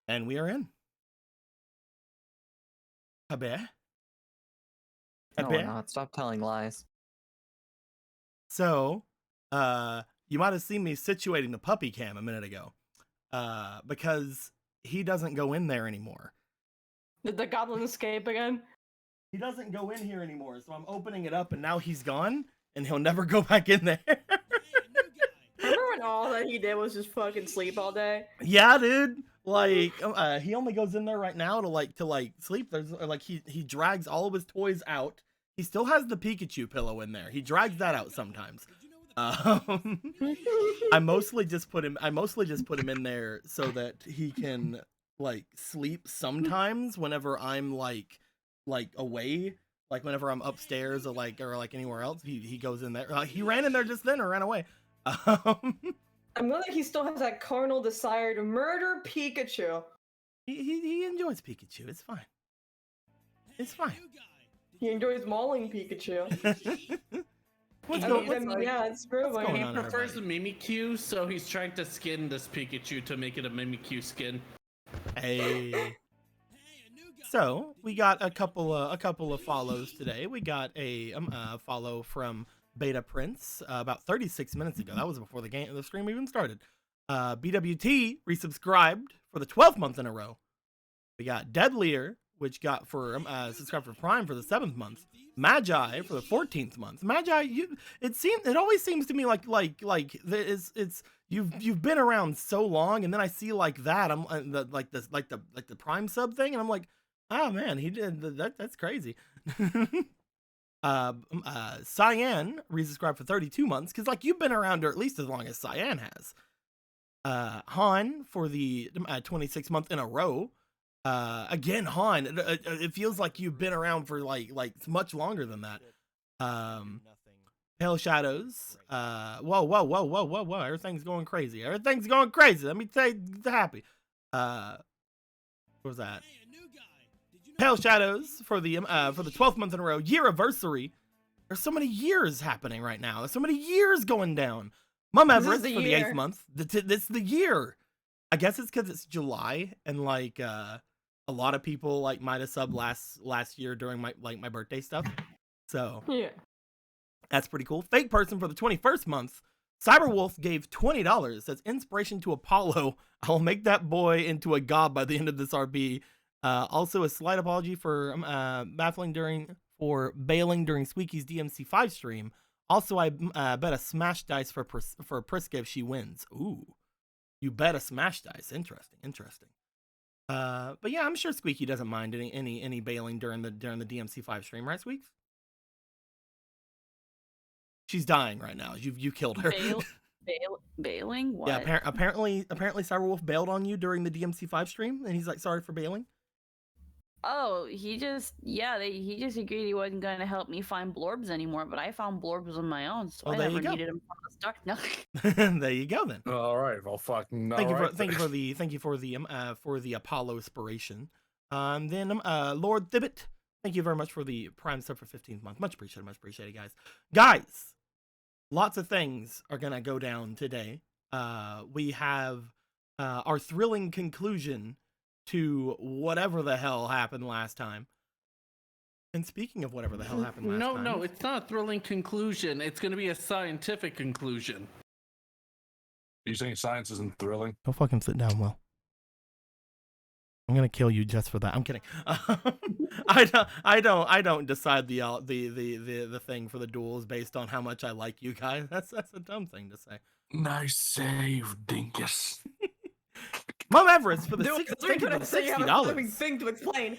And we are in. A bear. No, we're not. Stop telling lies. So, you might have seen me situating the puppy cam a minute ago. Because he doesn't go in there anymore. Did the goblin escape again? He doesn't go in here anymore, so I'm opening it up and now he's gone and he'll never go back in there. Remember when all that he did was just fucking sleep all day? Yeah, dude. Like, he only goes in there right now to sleep. There's like he drags all of his toys out. He still has the Pikachu pillow in there. He drags that out sometimes. I mostly just put him in there so that he can like sleep sometimes whenever I'm like away, like whenever I'm upstairs or like anywhere else. He goes in there. He ran in there just then or ran away. I'm glad he still has that carnal desire to murder Pikachu. He enjoys Pikachu. It's fine. It's fine. He enjoys mauling Pikachu. Yeah, it's true. He prefers the Mimikyu, so he's trying to skin this Pikachu to make it a Mimikyu skin. Hey. So we got a couple of follows today. We got a follow from Beta Prince about 36 minutes ago. That was before the stream even started. BWT resubscribed for the 12th month in a row. We got Deadlier, which got for subscribed for Prime for the 7th month. Magi for the 14th month. Magi, it always seems to me like it's you've been around so long, and then I see like that I'm the Prime sub thing, and I'm like, oh man, he did that's crazy. Cyan resubscribed for 32 months because like you've been around or at least as long as Cyan has. Han for the 26th month in a row. Again, Han, it feels like you've been around for like much longer than that. Pale Shadows. Whoa. Everything's going crazy. Let me tell you, happy. What was that? Pale Shadows for the 12th month in a row. Year-iversary. There's so many years happening right now. There's so many years going down. Mum Everest for the 8th month. This is the year. I guess it's because it's July and like a lot of people like might have subbed last year during my birthday stuff. So yeah, that's pretty cool. Fake Person for the 21st month. Cyberwolf gave $20 as inspiration to Apollo. I'll make that boy into a god by the end of this RP. Also a slight apology for bailing during Squeaky's DMC5 stream. Also, I bet a smash dice for Priska if she wins. Ooh, you bet a smash dice. Interesting. But yeah, I'm sure Squeaky doesn't mind any bailing during the DMC5 stream, right, Squeaks? She's dying right now. You killed her. Bailing? What? Yeah, apparently Cyberwolf bailed on you during the DMC5 stream, and he's like, sorry for bailing. Oh, he just agreed he wasn't going to help me find blorbs anymore, but I found blorbs on my own, so I never needed him from the start. No. There you go then. All right, well, fucking. Thank you for the Apollo inspiration. Then Lord Thibbet, thank you very much for the Prime sub for 15th month. Much appreciated, guys. Lots of things are gonna go down today. We have our thrilling conclusion to whatever the hell happened last time. And speaking of whatever the hell happened last time. No, it's not a thrilling conclusion. It's going to be a scientific conclusion. Are you saying science isn't thrilling? Go fucking sit down, Will. I'm gonna kill you just for that. I'm kidding. I don't decide the thing for the duels based on how much I like you guys. That's a dumb thing to say. Nice save, dingus. Mum Everest for the $60. thing to explain.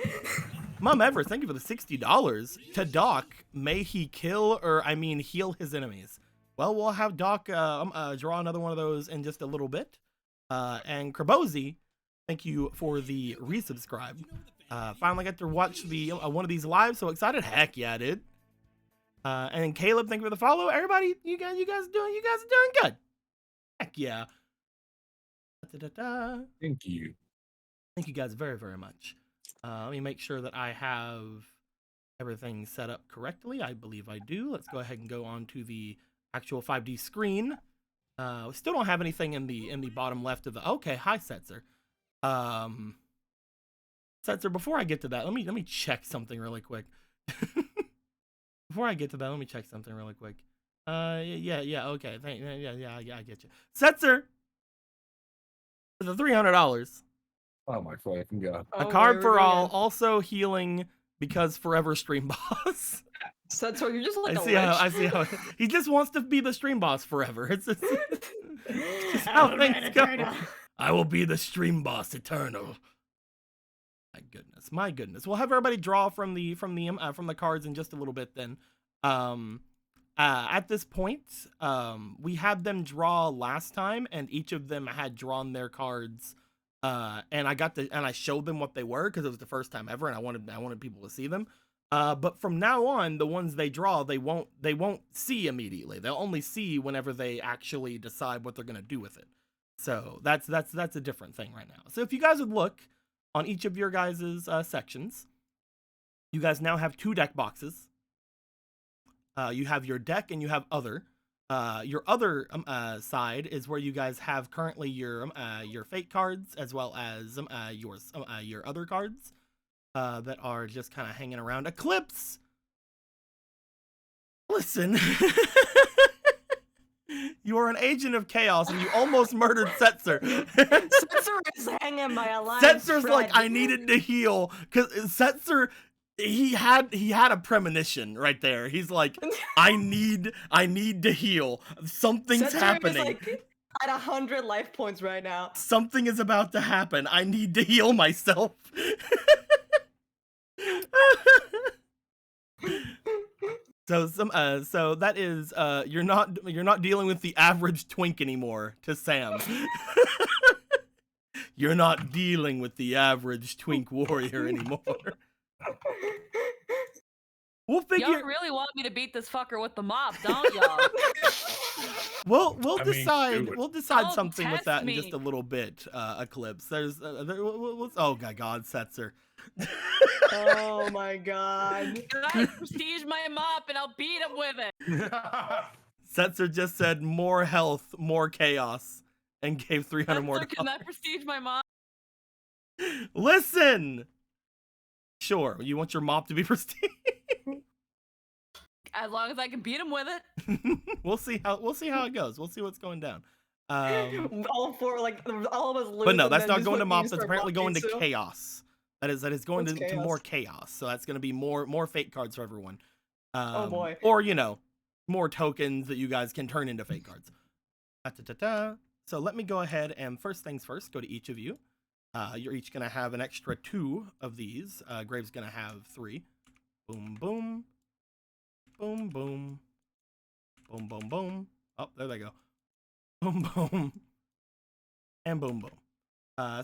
Mum Everest, thank you for the $60. To Doc, may he kill or heal his enemies. Well, we'll have Doc draw another one of those in just a little bit. And Krabozy, thank you for the resubscribe. Finally got to watch the one of these live. So excited! Heck yeah, dude. And then Caleb, thank you for the follow. Everybody, you guys are doing good. Heck yeah. Thank you. Thank you guys very, very much. Let me make sure that I have everything set up correctly. I believe I do. Let's go ahead and go on to the actual 5D screen. We still don't have anything in the bottom left of the. Okay, hi Setzer. Setzer, before I get to that, let me check something really quick. Before I get to that, let me check something really quick. Yeah, okay. Yeah, I get you. Setzer, for the $300. Oh my fucking god. A card for all, also healing because forever stream boss. Setzer, you're just like I see how he just wants to be the stream boss forever. It's just how things go. I will be the stream boss eternal. My goodness. We'll have everybody draw from the cards in just a little bit. Then, at this point, we had them draw last time, and each of them had drawn their cards. And I showed them what they were because it was the first time ever, and I wanted people to see them. But from now on, the ones they draw, they won't see immediately. They'll only see whenever they actually decide what they're gonna do with it. So that's a different thing right now. So if you guys would look on each of your guys' sections, you guys now have 2 deck boxes. You have your deck and you have other. Your other side is where you guys have currently your fate cards as well as your other cards that are just kind of hanging around. Eclipse, listen. You are an agent of chaos and you almost murdered Setzer. Setzer is hanging by a line. Setzer's like, I needed to heal because Setzer, he had a premonition right there. He's like, I need to heal. Something's Setzer happening. is like at 100 life points right now. Something is about to happen. I need to heal myself. So that is you're not dealing with the average twink anymore to Sam. You're not dealing with the average twink warrior anymore. We'll figure. Y'all really want me to beat this fucker with the mop, don't y'all? We'll decide Don't something with test that me. in just a little bit. Eclipse. There's oh my God, Setzer. Oh my god. I prestige my mop and I'll beat him with it. Setzer just said more health, more chaos, and gave 300 more. Can I prestige my mop? Listen. Sure, you want your mop to be prestige. As long as I can beat him with it. We'll see how it goes. We'll see what's going down. All four, like all of us lose. But no, and that's then not just going to what mop. you That's start apparently going to mopping chaos. That is going What's to chaos? more chaos. So that's going to be more fate cards for everyone. Oh boy. Or more tokens that you guys can turn into fate cards. So let me go ahead and first things first, go to each of you. You're each going to have an extra 2 of these. Grave's going to have 3. Boom, boom. Boom, boom. Boom, boom, boom. Oh, there they go. Boom, boom. And boom, boom.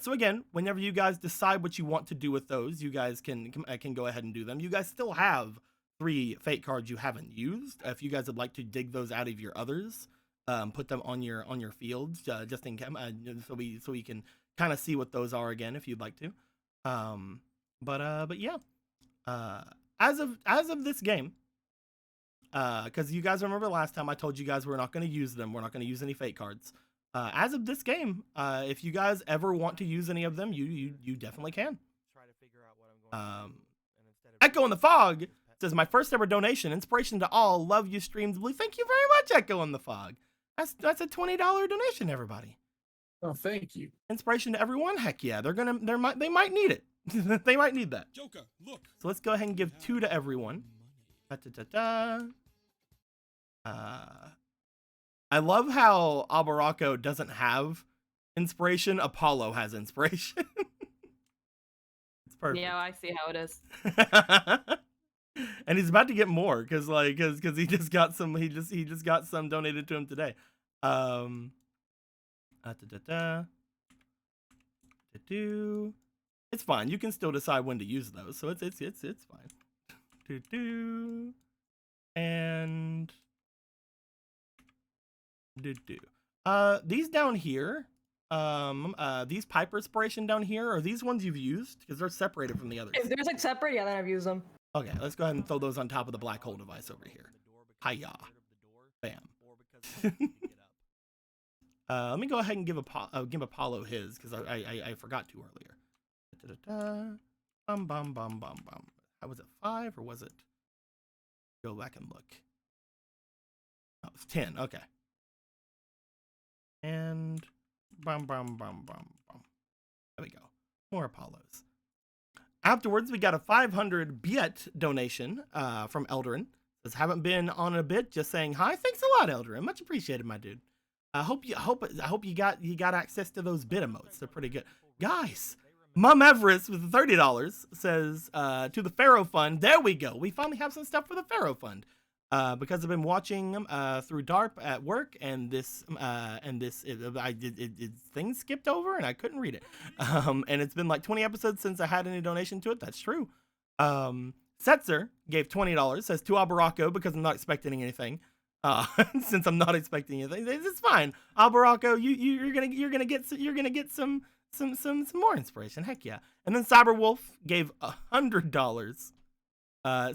So again, whenever you guys decide what you want to do with those, you guys can go ahead and do them. You guys still have 3 fate cards you haven't used. If you guys would like to dig those out of your others, put them on your fields, just in so we can kind of see what those are again if you'd like to. But yeah. As of this game, because you guys remember last time I told you guys we're not going to use them. We're not going to use any fate cards. As of this game, if you guys ever want to use any of them, you definitely can. Try to figure out what I'm going to do. Echo in the Fog says, my first ever donation, inspiration to all, love you streams blue. Thank you very much, Echo in the Fog. That's a $20 donation, everybody. Oh, thank you. Inspiration to everyone. Heck yeah, they might need it. They might need that. Joker, look. So let's go ahead and give 2 to everyone. I love how Abarako doesn't have inspiration. Apollo has inspiration. It's perfect. Yeah, I see how it is. And he's about to get more because he just got some donated to him today. It's fine. You can still decide when to use those, so it's fine. And these down here, these pipe respiration down here, are these ones you've used? Because they're separated from the others. If there's like separate, yeah, then I've used them. Okay, let's go ahead and throw those on top of the black hole device over here. Hiya. Bam. Let me go ahead and give Apollo his because I forgot to earlier. Bum bum bum bum bum. How was it 5 or was it? Go back and look. Oh, it's 10. Okay. And bum bum bum bum bum. There we go. More Apollos. Afterwards, we got a 500 Biet donation from Eldrin. Says haven't been on in a bit. Just saying hi. Thanks a lot, Eldrin. Much appreciated, my dude. I hope you got access to those bit emotes. They're pretty good, guys. Mom Everest with $30 says to the Pharaoh Fund. There we go. We finally have some stuff for the Pharaoh Fund because I've been watching them through DARP at work, and this thing skipped over and I couldn't read it. And it's been like 20 episodes since I had any donation to it. That's true. Setzer gave $20. Says to Albarako because I'm not expecting anything. Since I'm not expecting anything, it's fine. Albarako, you're gonna get some more inspiration. Heck yeah. And then Cyberwolf gave $100.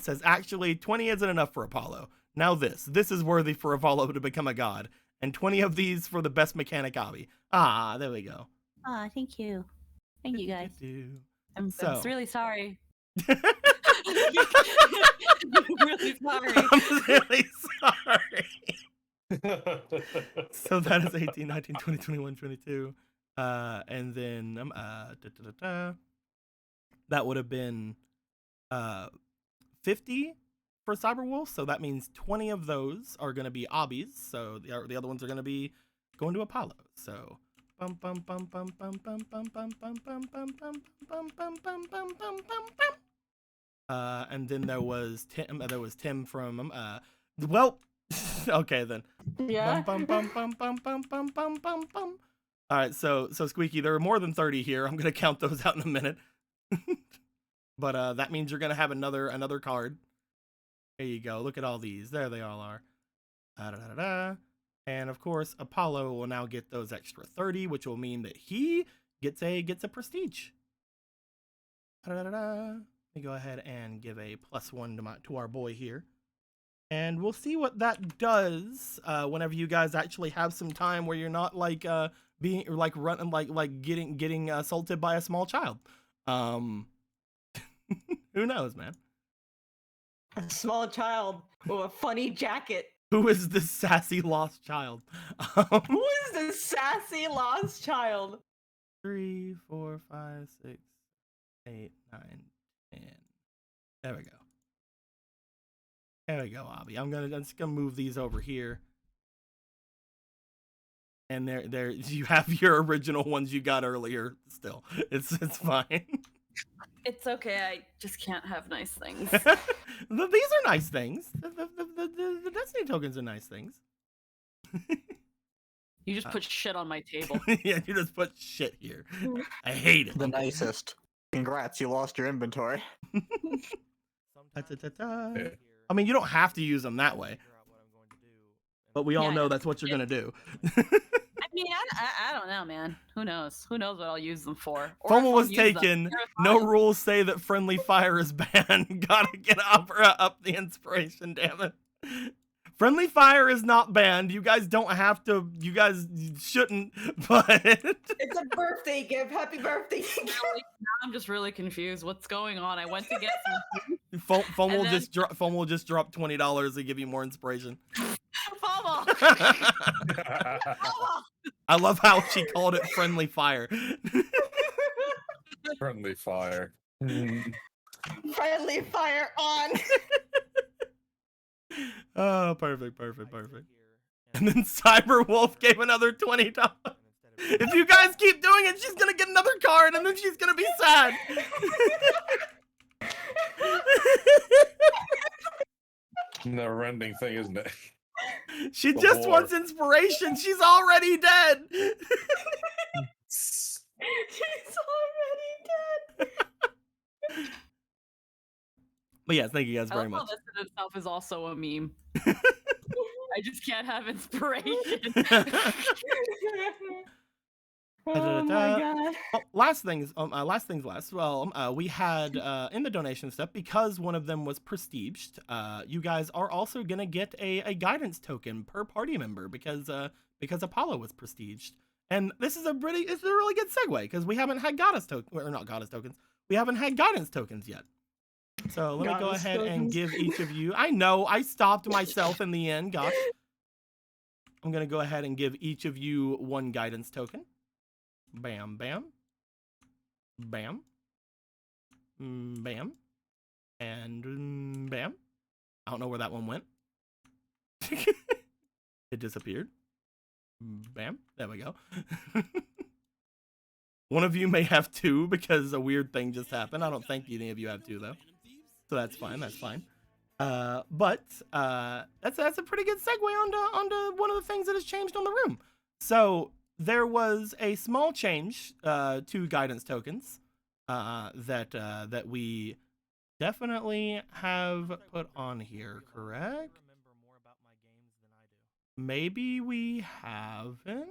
Says actually 20 isn't enough for Apollo. Now this is worthy for Apollo to become a god. And 20 of these for the best mechanic hobby. There we go. Thank you. Thank you guys. I'm really sorry. I'm really sorry. I'm really sorry. So that is 18, 19, 20, 21, 22. And then that would have been 50 for Cyberwolf. So that means 20 of those are going to be obbies. So the other ones are going to be going to Apollo. So bum bum bum bum bum bum bum bum bum bum bum bum bum bum bum bum bum bum. And then there was Tim from well, okay then. Yeah. Bum bum bum bum bum bum bum bum bum. All right, so Squeaky, there are more than 30 here. I'm gonna count those out in a minute. But that means you're gonna have another card. There you go. Look at all these. There they all are. And of course, Apollo will now get those extra 30, which will mean that he gets a prestige. Let me go ahead and give a +1 to our boy here. And we'll see what that does whenever you guys actually have some time where you're not like being like running like getting assaulted by a small child. Who knows, man? A small child with a funny jacket. Who is this sassy lost child? Who is this sassy lost child? 3, 4, 5, 6, 8, 9, 10. There we go. There we go, Abby. I'm just gonna move these over here. And there you have your original ones you got earlier still. It's fine. It's okay, I just can't have nice things. These are nice things. The Destiny tokens are nice things. You just put shit on my table. Yeah, you just put shit here. I hate it. The nicest. Congrats, you lost your inventory. I mean, you don't have to use them that way. But we all know that's what you're going to do. I mean, I don't know, man. Who knows? Who knows what I'll use them for? FOMO was taken. No rules say that friendly fire is banned. Gotta get up the inspiration, damn it. Friendly fire is not banned. You guys don't have to. You guys shouldn't, but... It's a birthday gift. Happy birthday. Now I'm just really confused. What's going on? I went to get some... FOMO will just drop $20 to give you more inspiration. FOMO! I love how she called it friendly fire. Friendly fire. Friendly fire on. Oh, perfect. And then Cyberwolf gave another $20. If you guys keep doing it, she's gonna get another card, and then she's gonna be sad. Never-ending thing, isn't it? She just wants inspiration. She's already dead. She's already dead. But yes, thank you guys very much. This in itself is also a meme. I just can't have inspiration. Oh my god. Well, last things last. Well, we had in the donation step, because one of them was prestiged. You guys are also gonna get a guidance token per party member because Apollo was prestiged. And this is it's a really good segue because we haven't had we haven't had guidance tokens yet. So let me go ahead and give each of you. I know I stopped myself in the end. Gosh, I'm gonna go ahead and give each of you one guidance token. Bam, bam, bam, bam, and bam. I don't know where that one went. It disappeared. Bam. There we go. One of you may have two because a weird thing just happened. I don't think any of you have two though, so that's fine. That's fine. But that's a pretty good segue onto one of the things that has changed on the room. So there was a small change to guidance tokens that we definitely have put on here. Correct? Maybe we haven't.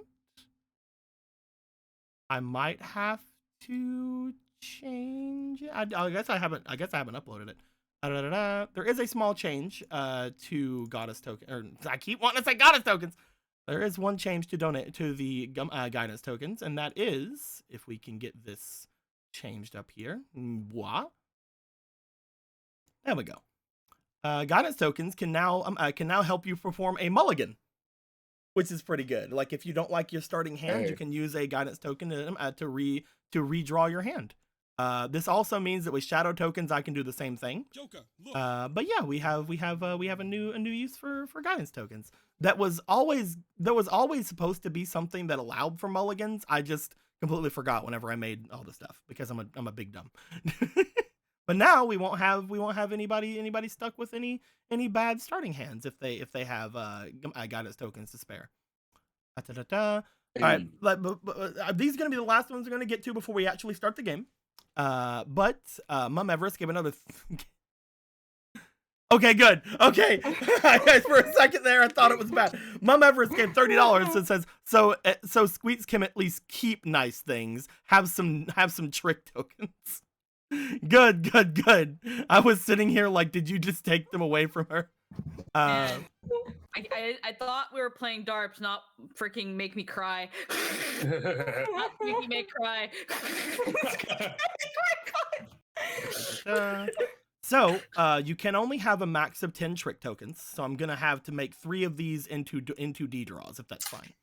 I might have to change it. I guess I haven't uploaded it. There is a small change to goddess token. Or I keep wanting to say goddess tokens. There is one change to donate to the guidance tokens, and that is if we can get this changed up here. There we go. Guidance tokens can now help you perform a mulligan, which is pretty good. Like if you don't like your starting hand, you can use a guidance token to redraw your hand. This also means that with shadow tokens, I can do the same thing. But yeah, we have a new use for guidance tokens. There was always supposed to be something that allowed for mulligans. I just completely forgot whenever I made all the stuff because I'm a big dumb. But now we won't have anybody stuck with any bad starting hands if they have guidance tokens to spare. All right, these are gonna be the last ones we're gonna get to before we actually start the game. But Mum Everest gave another. Okay, good. Okay, guys, for a second there, I thought it was bad. Mum Everest gave $30 and says, so Squeaks can at least keep nice things. Have some trick tokens. Good. I was sitting here like, did you just take them away from her? I thought we were playing DARPs, not freaking make me cry. Not make me cry. So you can only have a max of 10 trick tokens. So I'm gonna have to make 3 of these into D draws, if that's fine.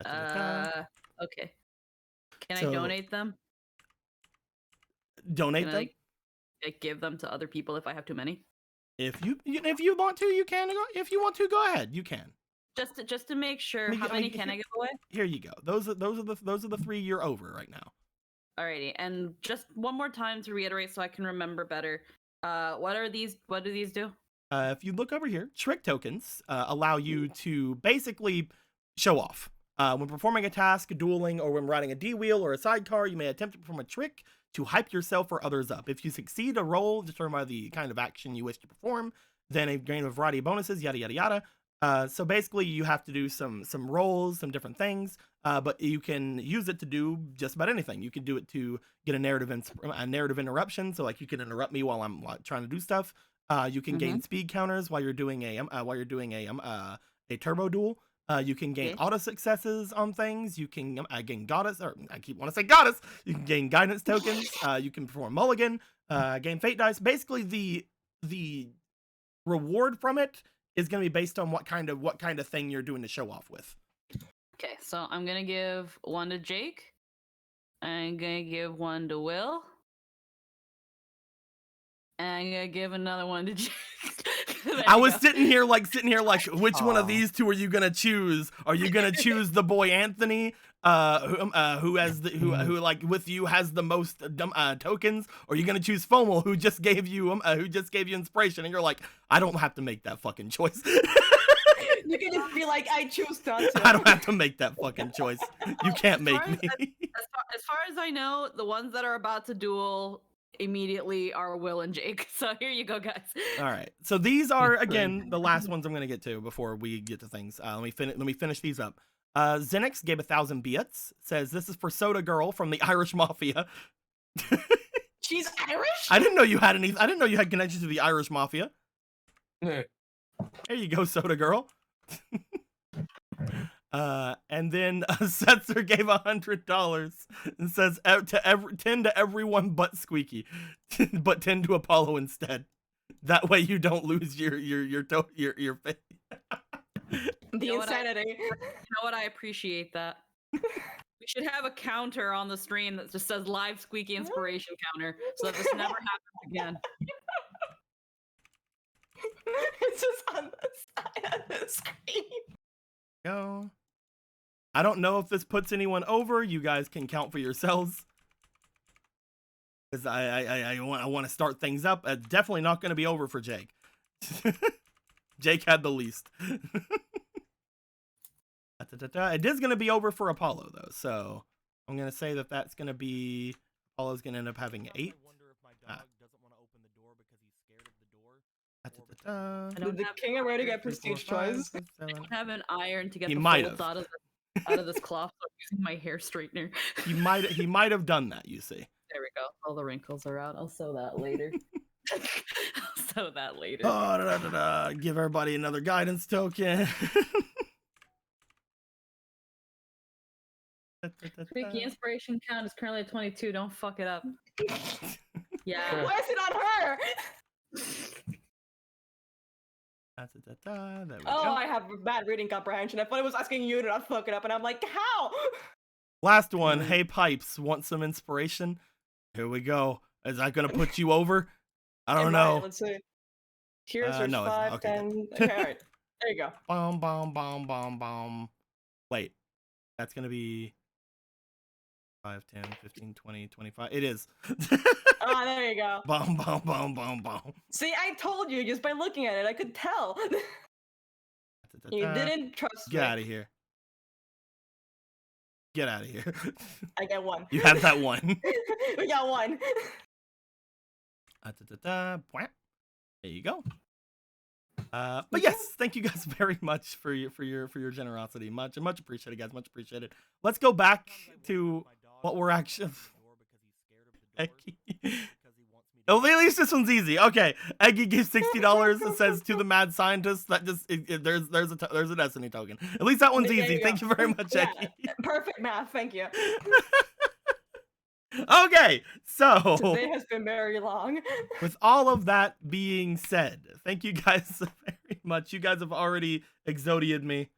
Okay. Can I donate them? Donate them? Like give them to other people if I have too many? If you want to, you can. If you want to, go ahead. You can. Just to make sure. How many can I give away? Here you go. Those are the 3 you're over right now. Alrighty, and just one more time to reiterate so I can remember better. What do these do? If you look over here, trick tokens allow you to basically show off. When performing a task, dueling, or when riding a D-wheel or a sidecar, you may attempt to perform a trick to hype yourself or others up. If you succeed a roll determined by the kind of action you wish to perform, then a gain a variety of bonuses, yada yada yada. So basically, you have to do some rolls, some different things, but you can use it to do just about anything. You can do it to get a narrative interruption, so like you can interrupt me while I'm trying to do stuff. You can gain speed counters while you're doing a turbo duel. You can gain auto successes on things. You can gain goddess, or I keep wanting to say goddess. You can gain guidance tokens. You can perform mulligan, gain fate dice. Basically, the reward from it is going to be based on what kind of thing you're doing to show off with. Okay, so I'm gonna give one to Jake. I'm gonna give one to Will. And I'm gonna give another one to Jake. I was sitting here like, which one of these two are you gonna choose? Are you gonna choose the boy Anthony, who like with you has the most tokens, or are you gonna choose Fomel, who just gave you inspiration, and you're like, I don't have to make that fucking choice. You can just be like, I choose not to. I don't have to make that fucking choice. You can't make me. As far as I know, the ones that are about to duel immediately are Will and Jake. So here you go, guys. All right. So these are again the last ones I'm going to get to before we get to things. Let me finish these up. Zenix gave 1,000 bits. Says this is for Soda Girl from the Irish Mafia. She's Irish? I didn't know you had any. I didn't know you had connections to the Irish Mafia. Yeah. There you go, Soda Girl. And then Setzer gave $100 and says 10 to everyone but Squeaky, but 10 to Apollo instead. That way you don't lose your faith. The You know insanity. You know what? I appreciate that. We should have a counter on the stream that just says live Squeaky inspiration counter so that this never happens again. It's just on the side of the screen. Go. I don't know if this puts anyone over. You guys can count for yourselves. Because I want to start things up. It's definitely not going to be over for Jake. Jake had the least. It is going to be over for Apollo, though. So I'm going to say that that's going to be... Apollo's going to end up having 8. Did the king already get prestige choice? I don't have an iron to get He the might folds have. out of this cloth, so I'm using my hair straightener. He might have done that, you see. There we go. All the wrinkles are out. I'll sew that later. I'll sew that later. Oh, give everybody another guidance token. Squeaky inspiration count is currently at 22. Don't fuck it up. Yeah. Why is it on her? There we Oh, go. I have bad reading comprehension. I thought it was asking you to not fuck it up, and I'm like, how? Last one. Hey, Pipes, want some inspiration? Here we go. Is that going to put you over? I don't It might. know. Let's see. Here's your no, it's not. 5, Okay, 10. Okay, all right. There you go. Bomb. Wait. That's going to be 5, 10, 15, 20, 25. It is. Oh, there you go. Bomb. See, I told you just by looking at it. I could tell. You didn't trust me. Get out of here. Get out of here. I get 1. You have that one. We got 1. There you go. But yes, thank you guys very much for your generosity. Much appreciated, guys. Much appreciated. Let's go back to what we're actually. Oh, at least this one's easy. Okay, Eggy gave $60. It says to the mad scientist. That just there's a destiny token. At least that one's There easy. you Thank go. you very much, Yeah, Eggy. perfect math. Thank you. Okay, so Today has been very long. with all of that being said, thank you guys very much. You guys have already exodied me.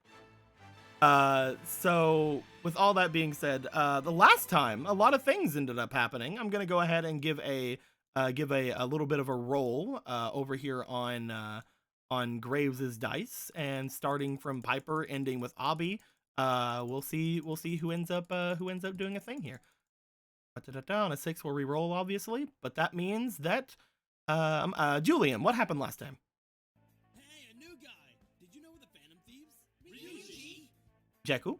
So with all that being said, the last time a lot of things ended up happening. I'm gonna go ahead and give a little bit of a roll over here on Graves's dice, and starting from Piper, ending with Abby. We'll see who ends up doing a thing here. On a 6 we'll re-roll, obviously, but that means that Julian, what happened last time? Hey, a new guy. Did you know the Phantom Thieves? Ryuji? Jeku?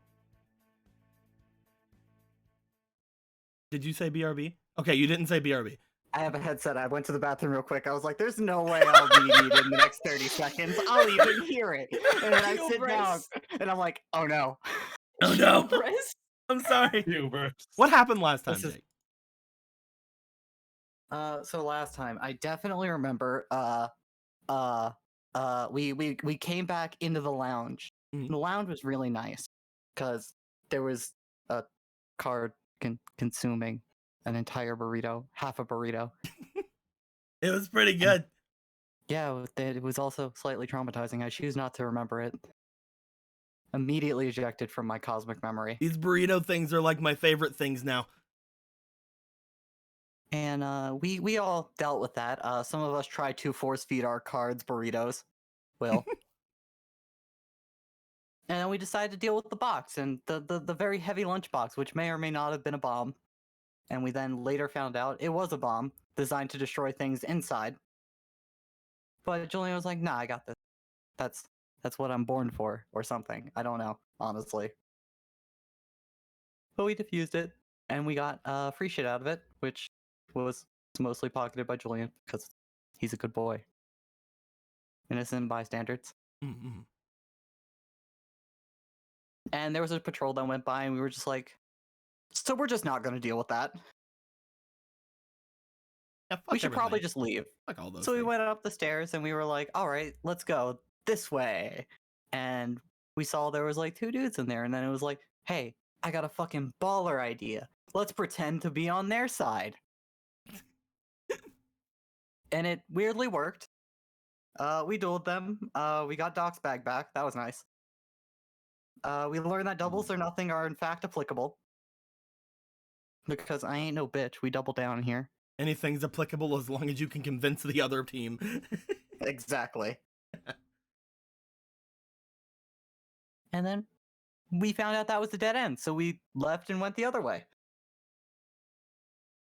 Did you say BRB? Okay, you didn't say BRB. I have a headset. I went to the bathroom real quick. I was like, there's no way I'll be needed in the next 30 seconds. I'll even hear it. And then I sit down and I'm like, oh no. Oh no. Chris? I'm sorry. Hubert. What happened last time, This is- Jake? So last time, I definitely remember, we came back into the lounge. Mhm. The lounge was really nice because there was a card consuming an entire burrito, half a burrito. It was pretty good. Yeah, it was also slightly traumatizing. I choose not to remember it. Immediately ejected from my cosmic memory. These burrito things are like my favorite things now. And we all dealt with that. Some of us tried to force feed our cards burritos. Will. And then we decided to deal with the box and the very heavy lunchbox, which may or may not have been a bomb. And we then later found out it was a bomb designed to destroy things inside. But Julian was like, nah, I got this. That's what I'm born for, or something. I don't know, honestly. But we defused it, and we got free shit out of it, which was mostly pocketed by Julian, because he's a good boy. Innocent bystanders. Mm-hmm. And there was a patrol that went by, and we were just like, so we're just not going to deal with that. Yeah, fuck We should probably everybody. just leave. Fuck all those So we things. went up the stairs, and we were like, all right, let's go this way. And we saw there was like 2 dudes in there, and then it was like, hey, I got a fucking baller idea. Let's pretend to be on their side. And it weirdly worked. We dueled them. We got Doc's bag back. That was nice. We learned that doubles or nothing are in fact applicable. Because I ain't no bitch. We double down here. Anything's applicable as long as you can convince the other team. Exactly. And then we found out that was the dead end, so we left and went the other way.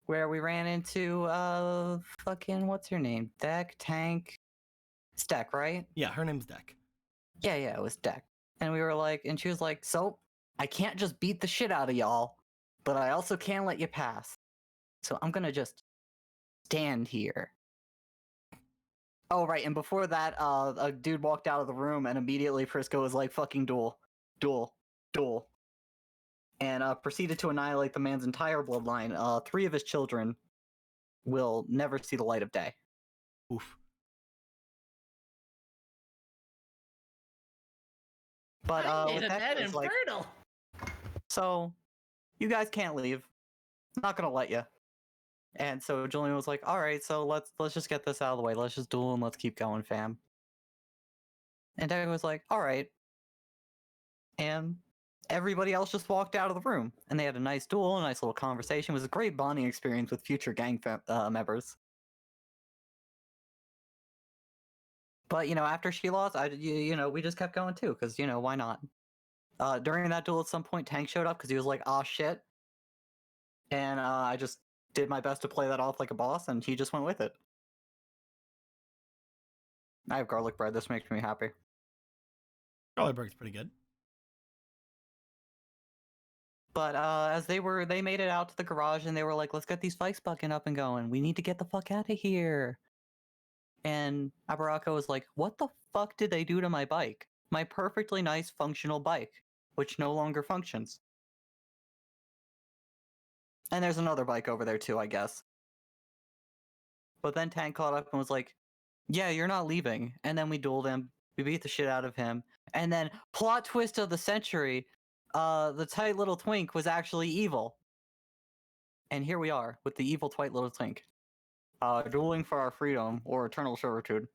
Where we ran into, fucking, what's her name? Deck, Tank, Steck, right? Yeah, her name's Deck. Yeah, it was Deck. And we were like, and she was like, so, I can't just beat the shit out of y'all, but I also can't let you pass. So I'm gonna just stand here. Oh, right, and before that, a dude walked out of the room, and immediately Prisco was like, fucking duel. And proceeded to annihilate the man's entire bloodline. 3 of his children will never see the light of day. Oof. But with That that, it's like, infertile. so you guys can't leave. Not gonna let you. And so Julian was like, all right, so let's just get this out of the way. Let's just duel and let's keep going, fam. And Deck was like, all right. And everybody else just walked out of the room, and they had a nice duel, a nice little conversation. It was a great bonding experience with future gang members. But after she lost, we just kept going too, because why not? During that duel, at some point, Tank showed up because he was like, "Ah, shit," and I just did my best to play that off like a boss, and he just went with it. I have garlic bread. This makes me happy. Garlic bread's pretty good. But as they made it out to the garage, and they were like, let's get these bikes bucking up and going. We need to get the fuck out of here. And Abaraka was like, what the fuck did they do to my bike? My perfectly nice functional bike, which no longer functions. And there's another bike over there too, I guess. But then Tank caught up and was like, yeah, you're not leaving. And then we dueled him. We beat the shit out of him. And then, plot twist of the century, the tight little twink was actually evil. And here we are with the evil tight little twink. Dueling for our freedom or eternal servitude.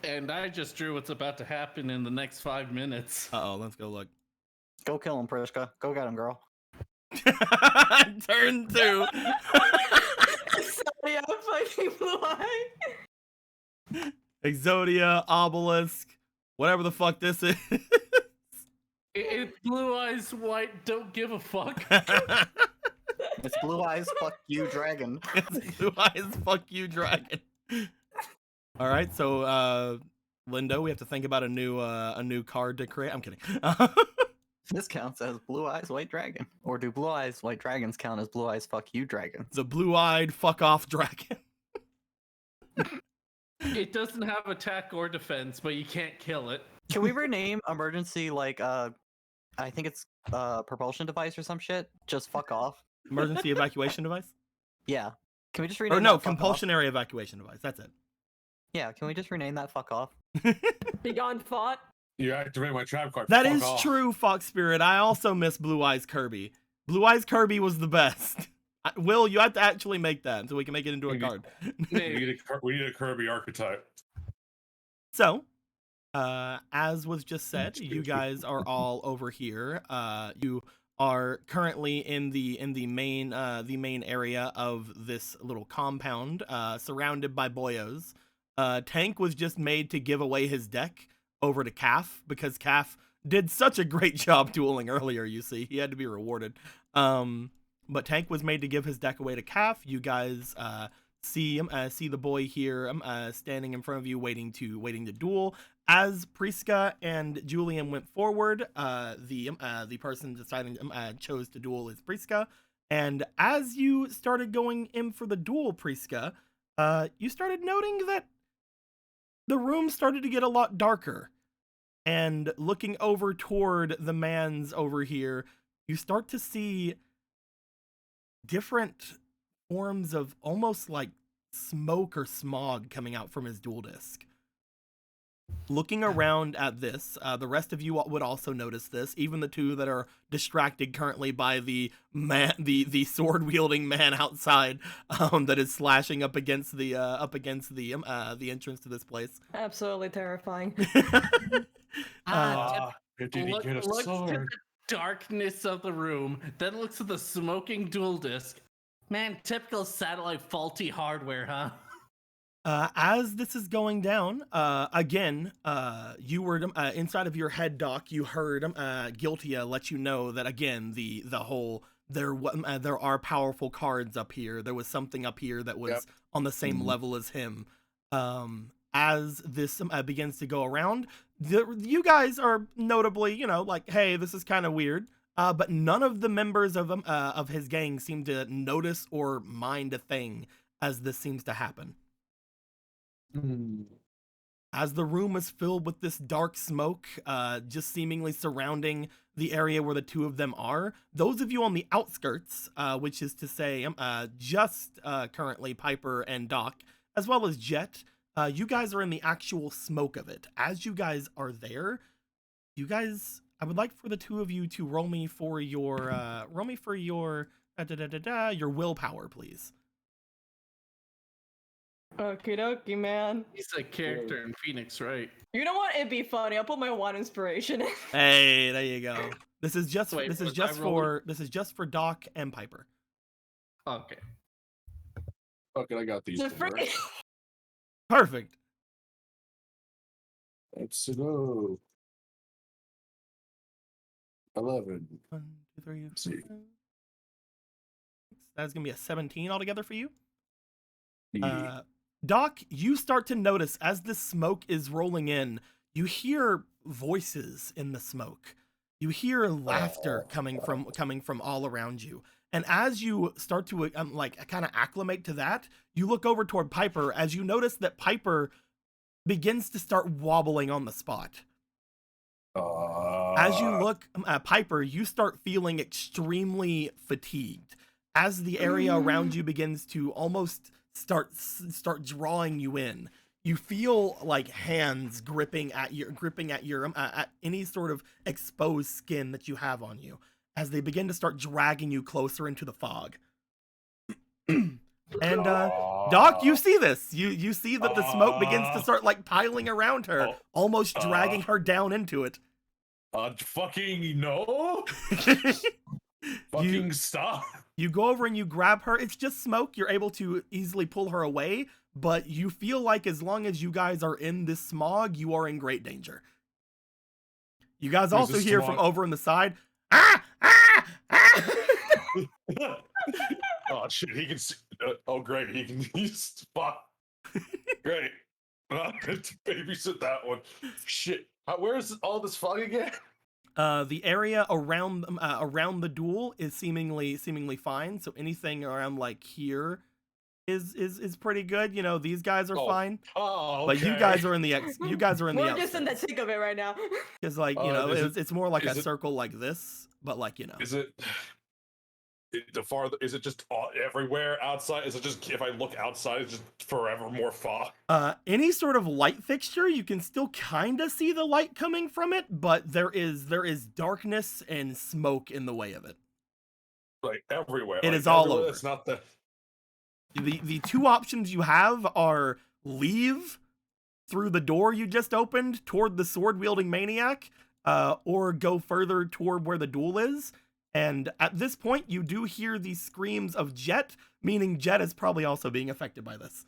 And I just drew what's about to happen in the next 5 minutes. Uh-oh, let's go look. Go kill him, Priska. Go get him, girl. Turn 2. Yeah, fighting Blue Eye. Exodia, Obelisk, whatever the fuck this is. It's Blue Eyes White, don't give a fuck. It's Blue Eyes, fuck you, dragon. It's Blue Eyes, fuck you, dragon. All right, so Lindo, we have to think about a new card to create. I'm kidding. This counts as Blue Eyes, White Dragon. Or do Blue Eyes, White Dragons count as Blue Eyes, fuck you, dragons? The blue-eyed fuck off dragon. It doesn't have attack or defense, but you can't kill it. Can we rename emergency, like, I think it's propulsion device or some shit? Just fuck off. Emergency evacuation device? Yeah. Can we just rename Or no, that fuck off? compulsionary evacuation device. That's it. Yeah, can we just rename that fuck off? Begone fought. You activate my trap card. That Fuck is off. true, Fox Spirit. I also miss Blue Eyes Kirby. Blue Eyes Kirby was the best. Will, you have to actually make that so we can make it into a card. We need a Kirby archetype. So, as was just said, you guys are all over here. You are currently in the main area of this little compound, surrounded by boyos. Tank was just made to give away his deck over to Calf because Calf did such a great job dueling earlier. You see, he had to be rewarded. But Tank was made to give his deck away to Calf. You guys see the boy here standing in front of you, waiting to duel. As Priska and Julian went forward, the person deciding chose to duel is Priska. And as you started going in for the duel, Priska, you started noting that the room started to get a lot darker. and looking over toward the man's over here, you start to see different forms of almost like smoke or smog coming out from his dual disc. Looking around at this, the rest of you would also notice this, even the two that are distracted currently by the man, the sword wielding man outside, that is slashing up against the entrance to this place. Absolutely terrifying. Did he Look, get a looks at sword? the darkness of the room, then looks at the smoking dual disc. Man, typical satellite faulty hardware, huh? As this is going down, again, you were inside of your head, Doc. You heard Guiltia let you know that again the whole there are powerful cards up here. There was something up here that was on the same level as him. As this begins to go around, you guys are notably, like, hey, this is kind of weird. But none of the members of his gang seem to notice or mind a thing as this seems to happen. As the room is filled with this dark smoke, just seemingly surrounding the area where the two of them are, those of you on the outskirts, which is to say just currently Piper and Doc, as well as Jet, you guys are in the actual smoke of it. As you guys are there, I would like for the two of you to roll me for your your willpower, please. Okie dokie, man. He's a character in Phoenix, right? You know what? It'd be funny. I'll put my one inspiration in. Hey, there you go. This is just Wait, this is was just I rolling? for Doc and Piper. Okay. Okay, I got these. The freaking- Perfect. Let's go. 11. 1, 2, 3, 4, See. 5, 6. That's gonna be a 17 altogether for you. Doc, you start to notice as the smoke is rolling in, you hear voices in the smoke. You hear laughter coming from all around you. And as you start to kind of acclimate to that, you look over toward Piper as you notice that Piper begins to start wobbling on the spot. As you look at Piper, you start feeling extremely fatigued as the area around you begins to almost start drawing you in. You feel like hands gripping at your at any sort of exposed skin that you have on you as they begin to start dragging you closer into the fog. And Doc, you see this. You see that the smoke begins to start like piling around her, almost dragging her down into it. Fucking no. Fucking stop. You go over and you grab her. It's just smoke. You're able to easily pull her away, but you feel like as long as you guys are in this smog, you are in great danger. You guys also hear from over on the side, ah, ah, ah. Oh shit, he can see. Oh great, he can. He's fuck. Great. Babysit that one. Shit. Where's all this fog again? The area around the duel is seemingly fine. So anything around like here is pretty good. You know, these guys are fine. Oh, okay. But you guys are in the We're just in the thick of it right now. Because like, you know, it's more like a circle like this, but like, you know. Is it the farther? Is it just everywhere outside? Is it just if I look outside, it's just forever more fog? Any sort of light fixture, you can still kind of see the light coming from it, but there is darkness and smoke in the way of it. Like everywhere. It is all over. It's not the two options you have are leave through the door you just opened toward the sword wielding maniac, or go further toward where the duel is. And at this point, you do hear the screams of Jet, meaning Jet is probably also being affected by this.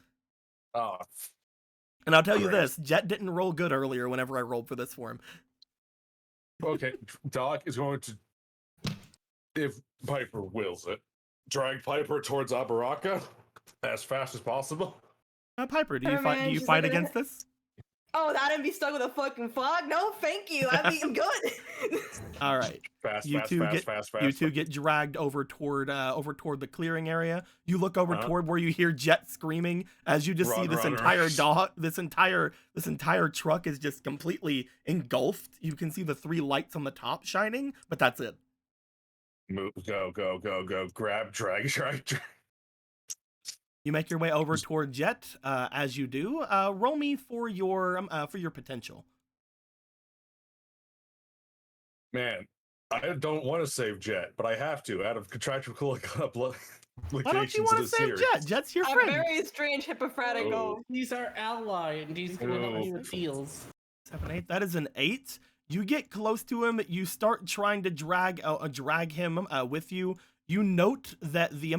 Oh. And I'll tell you this, Jet didn't roll good earlier whenever I rolled for this for him. Okay, Doc is going to, if Piper wills it, drag Piper towards Abaraka as fast as possible. Piper, do you fight against this? Oh, that and be stuck with a fucking fog? No, thank you. I mean, I'm good. All right. Fast, You fast, two fast, get fast, you fast. two get dragged over toward the clearing area. You look over Uh-huh. toward where you hear Jet screaming as you just see Run, this run, entire run. dog, this entire truck is just completely engulfed. You can see the 3 lights on the top shining, but that's it. Move, go, go, go, go. Grab, drag, drag, drag. You make your way over toward Jet. As you do, roll me for your potential. Man, I don't want to save Jet, but I have to out of contractual Why don't you obligations want of to the save series. Jet? Jet's your A friend. very strange Hippocratic Oh. oath. He's our ally, and he's gonna help me with deals. 7, 8. That is an 8. You get close to him. You start trying to drag him with you. You note that the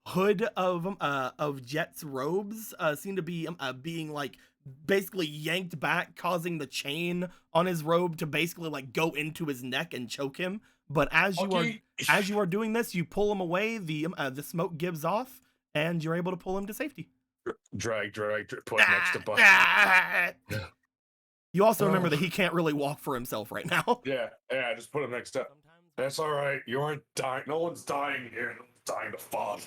hood of Jet's robes seem to be being like basically yanked back, causing the chain on his robe to basically like go into his neck and choke him. But as you are doing this, you pull him away. The smoke gives off, and you're able to pull him to safety. Drag, drag, drag. Put next to Buck. You also remember that he can't really walk for himself right now. Yeah, just put him next to. That's all right. You aren't dying. No one's dying here. No one's dying to fall.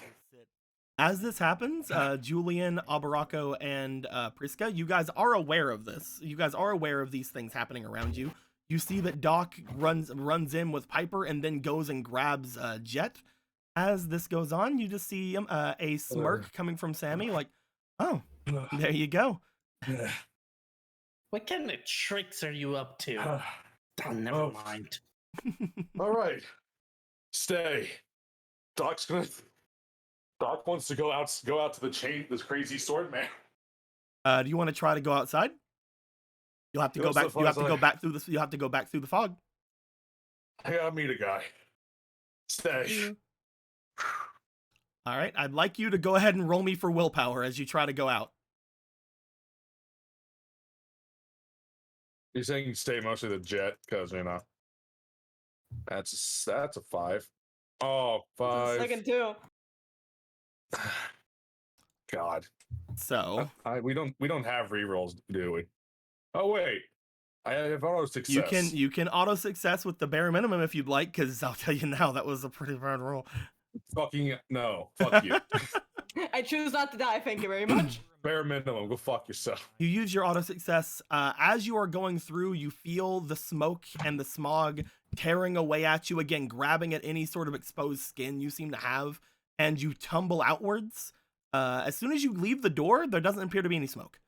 As this happens, Julian, Abarako, and Priska, you guys are aware of this. You guys are aware of these things happening around you. You see that Doc runs in with Piper and then goes and grabs Jet. As this goes on, you just see a smirk coming from Sammy, like, oh, there you go. What kind of tricks are you up to? Oh, never mind. All right, stay. Doc wants to go out to the chain. This crazy sword man. Do you want to try to go outside? You'll have to go back. You have to go back through this. You have to go back through the fog. I gotta meet a guy. Stay. All right. I'd like you to go ahead and roll me for willpower as you try to go out. You're saying stay mostly the Jet because that's a 5. Oh, 5. Second two. God. So we don't have rerolls, do we? Oh wait, I have auto success. you can auto success with the bare minimum if you'd like, because I'll tell you now that was a pretty bad roll. Fucking no, fuck you. I choose not to die. Thank you very much. Bare minimum, go fuck yourself. You use your auto success. As you are going through, you feel the smoke and the smog tearing away at you again, grabbing at any sort of exposed skin you seem to have, and you tumble outwards. As soon as you leave the door, there doesn't appear to be any smoke.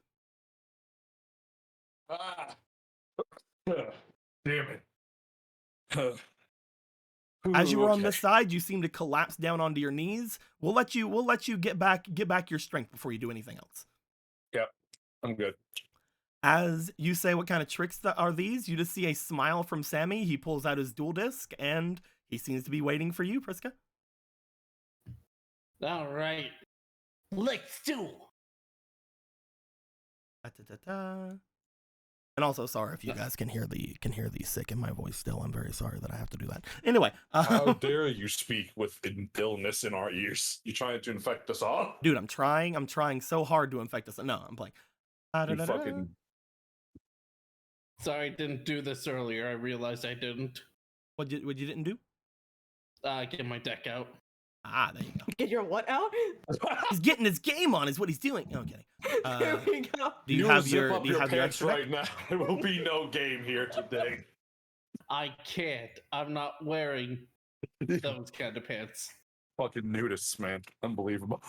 Damn it. As you were on this side, you seem to collapse down onto your knees. We'll let you get back your strength before you do anything else. Yep, I'm good. As you say, what kind of tricks are these? You just see a smile from Sammy. He pulls out his dual disc, and he seems to be waiting for you, Priska. All right, let's do. And also, sorry if you guys can hear the sick in my voice still. I'm very sorry that I have to do that. Anyway, how dare you speak with illness in our ears? You trying to infect us all? Dude, I'm trying so hard to infect us. No, I'm playing. You fucking... Sorry, I didn't do this earlier. I realized I didn't. What you didn't do? Get my deck out. Ah, there you go. Get your what out? He's getting his game on, is what he's doing. Okay. Here we go. Do you have your pants right now? There will be no game here today. I can't. I'm not wearing those kind of pants. Fucking nudists, man. Unbelievable.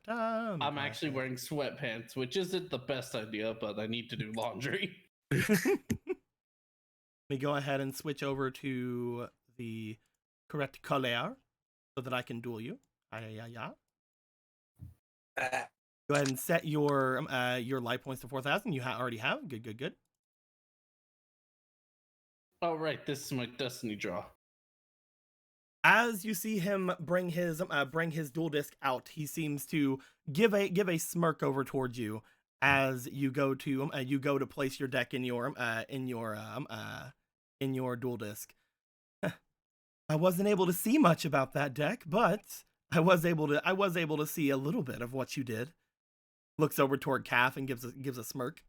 I'm actually wearing sweatpants, which isn't the best idea, but I need to do laundry. Let me go ahead and switch over to the correct color so that I can duel you. Go ahead and set your life points to 4,000. You already have. Good. Oh right, this is my destiny draw. As you see him bring his dual disc out, he seems to give a smirk over towards you as you go to place your deck in your dual disc. I wasn't able to see much about that deck, but I was able to see a little bit of what you did. Looks over toward Calf and gives a smirk.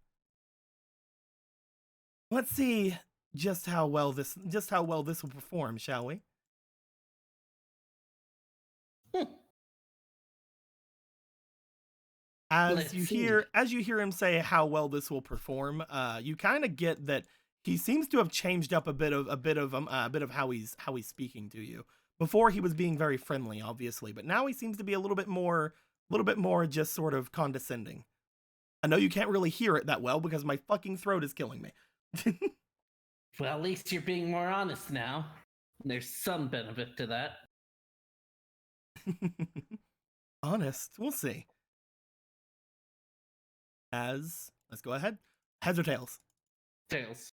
Let's see. just how well this will perform, shall we? As you hear him say how well this will perform, you kind of get that he seems to have changed up a bit of how he's speaking to you. Before he was being very friendly, obviously, but now he seems to be a little bit more just sort of condescending. I know you can't really hear it that well because my fucking throat is killing me. Well, at least you're being more honest now. There's some benefit to that. Honest, we'll see. Let's go ahead. Heads or tails? Tails.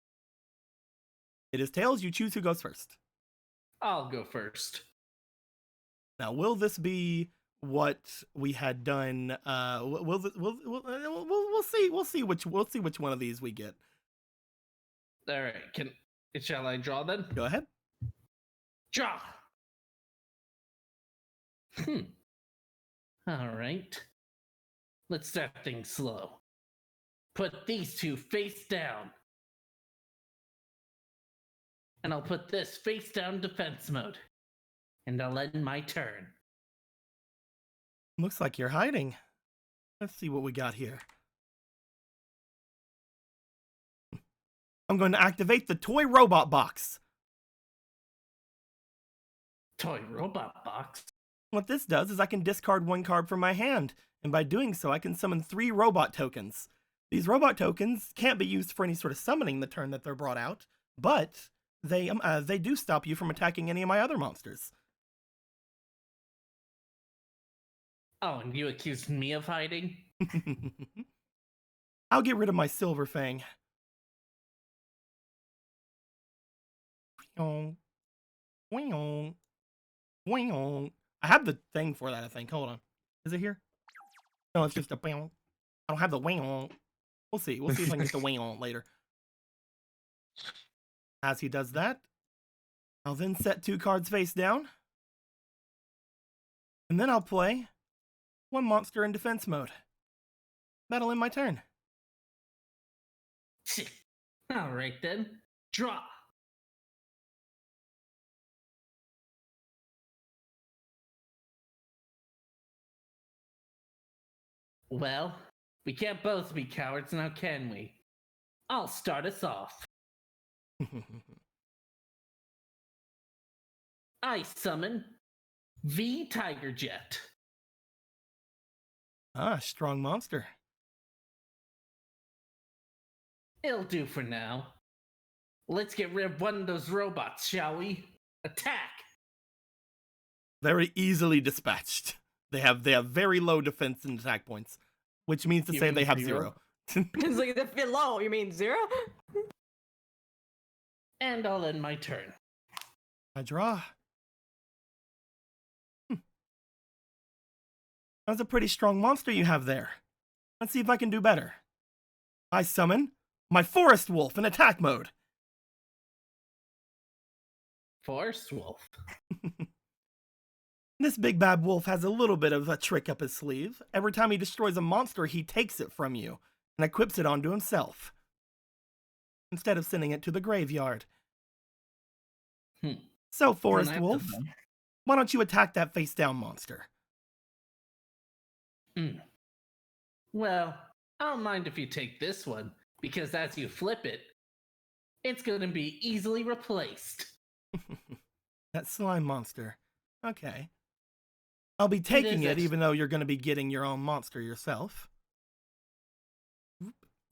It is tails. You choose who goes first. I'll go first. Now, will this be what we had done? We'll see. We'll see which one of these we get. All right. Shall I draw then? Go ahead. Draw. All right. Let's start things slow. Put these two face down. And I'll put this face down defense mode. And I'll end my turn. Looks like you're hiding. Let's see what we got here. I'm going to activate the toy robot box. Toy robot box? What this does is I can discard one card from my hand, and by doing so I can summon 3 robot tokens. These robot tokens can't be used for any sort of summoning the turn that they're brought out, but they do stop you from attacking any of my other monsters. Oh, and you accused me of hiding? I'll get rid of my silver fang. I have the thing for that, I think. Hold on. Is it here? No, it's just a bang. I don't have the wing on. We'll see. We'll see if I can get the wing on later. As he does that, I'll then set 2 cards face down. And then I'll play 1 monster in defense mode. That'll end my turn. All right then. Draw. Well, we can't both be cowards now, can we? I'll start us off. I summon V Tiger Jet. Ah, strong monster. It'll do for now. Let's get rid of one of those robots, shall we? Attack! Very easily dispatched. They have very low defense and attack points, which means to say they have 0. It's like, if you're low, you mean 0? And I'll end my turn. I draw. That's a pretty strong monster you have there. Let's see if I can do better. I summon my Forest Wolf in attack mode. Forest Wolf? This big bad wolf has a little bit of a trick up his sleeve. Every time he destroys a monster, he takes it from you and equips it onto himself, instead of sending it to the graveyard. So, Forest Wolf, why don't you attack that face-down monster? Well, I don't mind if you take this one, because as you flip it, it's going to be easily replaced. That slime monster. Okay. I'll be taking it, even though you're going to be getting your own monster yourself.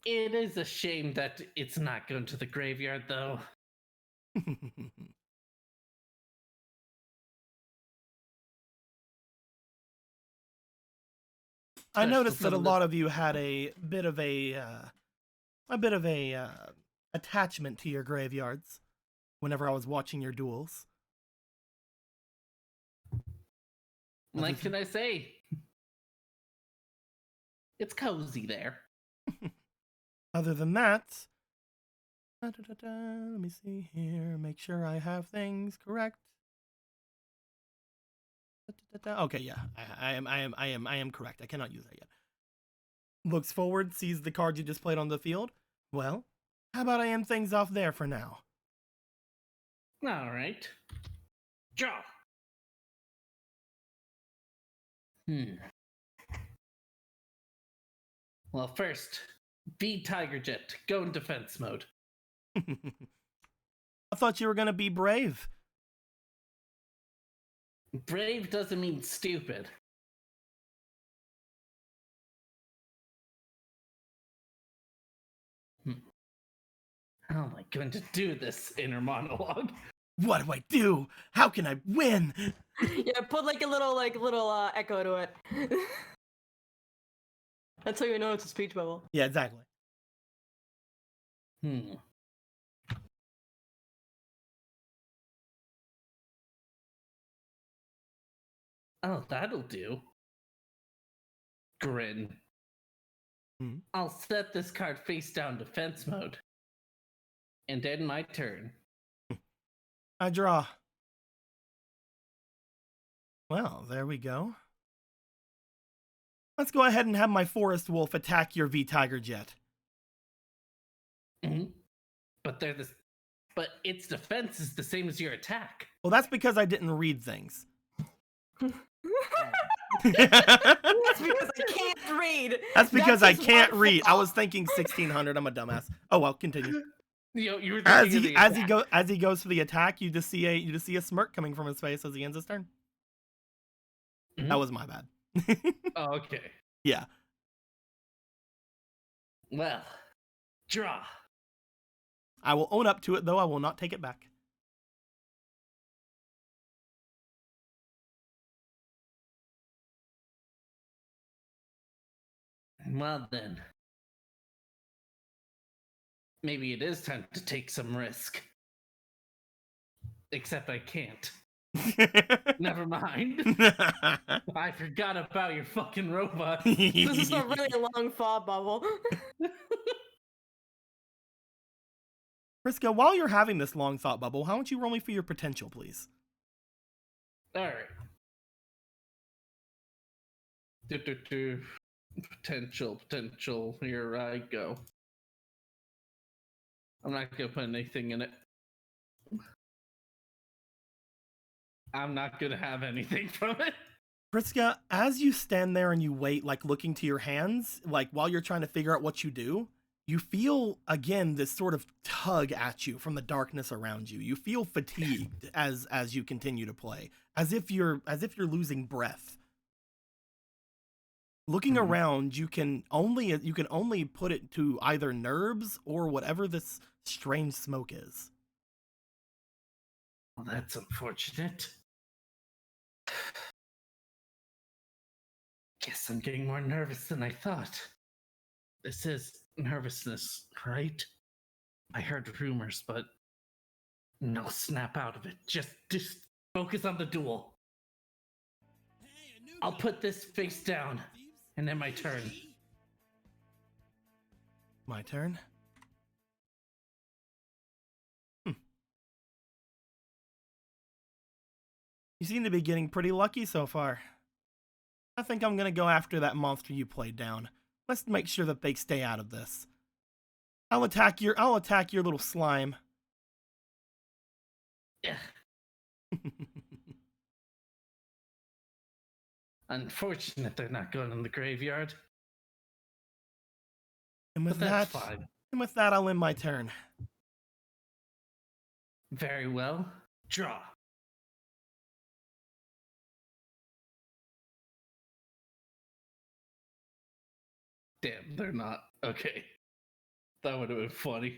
It is a shame that it's not going to the graveyard, though. I noticed that a lot of you had a bit of a attachment to your graveyards whenever I was watching your duels. What can I say? It's cozy there. Other than that, let me see here. Make sure I have things correct. Okay, yeah, I am correct. I cannot use that yet. Looks forward, sees the card you just played on the field. Well, how about I end things off there for now? All right. Draw. Well, first, be Tiger Jet. Go in defense mode. I thought you were gonna be brave. Brave doesn't mean stupid. How am I going to do this, inner monologue? What do I do? How can I win? Yeah, put like a little echo to it. That's how you know it's a speech bubble. Yeah, exactly. Oh, that'll do. Grin. I'll set this card face down defense mode. And end my turn. I draw. Well, there we go. Let's go ahead and have my Forest Wolf attack your V-Tiger Jet. But but its defense is the same as your attack. Well, that's because I didn't read things. That's because I can't read. That's because I can't read. I was thinking 1600. I'm a dumbass. Oh well, continue. You were as he goes for the attack, you just see a smirk coming from his face as he ends his turn. That was my bad. Oh, okay. Yeah. Well, draw. I will own up to it, though. I will not take it back. Well then. Maybe it is time to take some risk. Except I can't. Never mind. I forgot about your fucking robot. This is a really long thought bubble. Friska, while you're having this long thought bubble, how don't you roll me for your potential, please? Alright. Potential. Here I go. I'm not gonna put anything in it. I'm not gonna have anything from it. Friska, as you stand there and you wait, like looking to your hands, like while you're trying to figure out what you do, you feel again this sort of tug at you from the darkness around you. You feel fatigued as you continue to play, as if you're losing breath. Looking around, you can only put it to either nerves or whatever this strange smoke is. Well, that's unfortunate. Guess I'm getting more nervous than I thought. This is nervousness, right? I heard rumors, but no snap out of it. Just focus on the duel. I'll put this face down, and then my turn. My turn? You seem to be getting pretty lucky so far. I think I'm gonna go after that monster you played down. Let's make sure that they stay out of this. I'll attack your little slime. Yeah. Unfortunate they're not going in the graveyard. And with that's fine. And with that, I'll end my turn. Very well. Draw. Damn, they're not. Okay. That would have been funny.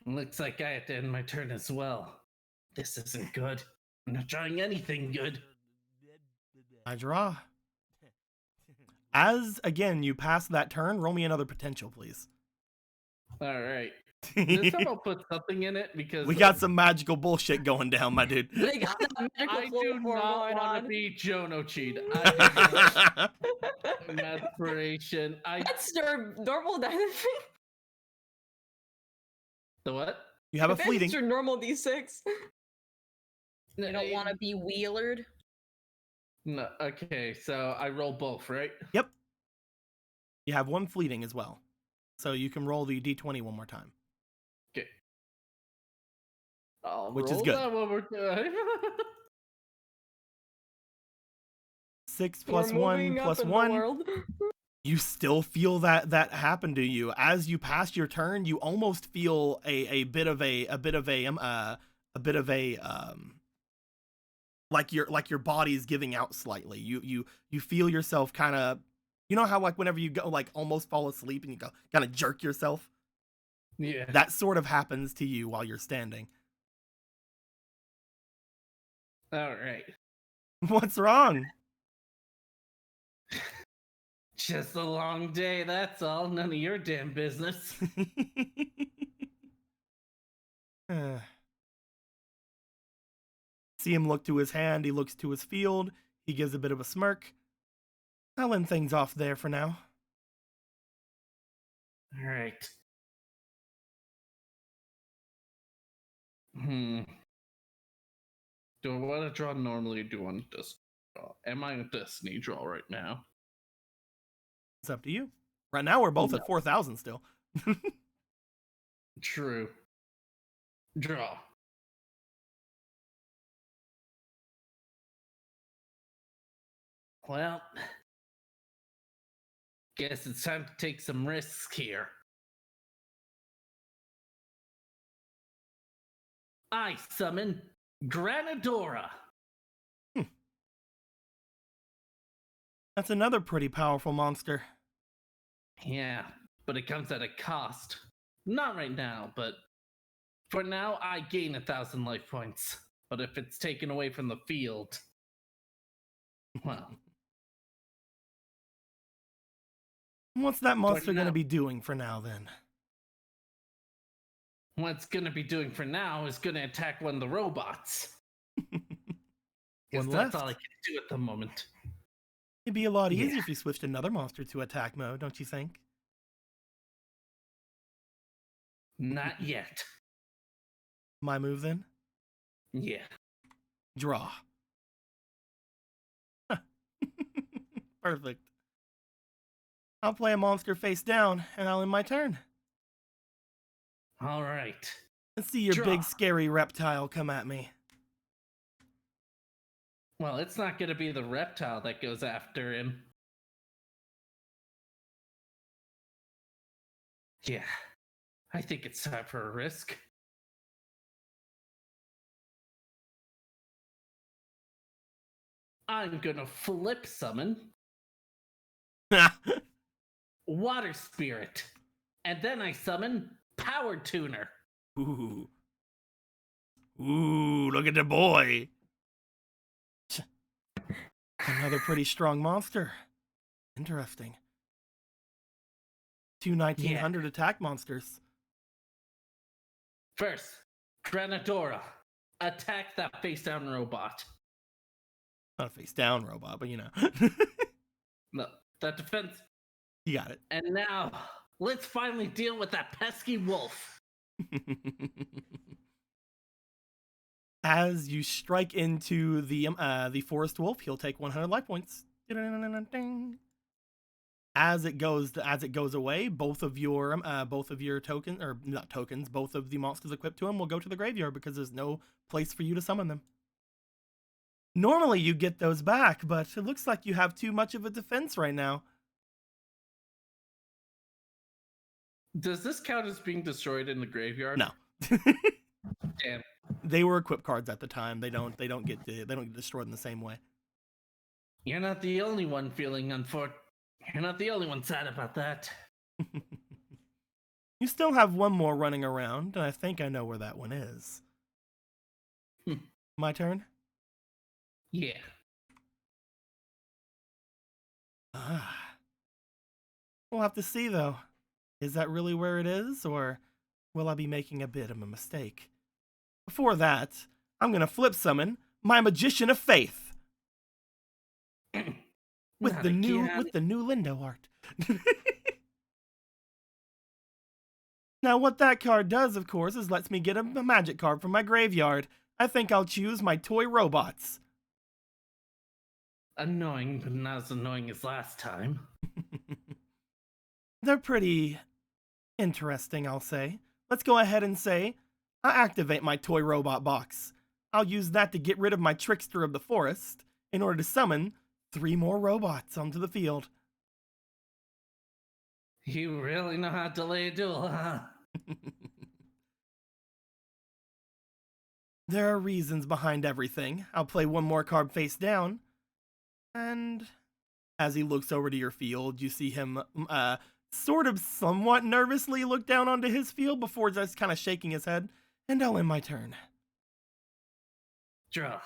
Looks like I have to end my turn as well. This isn't good. I'm not drawing anything good. I draw. As, again, you pass that turn, roll me another potential, please. Alright. This time I'll put something in it because we got some magical bullshit going down, my dude. They got that magical I do not want to be Jono Cheat. Aspiration. That's your normal dynasty. The what? You have a fleeting. Your normal D6. You don't want to be wheelered? No, okay, so I roll both, right? Yep. You have one fleeting as well. So you can roll the d20 one more time. Okay. I'll Which is roll good. that one more time. 6 We're plus 1 moving plus up in 1. the world. You still feel that happen to you as you pass your turn. You almost feel a bit of like your body's giving out slightly. You feel yourself kind of, you know how like whenever you go like almost fall asleep and you go kind of jerk yourself. Yeah. That sort of happens to you while you're standing. All right. What's wrong? Just a long day, that's all. None of your damn business. See him look to his hand, he looks to his field, he gives a bit of a smirk. I'll end things off there for now. All right. Do I want to draw normally or do I want to just draw? Am I a destiny draw right now? It's up to you. Right now we're both No. at 4,000 still. True. Draw. Well, guess it's time to take some risks here. I summon Granadora. That's another pretty powerful monster. Yeah, but it comes at a cost. Not right now, but for now I gain 1,000 life points. But if it's taken away from the field, well. What's that monster now- going to be doing for now then? What it's gonna be doing for now is gonna attack one of the robots. One Because left. that's all I can do at the moment. It'd be a lot easier Yeah. if you switched another monster to attack mode, don't you think? Not yet. My move then? Yeah. Draw. Perfect. I'll play a monster face down, and I'll end my turn. All right. Let's see your Draw. big scary reptile come at me. Well, it's not gonna be the reptile that goes after him. Yeah. I think it's time for a risk. I'm gonna flip summon Water Spirit. And then I summon Power Tuner. Ooh. Ooh, look at the boy. Another pretty strong monster. Interesting. 2 1900 attack monsters. First, Granadora. Attack that face down robot. Not a face down robot, but you know. No, that defense. You got it. And now, let's finally deal with that pesky wolf. As you strike into the forest wolf, he'll take 100 life points. As it goes away, both of your tokens, or not tokens, both of the monsters equipped to him will go to the graveyard because there's no place for you to summon them. Normally you get those back, but it looks like you have too much of a defense right now. Does this count as being destroyed in the graveyard? No. Damn. They were equipped cards at the time. They don't get destroyed in the same way. You're not the only one feeling You're not the only one sad about that. You still have one more running around, and I think I know where that one is. My turn? Yeah. We'll have to see, though. Is that really where it is, or will I be making a bit of a mistake? Before that, I'm going to flip summon my Magician of Faith. with Not the again. new Lindo art. Now, what that card does, of course, is lets me get a magic card from my graveyard. I think I'll choose my toy robots. annoying, but not as annoying as last time. They're pretty interesting, I'll say. Let's go ahead and say I activate my toy robot box. I'll use that to get rid of my trickster of the forest in order to summon 3 more robots onto the field. You really know how to delay a duel, huh? There are reasons behind everything. I'll play 1 more card face down, and as he looks over to your field, you see him sort of somewhat nervously look down onto his field before just kind of shaking his head, and I'll end my turn. Draw.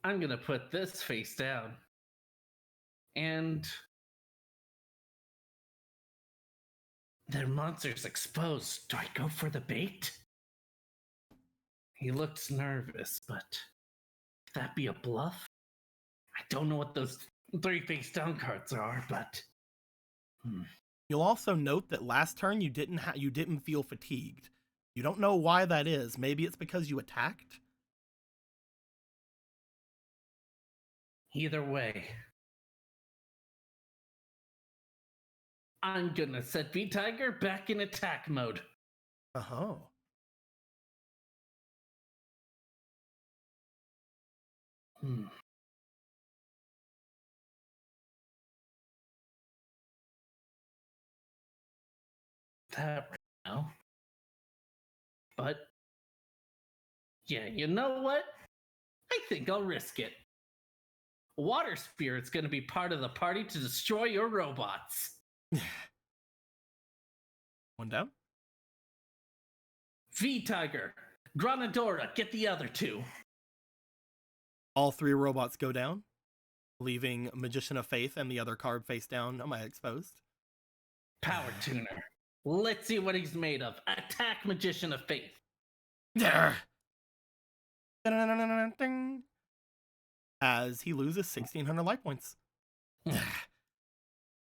I'm gonna put this face down. And their monster's exposed. Do I go for the bait? He looks nervous, but could that be a bluff? I don't know what those 3 face down cards are, but You'll also note that last turn you didn't feel fatigued. You don't know why that is. Maybe it's because you attacked? either way, I'm gonna set V-Tiger back in attack mode. Oh. That right now. But yeah, you know what? I think I'll risk it. Water Spirit's gonna be part of the party to destroy your robots. 1 down. V-Tiger, Granadora, get the other 2. All 3 robots go down, leaving Magician of Faith and the other card face down exposed. Power Tuner. Let's see what he's made of. Attack Magician of Faith. As he loses 1,600 life points.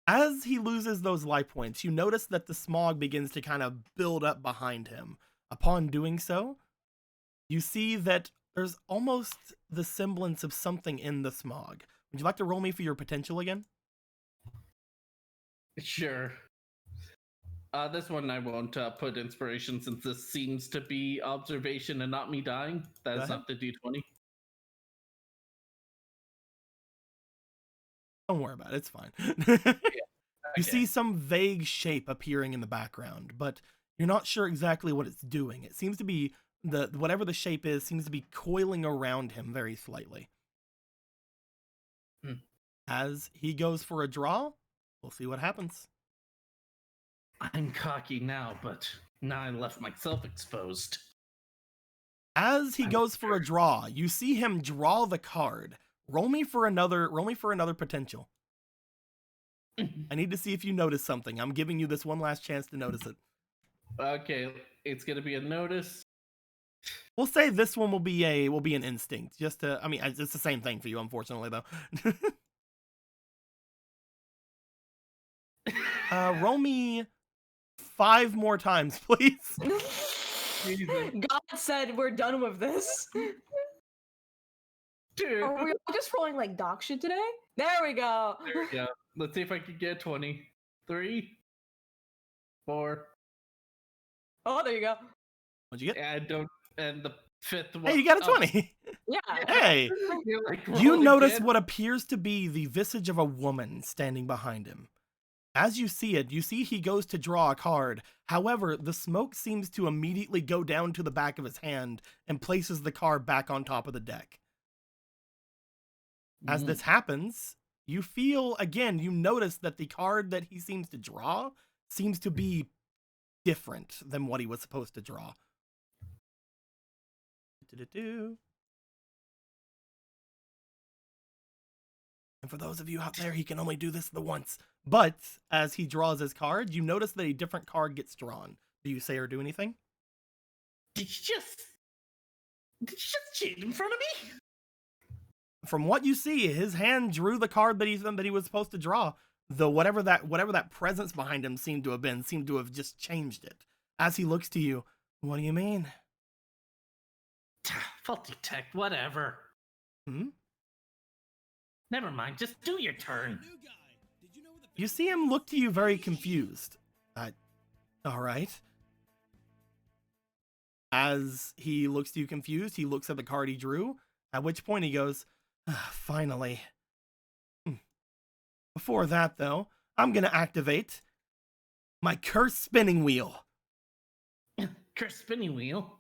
As he loses those life points, you notice that the smog begins to kind of build up behind him. Upon doing so, you see that there's almost the semblance of something in the smog. Would you like to roll me for your potential again? Sure. This one I won't put inspiration since this seems to be observation and not me dying. That's up to D20. Don't worry about it, it's fine. Okay. You see some vague shape appearing in the background, but you're not sure exactly what it's doing. It seems to be, whatever the shape is, seems to be coiling around him very slightly. As he goes for a draw, we'll see what happens. I'm cocky now, but now I left myself exposed. As he goes for a draw, you see him draw the card. Roll me for another potential. I need to see if you notice something. I'm giving you this one last chance to notice it. Okay, it's gonna be a notice. We'll say this one will be an instinct. Just to, I mean, it's the same thing for you, unfortunately, though. Roll me 5 more times, please. God said we're done with this. Dude. Are we all just rolling like dog shit today? There we go. There we go. Let's see if I can get 20. 3, 4. Oh, there you go. What'd you get? And the 5th one. Hey, you got a 20. Yeah. Hey. You notice what appears to be the visage of a woman standing behind him. As you see it, you see he goes to draw a card. However, the smoke seems to immediately go down to the back of his hand and places the card back on top of the deck. As this happens, you feel, again, you notice that the card that he seems to draw seems to be different than what he was supposed to draw. And for those of you out there, he can only do this the once. But as he draws his card, you notice that a different card gets drawn. Do you say or do anything? Did you just cheat in front of me? From what you see, his hand drew the card that he was supposed to draw. Though whatever that presence behind him seemed to have just changed it. As he looks to you, what do you mean? faulty tech, whatever. Hmm? Never mind, just do your turn. New guy. Did you know what the You see him look to you very confused. All right. As he looks to you confused, he looks at the card he drew, at which point he goes, finally. Before that, though, I'm going to activate my Curse Spinning Wheel. Curse Spinning Wheel?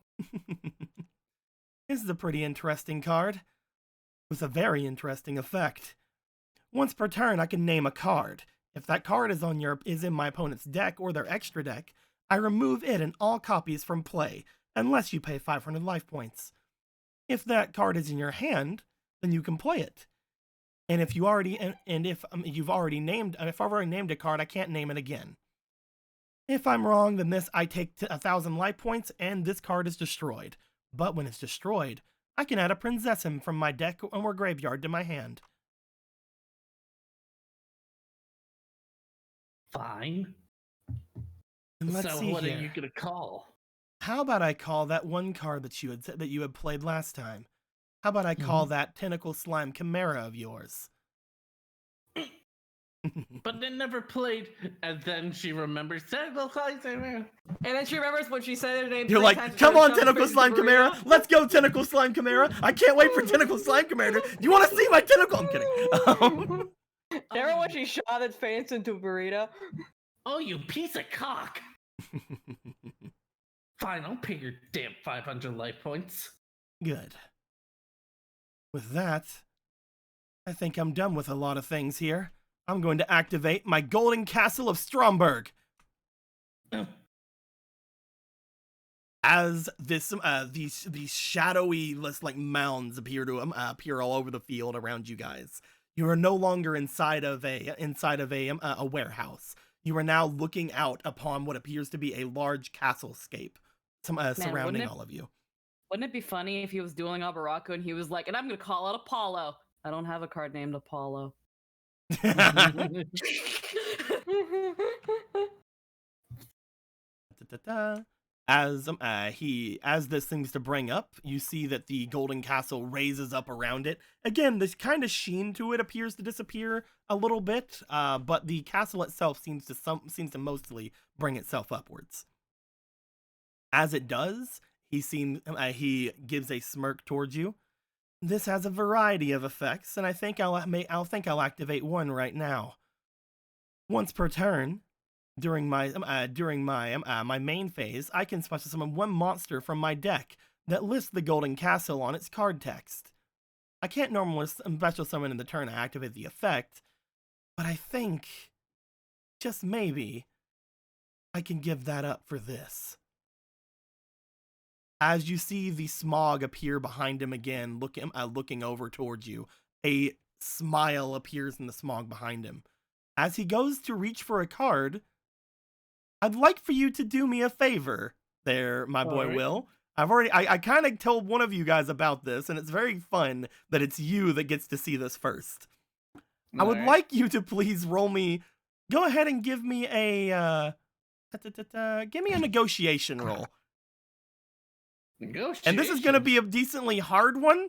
This is a pretty interesting card, with a very interesting effect. Once per turn, I can name a card. If that card is in my opponent's deck or their extra deck, I remove it and all copies from play, unless you pay 500 life points. If that card is in your hand, then you can play it. And if you already if I've already named a card, I can't name it again. If I'm wrong, then I take 1,000 life points and this card is destroyed. But when it's destroyed, I can add a Princessum from my deck or graveyard to my hand. Fine. And let's So see what here. are you gonna call? How about I call that one card that you had played last time? How about I call that Tentacle Slime Chimera of yours? But they never played, and then she remembers Tentacle Slime Chimera. And then she remembers when she said her name. You're 3 like, times come before on, it Tentacle turns Slime into Chimera. burrito." Let's go, Tentacle Slime Chimera. I can't wait for Tentacle Slime Chimera. You want to see my tentacle? I'm kidding. Remember when she shot its face into a burrito? Oh, you piece of cock! Fine, I'll pay your damn 500 life points. Good. With that, I think I'm done with a lot of things here. I'm going to activate my Golden Castle of Stromberg. As these shadowy like mounds appear all over the field around you guys. You are no longer inside of a warehouse. You are now looking out upon what appears to be a large castle-scape surrounding all of you. Wouldn't it be funny if he was dueling Abaraka and he was like, and I'm going to call out Apollo. I don't have a card named Apollo. As this seems to bring up, you see that the golden castle raises up around it. Again, this kind of sheen to it appears to disappear a little bit, but the castle itself seems to mostly bring itself upwards. As it does, he gives a smirk towards you. This has a variety of effects, and I think I'll activate one right now. Once per turn, during my main phase, I can special summon one monster from my deck that lists the Golden Castle on its card text. I can't normally special summon in the turn I activate the effect, but I think, just maybe, I can give that up for this. As you see the smog appear behind him again, looking over towards you, a smile appears in the smog behind him. As he goes to reach for a card, I'd like for you to do me a favor there, my boy Will. I kind of told one of you guys about this, and it's very fun that it's you that gets to see this first. I would like you to please roll me, go ahead and give me a, give me a negotiation roll. And this is going to be a decently hard one.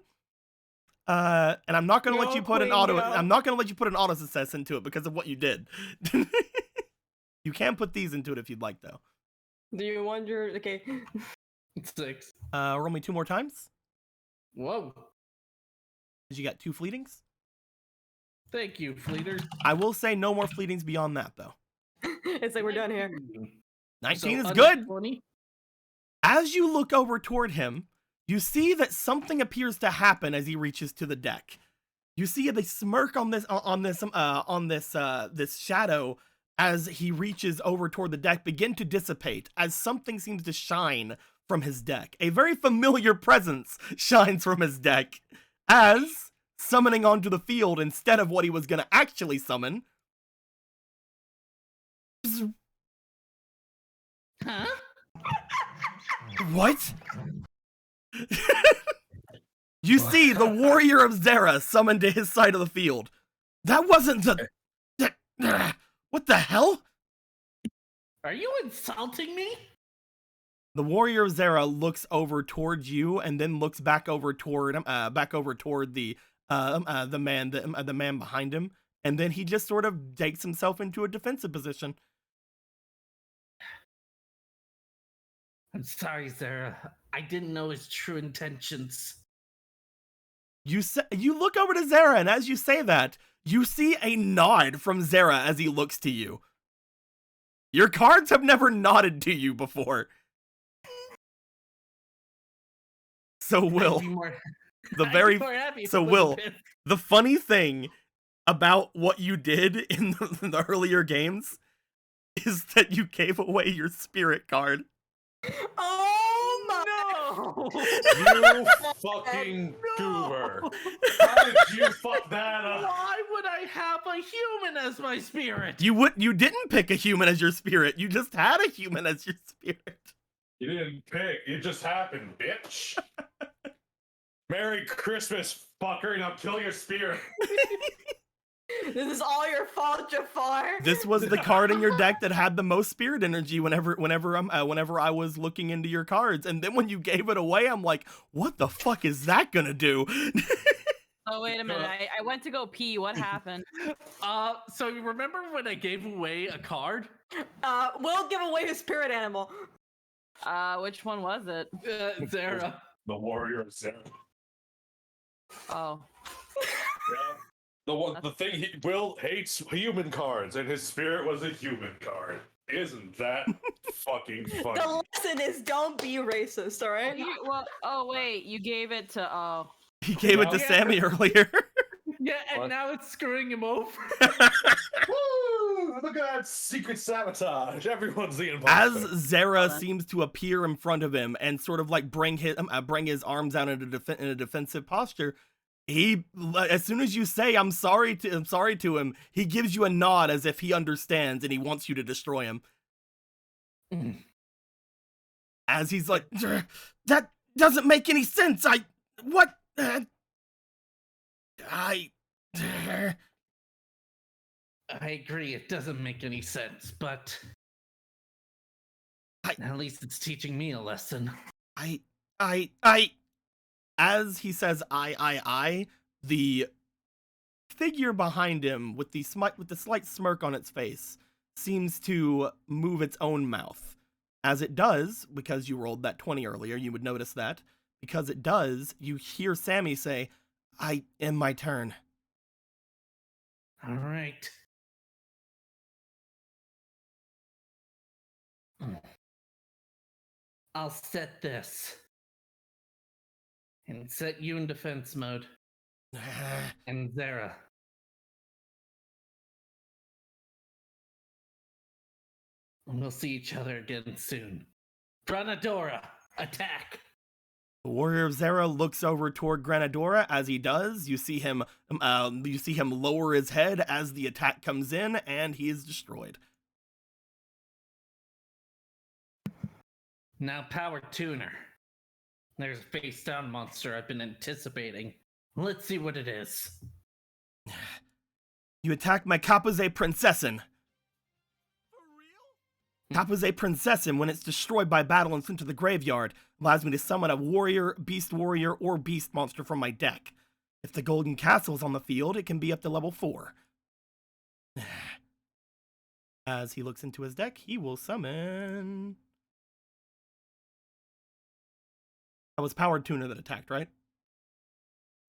And I'm not going to let you put I'm not going to let you put an auto success into it because of what you did. You can put these into it if you'd like, though. Do you wonder? Okay. 6. Roll me 2 more times. Whoa. Because you got 2 fleetings. Thank you, Fleeters. I will say no more fleetings beyond that, though. It's like we're done here. 19 So is good. 20? As you look over toward him, you see that something appears to happen as he reaches to the deck. You see the smirk on this shadow as he reaches over toward the deck begin to dissipate as something seems to shine from his deck. A very familiar presence shines from his deck as summoning onto the field instead of what he was going to actually summon. Huh? What? You see the warrior of Zera summoned to his side of the field. That wasn't the... What the hell? Are you insulting me? The warrior Zera looks over towards you and then looks back over toward the man behind him, and then he just sort of takes himself into a defensive position. I'm sorry, Zara. I didn't know his true intentions. You look over to Zera, and as you say that, you see a nod from Zera as he looks to you. Your cards have never nodded to you before. So Will, the funny thing about what you did in the earlier games is that you gave away your spirit card. Oh my! No! You fucking goober! How did you fuck that up? Why would I have a human as my spirit? You didn't pick a human as your spirit. You just had a human as your spirit. You didn't pick. It just happened, bitch. Merry Christmas, fucker, and I'll kill your spirit. This is all your fault, Jafar. This was the card in your deck that had the most spirit energy whenever I was looking into your cards. And then when you gave it away, I'm like, what the fuck is that gonna do? Oh, wait a minute. I went to go pee. What happened? So you remember when I gave away a card? We'll give away his spirit animal. Which one was it? Zara. The warrior of Zara. Oh. Yeah. The thing Will hates human cards, and his spirit was a human card. Isn't that fucking funny? The lesson is don't be racist, all right? Oh wait, you gave it to He gave it to Sammy earlier. Yeah, and What? now it's screwing him over. Woo! Look at that secret sabotage. Everyone's the As imposter. Zara seems to appear in front of him and sort of like bring his arms out in a defensive posture, he, as soon as you say I'm sorry to him, he gives you a nod as if he understands and he wants you to destroy him. As he's like, that doesn't make any sense. I agree, it doesn't make any sense, but at least it's teaching me a lesson. As he says the figure behind him with the slight smirk on its face seems to move its own mouth. As it does, because you rolled that 20 earlier, you would notice that. Because it does, you hear Sammy say, "I end my turn." All right. I'll set this. And set you in defense mode. And Zara. And we'll see each other again soon. Granadora, attack! The warrior of Zara looks over toward Granadora. As he does, you see him lower his head as the attack comes in, and he is destroyed. Now Power Tuner. There's a face-down monster I've been anticipating. Let's see what it is. You attack my Kapuze Princessin. Kapuze Princessin, when it's destroyed by battle and sent to the graveyard, allows me to summon a warrior, or beast monster from my deck. If the Golden Castle is on the field, it can be up to level 4. As he looks into his deck, he will summon... That was Power Tuner that attacked, right?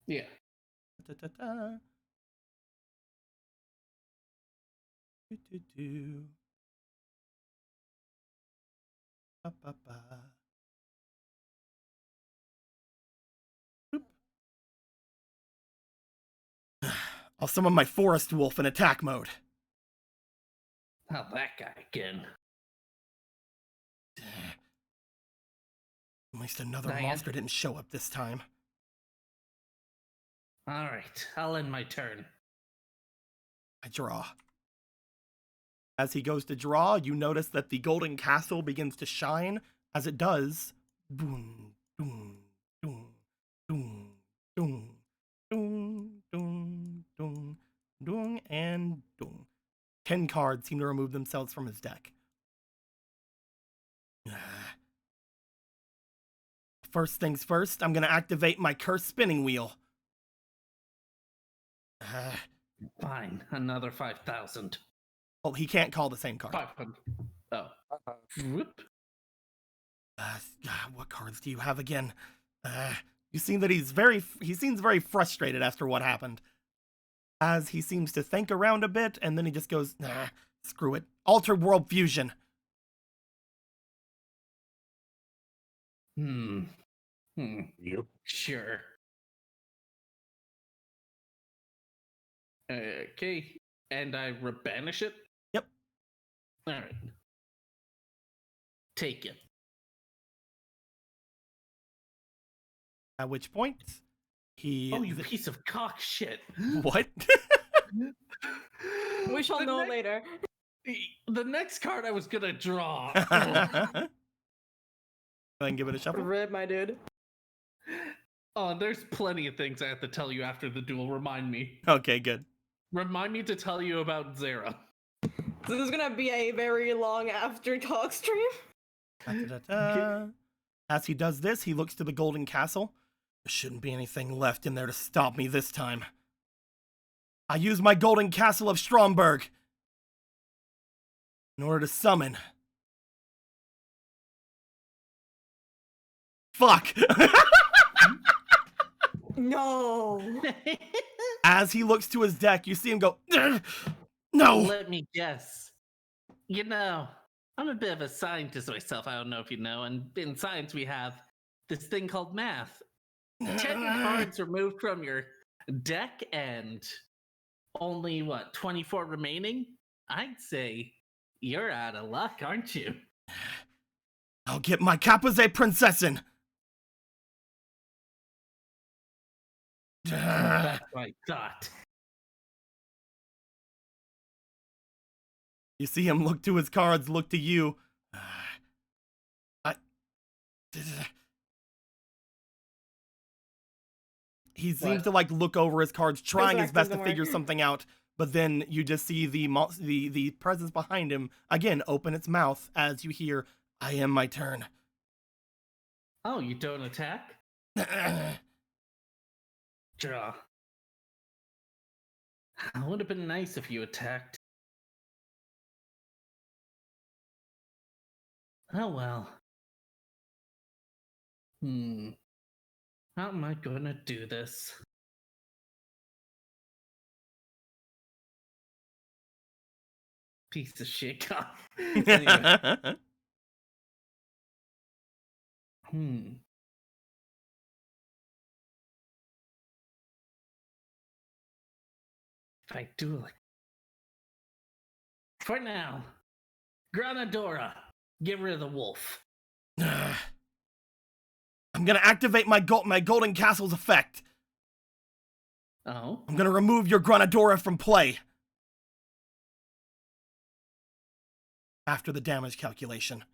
Yeah. Da-da-da. Do-do-do. Ba-ba-ba. Boop. I'll summon my Forest Wolf in attack mode. Oh, that guy again. At least another monster didn't show up this time. Alright, I'll end my turn. I draw. As he goes to draw, you notice that the Golden Castle begins to shine. As it does, boom, boom, boom, boom, boom, boom, boom, boom, boom, and boom. 10 cards seem to remove themselves from his deck. first things first, I'm gonna activate my cursed spinning wheel. Fine, another 5,000. Well, he can't call the same card. 500. Oh. Whoop. What cards do you have again? You see that he seems very frustrated after what happened. As he seems to think around a bit, and then he just goes, screw it. Alter World Fusion. Yep. Sure. Okay. And I rebanish it? Yep. Alright. Take it. At which point, he... Oh, you piece of cock shit. What? We shall know later. The next card I was gonna draw. Go ahead and give it a shuffle. Rip, my dude. Oh, there's plenty of things I have to tell you after the duel. Remind me. Okay, good. Remind me to tell you about Zara. This is gonna be a very long after talk stream. Da-da-da-da. As he does this, he looks to the Golden Castle. There shouldn't be anything left in there to stop me this time. I use my Golden Castle of Stromberg in order to summon. Fuck! No. As he looks to his deck, you see him go, no! Let me guess. You know, I'm a bit of a scientist myself. I don't know if you know. And in science, we have this thing called math. 10 cards removed from your deck and only, 24 remaining? I'd say you're out of luck, aren't you? I'll get my Capaze Princessin! That's what I thought. You see him look to his cards, look to you. He seems to look over his cards, trying his best to figure something out. But then you just see the presence behind him again open its mouth as you hear, "I am my turn." Oh, you don't attack? Draw. It would have been nice if you attacked. Oh well. How am I gonna do this? Piece of shit cock. Anyway. If I do like... For now, Granadora, get rid of the wolf. I'm gonna activate my Golden Castle's effect. Oh? I'm gonna remove your Granadora from play. After the damage calculation.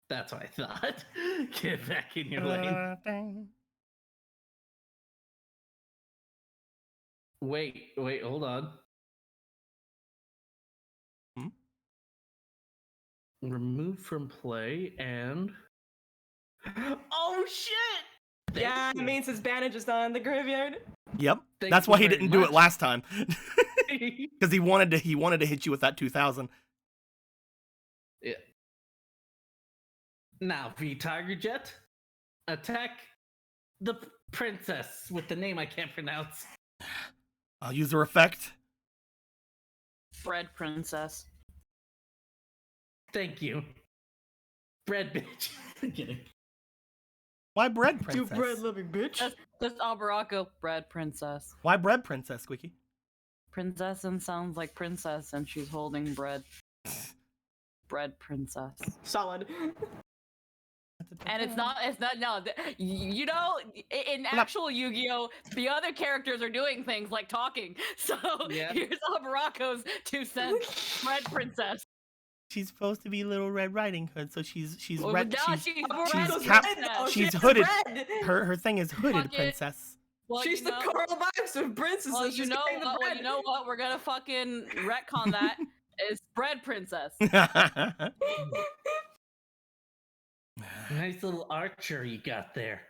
That's what I thought. Get back in your lane. Wait, hold on. Remove from play and... Oh shit! Yeah, it means his bandage is not in the graveyard. Yep. Thank That's you why he very didn't do it much. last time. Because he wanted to hit you with that 2000. Yeah. Now, V-Tiger Jet, attack the princess with the name I can't pronounce. I'll use her effect. Bread princess. Thank you. Bread bitch. I'm kidding. Why bread princess? You bread loving bitch. That's Albarako, bread princess. Why bread princess, Squeaky? Princess and sounds like princess, and she's holding bread. Bread princess. Solid. And it's not, no, you know, in actual Yu-Gi-Oh, the other characters are doing things like talking. So Yeah. here's Albarako's 2 cents. Bread princess. She's supposed to be Little Red Riding Hood, so she's Well, red. now She's hooded. Her thing is hooded Fuck it. princess. Well, She's you the know, Carl Box of princesses. well, She's you know getting the what? bread. You know what? We're gonna fucking retcon that. Is bread princess. Nice little archer you got there.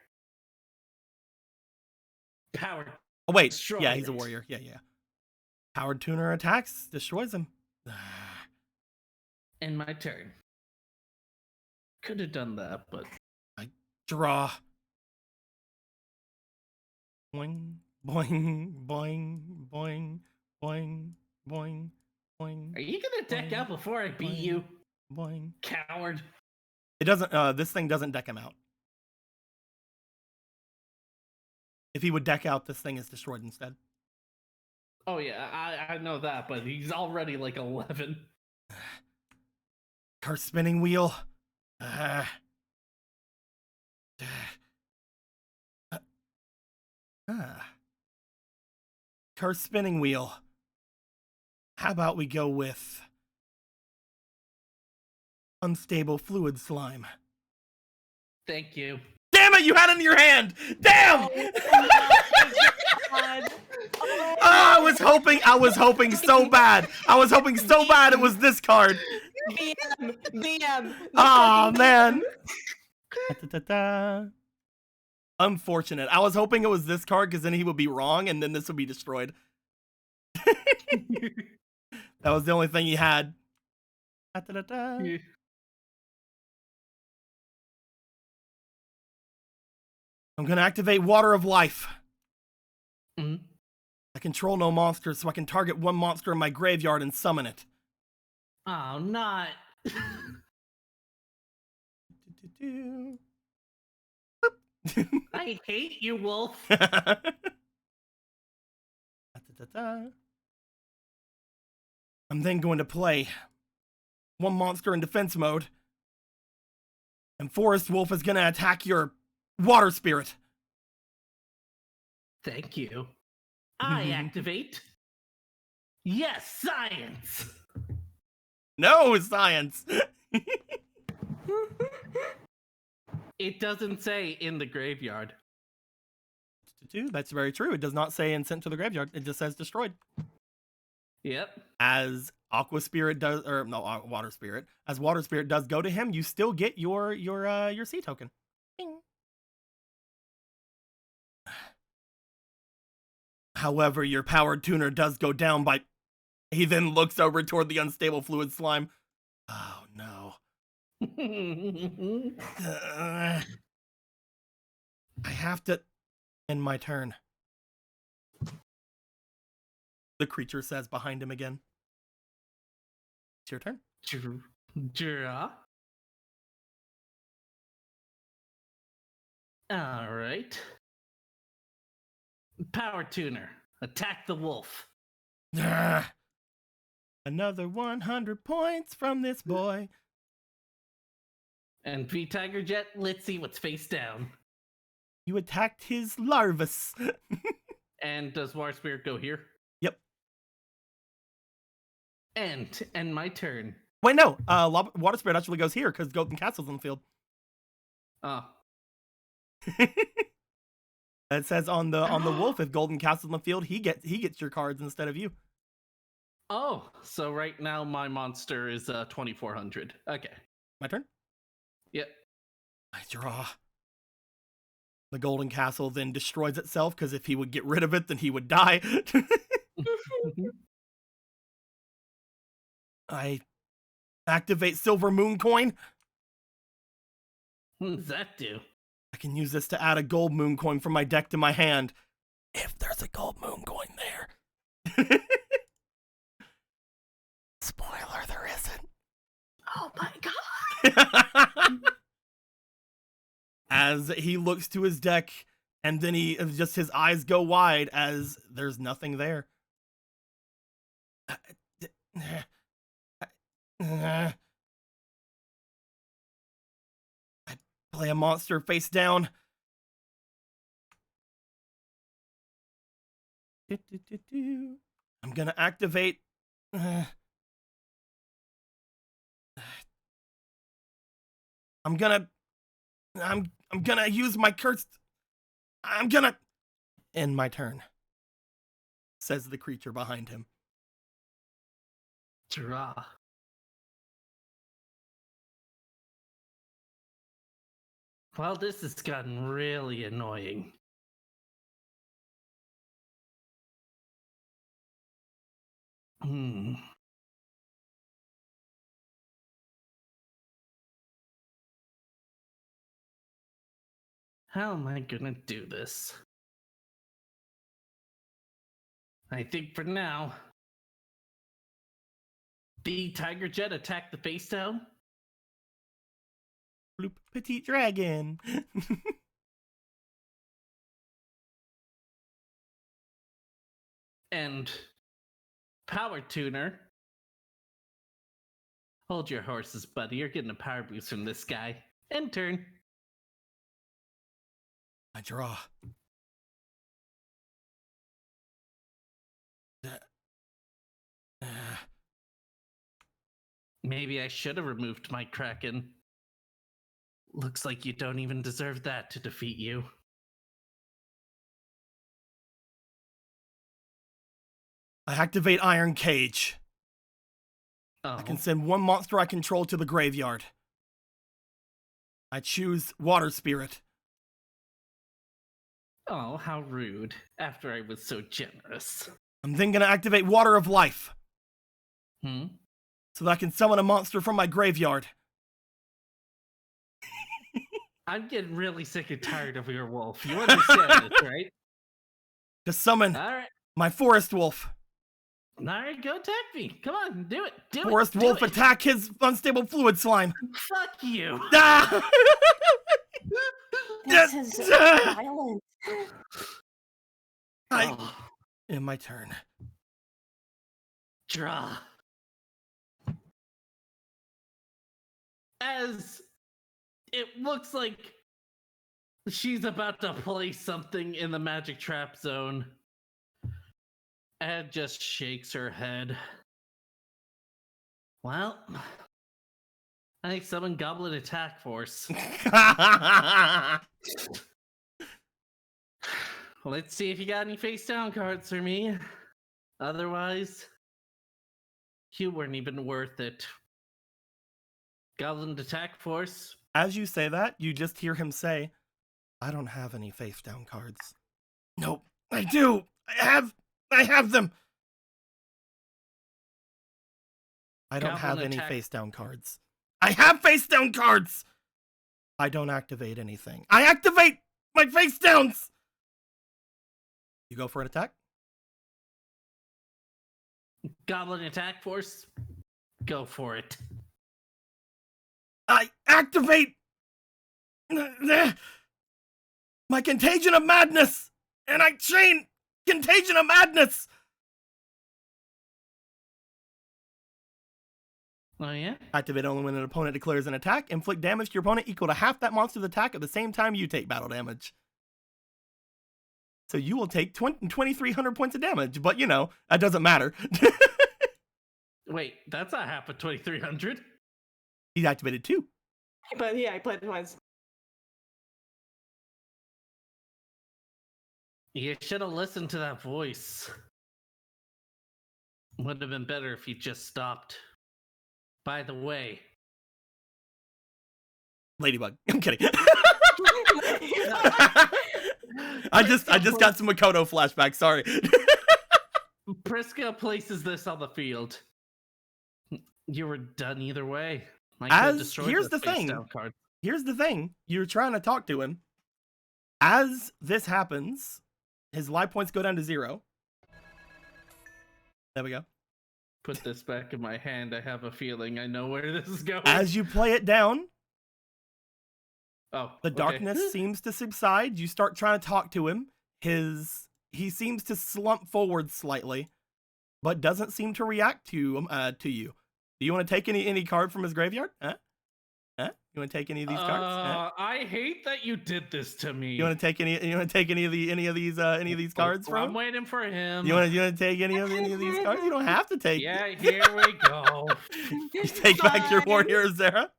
Power. Oh wait, Destroy yeah, he's a it. warrior. Yeah. Powered tuner attacks, destroys him. And my turn. Could have done that, but I draw. Boing, boing, boing, boing, boing, boing, boing. are you gonna deck Boing, out before I beat boing, you, boing. coward? It doesn't. This thing doesn't deck him out. If he would deck out, this thing is destroyed instead. Oh yeah, I know that, but he's already like 11. Curse spinning wheel. Curse spinning wheel. How about we go with unstable fluid slime? Thank you. Damn it! You had it in your hand. Damn! Oh, I was hoping so bad. I was hoping so bad it was this card. DM. Oh man. Da-da-da-da. Unfortunate. I was hoping it was this card because then he would be wrong and then this would be destroyed. That was the only thing he had. Da-da-da-da. I'm gonna activate Water of Life. Mhm. I control no monsters, so I can target one monster in my graveyard and summon it. Oh, not. I hate you, Wolf. I'm then going to play one monster in defense mode, and Forest Wolf is going to attack your water spirit. Thank you. I activate. Yes, science. No science. It doesn't say in the graveyard. That's very true. It does not say and sent to the graveyard. It just says destroyed. Yep. As Aqua Spirit does, or no, Water Spirit. As Water Spirit does go to him, you still get your sea token. Ding. However, your powered tuner does go down by. He then looks over toward the unstable fluid slime. Oh no. I have to end my turn. The creature says behind him again. It's your turn. Draw. All right. Power tuner. Attack the wolf. Another 100 points from this boy. And V-Tiger Jet, let's see what's face down. You attacked his larvas. And does Water Spirit go here? Yep. And my turn. Wait, no. Water Spirit actually goes here because Golden Castle's on the field. Oh. It says on the wolf, if Golden Castle's on the field, he gets your cards instead of you. Oh, so right now my monster is 2400. Okay. My turn? Yep. I draw. The Golden Castle then destroys itself because if he would get rid of it, then he would die. I activate Silver Moon Coin. What does that do? I can use this to add a gold moon coin from my deck to my hand. If there's a gold moon coin there. Spoiler, there isn't. Oh my god. As he looks to his deck, and then his eyes go wide as there's nothing there. I play a monster face down. I'm gonna activate. I'm gonna use my curse. I'm gonna end my turn, says the creature behind him. Draw. Well, this has gotten really annoying. How am I gonna do this? I think for now, the Tiger Jet attack the face down. Bloop, petite dragon. And Power Tuner. Hold your horses, buddy. You're getting a power boost from this guy. End turn. I draw. Maybe I should have removed my Kraken. Looks like you don't even deserve that to defeat you. I activate Iron Cage. Oh. I can send one monster I control to the graveyard. I choose Water Spirit. Oh, how rude. After I was so generous. I'm then going to activate Water of Life. So that I can summon a monster from my graveyard. I'm getting really sick and tired of your wolf. You understand this, right? To summon my Forest Wolf. Alright, go attack me. Come on, do it. Forest Wolf attack his unstable fluid slime. Fuck you. Ah! This is violent. In my turn. Draw. As it looks like she's about to place something in the magic trap zone, Ed just shakes her head. Well, I summon Goblin Attack Force. Let's see if you got any face down cards for me. Otherwise, you weren't even worth it. Goblin Attack Force. As you say that, you just hear him say, I don't have any face down cards. Nope, I do. I have them. I don't have any face down cards. I have face down cards. I don't activate anything. I activate my face downs. You go for an attack? Goblin Attack Force. Go for it. I activate my Contagion of Madness, and I chain Contagion of Madness. Oh, yeah? Activate only when an opponent declares an attack. Inflict damage to your opponent equal to half that monster's attack at the same time you take battle damage. So you will take 2,300 points of damage, but you know, that doesn't matter. Wait, that's not half of 2,300. He's activated 2. But yeah, I played it twice. You should have listened to that voice. Would have been better if you just stopped. By the way, Ladybug. I'm kidding. I just got some Makoto flashbacks. Sorry. Priska places this on the field. You were done either way. Here's the thing. You're trying to talk to him. As this happens, his life points go down to 0. There we go. Put this back in my hand. I have a feeling I know where this is going. As you play it down, the darkness seems to subside. You start trying to talk to him. He seems to slump forward slightly, but doesn't seem to react to you. Do you want to take any card from his graveyard? Huh? You want to take any of these cards? I hate that you did this to me. You want to take any of these cards from him? I'm waiting for him. You want to take any of these cards? You don't have to take. Yeah, here we go. You take back your warrior, Zara.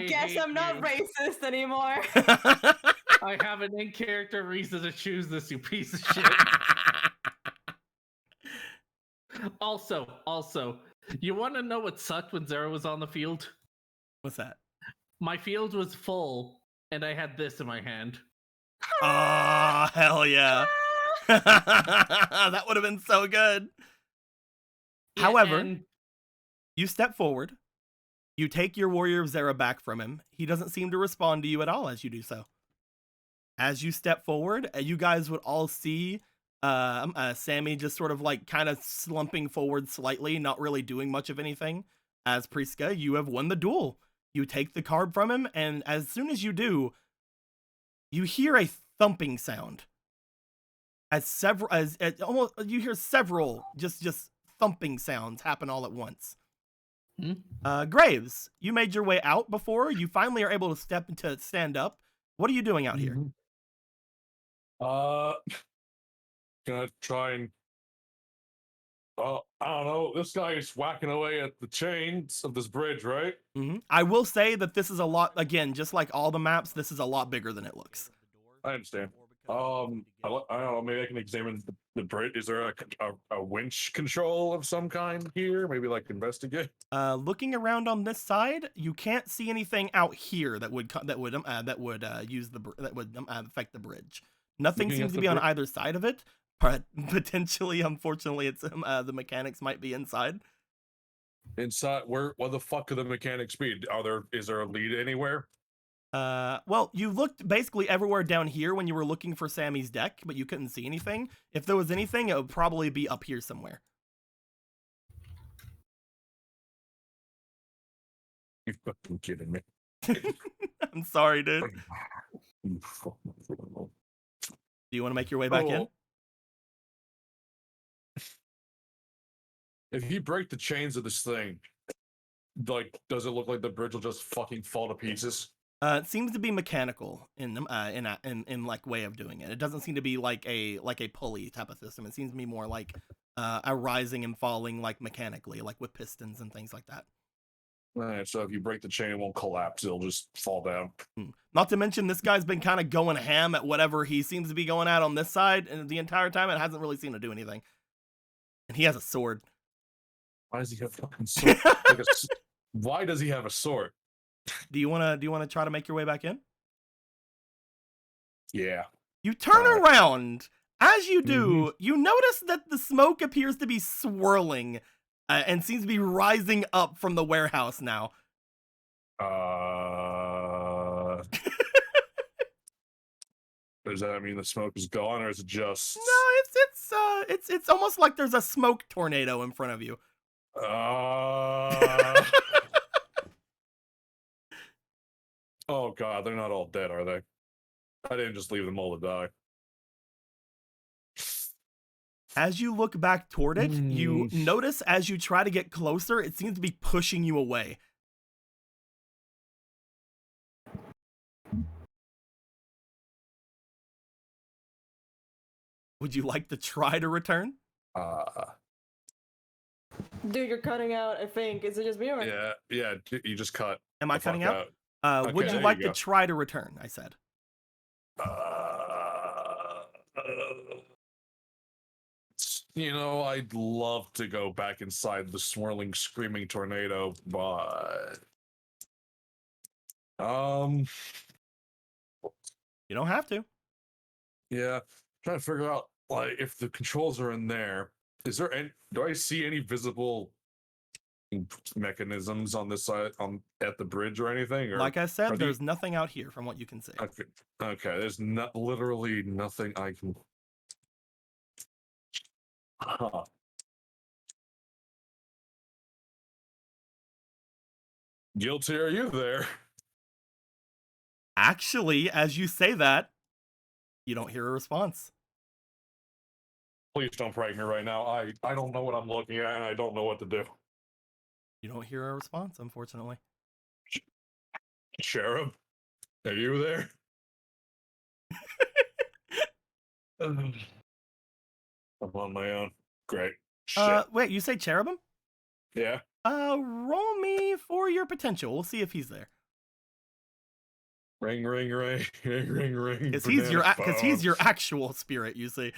Guess I'm not racist anymore. I have an in-character reason to choose this, you piece of shit. Also, you want to know what sucked when Zara was on the field? What's that? My field was full and I had this in my hand. Ah, hell yeah. That would have been so good. Yeah, However, and you step forward. You take your Warrior of Zera back from him. He doesn't seem to respond to you at all as you do so. As you step forward, you guys would all see Sammy just sort of like kind of slumping forward slightly, not really doing much of anything. As Priska, you have won the duel. You take the card from him, and as soon as you do, you hear a thumping sound. Almost you hear several just thumping sounds happen all at once. Graves, you made your way out before. You finally are able to stand up. What are you doing out here? Gonna try and I don't know. This guy is whacking away at the chains of this bridge, right? I will say that this is a lot. Again, just like all the maps, this is a lot bigger than it looks. I understand. I don't know. Maybe I can examine the bridge. Is there a winch control of some kind here? Maybe like investigate. Looking around on this side, you can't see anything out here that would affect the bridge. Nothing seems to be on either side of it, but potentially, unfortunately, it's the mechanics might be inside. Inside, where? What the fuck could the mechanics be? Is there a lead anywhere? Well, you looked basically everywhere down here when you were looking for Sammy's deck, but you couldn't see anything. If there was anything, it would probably be up here somewhere. You're fucking kidding me. I'm sorry, dude. Do you want to make your way back in? If you break the chains of this thing, like, does it look like the bridge will just fucking fall to pieces? It seems to be mechanical in like way of doing it. It doesn't seem to be like a pulley type of system. It seems to be more like a rising and falling like mechanically, like with pistons and things like that. Alright, so if you break the chain, it won't collapse. It'll just fall down. Not to mention, this guy's been kind of going ham at whatever he seems to be going at on this side, and the entire time it hasn't really seemed to do anything. And he has a sword. Why does he have a fucking sword? Why does he have a sword? Do you wanna try to make your way back in? Yeah. You turn around. As you do, you notice that the smoke appears to be swirling and seems to be rising up from the warehouse now. Does that mean the smoke is gone, or is it just? No, it's almost like there's a smoke tornado in front of you. Oh god, they're not all dead, are they? I didn't just leave them all to die. As you look back toward it, you notice as you try to get closer, it seems to be pushing you away. Would you like to try to return? Dude, you're cutting out, I think. Is it just me or? Yeah, you just cut. Am I cutting out? Okay, would you like to try to return? I said. You know, I'd love to go back inside the swirling, screaming tornado, but you don't have to. Yeah, trying to figure out like if the controls are in there. Is there any? Do I see any visible mechanisms on this side, at the bridge or anything? Or like I said, there's nothing out here from what you can see. Okay. There's literally nothing I can. Huh. Guilty, are you there? Actually, as you say that, you don't hear a response. Please don't prank me right now. I don't know what I'm looking at, and I don't know what to do. You don't hear a response, unfortunately. Sheriff, are you there? I'm on my own. Great. Shit. Wait, you say cherubim? Yeah. Roll me for your potential. We'll see if he's there. Ring, ring, ring, ring, ring, ring. Because he's your actual spirit, you see.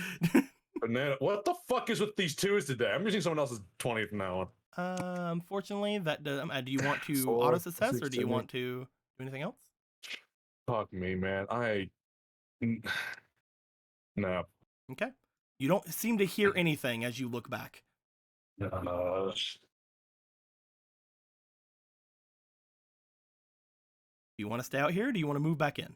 Banana. What the fuck is with these twos today? I'm using someone else's 20 from now on. Unfortunately, that does. Do you want to auto success or do you want to do anything else? Fuck me, man. No. Okay. You don't seem to hear anything as you look back. Uh, Do you want to stay out here or do you want to move back in?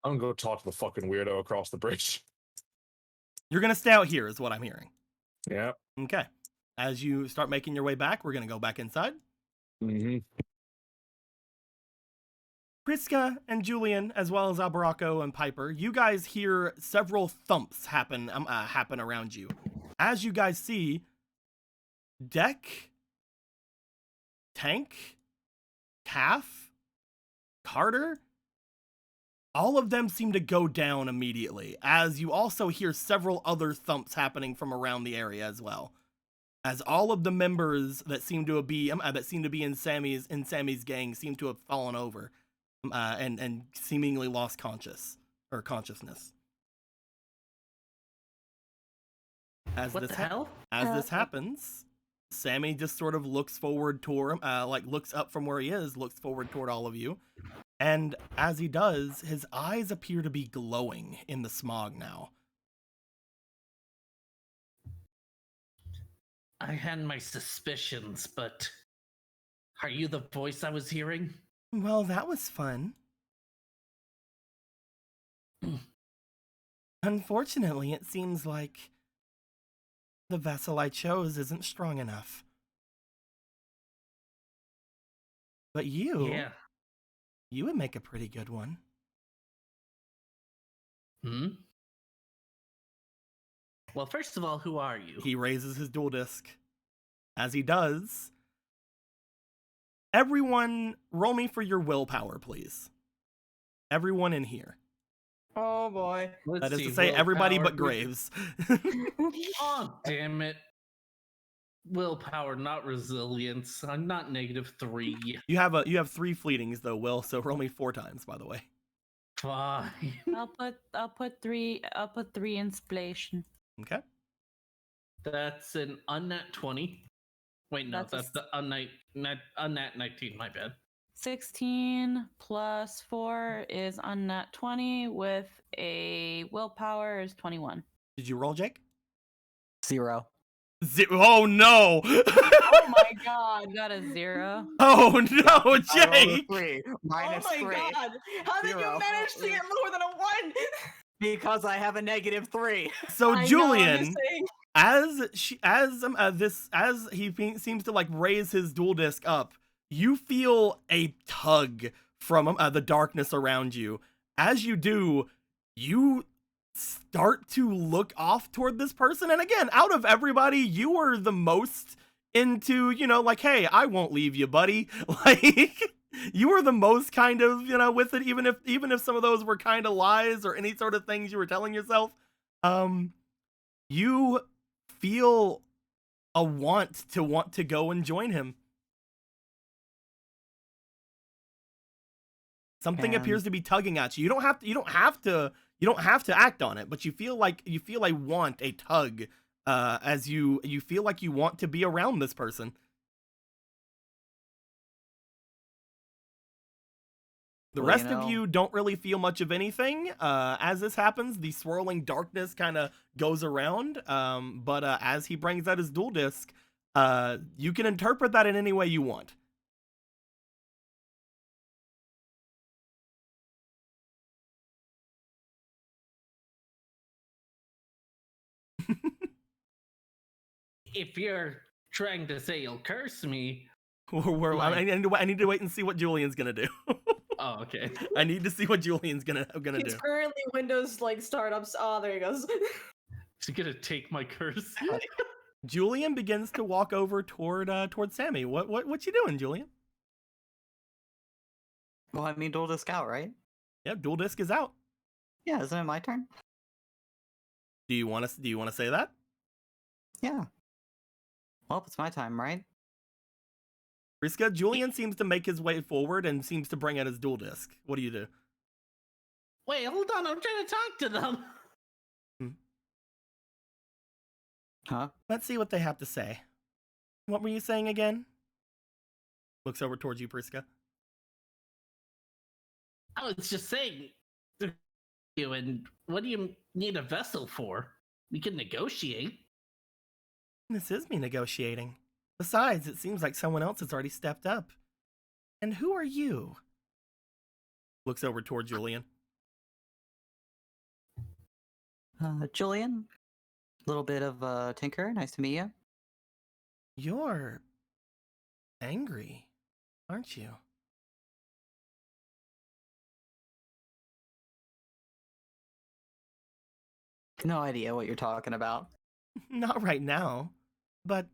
I'm gonna go talk to the fucking weirdo across the bridge. You're going to stay out here is what I'm hearing. Yeah. Okay. As you start making your way back, we're going to go back inside. Mm-hmm. Priska and Julian, as well as Albaraco and Piper, you guys hear several thumps happen around you. As you guys see, Deck, Tank, Calf, Carter, all of them seem to go down immediately, as you also hear several other thumps happening from around the area as well. As all of the members that seem to be in Sammy's gang seem to have fallen over. And seemingly lost consciousness. As What the hell? As this happens, Sammy just sort of looks forward toward, looks up from where he is, looks forward toward all of you, and as he does, his eyes appear to be glowing in the smog now. I had my suspicions, but are you the voice I was hearing? Well, that was fun. Unfortunately, it seems like the vessel I chose isn't strong enough. But you would make a pretty good one. Well, first of all, who are you? He raises his dual disc. As he does, everyone, roll me for your willpower, please. Everyone in here. Oh boy. That is to say, everybody but Graves. Oh, damn it. Willpower, not resilience. I'm not -3. You have 3 fleetings though, Will. So roll me 4 times, by the way. Fine. I'll put 3 inspiration. Okay. That's an unnat 20. Wait, no, that's the unnat 19. My bad. 16 plus 4 is unnat 20 with a willpower is 21. Did you roll, Jake? 0. Oh no! Oh my god. Got a 0. Oh no, Jake! 3. Oh -3. my god. How did you 0. manage to get lower than a 1? Because I have a -3. So I know, I'm Julian, just saying. as he seems to like raise his dual disc up, you feel a tug from the darkness around you. As you do, you start to look off toward this person, and again, out of everybody, you are the most into, like, hey, I won't leave you, buddy. Like, you were the most kind of, with it, even if some of those were kind of lies or any sort of things you were telling yourself. You feel a want to go and join him. Something appears to be tugging at you. You don't have to act on it, but you feel a want, a tug, as you feel like you want to be around this person. The rest of you don't really feel much of anything. As this happens, the swirling darkness kind of goes around. But as he brings out his dual disc, you can interpret that in any way you want. If you're trying to say you'll curse me, I need to wait and see what Julian's gonna do. Oh, okay. I need to see what Julian's gonna He's do. currently Windows startups. Oh, there he goes. He's gonna take my curse. Julian begins to walk over toward Sammy. What you doing, Julian? Well, I mean, dual disc out, right? Yeah, dual disc is out. Yeah, isn't it my turn? Do you want to say that? Yeah. Well, it's my time, right? Priska, Julian seems to make his way forward and seems to bring out his dual disc. What do you do? Wait, hold on. I'm trying to talk to them. Huh? Let's see what they have to say. What were you saying again? Looks over towards you, Priska. I was just saying, you and what do you need a vessel for? We can negotiate. This is me negotiating. Besides, it seems like someone else has already stepped up. And who are you? Looks over toward Julian. Julian, a little bit of Tinker. Nice to meet you. You're angry, aren't you? No idea what you're talking about. Not right now, but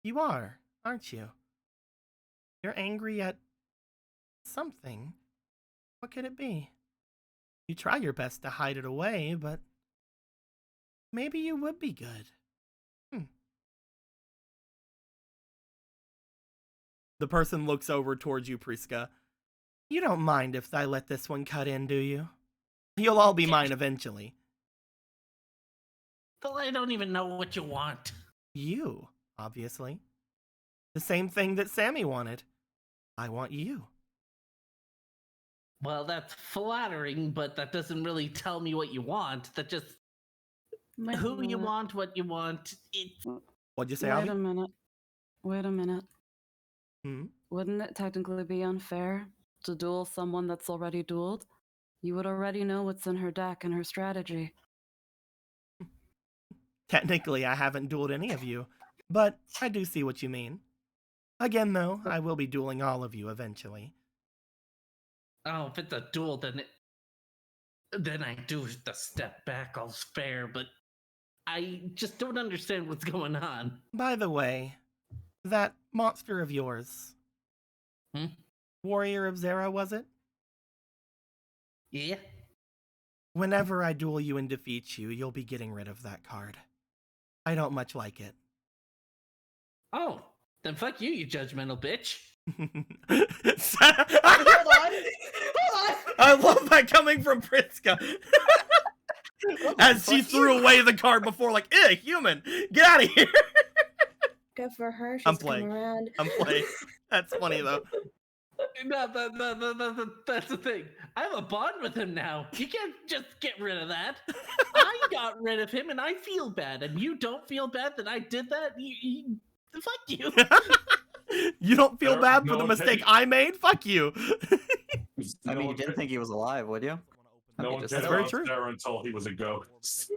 you are, aren't you? You're angry at something. What could it be? You try your best to hide it away, but maybe you would be good. The person looks over towards you, Priska. You don't mind if I let this one cut in, do you? You'll all be mine eventually. Well, I don't even know what you want. You, obviously. The same thing that Sammy wanted. I want you. Well, that's flattering, but that doesn't really tell me what you want. That just Wait a who you minute. want, what you want. It's What'd you say, Wait Avi? a minute. Wait a minute. Hmm? Wouldn't it technically be unfair to duel someone that's already dueled? You would already know what's in her deck and her strategy. Technically, I haven't dueled any of you, but I do see what you mean. Again, though, I will be dueling all of you eventually. oh, if it's a duel, then I do the step back. All's fair, but I just don't understand what's going on. By the way, that monster of yours, Warrior of Zera, was it? Yeah. Whenever I duel you and defeat you, you'll be getting rid of that card. I don't much like it. Oh, then fuck you, you judgmental bitch. Hold on. Hold on. I love that coming from Priska. As she threw away the card before, like, eh, human, get out of here. Good for her. She's I'm playing. coming around. I'm playing. That's funny, though. No, that's the thing. I have a bond with him now. You can't just get rid of that. I got rid of him, and I feel bad. And you don't feel bad that I did that? Fuck you. You don't feel bad for the No, mistake hey. I made? Fuck you. I mean, you didn't think he was alive, would you? No Okay, one just cared That's very about true. Sarah until he was a ghost.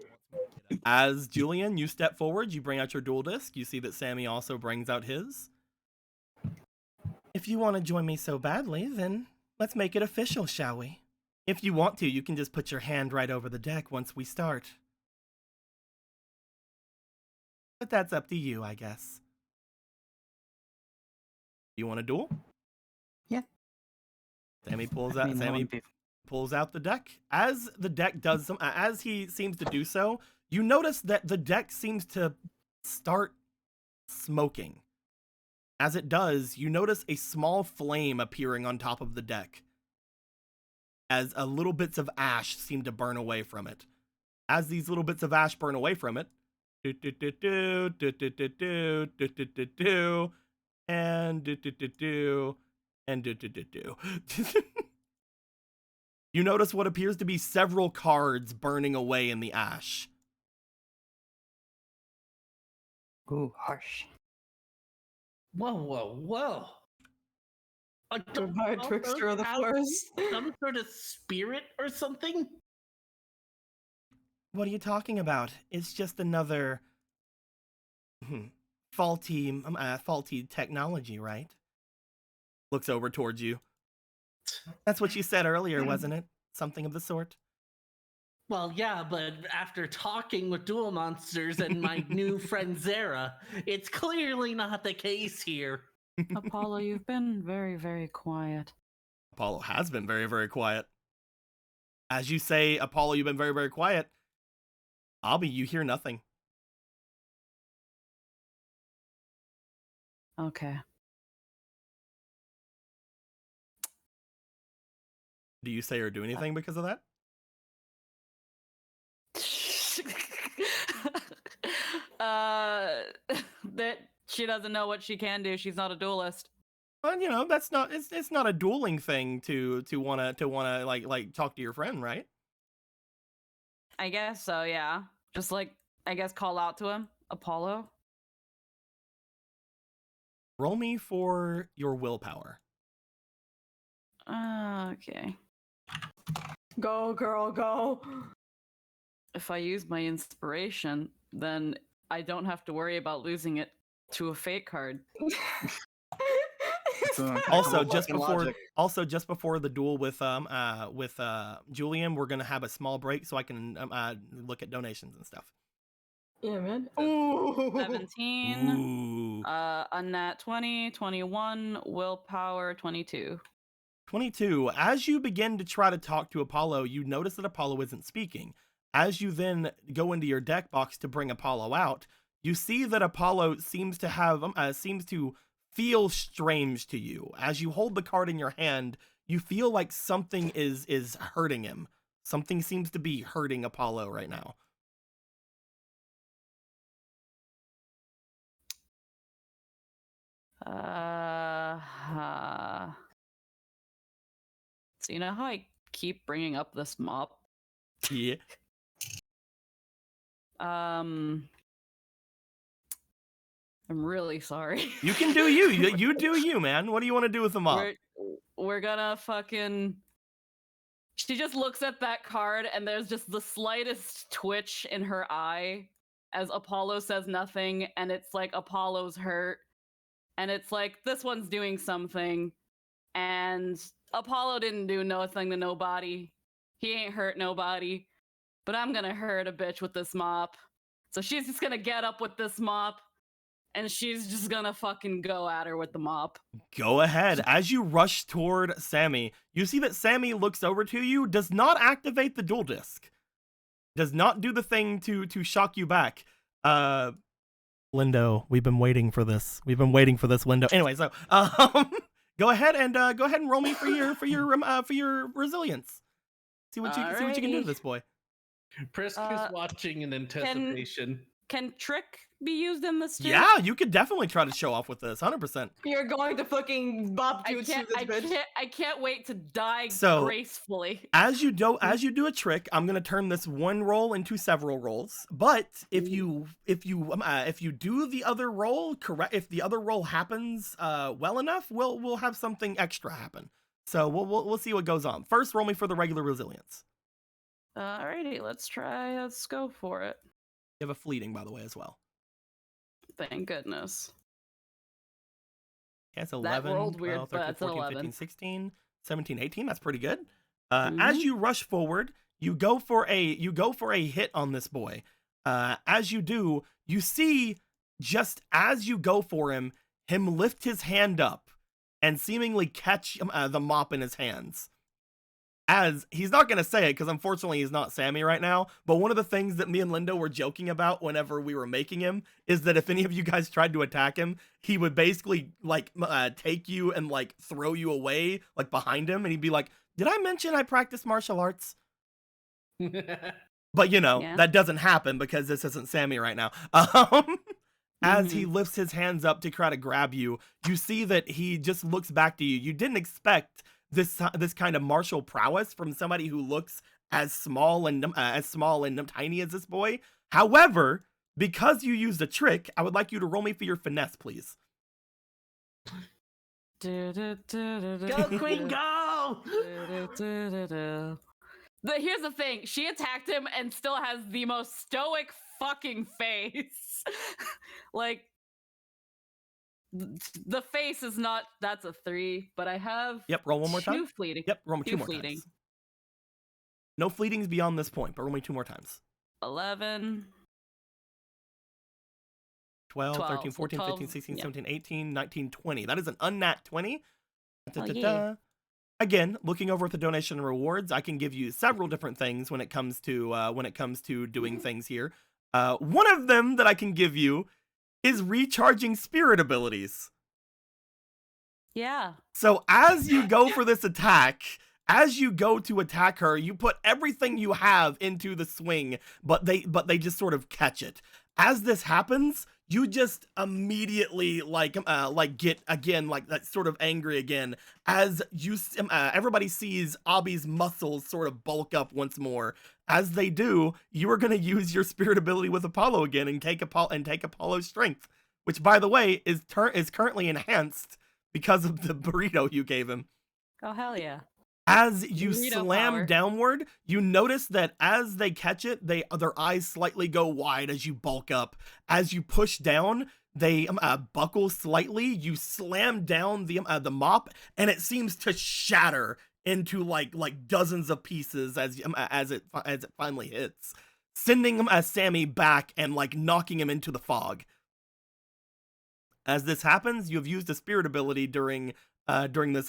As Julian, you step forward, you bring out your duel disc. You see that Sammy also brings out his. If you want to join me so badly, then let's make it official, shall we? If you want to, you can just put your hand right over the deck once we start. But that's up to you, I guess. You want to duel? Yeah. Sammy pulls I out. mean, that Sammy wouldn't be- pulls out the deck. As the deck does some, as he seems to do so, you notice that the deck seems to start smoking. As it does, you notice a small flame appearing on top of the deck, as little bits of ash seem to burn away from it. As these little bits of ash burn away from it, and you notice what appears to be several cards burning away in the ash. Ooh, harsh. Whoa. Goodbye, trickster of the forest. Some sort of spirit or something? What are you talking about? It's just another faulty technology, right? Looks over towards you. That's what you said earlier, wasn't it? Something of the sort. Well, yeah, but after talking with duel monsters and my new friend Zara, it's clearly not the case here. Apollo, you've been very, very quiet. Apollo has been very, very quiet. As you say, Apollo, you've been very, very quiet. Abby, you hear nothing. Okay. Do you say or do anything because of that? That she doesn't know what she can do. She's not a duelist. Well, you know, that's not it's not a dueling thing to wanna like talk to your friend, right? I guess so, yeah. Just like I guess call out to him, Apollo. Roll me for your willpower. Okay. Go, girl, go. If I use my inspiration, then I don't have to worry about losing it to a fate card. Also, just before the duel with Julian, we're gonna have a small break so I can look at donations and stuff. Yeah, man. Ooh. 17. Ooh. A nat 20, 21, willpower 22. 22. As you begin to try to talk to Apollo, you notice that Apollo isn't speaking. As you then go into your deck box to bring Apollo out, you see that Apollo seems to feel strange to you. As you hold the card in your hand, you feel like something is hurting him. Something seems to be hurting Apollo right now. So you know how I keep bringing up this mop? Yeah. I'm really sorry. You can do you. You do you, man. What do you want to do with the mop? We're gonna fucking... She just looks at that card and there's just the slightest twitch in her eye as Apollo says nothing, and it's like Apollo's hurt. And it's like, this one's doing something. And Apollo didn't do nothing to nobody. He ain't hurt nobody. But I'm gonna hurt a bitch with this mop. So she's just gonna get up with this mop. And she's just gonna fucking go at her with the mop. Go ahead. As you rush toward Sammy, you see that Sammy looks over to you, does not activate the dual disc. Does not do the thing to shock you back. Lindo, we've been waiting for this. We've been waiting for this, Lindo. Anyway, so go ahead and roll me for your resilience. See what you can do to this boy. Prisk is watching in anticipation. Can trick be used in this too? Yeah, you could definitely try to show off with this, 100%. You're going to fucking bop you to this bitch. I can't wait to die gracefully. As you do a trick, I'm gonna turn this one roll into several rolls. But if you do the other roll correct, if the other roll happens well enough, we'll have something extra happen. So we'll see what goes on. First, roll me for the regular resilience. Alrighty, let's go for it. You have a fleeting, by the way, as well. Thank goodness. Yeah, it's 11, rolled 12, weird, 13, but that's 14, 11. 15, 16, 17, 18. That's pretty good. As you rush forward, you go for a hit on this boy. As you do, you see, just as you go for him lift his hand up and seemingly catch the mop in his hands. As he's not going to say it because unfortunately he's not Sammy right now, but one of the things that me and Lindo were joking about whenever we were making him is that if any of you guys tried to attack him, he would basically like take you and like throw you away like behind him, and he'd be like, "Did I mention I practice martial arts?" But you know, that doesn't happen because this isn't Sammy right now. As he lifts his hands up to try to grab you, you see that he just looks back to you. You didn't expect this kind of martial prowess from somebody who looks as small and tiny as this boy. However, because you used a trick, I would like you to roll me for your finesse, please. Go Queen, go! Here's the thing. She attacked him and still has the most stoic fucking face. Like, the face is not, that's a 3, but I have roll one more time. 2 fleeting. Roll me 2 more fleeting. times. No fleetings beyond this point, but roll me 2 more times. 11. 12, 13, 14, 12, 15, 16, 17, 18, 19, 20. That is an unnat 20. Yeah. Again, looking over at the donation and rewards, I can give you several different things when it comes to doing things here. One of them that I can give you is recharging spirit abilities. Yeah. So as you go for this attack, as you go to attack her, you put everything you have into the swing, but they just sort of catch it. As this happens, you just immediately get again like that sort of angry again as everybody sees Abby's muscles sort of bulk up once more. As they do, you are going to use your spirit ability with Apollo again and take Apollo's strength, which by the way is currently enhanced because of the burrito you gave him. Oh hell yeah. As you Burrito slam power. downward, you notice that as they catch it, their eyes slightly go wide as you bulk up. As you push down, they buckle slightly. You slam down the mop, and it seems to shatter into like dozens of pieces as it finally hits, sending Sammy back and like knocking him into the fog. As this happens, you have used a spirit ability during this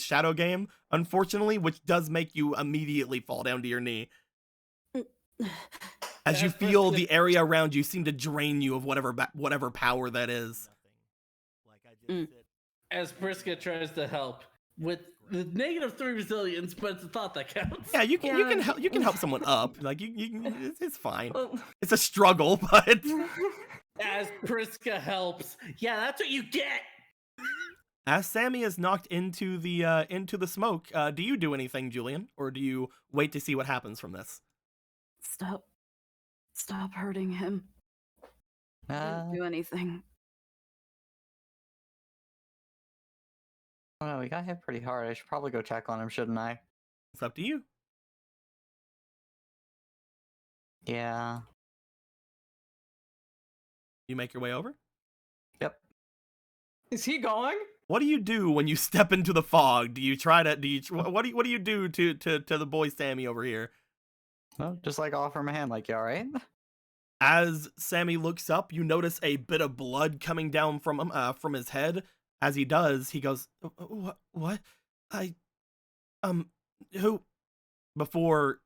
shadow game, unfortunately, which does make you immediately fall down to your knee. As you feel the area around you seem to drain you of whatever power that is. As Briska tries to help with the -3 resilience, but it's a thought that counts. Yeah, you can help someone up. Like it's fine. It's a struggle, but As Briska helps, yeah, that's what you get. as Sammy is knocked into the smoke, do you do anything, Julian, or do you wait to see what happens from this? Stop hurting him. Don't do anything. Oh no, we got hit pretty hard. I should probably go check on him, shouldn't I? It's up to you. Yeah. You make your way over. Yep. Is he going? What do you do when you step into the fog? What do you do to the boy Sammy over here? Well, just like offer him a hand, like, you all right? As Sammy looks up, you notice a bit of blood coming down from his head. As he does, he goes, "What? Who?" Before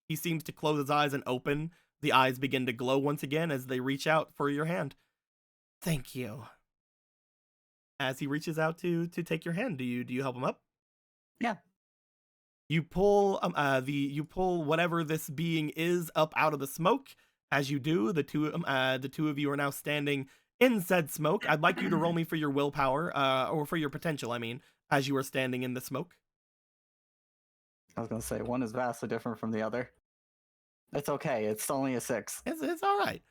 he seems to close his eyes and open, the eyes begin to glow once again as they reach out for your hand. Thank you. As he reaches out to take your hand, do you help him up? Yeah. You pull whatever this being is up out of the smoke. As you do, the two of you are now standing in said smoke. I'd like you to roll me for your willpower, or for your potential, I mean, as you are standing in the smoke. I was gonna say, one is vastly different from the other. It's okay, it's only a 6. It's all right.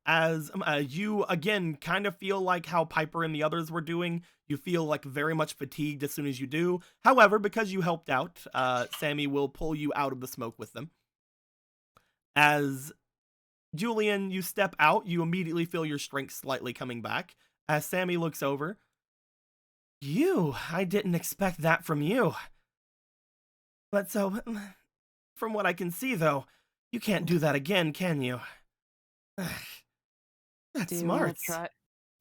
As you again kind of feel like how Piper and the others were doing, you feel like very much fatigued as soon as you do. However, because you helped out, Sammy will pull you out of the smoke with them. As Julian, you step out, you immediately feel your strength slightly coming back. As Sammy looks over, I didn't expect that from you. But so, from what I can see though, you can't do that again, can you? That's smart.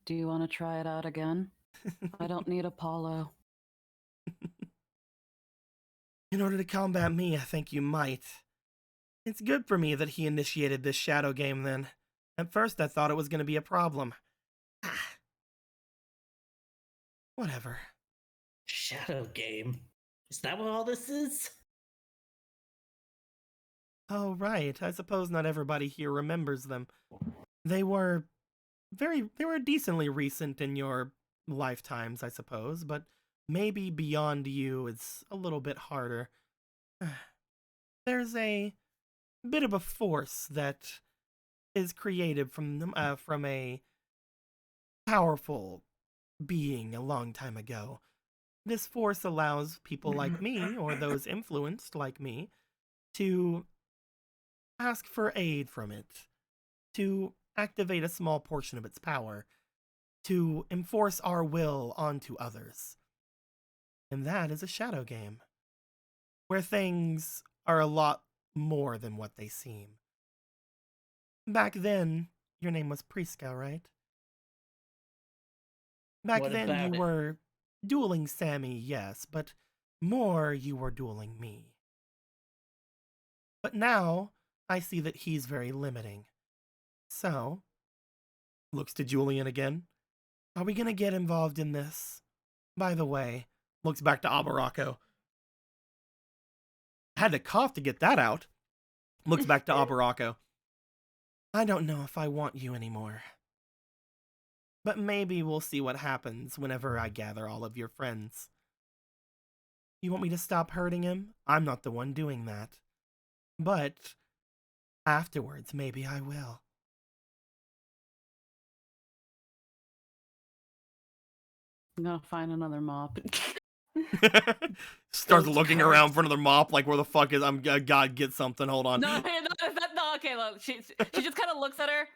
Do you want to try it out again? I don't need Apollo. In order to combat me, I think you might. It's good for me that he initiated this shadow game then. At first I thought it was going to be a problem. Whatever. Shadow game? Is that what all this is? Oh, right. I suppose not everybody here remembers them. They were decently recent in your lifetimes, I suppose, but maybe beyond you it's a little bit harder. There's a bit of a force that is created from a powerful being a long time ago. This force allows people like me, or those influenced like me, to ask for aid from it, to activate a small portion of its power, to enforce our will onto others. And that is a shadow game, where things are a lot more than what they seem. Back then, your name was Priska, right? Back What then about you it? were dueling Sammy, yes, but more you were dueling me. But now, I see that he's very limiting. So, looks to Julian again. Are we gonna get involved in this? By the way, looks back to Abarako. Had to cough to get that out. Looks back to Abarako. I don't know if I want you anymore. But maybe we'll see what happens whenever I gather all of your friends. You want me to stop hurting him? I'm not the one doing that. But afterwards, maybe I will. I'm gonna find another mop. Starts Those looking cards- around for another mop, like, where the fuck is I'm God, get something. Hold on. No, okay, look. She just kind of looks at her.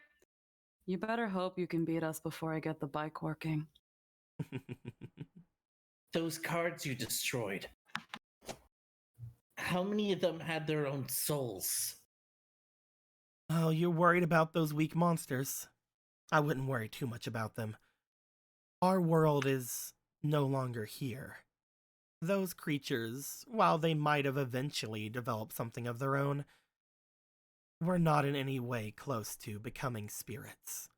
You better hope you can beat us before I get the bike working. Those cards you destroyed. How many of them had their own souls? Oh, you're worried about those weak monsters. I wouldn't worry too much about them. Our world is no longer here. Those creatures, while they might have eventually developed something of their own, were not in any way close to becoming spirits.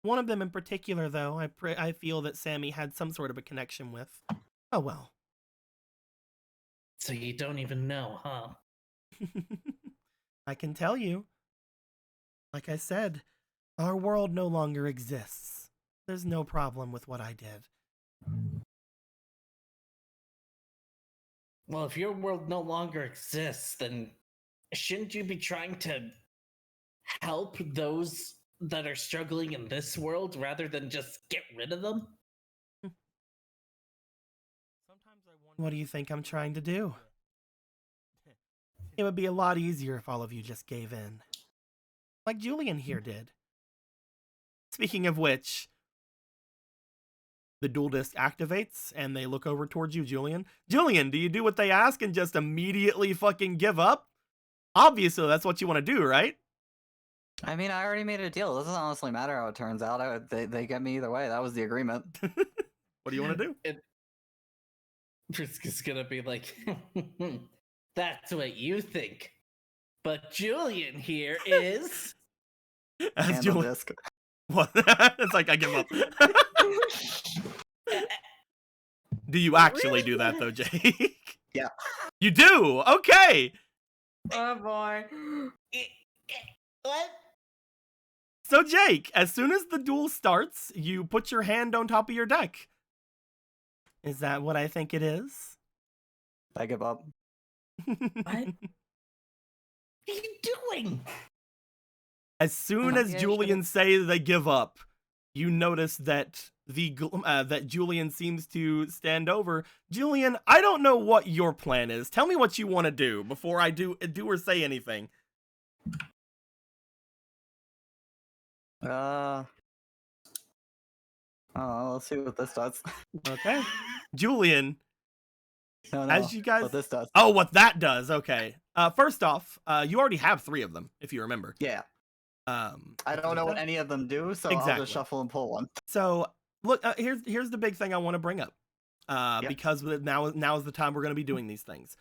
One of them in particular, though, I feel that Sammy had some sort of a connection with. Oh well. So you don't even know, huh? I can tell you. Like I said, our world no longer exists. There's no problem with what I did. Well, if your world no longer exists, then shouldn't you be trying to help those that are struggling in this world rather than just get rid of them? What do you think I'm trying to do? It would be a lot easier if all of you just gave in. Like Julian here did. Speaking of which, the dual disc activates and they look over towards you, Julian. Julian, do you do what they ask and just immediately fucking give up? Obviously, that's what you want to do, right? I mean, I already made a deal. It doesn't honestly matter how it turns out. They get me either way. That was the agreement. What do you want to do? Frisk is gonna be like, that's what you think. But Julian here is. As Hand on Julian, disc. what? It's like I give up. Do you actually do that though, Jake? Yeah. You do. Okay. Oh boy. What? So Jake, as soon as the duel starts, you put your hand on top of your deck. Is that what I think it is? I give up. What are you doing? As soon Oh, as yeah, Julian says they give up, you notice that that Julian seems to stand over. Julian, I don't know what your plan is. Tell me what you want to do before I do or say anything. Oh, let's see what this does. Okay. Julian, No, as you guys what this does. Oh, what that does. Okay. First off, you already have 3 of them, if you remember. Yeah. Um, I don't know what any of them do, so I'll Exactly. just shuffle and pull one. So, look, here's the big thing I want to bring up. Yep. Because now is the time we're going to be doing these things.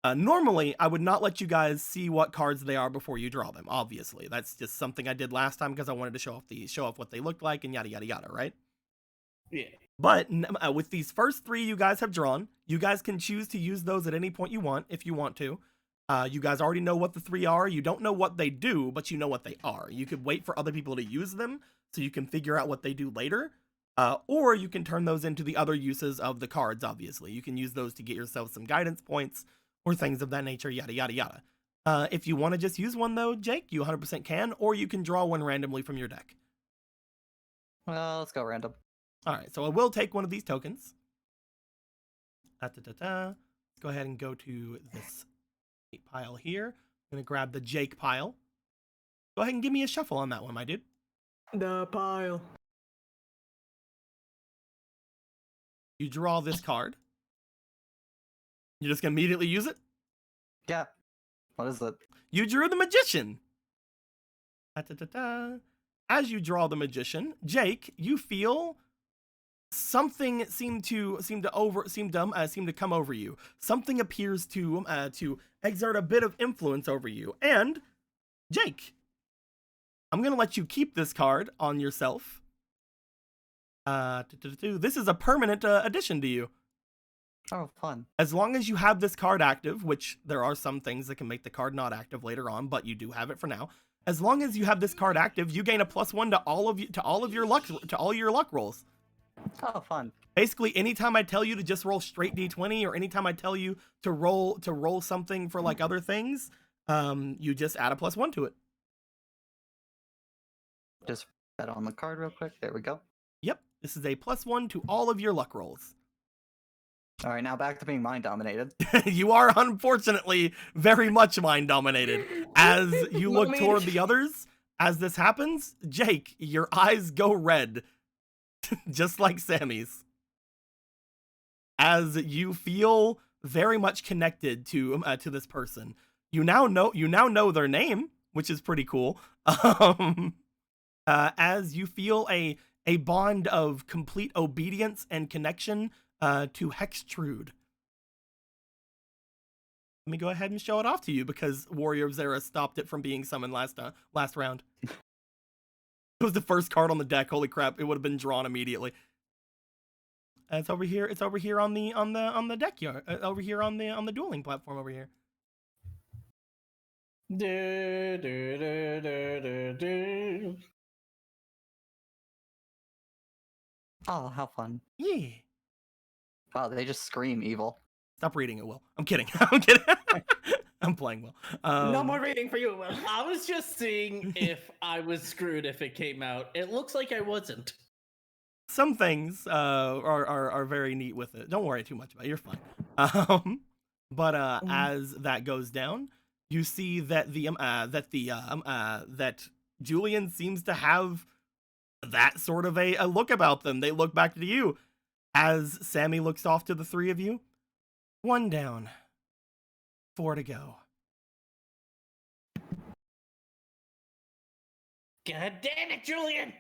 Normally, I would not let you guys see what cards they are before you draw them. Obviously, that's just something I did last time because I wanted to show off what they looked like and yada yada yada, right? Yeah. But with these first 3 you guys have drawn, you guys can choose to use those at any point you want if you want to. You guys already know what the 3 are. You don't know what they do, but you know what they are. You could wait for other people to use them so you can figure out what they do later. Or you can turn those into the other uses of the cards, obviously. You can use those to get yourself some guidance points or things of that nature, yada, yada, yada. If you want to just use one, though, Jake, you 100% can, or you can draw one randomly from your deck. Well, let's go random. All right, so I will take one of these tokens. Let's go ahead and go to this pile here. I'm going to grab the Jake pile. Go ahead and give me a shuffle on that one, my dude. The pile. You draw this card. You're just going to immediately use it? Yeah. What is it? You drew the Magician. As you draw the Magician, Jake, you feel something seem to come over you. Something appears to exert a bit of influence over you. And Jake, I'm gonna let you keep this card on yourself. This is a permanent addition to you. Oh, fun. As long as you have this card active, which there are some things that can make the card not active later on, but you do have it for now. As long as you have this card active, you gain a +1 to all your luck rolls. Oh, fun. Basically, anytime I tell you to just roll straight d20, or anytime I tell you to roll something for like other things, you just add a +1 to it. Just bet on the card real quick. There we go. Yep, this is a +1 to all of your luck rolls. All right, now back to being mind dominated. You are unfortunately very much mind dominated. As you look Mommy. toward the others, as this happens, Jake, your eyes go red, just like Sammy's. As you feel very much connected to this person, you now know their name, which is pretty cool. As you feel a bond of complete obedience and connection to Hextrude. Let me go ahead and show it off to you because Warrior of Zera stopped it from being summoned last round. It was the first card on the deck. Holy crap! It would have been drawn immediately. It's over here. It's over here on the deck yard. Over here on the dueling platform over here. Oh, how fun. Yeah. Wow, they just scream evil. Stop reading it, Will. I'm kidding. I'm kidding. I'm playing Will. No more reading for you, Will. I was just seeing if I was screwed if it came out. It looks like I wasn't. Some things are very neat with it. Don't worry too much about it. You're fine. But as that goes down, you see that that Julian seems to have that sort of a look about them. They look back to you as Sammy looks off to the three of you. 1 down, 4 to go. God damn it, Julian!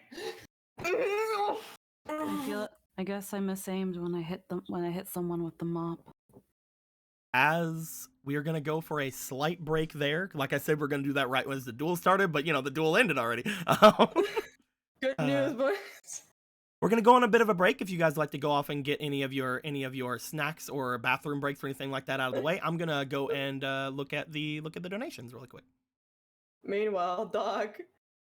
I guess I misaimed when I hit someone with the mop. As we are going to go for a slight break there. Like I said, we're going to do that right as the duel started, but the duel ended already. Good news, boys. We're going to go on a bit of a break. If you guys like to go off and get any of your snacks or bathroom breaks or anything like that out of the way, I'm going to go and look at the donations really quick. Meanwhile, Doc,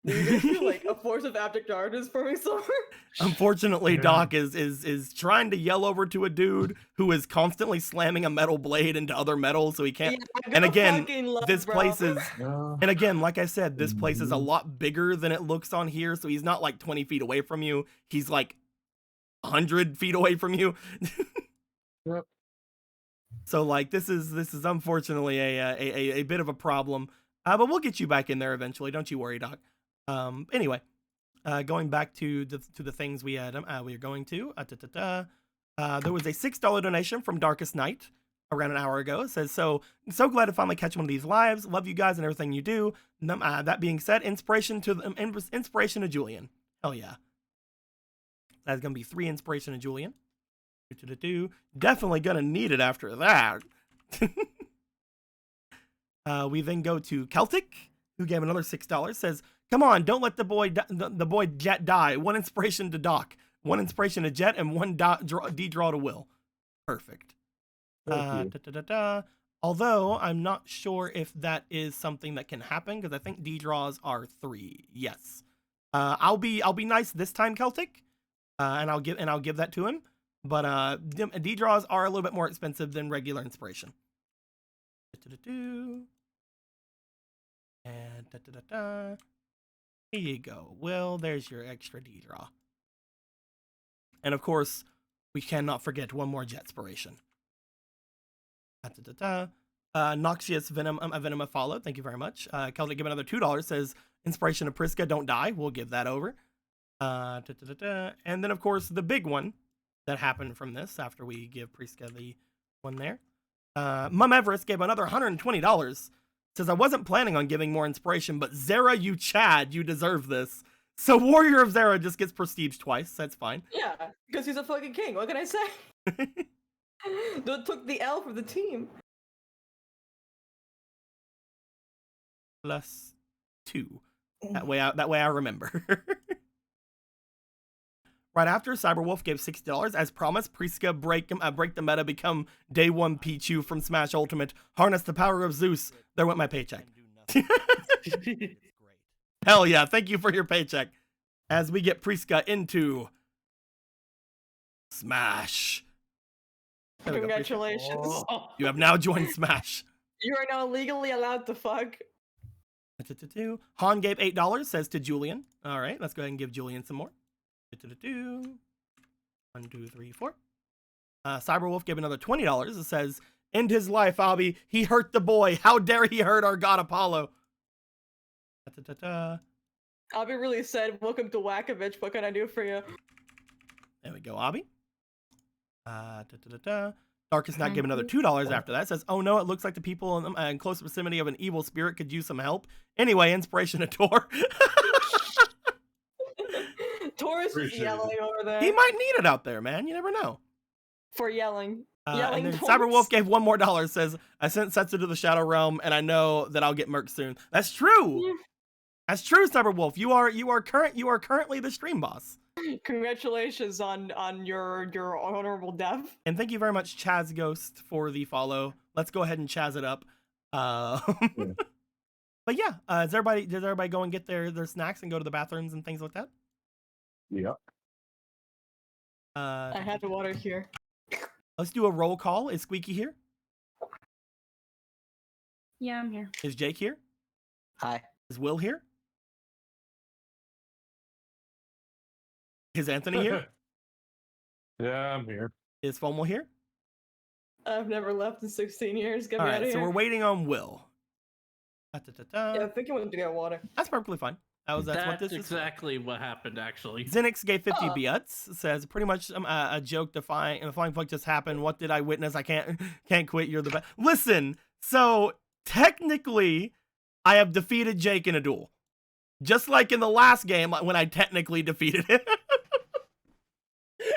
do you guys feel like a force of abject darkness forming somewhere? Unfortunately, Doc is trying to yell over to a dude who is constantly slamming a metal blade into other metal, so he can't. Yeah, And go again, fucking love, this bro. place is, and again, like I said, this place is a lot bigger than it looks on here. So he's not like 20 feet away from you. He's like 100 feet away from you. Yep. So like this is unfortunately a bit of a problem. But we'll get you back in there eventually. Don't you worry, Doc. Anyway, going back to the things we had, we are going to. There was a $6 donation from Darkest Night around an hour ago. It says, so glad to finally catch one of these lives. Love you guys and everything you do. That being said, inspiration to Julian. Hell yeah. That's gonna be 3 inspiration to Julian. Definitely gonna need it after that. We then go to Celtic, who gave another $6. Says, come on, don't let the boy Jet die. 1 inspiration to Doc, 1 inspiration to Jet, and 1 D-draw to Will. Perfect. Although I'm not sure if that is something that can happen because I think D-draws are 3. Yes. I'll be nice this time, Celtic, and I'll give that to him. But D-draws are a little bit more expensive than regular inspiration. And here you go. Well, there's your extra D-draw. And of course, we cannot forget 1 more Jetspiration. Noxious Venom, Venom of Follow. Thank you very much. Celtic give another $2. Says inspiration of Priska. Don't die. We'll give that over. And then of course the big one that happened from this after we give Priska the one there. Mum Everest gave another $120. Says I wasn't planning on giving more inspiration, but Zera, you Chad, you deserve this. So Warrior of Zera just gets prestige twice. That's fine. Yeah, because he's a fucking king. What can I say? They took the L for the team. +2. That way I remember. Right after, Cyberwolf gave $60. As promised, Priska break the meta, become day one Pichu from Smash Ultimate, harness the power of Zeus. There went my paycheck. Hell yeah, thank you for your paycheck. As we get Priska into Smash. There we go, Priska. Congratulations. You have now joined Smash. You are now legally allowed to fuck. Han gave $8, says to Julian. All right, let's go ahead and give Julian some more. 1, 2, 3, 4. Cyberwolf gave another $20. It says, end his life, Abby. He hurt the boy. How dare he hurt our god Apollo? Abby really said, welcome to Wackovich. What can I do for you? There we go, Abby. Darkest Night gave another $2 after that. It says, oh no, it looks like the people in close proximity of an evil spirit could use some help. Anyway, inspiration to Tor. Taurus is yelling over there. He might need it out there, man. You never know. For yelling. And then Taurus. Cyberwolf gave $1 more. Says, I sent Setsu to the Shadow Realm, and I know that I'll get murked soon. That's true. Yeah. That's true, Cyberwolf. You are currently the stream boss. Congratulations on your honorable death. And thank you very much, Chaz Ghost, for the follow. Let's go ahead and Chaz it up. But yeah, does everybody go and get their snacks and go to the bathrooms and things like that? Yeah. I have the water here. Let's do a roll call. Is Squeaky here? Yeah, I'm here. Is Jake here? Hi. Is Will here? Is Anthony here? Yeah, I'm here. Is FOMO here? I've never left in 16 years. Get All me out right, of so here. we're waiting on Will. Yeah, I think I went to get water. That's perfectly fine. That's what this is. exactly what happened, actually. Xenix gave 50 bits. Says pretty much a joke. The flying fuck just happened. What did I witness? I can't quit. You're the best. Listen. So technically, I have defeated Jake in a duel, just like in the last game when I technically defeated him.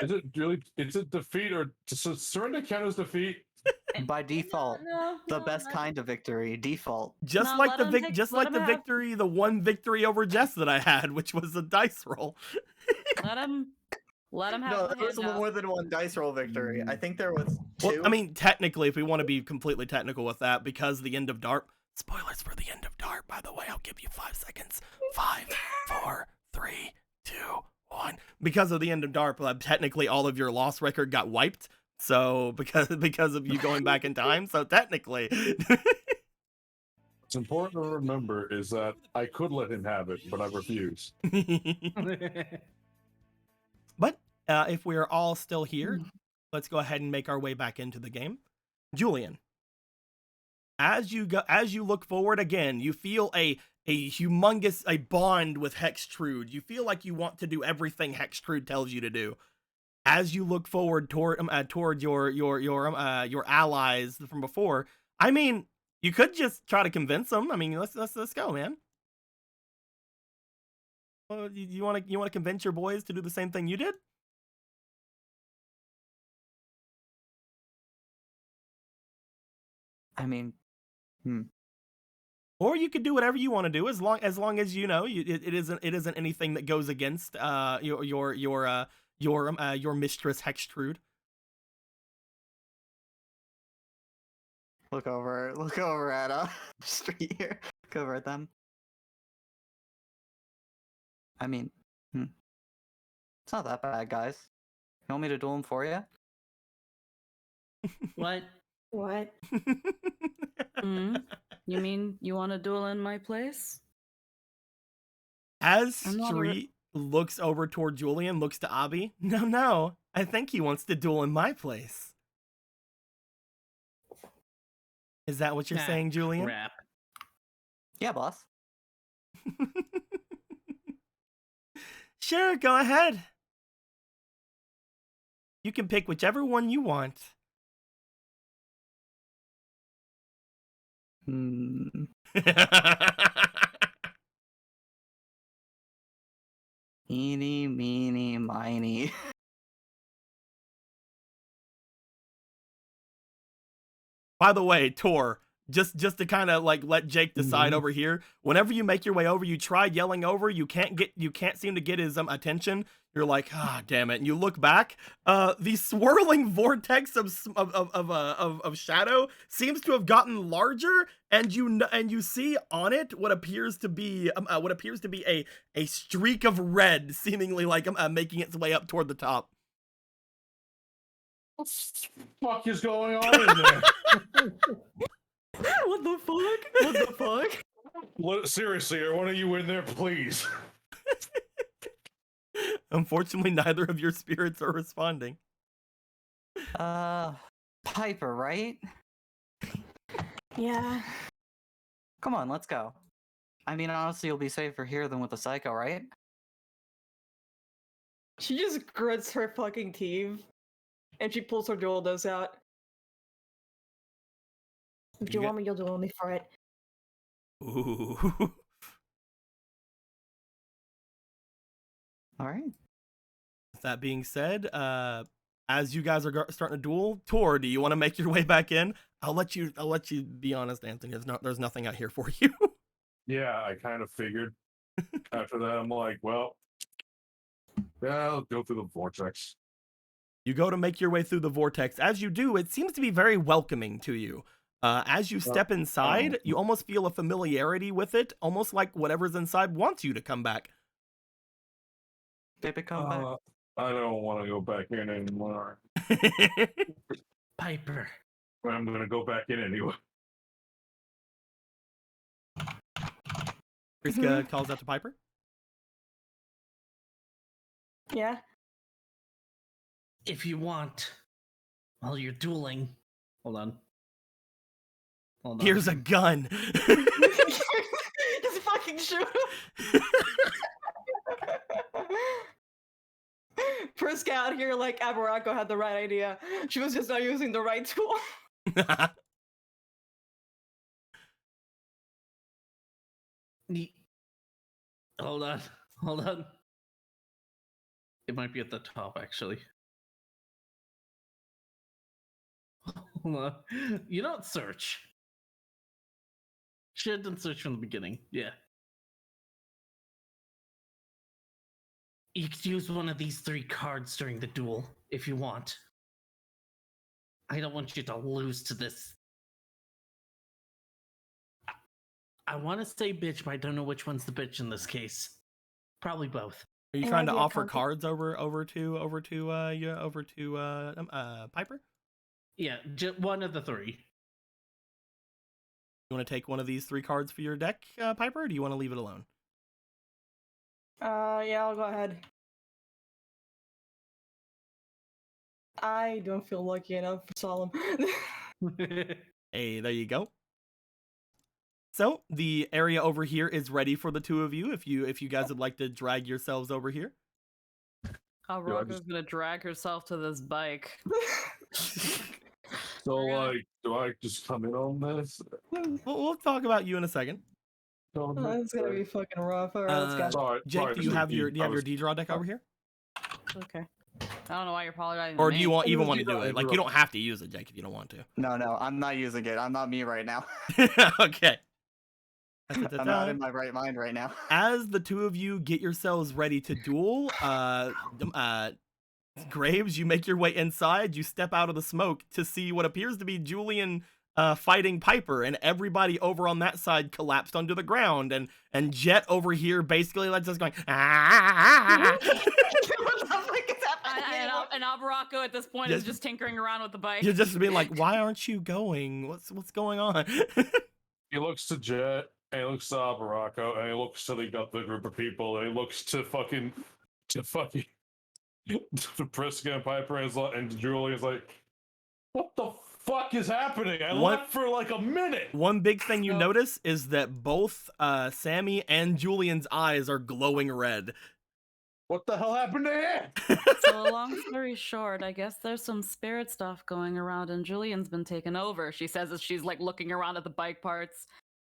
Is it really? Is it defeat or does surrender count as defeat? By default, No, the no, best no. kind of victory. Default. Just No, like let the him vic, take- just let like him the have- victory, the one victory over Jess that I had, which was a dice roll. Let him have No, the there was handout. more than one dice roll victory. I think there was two. Well, I mean, technically, if we want to be completely technical with that, because the end of DARP. Spoilers for the end of DARP, by the way. I'll give you 5 seconds. 5, 4, 3, 2, 1. Because of the end of DARP, technically all of your loss record got wiped. So because of you going back in time. So technically. What's important to remember is that I could let him have it, but I refuse. But if we're all still here, let's go ahead and make our way back into the game. Julian, as you look forward again, you feel a humongous bond with Hextrude. You feel like you want to do everything Hextrude tells you to do. As you look forward toward your allies from before, I mean, you could just try to convince them. I mean, let's go, man. Well, you want to convince your boys to do the same thing you did? I mean, Or you could do whatever you want to do, as long as you know it isn't anything that goes against your mistress Hextrude. look over at street here. Look over at them. I mean, it's not that bad, guys. You want me to duel him for you? What? What? You mean you want to duel in my place? As I'm not a- Street looks over toward Julian, looks to Abby. No, I think he wants to duel in my place. Is that what you're Ah, saying, Julian? Crap. Yeah, boss. Sure, go ahead. You can pick whichever one you want. Hmm. Eeny, meeny, miny. By the way, Tor, just to kind of like let Jake decide Mhm. over here. Whenever you make your way over, you try yelling over, you can't seem to get his attention. You're like, ah, damn it. And you look back, the swirling vortex of shadow seems to have gotten larger, and you see on it what appears to be a streak of red, seemingly like making its way up toward the top. What the fuck is going on in there? What the fuck? What the fuck? Seriously, are one of you in there, please? Unfortunately, neither of your spirits are responding. Piper, right? Yeah. Come on, let's go. I mean, honestly, you'll be safer here than with the psycho, right? She just grits her fucking teeth, and she pulls her dildos out. If you want me, you'll do me for it. Ooh. All right. That being said, as you guys are starting to duel, Tor, do you want to make your way back in? I'll let you be honest, Anthony. There's nothing out here for you. Yeah, I kind of figured. After that, I'm like, well, yeah, I'll go through the vortex. You go to make your way through the vortex. As you do, it seems to be very welcoming to you. As you step inside, you almost feel a familiarity with it, almost like whatever's inside wants you to come back. Baby, come back. I don't want to go back in anymore. Piper. But I'm gonna go back in anyway. Priska calls out to Piper. Yeah. If you want, while you're dueling. Hold on. Here's a gun. Just fucking shoot him. Priska out here like Aberracco had the right idea. She was just not using the right tool. Hold on. It might be at the top, actually. Hold on. You don't search. Should have search from the beginning. Yeah. You could use one of these 3 cards during the duel if you want. I don't want you to lose to this. I want to say bitch, but I don't know which one's the bitch in this case. Probably both. Are you It trying might to be a offer conflict. cards over to Piper? Yeah, one of the 3. You want to take one of these 3 cards for your deck, Piper, or do you want to leave it alone? Yeah, I'll go ahead. I don't feel lucky enough for Solemn. Hey, there you go. So the area over here is ready for the 2 of you. If you guys would like to drag yourselves over here. Rocco's gonna drag herself to this bike. So, We're gonna- like, do I just come in on this? We'll talk about you in a second. Oh, it's gonna be fucking rough. Alright, let's go. Sorry, Jake, do you Mr. have D. your I was- D-draw deck over here? Okay. I don't know why you're apologizing. Or to do you me. want even Use want to D-draw. do it? Like, you don't have to use it, Jake, if you don't want to. No, I'm not using it. I'm not me right now. Okay. I'm not in my right mind right now. As the 2 of you get yourselves ready to duel, Graves, you make your way inside. You step out of the smoke to see what appears to be Julian fighting Piper, and everybody over on that side collapsed onto the ground, and Jet over here basically like just going ah. What the fuck is happening? And Aberracco at this point is just tinkering around with the bike. You're just being like, why aren't you going? What's going on? He looks to Jet, and he looks to Aberracco, and he looks to the other group of people, and he looks to Priska and Piper, and Julian's like, what the fuck is happening? I left for like a minute. One big thing you notice is that both Sammy and Julian's eyes are glowing red. What the hell happened to him? So long story short, I guess there's some spirit stuff going around, and Julian's been taken over. She says as she's like looking around at the bike parts.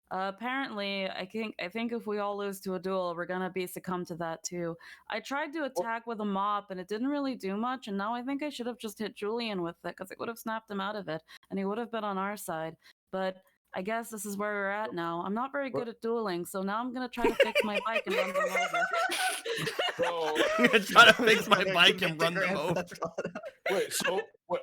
Apparently, I think if we all lose to a duel, we're gonna be succumb to that too. I tried to attack with a mop, and it didn't really do much. And now I think I should have just hit Julian with it, because it would have snapped him out of it, and he would have been on our side. But I guess this is where we're at now. I'm not very good at dueling, so now I'm gonna try to fix my bike and run them over. So I'm gonna try to fix my bike and run them over. wait, so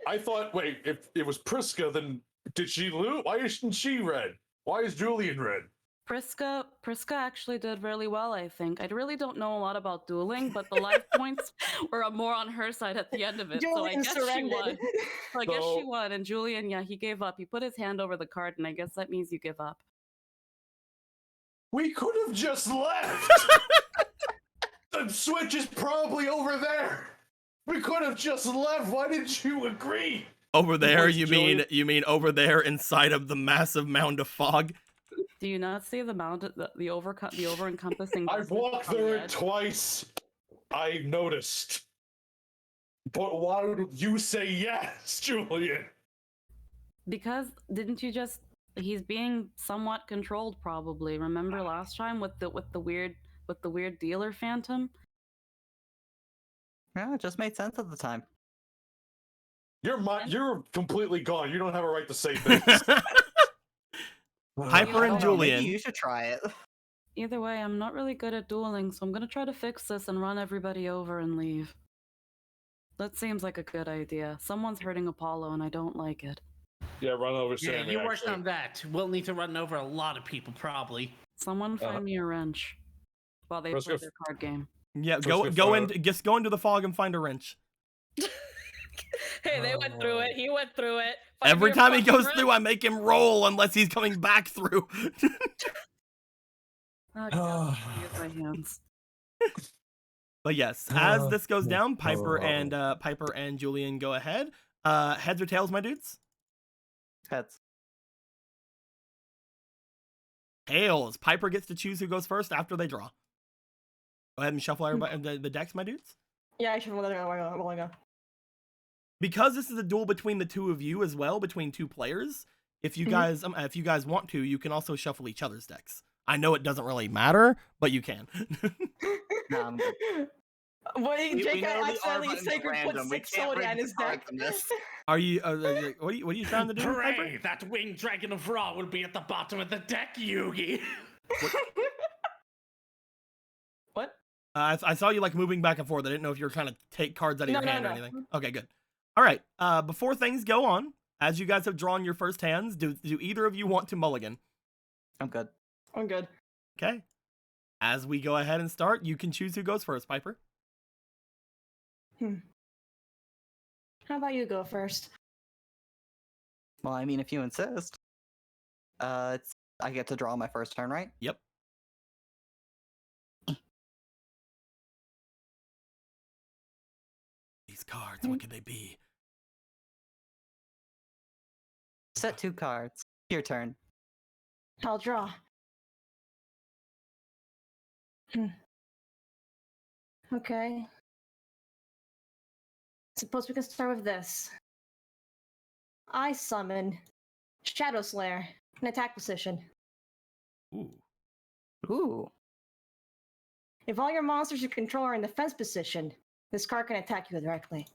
I thought if it was Priska, then did she lose? Why isn't she red? Why is Julian red? Priska actually did really well, I think. I really don't know a lot about dueling, but the life points were more on her side at the end of it, so I Julian guess surrendered. she won. So I guess she So- won, and Julian, yeah, he gave up. He put his hand over the card, and I guess that means you give up. We could have just left. The switch is probably over there. We could have just left. Why didn't you agree? Over there, Where's you Julian? mean over there inside of the massive mound of fog? Do you not see the mount, the over encompassing? I've walked through it twice. I noticed. But why would you say yes, Julian? Because didn't you just? He's being somewhat controlled, probably. Remember last time with the weird dealer phantom? Yeah, it just made sense at the time. You're completely gone. You don't have a right to say things. Piper I and don't know, maybe Julian. you should try it. Either way, I'm not really good at dueling, so I'm gonna try to fix this and run everybody over and leave. That seems like a good idea. Someone's hurting Apollo, and I don't like it. Yeah, run over Yeah, Sammy. you worked actually. on that. We'll need to run over a lot of people, probably. Someone find me a wrench while they Let's play go their card game. Yeah, Let's go go in, just go into the fog and find a wrench. Hey, they went through it. He went through it. Every time he goes through, I make him roll unless he's coming back through. Oh, God, I use my hands. But yes, as this goes down, Piper and Julian go ahead. Heads or tails, my dudes? Heads. Tails. Piper gets to choose who goes first after they draw. Go ahead and shuffle everybody the decks, my dudes. Yeah, I should have let it go. Because this is a duel between the two of you as well, between two players. If you guys want to, you can also shuffle each other's decks. I know it doesn't really matter, but you can. Nah, I'm good. Wait, Jake know the R accidentally button's sacred put random. We 6 can't Soda read in his the cards deck. in this. Are you? What are you trying to do, Piper? Hooray! That winged dragon of Ra will be at the bottom of the deck, Yugi. What? I saw you like moving back and forth. I didn't know if you were trying to take cards out of your No, hand or no. anything. Okay, good. All right. Before things go on, as you guys have drawn your first hands, do either of you want to mulligan? I'm good. I'm good. Okay. As we go ahead and start, you can choose who goes first, Piper. How about you go first? Well, I mean, if you insist. I get to draw my first turn, right? Yep. These cards, what could they be? Set 2 cards. Your turn. I'll draw. Okay. Suppose we can start with this. I summon Shadow Slayer in attack position. Ooh. Ooh. If all your monsters you control are in defense position, this card can attack you directly.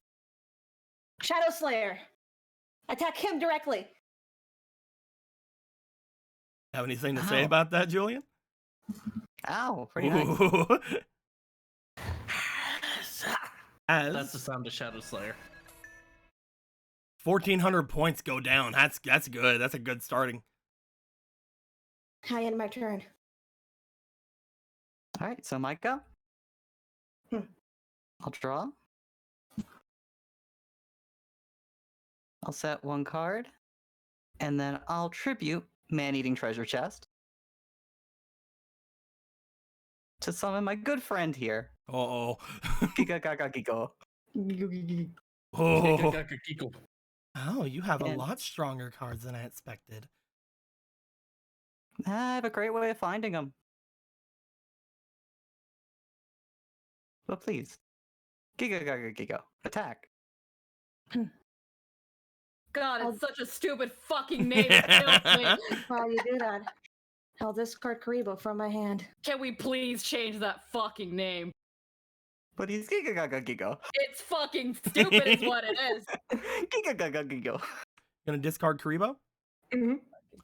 Shadow Slayer! Attack him directly! Have anything to say Ow. about that, Julian? Ow. Pretty nice. Ooh. That's As the sound of Shadow Slayer. 1,400 points go down. That's good. That's a good starting. I end my turn. Alright, so Micah. I'll draw. I'll set 1 card. And then I'll tribute Man-Eating Treasure Chest to summon my good friend here. Uh-oh. Giga Gaga Gigo. Oh. Giggle. Oh, you have a And- lot stronger cards than I expected. I have a great way of finding them. But please. Giga Gaga Gigo. Attack. God, I'll- it's such a stupid fucking name. It kills me. While you do that, I'll discard Karibo from my hand. Can we please change that fucking name? But he's Giga Gaga Gigo. It's fucking stupid is what it is. Giga Gaga Gigo. Gonna discard Karibo? Mm-hmm.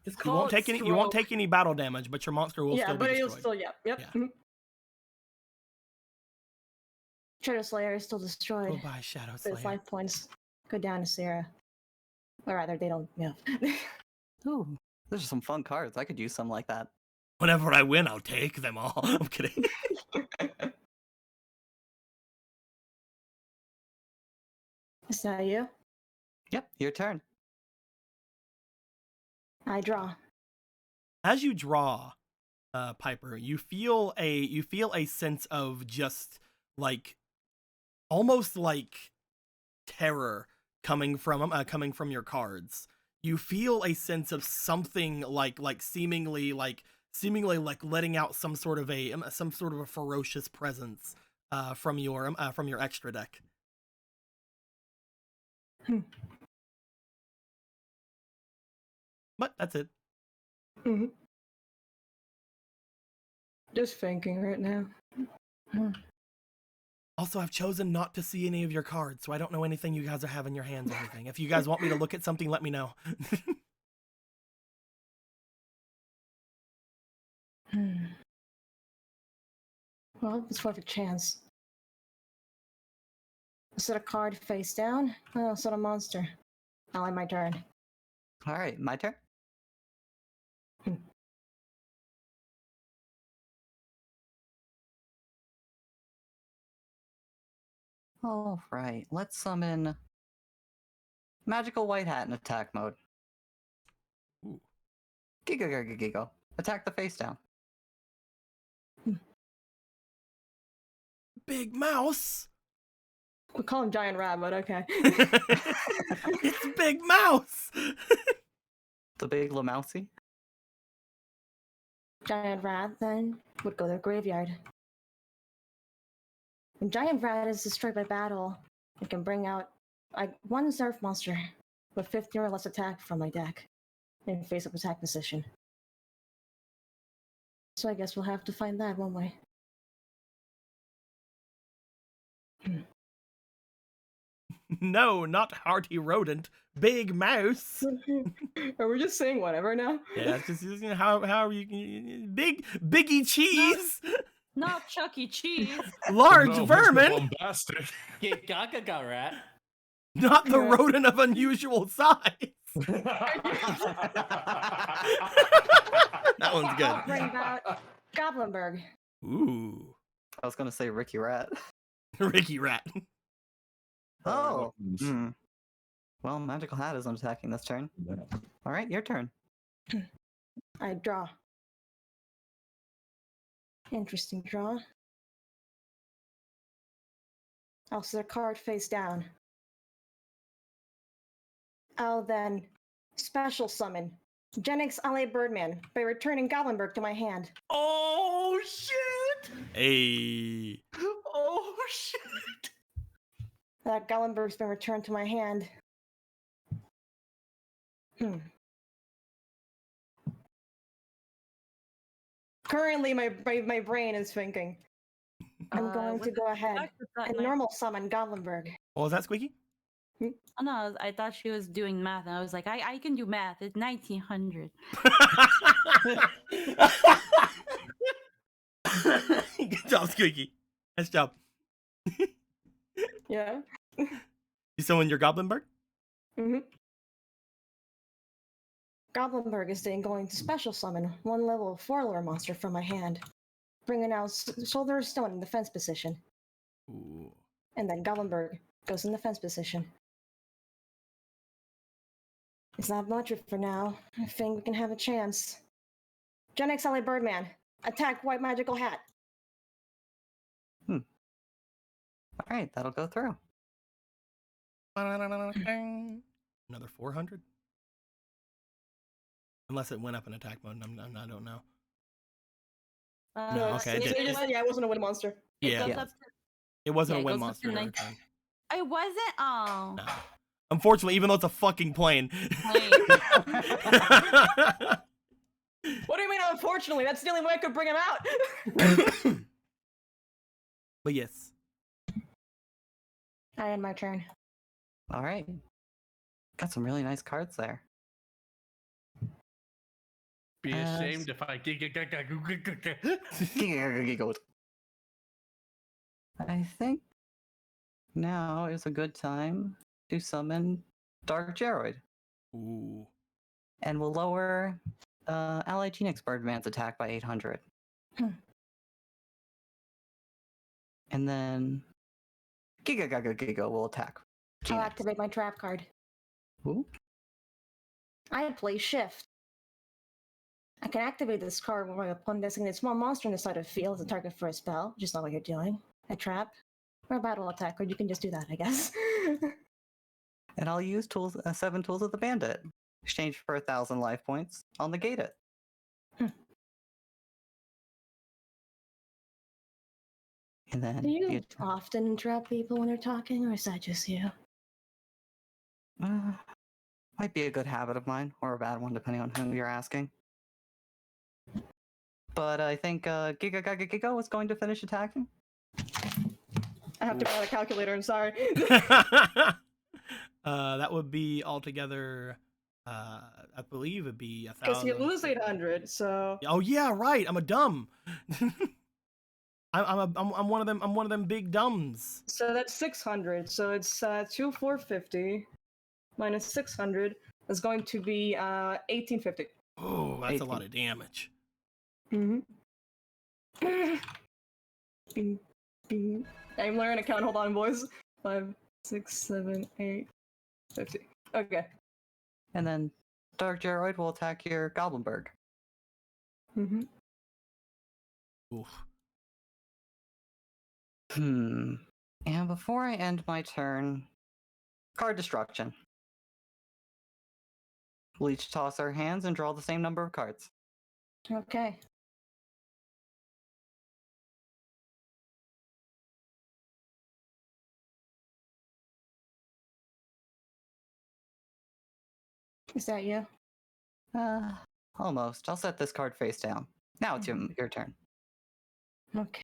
Just You call won't it take any. You won't stroke. take any battle damage, but your monster will Yeah, still but be it'll destroyed. still, yep. Yeah. Mhm. Shadow Slayer is still destroyed. Goodbye, Shadow But its Slayer. life points go down to Sarah. Or rather, they don't, yeah. Ooh, those are some fun cards. I could use some like that. Whenever I win, I'll take them all. I'm kidding. Is that you? Yep, your turn. I draw. As you draw, Piper, you feel a sense of just like almost like terror coming from your cards. You feel a sense of something like seemingly like letting out some sort of a ferocious presence from your extra deck. But that's it. Mm-hmm. Just thinking right now. Also, I've chosen not to see any of your cards, so I don't know anything you guys have in your hands or anything. If you guys want me to look at something, let me know. Well, it's worth a chance. I'll set a card face down, and I'll set a monster. I'll end my turn. All right, my turn. All right, let's summon Magical White Hat in attack mode. Ooh. Gigo. Attack the face down. Big Mouse! We call him Giant Rat, but okay. It's Big Mouse! The big Lamousy. Giant Rat then would go to the graveyard. When Giant Rat is destroyed by battle, it can bring out one Zerf monster with 50 or less attack from my deck in face-up attack position. So I guess we'll have to find that one way. No, not Hearty Rodent. Big Mouse! Are we just saying whatever now? Yeah, it's just you know, how are you... Biggie Cheese! Not Chuck E. Cheese. Large No, Mr. vermin! Bombastic. Get Gaga got rat. Not the Yeah. rodent of unusual size! That one's I'll good. bring out Goblinberg. Ooh. I was gonna say Ricky Rat. Ricky Rat. Oh. Hmm. Well, Magical Hat isn't attacking this turn. All right, your turn. I draw. Interesting draw. I'll set a card face down. I'll then special summon Genix Ale Birdman by returning Goblinberg to my hand. Oh shit! Hey. Oh shit! That Goblinberg's been returned to my hand. Currently, my brain is thinking. I'm going to go ahead and normal summon Goblinberg. What was that, Squeaky? Oh no, I thought she was doing math, and I was like, I can do math. It's 1900. Good job, Squeaky. Nice job. Yeah. You summon your Goblinberg? Mm-hmm. Goblinberg is then going to special summon one level 4 lore monster from my hand, bringing out Shoulder of Stone in defense position. Ooh. And then Goblinberg goes in defense position. It's not much for now. I think we can have a chance. Gen XLA Birdman, attack White Magical Hat. All right, that'll go through. Another 400? Unless it went up in attack mode, I don't know. No, okay, it did. Yeah, it wasn't a win monster. Yeah, Goes up to, it wasn't yeah, a it win goes up monster to to 19. return. I wasn't. Oh. No. Unfortunately, even though it's a fucking plane. Plane. What do you mean, unfortunately? That's the only way I could bring him out. But yes. I end my turn. All right. Got some really nice cards there. Be ashamed if I Giggled. I think now is a good time to summon Dark Geroid. Ooh. And we'll lower Ally Genix Birdman's attack by 800. And then Giga will attack. I'll Genix. activate my trap card. Ooh. I play Shift. I can activate this card when my opponent designates a small monster on the side of the field as a target for a spell, which is not what you're doing. A trap or a battle attack, or you can just do that, I guess. And I'll use 7 tools of the bandit. Exchange for 1,000 life points. I'll negate it. And then Do you often interrupt people when they're talking, or is that just you? Might be a good habit of mine, or a bad one, depending on who you're asking. But I think Giga is going to finish attacking. I have to grab a calculator, I'm sorry. That would be altogether, I believe it'd be 1,000. Because you lose 800, so... Oh yeah, right. I'm a dumb. I'm one of them. I'm one of them big dumbs. So that's 600, so it's 2,450 minus 600 is going to be 1,850. Oh, that's a lot of damage. Mm-hmm. I'm learning to count. Hold on, boys. 5, 6, 7, 8, 50. Okay. And then Dark Geroid will attack your Goblinberg. Mm-hmm. Oof. And before I end my turn, card destruction. We'll each toss our hands and draw the same number of cards. Okay. Is that you? Almost. I'll set this card face down. Now it's your turn. Okay.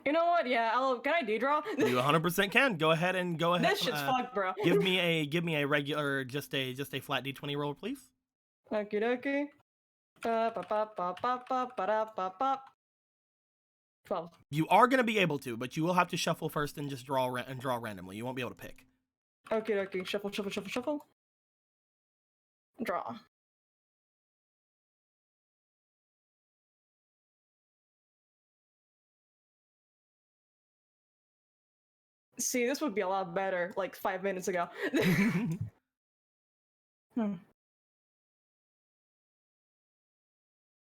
You know what? Yeah, can I de-draw? You 100% can. Go ahead and go ahead. This shit's fucked, bro. Give me a regular, just a flat D20 roll, please. Okie dokie. 12. You are gonna be able to, but you will have to shuffle first and just draw randomly. You won't be able to pick. Okie dokie. Shuffle, shuffle, shuffle, shuffle. Draw. See, this would be a lot better like 5 minutes ago.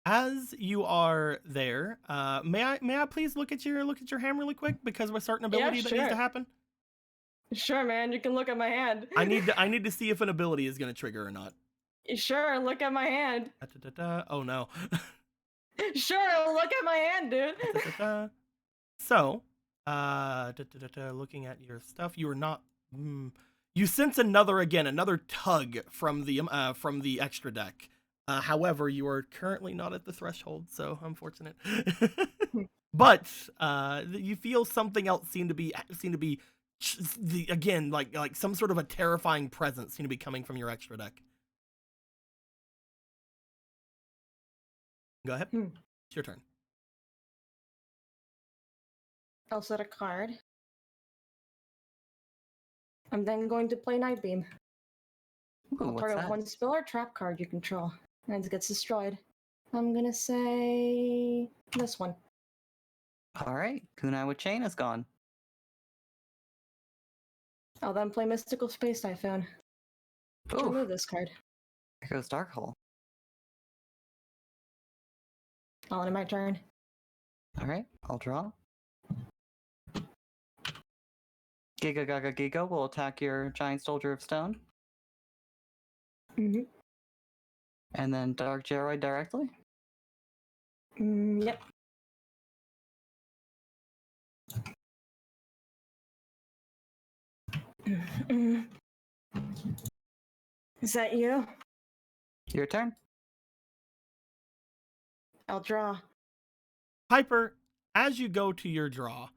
As you are there, may I please look at your hand really quick because of a certain ability that needs to happen? Sure, man. You can look at my hand. I need to see if an ability is gonna trigger or not. Sure, look at my hand. Oh no. Sure, look at my hand, dude. So, looking at your stuff, you are not. You sense another tug from the extra deck. However, you are currently not at the threshold, so unfortunate. But you feel something else seem to be again like some sort of a terrifying presence seem to be coming from your extra deck. Go ahead. It's your turn. I'll set a card. I'm then going to play Night Beam. Ooh, what's Target that? one spell or trap card you control, and it gets destroyed. I'm gonna say this one. Alright, Kunai with Chain is gone. I'll then play Mystical Space Typhoon. Remove this card. Here goes Dark Hole. I'll end my turn. Alright, I'll draw. Giga will attack your Giant Soldier of Stone. Mm-hmm. And then Dark Geroid directly. Yep. Is that you? Your turn. I'll draw. Piper, as you go to your draw,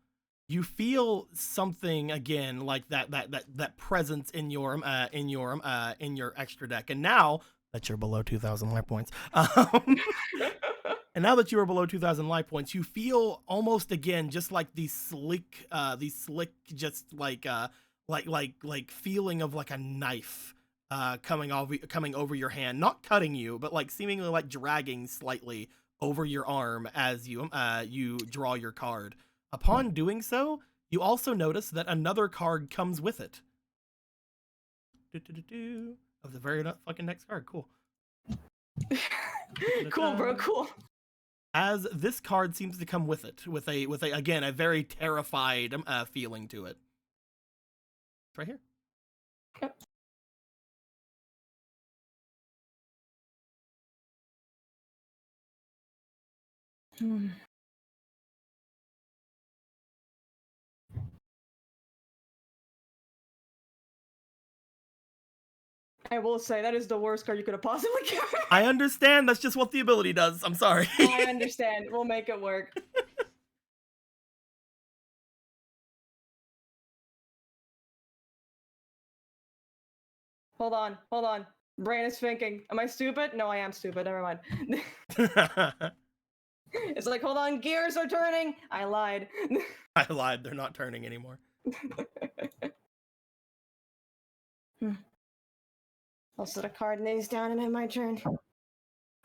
you feel something again like that presence in your extra deck, and now that you're below 2,000 life points. And now that you are below 2,000 life points, you feel almost again just like these slick, just like feeling of like a knife coming over your hand, not cutting you, but like seemingly like dragging slightly over your arm as you draw your card. Upon doing so, you also notice that another card comes with it. Of the very fucking next card. Cool. Cool, bro. Cool. As this card seems to come with it, with a again a very terrified feeling to it. It's right here. Yep. I will say that is the worst card you could have possibly given. I understand. That's just what the ability does. I'm sorry. I understand. We'll make it work. Hold on. Brain is thinking. Am I stupid? No, I am stupid. Never mind. It's like, hold on, gears are turning. I lied. I lied. They're not turning anymore. I'll set a card names down and end my turn.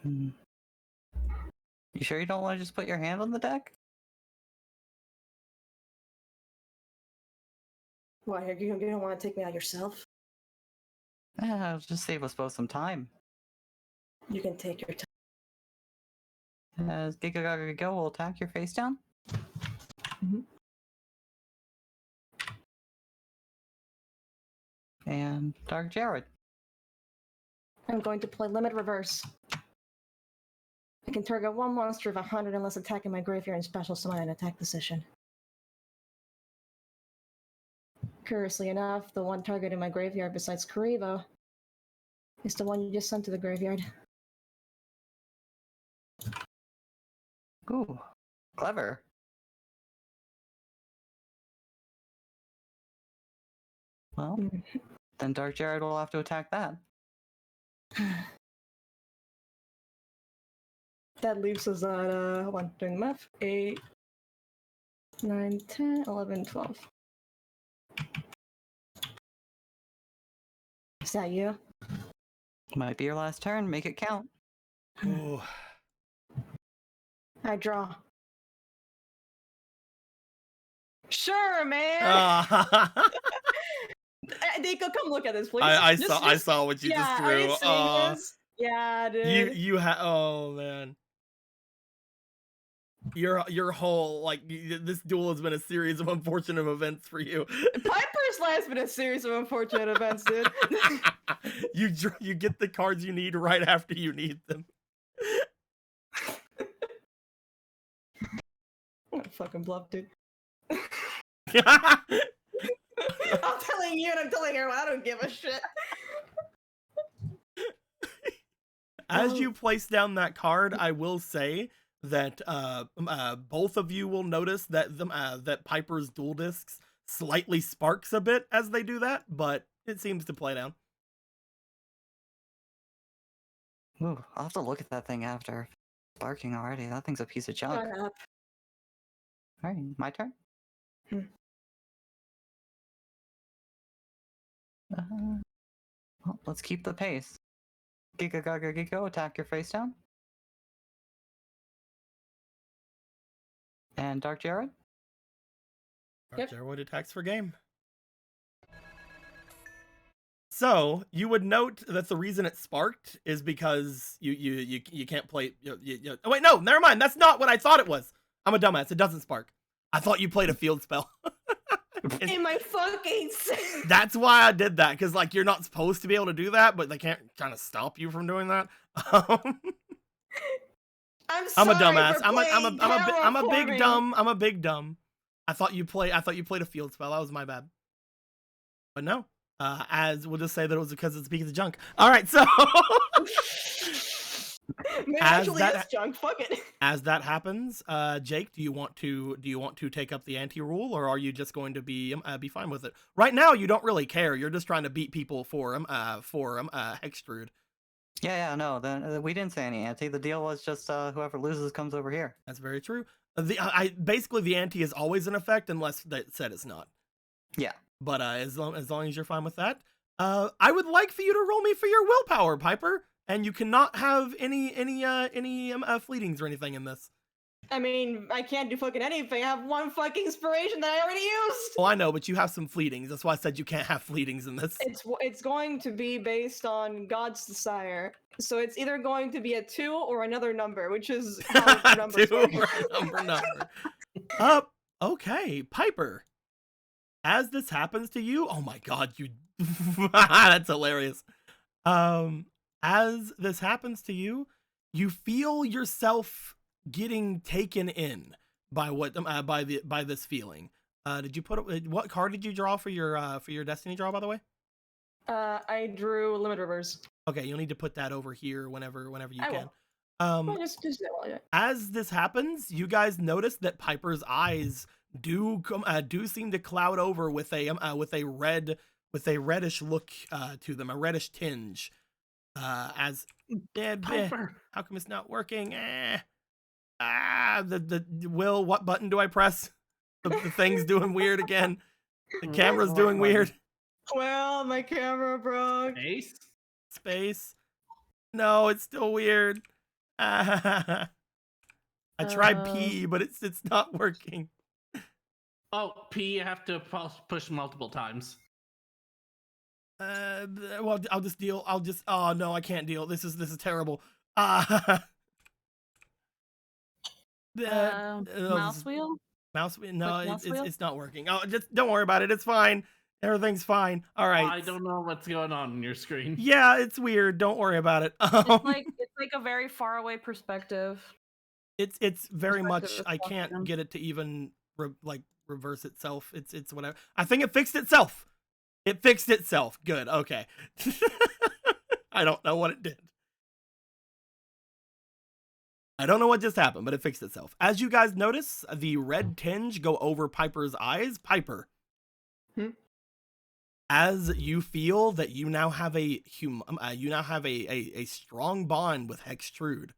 You sure you don't want to just put your hand on the deck? What, you don't want to take me out yourself? Yeah, it'll just save us both some time. You can take your time. As Giga will attack your face down. Mm-hmm. And Dark Jared. I'm going to play Limit Reverse. I can target one monster of 100 unless attacking my graveyard and special summon an attack position. Curiously enough, the one target in my graveyard besides Karibo is the one you just sent to the graveyard. Ooh, clever. Well, then Dark Jared will have to attack that. That leaves us at, hold on, doing the math, 8, 9, 10, 11, 12. Is that you? Might be your last turn, make it count. Ooh. I draw. Sure, man! Nico, come look at this, please. I saw what you just Are you drew. serious? Yeah, dude. Oh man. Your whole this duel has been a series of unfortunate events for you. Piper's last been a series of unfortunate events, dude. You get the cards you need right after you need them. I'm gonna fucking bluff, dude. I'm telling you and I'm telling everyone, I don't give a shit. As you place down that card, I will say that both of you will notice that that Piper's dual discs slightly sparks a bit as they do that, but it seems to play down. Ooh, I'll have to look at that thing after. Sparking already. That thing's a piece of junk. Shut up. Alright, my turn? Well, let's keep the pace. Giga Gaga Gigo, attack your face down. And Dark Jared? Dark Jared attacks for game. So you would note that the reason it sparked is because you can't play. Oh wait, no, never mind. That's not what I thought it was. I'm a dumbass. It doesn't spark. I thought you played a field spell. In my fucking That's why I did that, because you're not supposed to be able to do that, but they can't kind of stop you from doing that. I'm a dumbass. I'm a big dumb. I thought you played a field spell. That was my bad. But no. As we'll just say that it was because it's a piece of junk. All right, so Maybe actually is junk. Fuck it. As that happens, Jake, do you want to take up the anti-rule, or are you just going to be fine with it? Right now, you don't really care. You're just trying to beat people for Hextrude. Yeah, no, then we didn't say any ante. The deal was just whoever loses comes over here. That's very true. I basically the ante is always in effect unless that said it's not. Yeah. But as long as you're fine with that, I would like for you to roll me for your willpower, Piper, and you cannot have any fleetings or anything in this. I mean, I can't do fucking anything. I have one fucking inspiration that I already used. Well, I know, but you have some fleetings. That's why I said you can't have fleetings in this. It's going to be based on God's desire. So it's either going to be a 2 or another number, which is how numbers Two work. number. Okay, Piper. As this happens to you, oh my god, you that's hilarious. As this happens to you, you feel yourself getting taken in by by this feeling. Did you what card did you draw for your destiny draw, by the way? I drew Limit Reverse. Okay, you'll need to put that over here whenever you I can. Well, just As this happens, you guys notice that Piper's eyes do seem to cloud over with a reddish look to them, a reddish tinge. Piper. How come it's not working? Will, what button do I press? The thing's doing weird again. The camera's doing weird. Well, my camera broke. Space. No, it's still weird. I tried P, but it's not working. Oh, P, you have to push multiple times. Well, I'll just deal. Oh no, I can't deal. This is terrible. Mouse wheel? Mouse wheel? No, Mouse wheel? it's not working. Oh, just don't worry about it. It's fine. Everything's fine. All right. I don't know what's going on your screen. Yeah, it's weird. Don't worry about it. It's like a very far away perspective. It's very much. Perspective I can't reflection. get it to even reverse itself. It's whatever. I think it fixed itself. It fixed itself. Good. Okay. I don't know what it did. I don't know what just happened, but it fixed itself. As you guys notice, the red tinge go over Piper's eyes. Piper. As you feel that you now have a strong bond with Hextrude,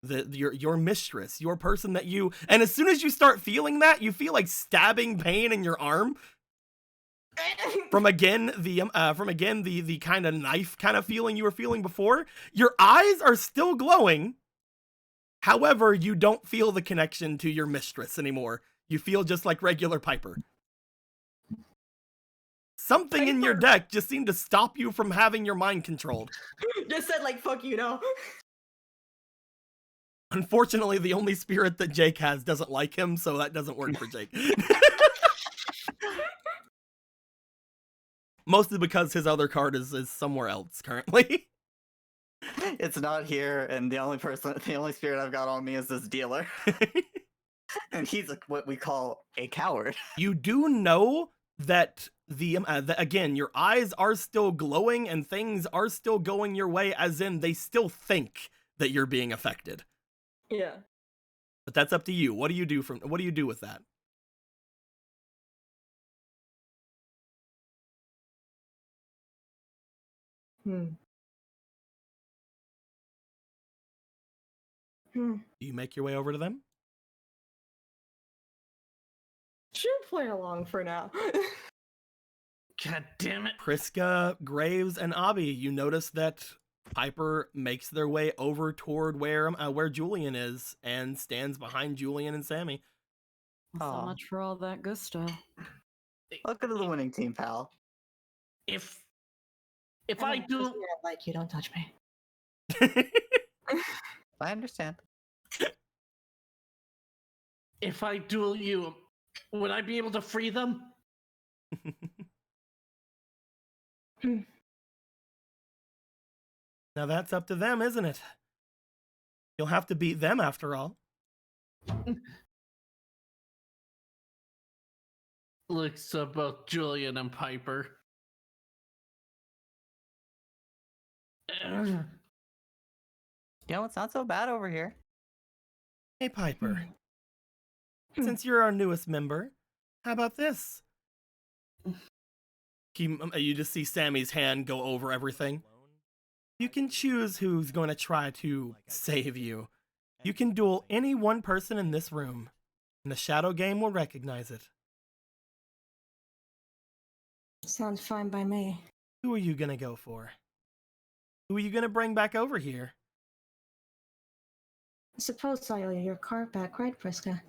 your mistress, your person that you, and as soon as you start feeling that, you feel like stabbing pain in your arm. From again the kind of knife kind of feeling you were feeling before. Your eyes are still glowing. However, you don't feel the connection to your mistress anymore. You feel just like regular Piper. Something in your deck just seemed to stop you from having your mind controlled. Just said like fuck you, no. Unfortunately, the only spirit that Jake has doesn't like him, so that doesn't work for Jake. Mostly because his other card is somewhere else currently. It's not here, and the only spirit I've got on me is this dealer. And he's what we call a coward. You do know that again, your eyes are still glowing and things are still going your way, as in they still think that you're being affected. Yeah. But that's up to you. What do you do with that? Do you make your way over to them? Should play along for now. God damn it. Priska, Graves, and Abby, you notice that Piper makes their way over toward where Julian is and stands behind Julian and Sammy. So much for all that gusto. Welcome to the winning team, pal. If I do, like you, don't touch me. I understand. If I duel you, would I be able to free them? Now that's up to them, isn't it? You'll have to beat them after all. Looks at both Julian and Piper. You know, it's not so bad over here. Hey, Piper. Since you're our newest member, how about this? You just see Sammy's hand go over everything. You can choose who's going to try to save you. You can duel any one person in this room, and the shadow game will recognize it. Sounds fine by me. Who are you going to go for? Who are you going to bring back over here? I suppose I owe you your car back, right, Priska?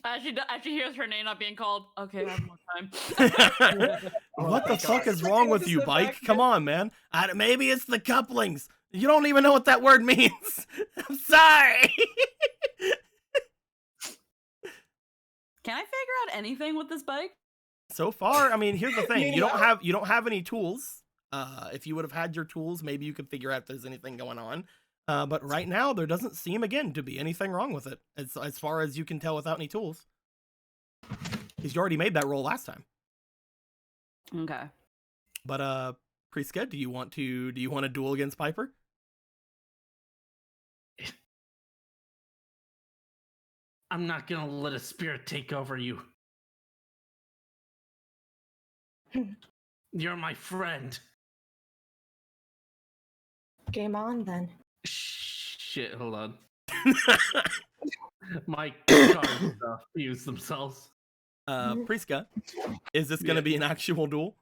As she hears her name not being called, okay, I have more time. What the fuck is Like, wrong what with is you, the Bike? back Come end? on, man. Maybe it's the couplings. You don't even know what that word means. I'm sorry. Can I figure out anything with this bike? So far, I mean, here's the thing. You Meanwhile- don't have any tools. If you would have had your tools, maybe you could figure out if there's anything going on. But right now, there doesn't seem again to be anything wrong with it, as far as you can tell without any tools. Because you already made that roll last time. Okay. But Priska, do you want to duel against Piper? I'm not gonna let a spirit take over you. You're my friend. Game on then. Shit, hold on. My cards fuse themselves. Priska, is this going to be an actual duel?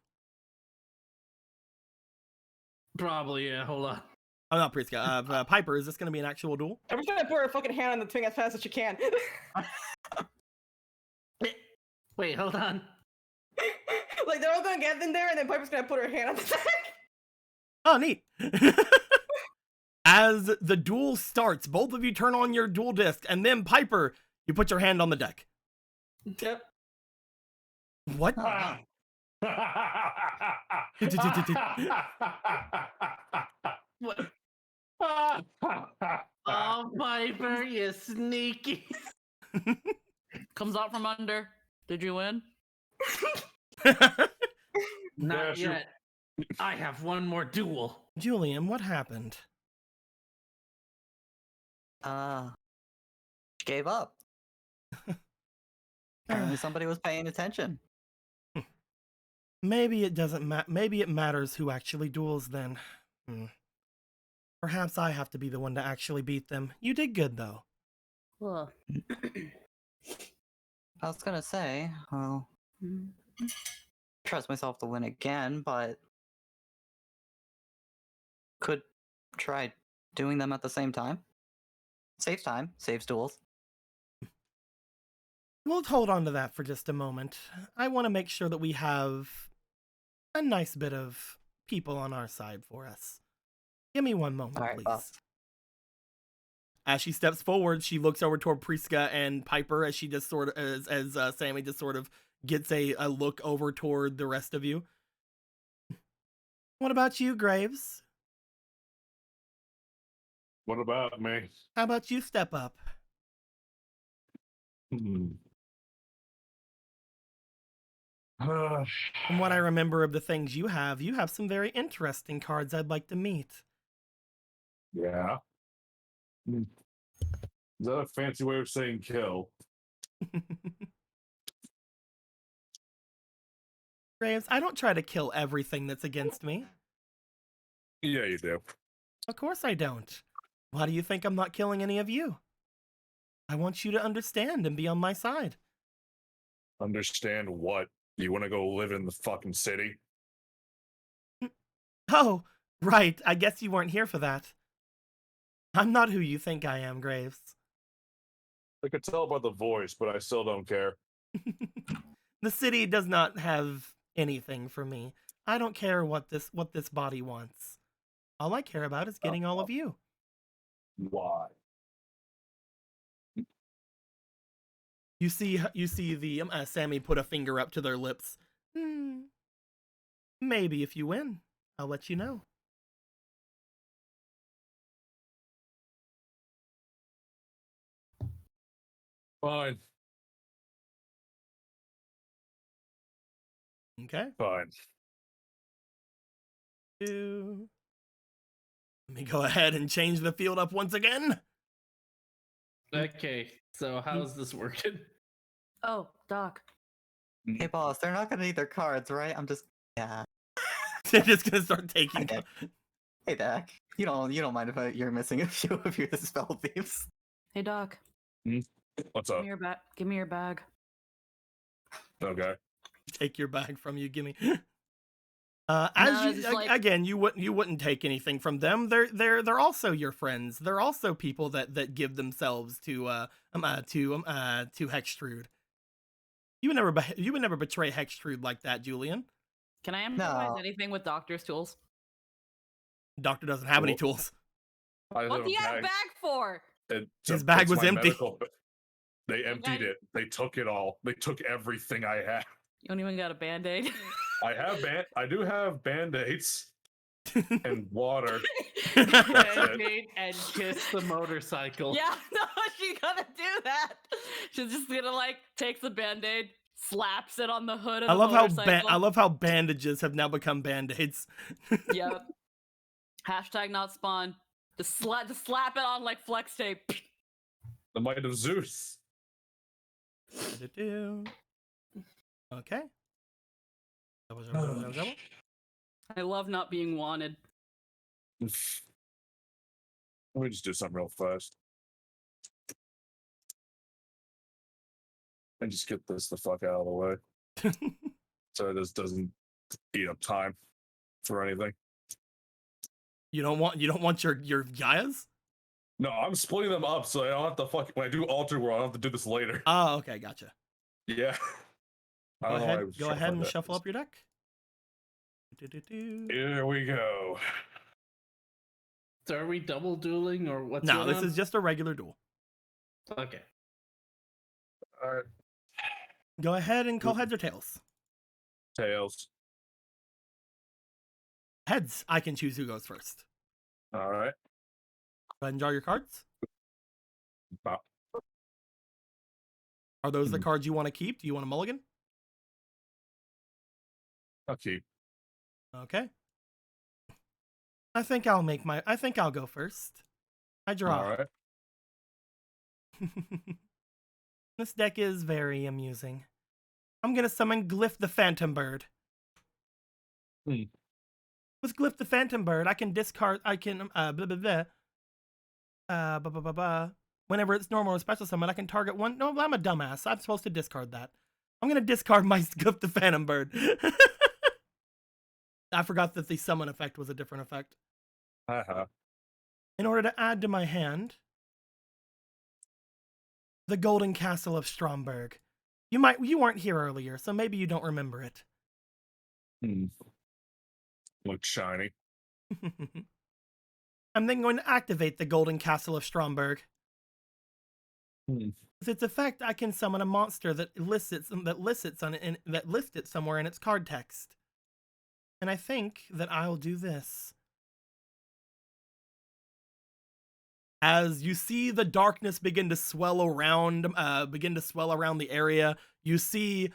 Probably, yeah, hold on. Oh, not Priska. Piper, is this going to be an actual duel? I'm just gonna put her fucking hand on the thing as fast as she can. Wait, hold on. Like they're all gonna get in there, and then Piper's gonna put her hand on the thing. Oh, neat. As the duel starts, both of you turn on your duel disc, and then Piper, you put your hand on the deck. Yep. What? What? Oh, Piper, you sneaky. Comes out from under. Did you win? Not sure. yet. I have one more duel. Julian, what happened? Gave up. Apparently somebody was paying attention. Maybe it doesn't maybe it matters who actually duels then. Perhaps I have to be the one to actually beat them. You did good though. Well, I was gonna say, well, trust myself to win again, but could try doing them at the same time. Saves time, saves duels. We'll hold on to that for just a moment. I want to make sure that we have a nice bit of people on our side for us. Give me one moment, All right, please. boss. As she steps forward, she looks over toward Priska and Piper as she just sort of, as Sammy just sort of gets a look over toward the rest of you. What about you, Graves? What about me? How about you step up? From what I remember of the things you have some very interesting cards I'd like to meet. Yeah. Is that a fancy way of saying kill? Graves, I don't try to kill everything that's against me. Yeah, you do. Of course I don't. Why do you think I'm not killing any of you? I want you to understand and be on my side. Understand what? You want to go live in the fucking city? Oh, right. I guess you weren't here for that. I'm not who you think I am, Graves. I could tell by the voice, but I still don't care. The city does not have anything for me. I don't care what this body wants. All I care about is getting all of you. Why? You see the Sammy put a finger up to their lips. Maybe if you win, I'll let you know. Fine. Okay. Fine. Let me go ahead and change the field up once again. Okay, so how's this working? oh, Doc. Hey boss, they're not gonna need their cards, right? I'm just yeah. They're just gonna start taking. Okay. Hey Dak, you don't mind if you're missing a few of your spell thieves? Hey Doc, What's give up? me your bag. Give me your bag. Okay. Take your bag from you. Give me. No, As it's you like- again, you wouldn't take anything from them. They're also your friends. They're also people that give themselves to Hextrude. You would never betray Hextrude like that, Julian. Can I improvise No. anything with doctor's tools? Doctor doesn't have any Cool. tools. What's he have a bag for? His bag was empty. They emptied it. They took it all. They took everything I had. You don't even got a band-aid. I do have band-aids and water. Band-aid and kiss the motorcycle. Yeah, no, she's gonna do that. She's just gonna like take the band-aid, slaps it on the hood of I the love motorcycle. I love how bandages have now become band-aids. Yep. Hashtag not spawn. Just slap it on like flex tape. The might of Zeus. Okay. I love not being wanted. Let me just do something real fast. And just get this the fuck out of the way. So this doesn't eat up time for anything. You don't want your Gaias? No, I'm splitting them up so I don't have to when I do Alter World, I don't have to do this later. Oh, okay, gotcha. Yeah. Go ahead and shuffle up your deck. Here we go. So are we double dueling or what's No, going this on? is just a regular duel. Okay. All right. Go ahead and call heads or tails. Tails. Heads, I can choose who goes first. All right. Go ahead and draw your cards. Wow. Are those the cards you want to keep? Do you want a mulligan? I'll keep. Okay. I think I'll go first. I draw. All right. This deck is very amusing. I'm gonna summon Glyph the Phantom Bird. With Glyph the Phantom Bird, I can discard. Whenever it's normal or special summon, I can target one. No, I'm a dumbass. I'm supposed to discard that. I'm gonna discard my Glyph the Phantom Bird. I forgot that the summon effect was a different effect. In order to add to my hand, the Golden Castle of Stromberg. You weren't here earlier, so maybe you don't remember it. Looks shiny. I'm then going to activate the Golden Castle of Stromberg. With its effect, I can summon a monster that lists it somewhere in its card text. And I think that I'll do this. As you see the darkness begin to swell around the area, you see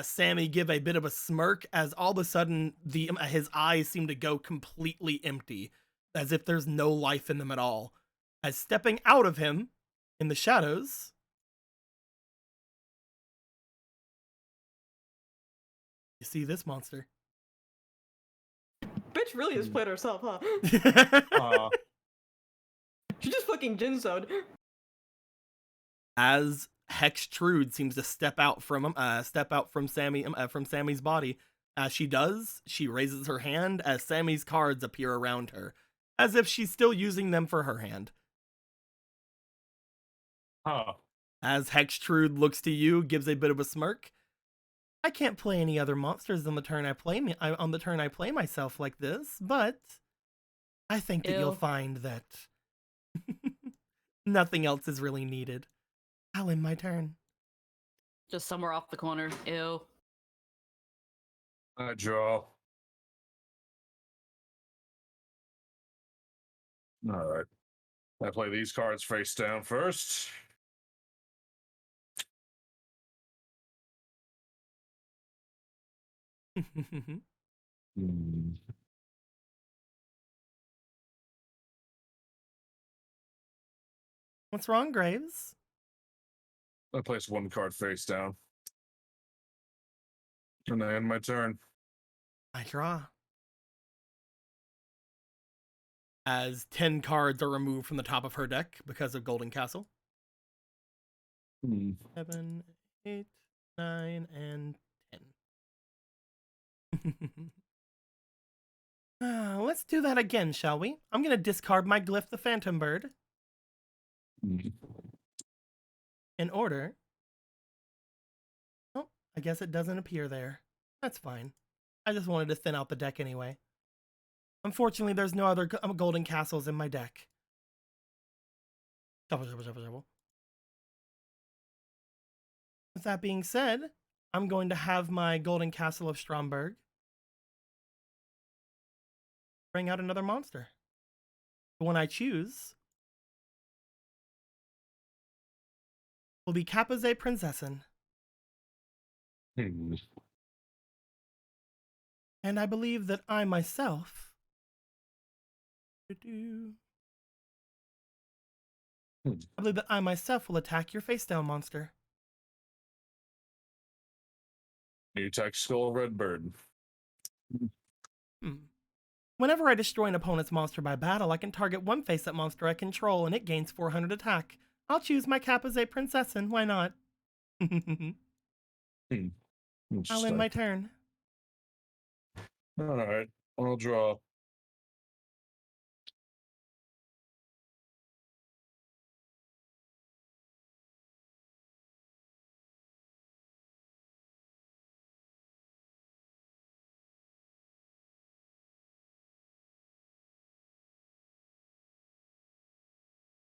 Sammy give a bit of a smirk as all of a sudden his eyes seem to go completely empty, as if there's no life in them at all. As stepping out of him in the shadows, you see this monster. Bitch really just played herself, huh? She just fucking Jinsoed. As Hextrude seems to step out from Sammy's body. As she does, she raises her hand as Sammy's cards appear around her, as if she's still using them for her hand. As Hextrude looks to you, gives a bit of a smirk. I can't play any other monsters on the turn I play myself like this, but I think that you'll find that nothing else is really needed. I'll end my turn. Just somewhere off the corner. Ew. I draw. All right. I play these cards face down first. What's wrong, Graves? I place one card face down. And I end my turn. I draw. As 10 cards are removed from the top of her deck because of Golden Castle. 7, 8, 9, and 10. Let's do that again, shall we? I'm going to discard my Glyph the Phantom Bird. In order. Oh, I guess it doesn't appear there. That's fine. I just wanted to thin out the deck anyway. Unfortunately, there's no other Golden Castles in my deck. Shuffle, shuffle, shuffle, shuffle. With that being said, I'm going to have my Golden Castle of Stromberg bring out another monster. The one I choose will be Kapazé Prinzessin. And I believe that I myself will attack your face down monster. You attack Skull Red Bird. Whenever I destroy an opponent's monster by battle, I can target one face-up monster I control, and it gains 400 attack. I'll choose my Kapazé Prinzessin. Why not? I'll end my turn. All right, I'll draw.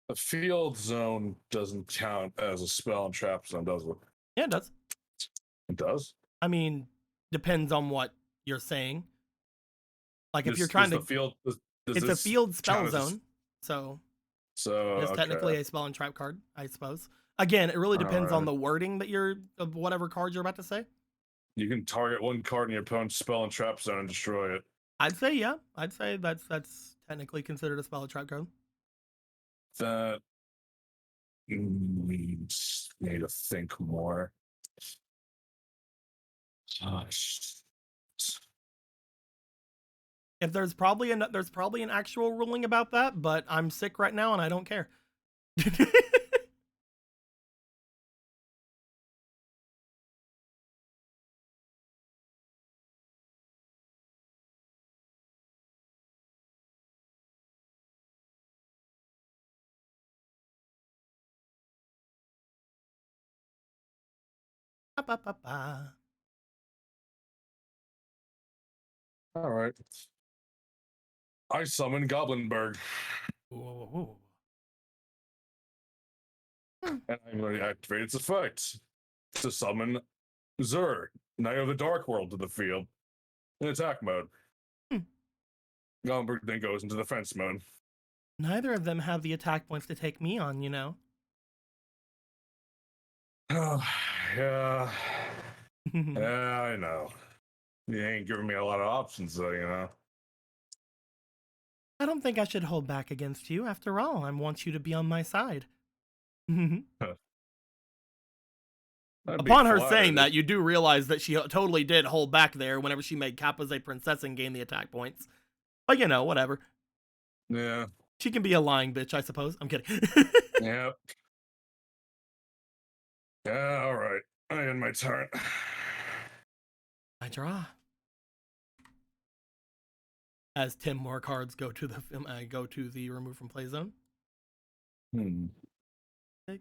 The field zone doesn't count as a spell and trap zone, does it? Yeah, it does. It does? I mean, depends on what you're saying. Like, if you're trying to... It's a field spell zone, so it's technically a spell and trap card, I suppose. Again, it really depends on the wording that of whatever card you're about to say. You can target one card in your opponent's spell and trap zone and destroy it. I'd say, yeah. I'd say that's technically considered a spell and trap card. That needs me to think more. If there's probably an actual ruling about that, but I'm sick right now and I don't care. All right. I summon Goblinberg. Whoa. And I'm going to activate its effect to summon Zur, Knight of the Dark World, to the field in attack mode. Goblinberg then goes into defense mode. Neither of them have the attack points to take me on, you know. Oh, yeah. Yeah, I know. You ain't giving me a lot of options, though, you know. I don't think I should hold back against you. After all, I want you to be on my side. Upon her saying that, you do realize that she totally did hold back there whenever she made Kapazé Princess and gained the attack points. But, you know, whatever. Yeah. She can be a lying bitch, I suppose. I'm kidding. Yep. Yeah, all right. I end my turn. I draw. As 10 more cards go to the remove from play zone. 6,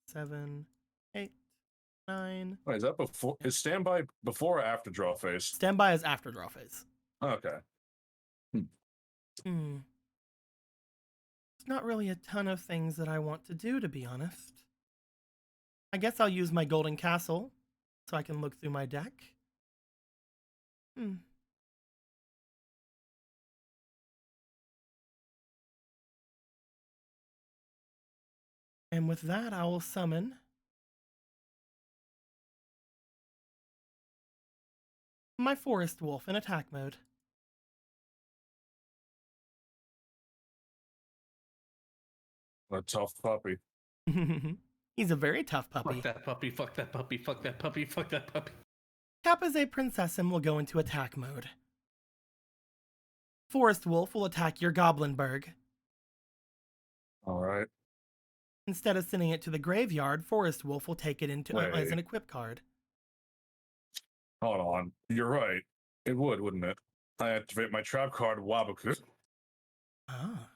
7, 8, 9. Wait, is that before? Is standby before or after draw phase? Standby is after draw phase. Okay. There's not really a ton of things that I want to do, to be honest. I guess I'll use my Golden Castle so I can look through my deck. And with that, I will summon my Forest Wolf in attack mode. A tough puppy. He's a very tough puppy. Fuck that puppy, fuck that puppy, fuck that puppy, fuck that puppy. Kappa Princessin will go into attack mode. Forest Wolf will attack your Goblinburg. All right. Instead of sending it to the graveyard, Forest Wolf will take it into as an Wait. equip card. Hold on. You're right. It would, wouldn't it? I activate my trap card, Wabaku. Ah.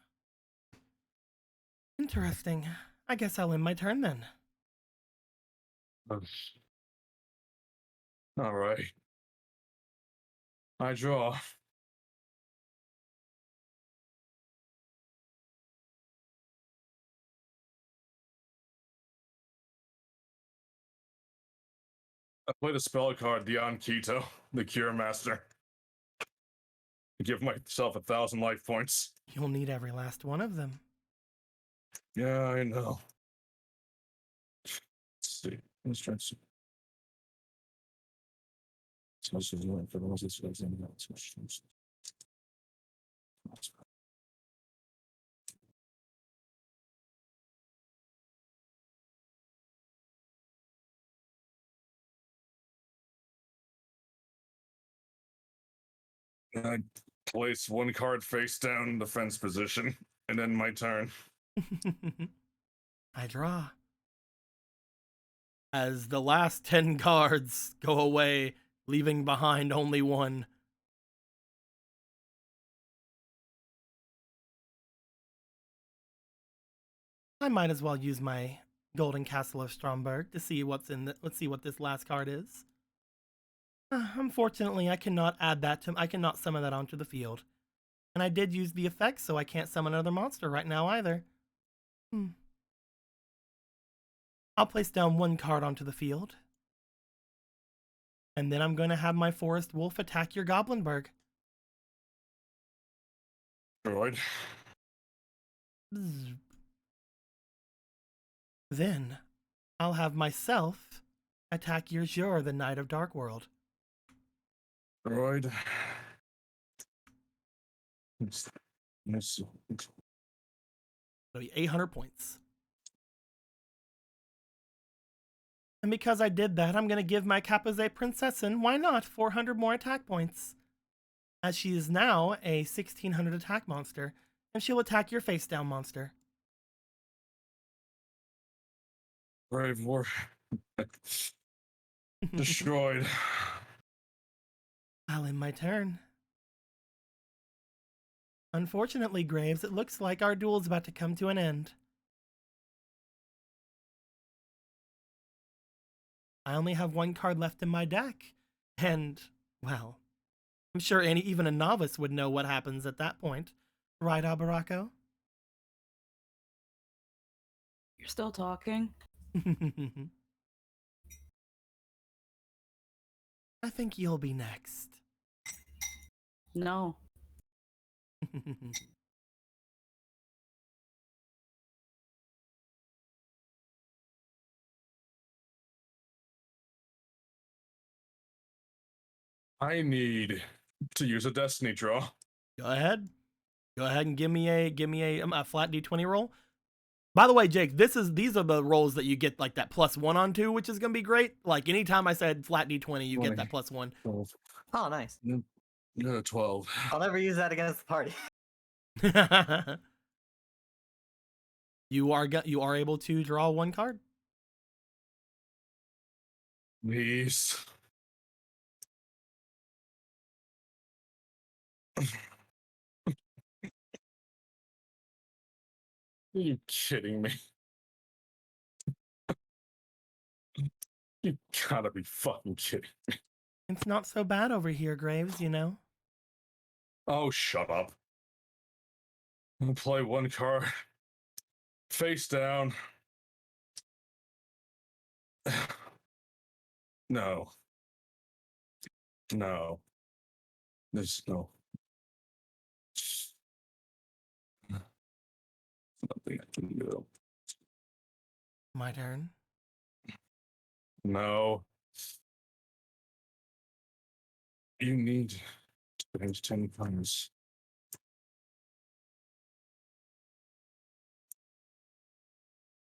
Interesting. I guess I'll end my turn then. All right. I draw. I play the spell card, Dion Keto, the Cure Master. Give myself 1,000 life points. You'll need every last one of them. Yeah, I know. Let's see. Let's try to see. I place one card face down in defense position, and then my turn. I draw. As the last 10 cards go away, leaving behind only one. I might as well use my Golden Castle of Stromberg to see what's in let's see what this last card is. Unfortunately, I cannot add that to I cannot summon that onto the field. And I did use the effect, so I can't summon another monster right now either. I'll place down one card onto the field. And then I'm going to have my Forest Wolf attack your Goblinburg. Droid. Then I'll have myself attack your Jur, the Knight of Darkworld. Droid. It'll be 800 points. And because I did that, I'm going to give my Kappa Princessin, why not, 400 more attack points. As she is now a 1600 attack monster, and she'll attack your face down monster. Brave War. Destroyed. I'll end my turn. Unfortunately, Graves, it looks like our duel's about to come to an end. I only have one card left in my deck, and, well, I'm sure even a novice would know what happens at that point. Right, Abarako? You're still talking? I think you'll be next. No. I need to use a destiny draw. Go ahead. Go ahead and give me a flat D20 roll. By the way, Jake, these are the rolls that you get like that +1 onto, which is gonna be great. Like anytime I said flat D20, you get that +1. 12. Oh, nice. 12. I'll never use that against the party. You are able to draw one card. Please. Are you kidding me? You gotta be fucking kidding me. It's not so bad over here, Graves, you know? Oh, shut up. I'll play one card. Face down. No. No. There's no. Nothing I can do. My turn. No. You need to change 10 times.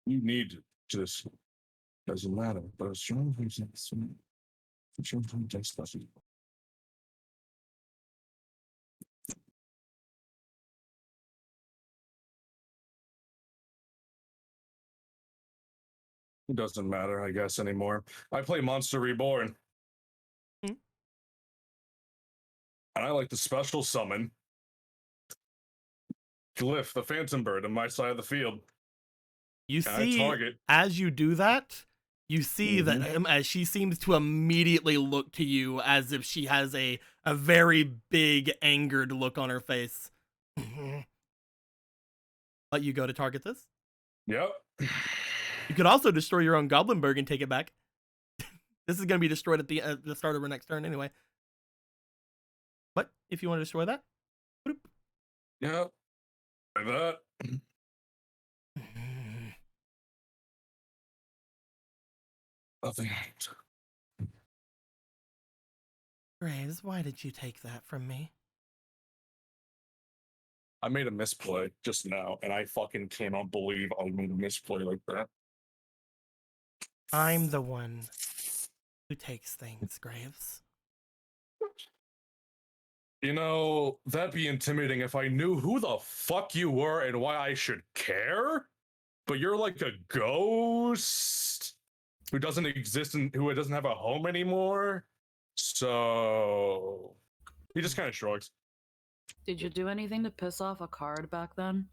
You need this. Doesn't matter, but a strong person. It doesn't matter, I guess, anymore. I play Monster Reborn. Hmm. And I like to special summon Glyph, the Phantom Bird, on my side of the field. You And I see, target. as you do that, you see that as she seems to immediately look to you as if she has a very big, angered look on her face. Let you go to target this. Yep. You could also destroy your own Goblinberg and take it back. This is going to be destroyed at the start of her next turn anyway. But if you want to destroy that, boop. Yep. Like that. Nothing. Graves, why did you take that from me? I made a misplay just now, and I fucking cannot believe I made a misplay like that. I'm the one who takes things, Graves. You know, that'd be intimidating if I knew who the fuck you were and why I should care. But you're like a ghost who doesn't exist and who doesn't have a home anymore. So he just kind of shrugs. Did you do anything to piss off a card back then?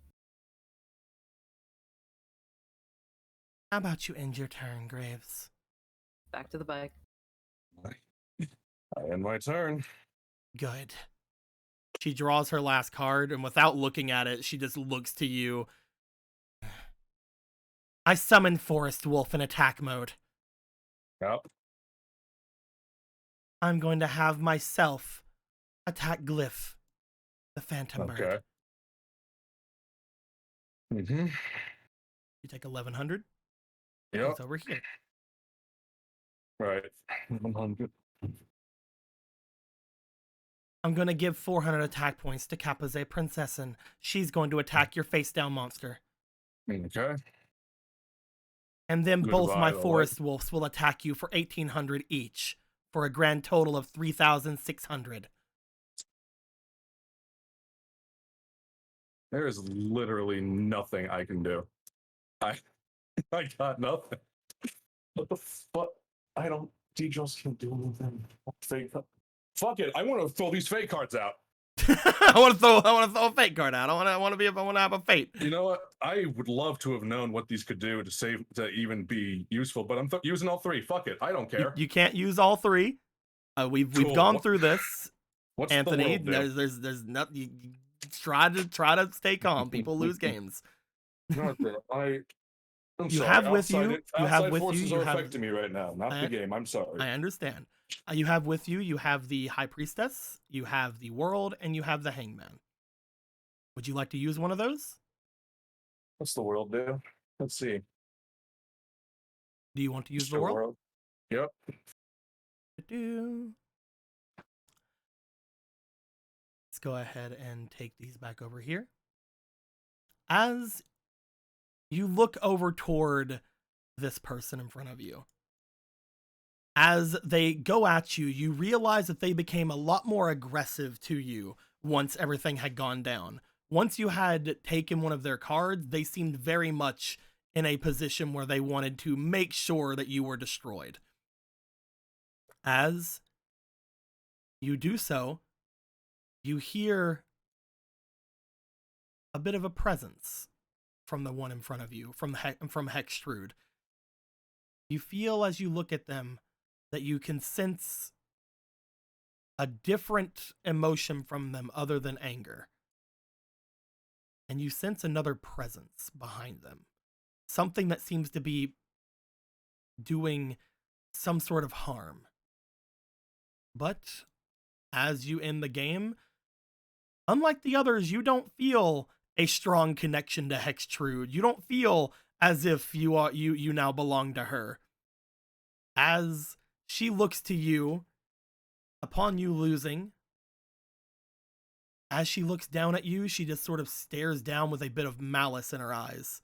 How about you end your turn, Graves? Back to the bike. I end my turn. Good. She draws her last card, and without looking at it, she just looks to you. I summon Forest Wolf in attack mode. Yep. I'm going to have myself attack Glyph, the Phantom Bird. Okay. Mm-hmm. You take 1100. Yep. It's over here. Right. 100. I'm going to give 400 attack points to Kapaze Prinzessin. She's going to attack your face down monster. Okay. And then both Goodbye, my the Forest Wolves will attack you for 1800 each, for a grand total of 3600. There is literally nothing I can do. I got nothing. What the fuck? I don't. D-Jones can't do anything. Fake. Fuck it. I want to throw these fake cards out. I want to throw a fake card out. I want to have a fate. You know what? I would love to have known what these could do to even be ususeful, but I'm using all three. Fuck it. I don't care. You can't use all three. We've Cool. gone through this. What's Anthony, the world do? there's nothing. You try to stay calm. People lose games. Not that. I'm You sorry. have with outside you. it- You outside have with forces you. You are have. affecting me right now, not I- the game. I'm sorry. I understand. You have with you. You have the High Priestess. You have the World, and you have the Hangman. Would you like to use one of those? What's the world do? Let's see. Do you want to use the Mr. World? Yep. Let's go ahead and take these back over here. As you look over toward this person in front of you, as they go at you, you realize that they became a lot more aggressive to you once everything had gone down. Once you had taken one of their cards, they seemed very much in a position where they wanted to make sure that you were destroyed. As you do so, you hear a bit of a presence from the one in front of you, from Hextrude. You feel as you look at them that you can sense a different emotion from them other than anger. And you sense another presence behind them. Something that seems to be doing some sort of harm. But as you end the game, unlike the others, you don't feel a strong connection to Hextrude. You don't feel as if you now belong to her. As she looks to you upon you losing, as she looks down at you, she just sort of stares down with a bit of malice in her eyes.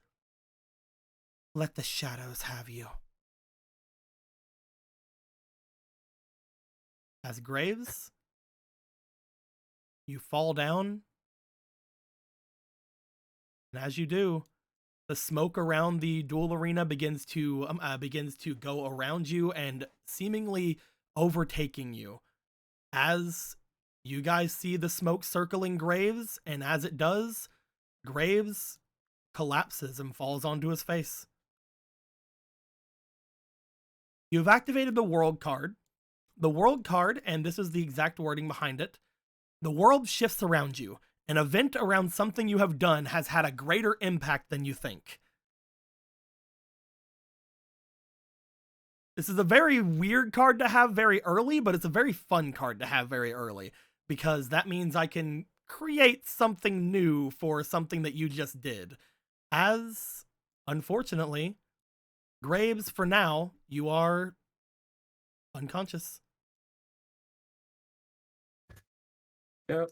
Let the shadows have you. As Graves, you fall down, and as you do, the smoke around the duel arena begins to go around you and seemingly overtaking you. As you guys see the smoke circling Graves, and as it does, Graves collapses and falls onto his face. You've activated the world card. The world card, and this is the exact wording behind it, the world shifts around you. An event around something you have done has had a greater impact than you think. This is a very weird card to have very early, but it's a very fun card to have very early, because that means I can create something new for something that you just did. As, unfortunately, Graves, for now, you are unconscious. Yep.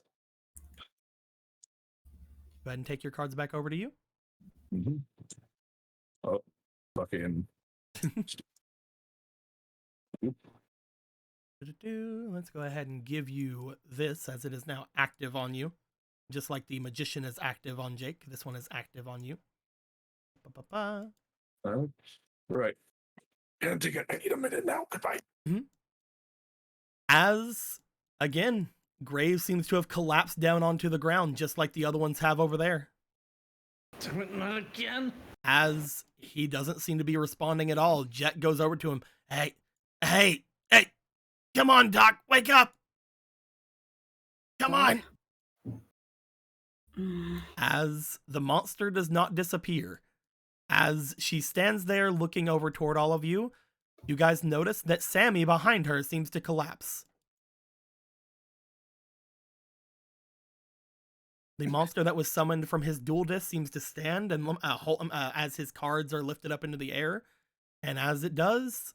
Go ahead and take your cards back over to you. Mm-hmm. Oh, fucking. Let's go ahead and give you this, as it is now active on you. Just like the magician is active on Jake, this one is active on you. Right. I need a minute now. Goodbye. As, again, Graves seems to have collapsed down onto the ground, just like the other ones have over there. Damn it, not again. As he doesn't seem to be responding at all, Jet goes over to him. Hey, come on, Doc, wake up. Come on. As the monster does not disappear, as she stands there looking over toward all of you, you guys notice that Sammy behind her seems to collapse. The monster that was summoned from his duel disc seems to stand and as his cards are lifted up into the air. And as it does,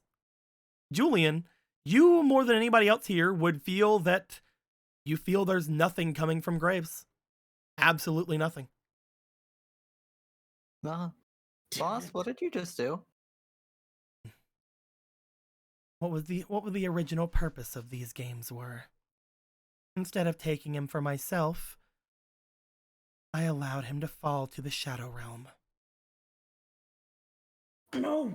Julian, you more than anybody else here would feel that you feel there's nothing coming from Graves. Absolutely nothing. Boss, what did you just do? What the original purpose of these games were. Instead of taking him for myself, I allowed him to fall to the Shadow Realm. No.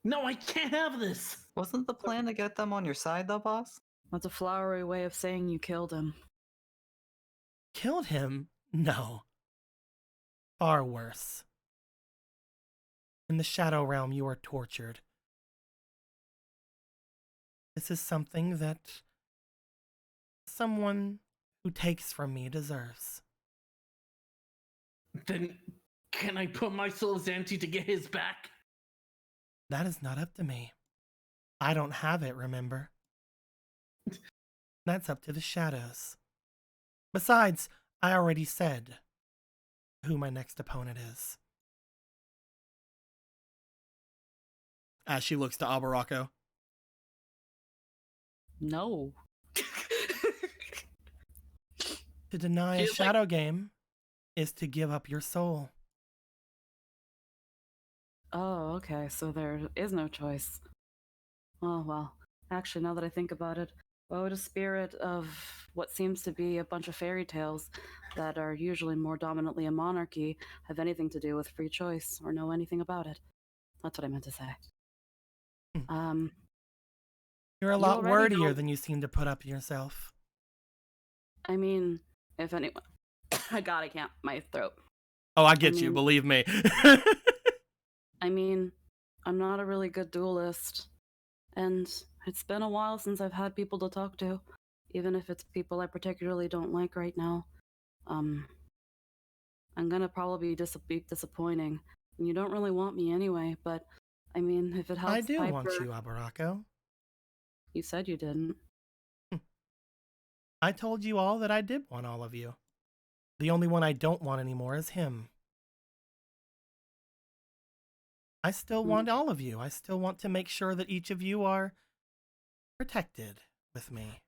No, I can't have this. Wasn't the plan to get them on your side, though, boss? That's a flowery way of saying you killed him. Killed him? No. Far worse. In the Shadow Realm, you are tortured. This is something that someone who takes from me deserves. Then can I put my soul as empty to get his back? That is not up to me. I don't have it, remember? That's up to the shadows. Besides, I already said who my next opponent is. As she looks to Abarako. No. To deny a shadow game is to give up your soul. Oh, okay, so there is no choice. Oh, well. Actually, now that I think about it, why would a spirit of what seems to be a bunch of fairy tales that are usually more dominantly a monarchy have anything to do with free choice or know anything about it? That's what I meant to say. You're a lot wordier than you seem to put up yourself. I mean, if anyone... God, I can't. My throat. Oh, I get you, believe me. I mean, I'm not a really good duelist, and it's been a while since I've had people to talk to, even if it's people I particularly don't like right now. I'm gonna probably be disappointing. You don't really want me anyway, but I mean, if it helps I do Piper... want you, Abarako. You said you didn't. I told you all that I did want all of you. The only one I don't want anymore is him. I still want all of you. I still want to make sure that each of you are protected with me.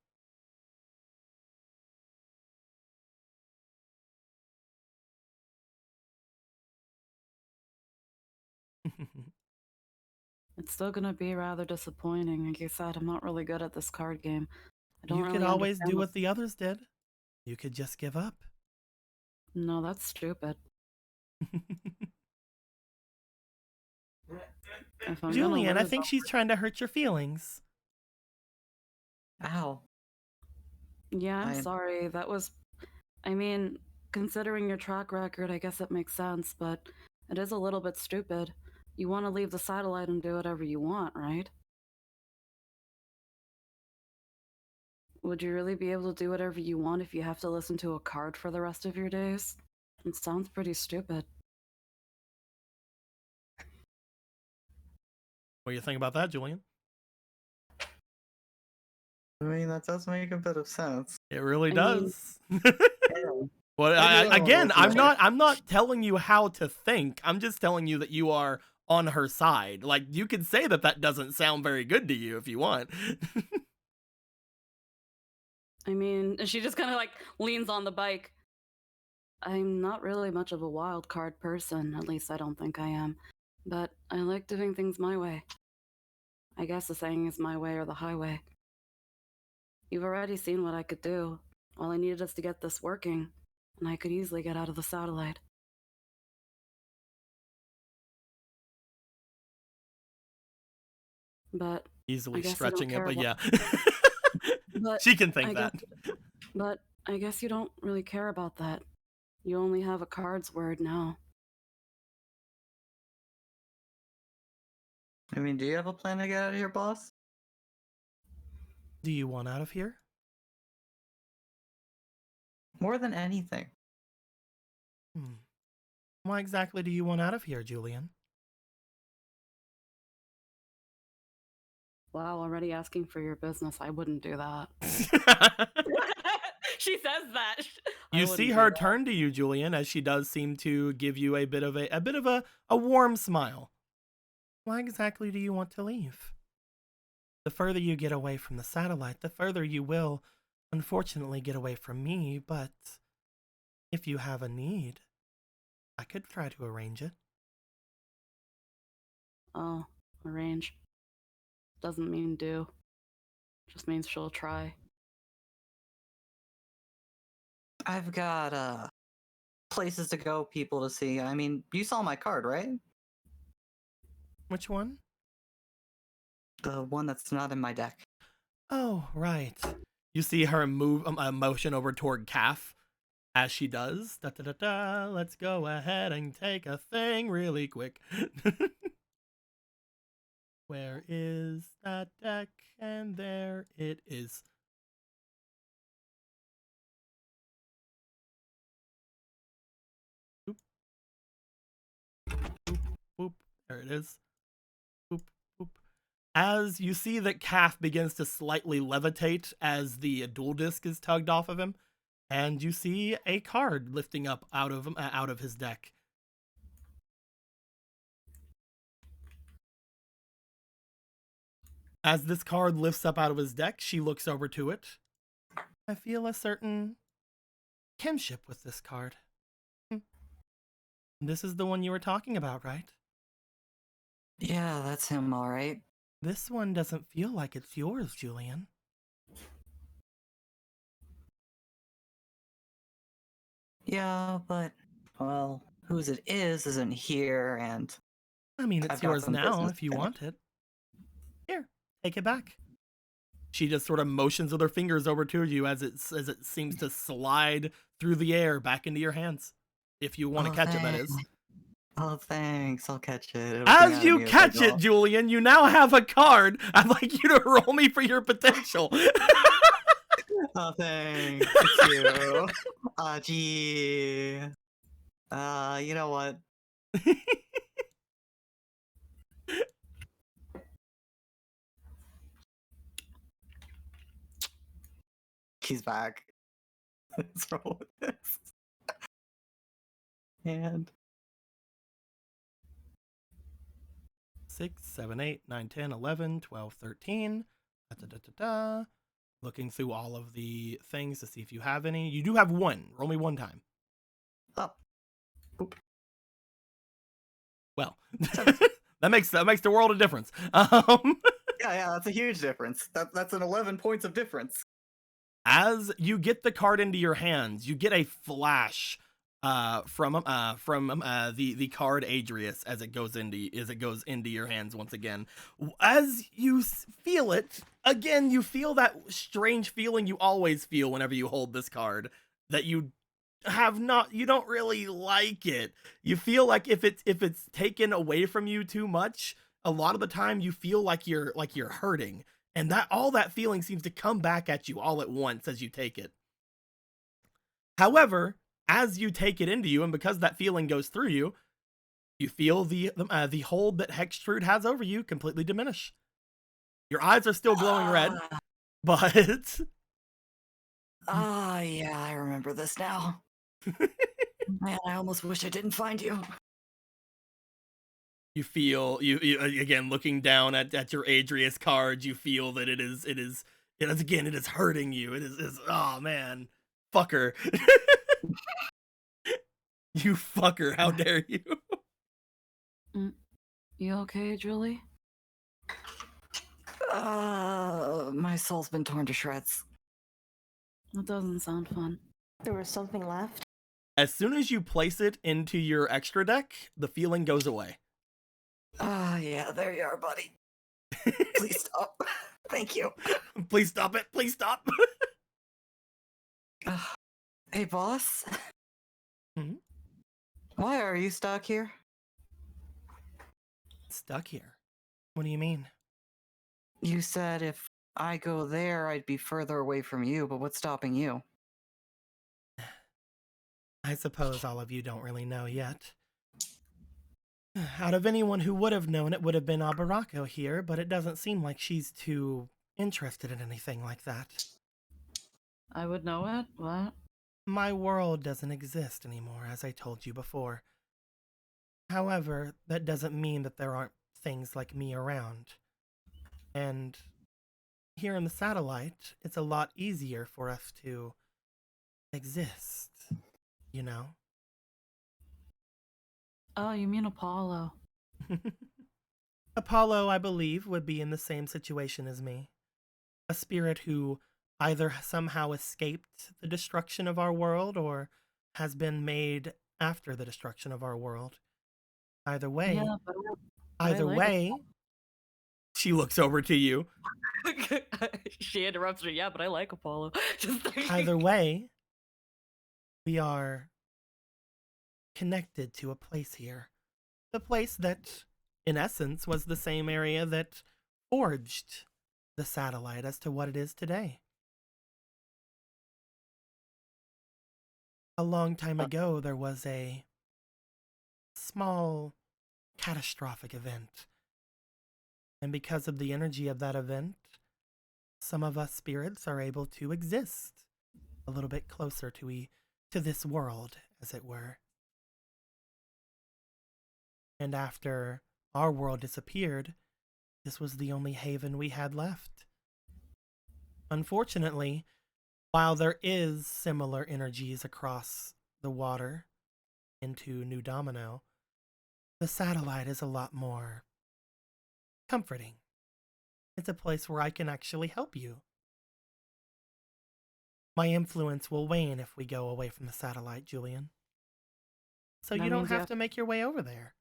It's still gonna be rather disappointing. Like I said, I'm not really good at this card game. I don't You really could always understand do what the others did. You could just give up. No, that's stupid. If I'm Julian, gonna I lose, think she's trying to hurt your feelings. Ow. yeah, I'm I- sorry. That was, I mean, considering your track record, I guess it makes sense, but it is a little bit stupid. You want to leave the satellite and do whatever you want, right? Would you really be able to do whatever you want if you have to listen to a card for the rest of your days? It sounds pretty stupid. What do you think about that, Julian? I mean, that does make a bit of sense. It really I mean- does. Well, I do again, know what I'm not telling you how to think. I'm just telling you that you are on her side. Like, you could say that that doesn't sound very good to you if you want. I mean, she just kind of like leans on the bike. I'm not really much of a wild card person, at least I don't think I am. But I like doing things my way. I guess the saying is my way or the highway. You've already seen what I could do. All I needed is to get this working, and I could easily get out of the satellite. But Easily guess I don't stretching it, care but yeah. But She can think I that. But I guess you don't really care about that. You only have a card's word now. I mean, do you have a plan to get out of here, boss? Do you want out of here? More than anything. Why exactly do you want out of here, Julian? Wow, already asking for your business. I wouldn't do that. She says that. I You wouldn't see do her that. turn to you, Julian, as she does seem to give you a bit of a warm smile. Why exactly do you want to leave? The further you get away from the satellite, the further you will, unfortunately, get away from me, but if you have a need, I could try to arrange it. Oh, arrange. Doesn't mean do. Just means she'll try. I've got places to go, people to see. I mean, you saw my card, right? Which one? The one that's not in my deck. Oh, right. You see her move a motion over toward Calf as she does. Da, da, da, da. Let's go ahead and take a thing really quick. Where is that deck? And there it is. Boop. Boop, boop. There it is. Boop, boop. As you see that Calf begins to slightly levitate as the dual disc is tugged off of him, and you see a card lifting up out of his deck. As this card lifts up out of his deck, she looks over to it. I feel a certain kinship with this card. This is the one you were talking about, right? Yeah, that's him, alright. This one doesn't feel like it's yours, Julian. Yeah, but, well, whose it is isn't here, and I mean, it's I've got yours some now business if you to want it. Here, take it back. She just sort of motions with her fingers over to you as it seems to slide through the air back into your hands. If you want to catch it, that is. Oh, thanks. I'll catch it. It'll be As out you of me catch I it, go. Julian, you now have a card. I'd like you to roll me for your potential. Oh, thanks. It's you. Gee. You know what? He's back. Let's roll with this. And 6, 7, 8, 9, 10, 11, 12, 13. Da, da, da, da, da. Looking through all of the things to see if you have any. You do have one. Roll me one time. oh, Well, That makes the world of difference. Yeah, that's a huge difference. That's an 11 points of difference. As you get the card into your hands, you get a flash from the card Adrius as it goes into your hands once again. As you feel it again, you feel that strange feeling you always feel whenever you hold this card, that you don't really like it. You feel like if it's taken away from you too much, a lot of the time you feel like you're hurting. And that all that feeling seems to come back at you all at once as you take it. However, as you take it into you, and because that feeling goes through you, you feel the hold that Hextrude has over you completely diminish. Your eyes are still glowing red, but yeah, I remember this now. Man, I almost wish I didn't find you. you feel you again looking down at your Adrius card, you feel that it is hurting you. It is oh man, fucker. You fucker, how dare you? You okay, Julie? My soul's been torn to shreds. That doesn't sound fun. There was something left. As soon as you place it into your extra deck, the feeling goes away. Yeah, there you are, buddy. Please stop. Thank you. Please stop it. Please stop. Hey, boss. Mhm. Why are you stuck here? Stuck here? What do you mean? You said if I go there, I'd be further away from you, but what's stopping you? I suppose all of you don't really know yet. Out of anyone who would have known, it would have been Abarako here, but it doesn't seem like she's too interested in anything like that. I would know it? What? My world doesn't exist anymore, as I told you before. However, that doesn't mean that there aren't things like me around. And here in the satellite, it's a lot easier for us to exist, you know? Oh, you mean Apollo. Apollo, I believe, would be in the same situation as me. A spirit who either somehow escaped the destruction of our world or has been made after the destruction of our world. Either way, Yeah, but I either like way, she looks over to you. She interrupts her. Yeah, but I like Apollo. Just Either way, we are connected to a place here. The place that, in essence, was the same area that forged the satellite as to what it is today. A long time ago, there was a small catastrophic event. And because of the energy of that event, some of us spirits are able to exist a little bit closer to this world, as it were. And after our world disappeared, this was the only haven we had left. Unfortunately, while there is similar energies across the water into New Domino, the satellite is a lot more comforting. It's a place where I can actually help you. My influence will wane if we go away from the satellite, Julian. So That you don't means you have have- to make your way over there.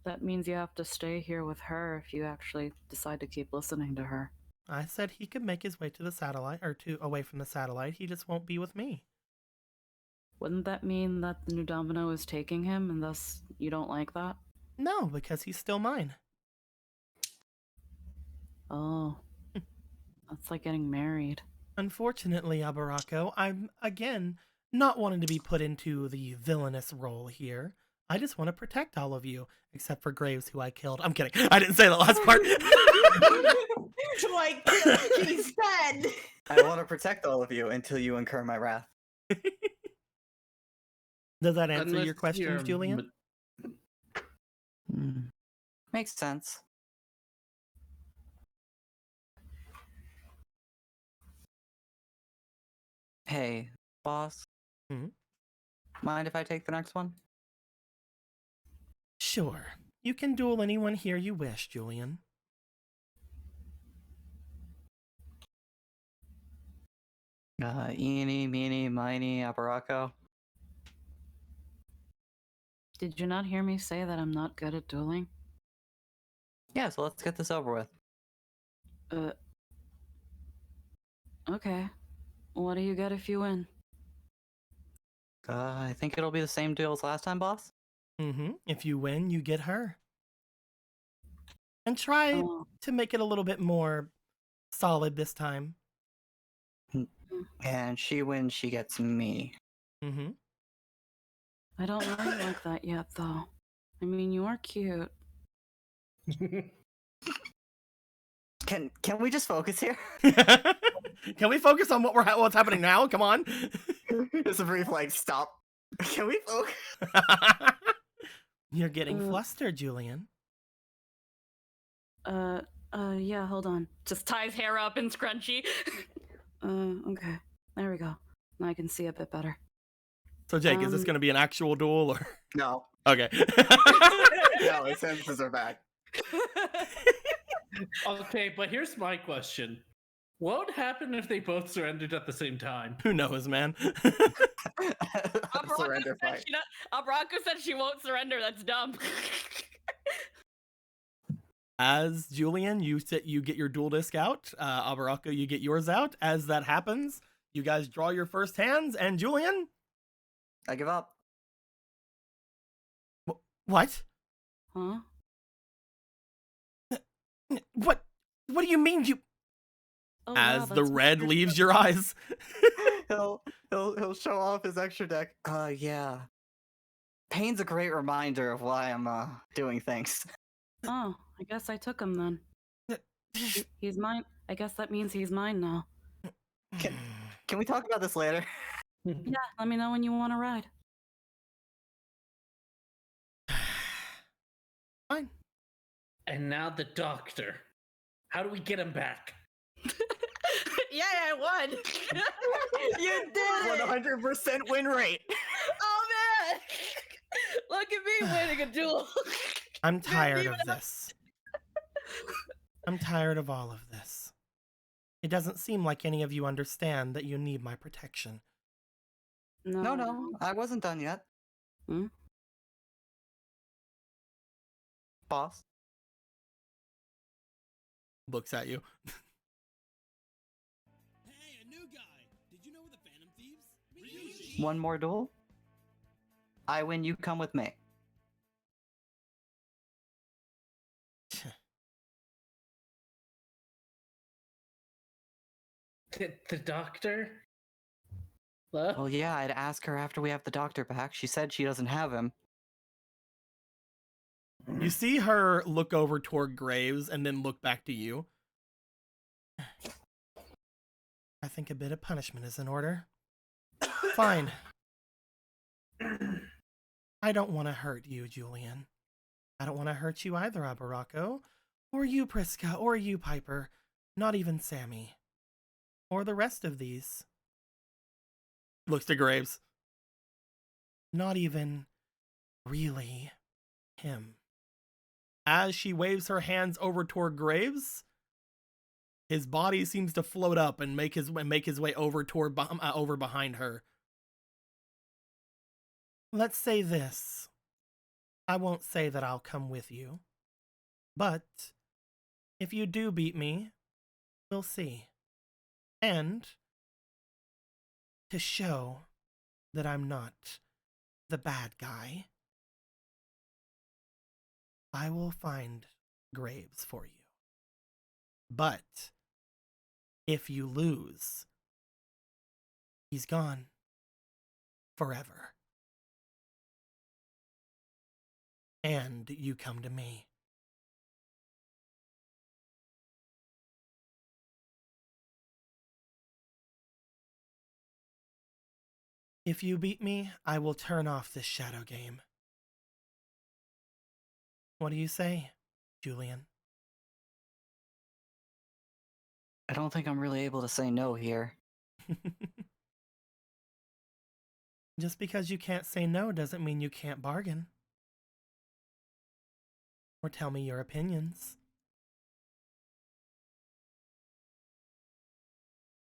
That means you have to stay here with her if you actually decide to keep listening to her. I said he could make his way to the satellite, or away from the satellite. He just won't be with me. Wouldn't that mean that the new domino is taking him and thus you don't like that? No, because he's still mine. Oh. That's like getting married. Unfortunately, Abarako, I'm, again, not wanting to be put into the villainous role here. I just want to protect all of you, except for Graves, who I killed. I'm kidding. I didn't say the last part. Like, he's dead. I want to protect all of you until you incur my wrath. Does that answer Unless your questions, you're Julian? Makes sense. Hey, boss. Mhm. Mind if I take the next one? Sure. You can duel anyone here you wish, Julian. Eeny, meeny, miny, Abarako. Did you not hear me say that I'm not good at dueling? Yeah, so let's get this over with. Okay. What do you get if you win? I think it'll be the same deal as last time, boss. If you win, you get her. And try Oh. to make it a little bit more solid this time. And she wins, she gets me. I don't know you like that yet, though. I mean, you are cute. Can we just focus here? Can we focus on what's happening now? Come on. Just a brief stop. Can we focus? You're getting flustered, Julian. Yeah, hold on. Just ties hair up in scrunchy. Okay. There we go. Now I can see a bit better. So, Jake, is this going to be an actual duel or? No. Okay. No, his senses are back. Okay, but here's my question. What would happen if they both surrendered at the same time? Who knows, man? Surrender fight. Abraka said she won't surrender. That's dumb. As Julian, you get your duel disc out. Abaraka, you get yours out. As that happens, you guys draw your first hands, and Julian? I give up. What? Huh? What do you mean you... Oh, As wow, the that's red weird. leaves your eyes. He'll show off his extra deck. Yeah. Pain's a great reminder of why I'm doing things. Oh, I guess I took him then. He's mine. I guess that means he's mine now. Can we talk about this later? Yeah, let me know when you want to ride. Fine. And now the doctor. How do we get him back? Yeah, I won. You did it! 100% win rate. Oh man! Look at me winning a duel. I'm tired of this. I'm tired of all of this. It doesn't seem like any of you understand that you need my protection. No, I wasn't done yet. Hmm? Boss. Looks at you. Hey, a new guy. Did you know we're the Phantom Thieves? One more duel? I win, you come with me. The doctor? What? Well, yeah, I'd ask her after we have the doctor back. She said she doesn't have him. You see her look over toward Graves and then look back to you. I think a bit of punishment is in order. Fine. I don't want to hurt you, Julian. I don't want to hurt you either, Abarako. Or you, Priska. Or you, Piper. Not even Sammy. Or the rest of these. Looks to Graves. Not even really him. As she waves her hands over toward Graves, his body seems to float up and make his way over toward over behind her. Let's say this. I won't say that I'll come with you, but if you do beat me, we'll see. And to show that I'm not the bad guy, I will find Graves for you. But if you lose, he's gone forever. And you come to me. If you beat me, I will turn off this shadow game. What do you say, Julian? I don't think I'm really able to say no here. Just because you can't say no doesn't mean you can't bargain. or tell me your opinions.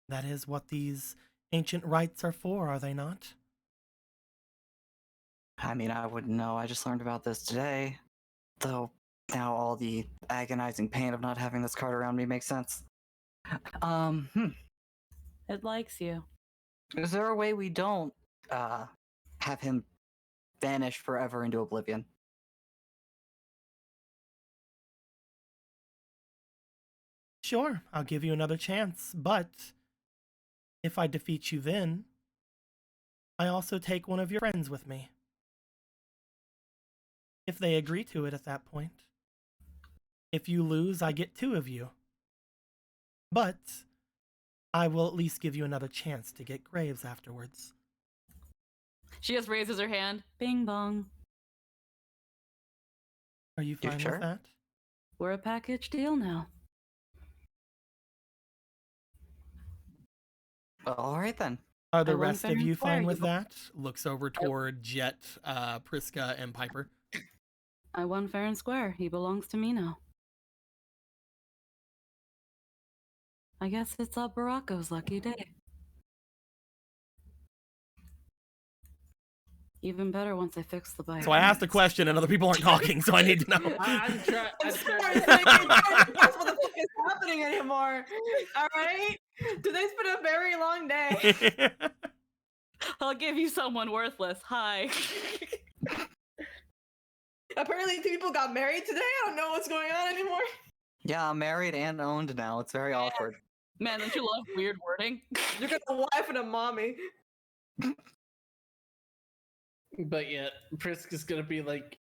That is what these ancient rites are for, are they not? I mean, I wouldn't know. I just learned about this today. Though now all the agonizing pain of not having this card around me makes sense. It likes you. Is there a way we don't have him vanish forever into oblivion? Sure, I'll give you another chance, but if I defeat you then, I also take one of your friends with me. If they agree to it at that point. If you lose, I get 2 of you. But I will at least give you another chance to get Graves afterwards. She just raises her hand. Bing bong. Are you fine sure? with that? We're a package deal now. All right then. Are the I won rest fair of and you square, fine you with bo- that? Looks over toward Jet, Priska, and Piper. I won fair and square. He belongs to me now. I guess it's Baracco's lucky day. Even better once I fix the bike. So I asked a question and other people aren't talking, so I need to know. I'm trying. I'm sorry, I don't know what the fuck is happening anymore. All right, today's been a very long day. I'll give you someone worthless. Hi. Apparently, 2 people got married today. I don't know what's going on anymore. Yeah, I'm married and owned now. It's very awkward. Man, don't you love weird wording? You got a wife and a mommy. But yeah, Prisk is gonna be like,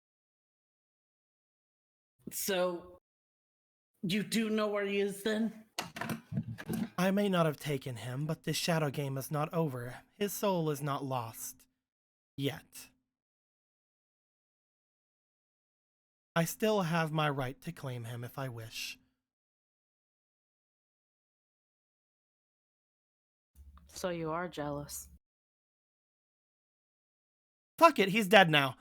so you do know where he is then? I may not have taken him, but this shadow game is not over. His soul is not lost. Yet. I still have my right to claim him if I wish. So you are jealous. Fuck it, he's dead now.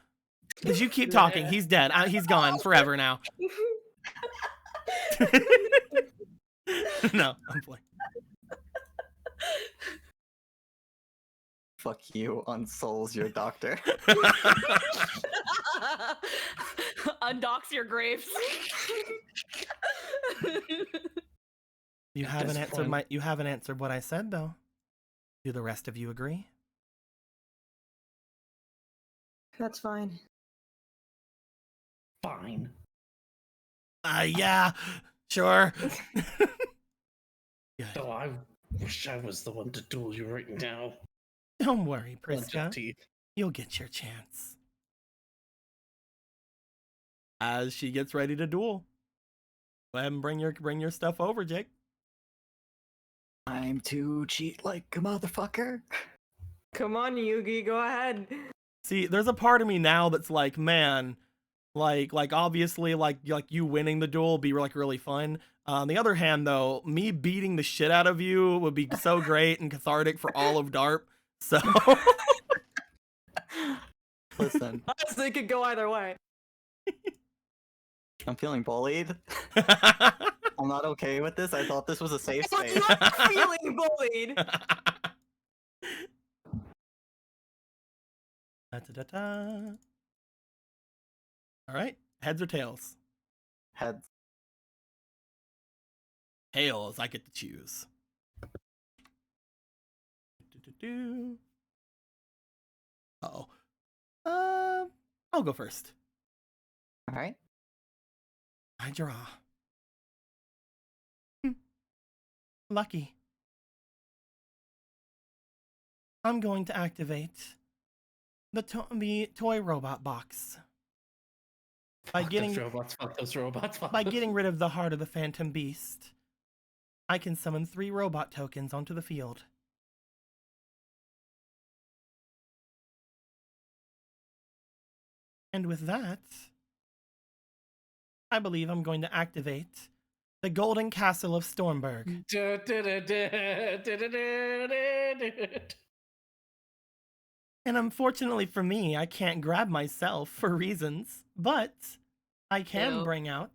Because you keep talking, he's dead. He's gone forever now. No, I'm playing. Fuck you, Unsouls your doctor. Undocks your graves. You At haven't this answered point- you haven't answered what I said though. Do the rest of you agree? That's fine. Fine. Yeah, sure. Good. Though I wish I was the one to duel you right now. Don't worry, Bunch of Priska. teeth. You'll get your chance. As she gets ready to duel. Go ahead and bring your stuff over, Jake. I'm to cheat like a motherfucker. Come on, Yugi, go ahead. See, there's a part of me now that's like, man, like obviously like you winning the duel would be like really fun. On the other hand, though, me beating the shit out of you would be so great and cathartic for all of DARP. So Listen, Honestly, it could go either way. I'm feeling bullied. I'm not okay with this. I thought this was a safe space. You're feeling bullied. Da-da-da-da. All right, heads or tails? Heads. Tails, I get to choose. Do-do-do. Uh-oh. I'll go first. All right. I draw. Lucky. I'm going to activate the toy robot box. By Fuck getting those robots. Fuck those robots. Fuck by those- getting rid of the heart of the Phantom Beast, I can summon 3 robot tokens onto the field. And with that, I believe I'm going to activate the Golden Castle of Stormberg. And unfortunately for me, I can't grab myself for reasons, but I can Ew. bring out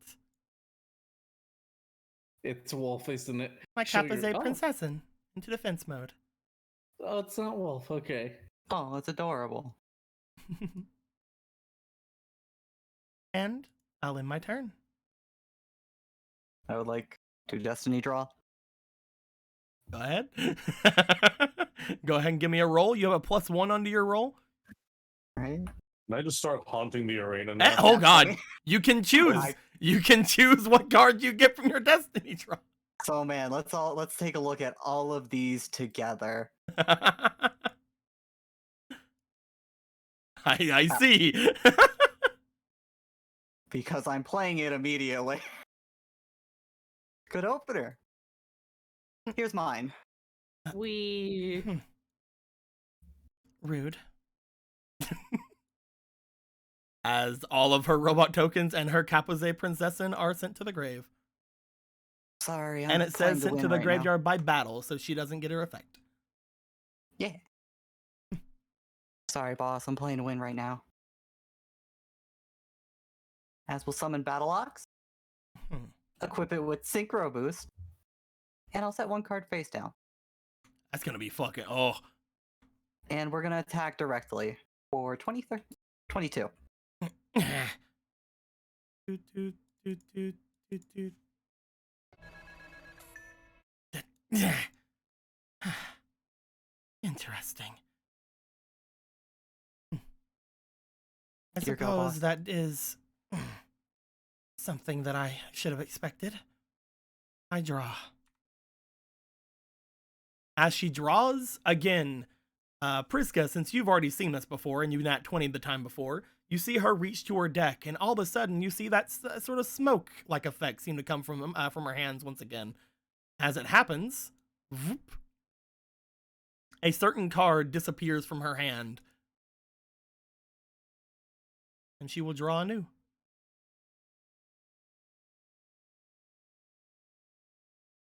It's Wolf, isn't it? my Show Kappa your- Princessin into defense mode. Oh, it's not Wolf. Okay. Oh, it's adorable. And I'll end my turn. I would like to Destiny draw. Go ahead. Go ahead and give me a roll. You have a +1 under your roll. Right? Can I just start haunting the arena Eh, now? oh God, Actually. you can choose. I- You can choose what card you get from your Destiny draw. So man, let's take a look at all of these together. I see. Because I'm playing it immediately. Good opener. Here's mine. We. Rude. As all of her robot tokens and her Kappa Princessin are sent to the grave. Sorry, I'm And it playing says sent win to the right now. graveyard by battle, so she doesn't get her effect. Yeah. Sorry, boss. I'm playing to win right now. As will summon Battle Ox. Hmm. Equip it with Synchro Boost. And I'll set one card face down. That's gonna be fucking oh. And we're gonna attack directly for 22. Doot, doot, doot, doot, doot, doot. Interesting. I Here go, boss. suppose that is something that I should have expected. I draw. As she draws, again, Priska, since you've already seen this before and you nat 20 the time before, you see her reach to her deck, and all of a sudden you see that sort of smoke-like effect seem to come from her hands once again. As it happens, whoop, a certain card disappears from her hand, and she will draw anew.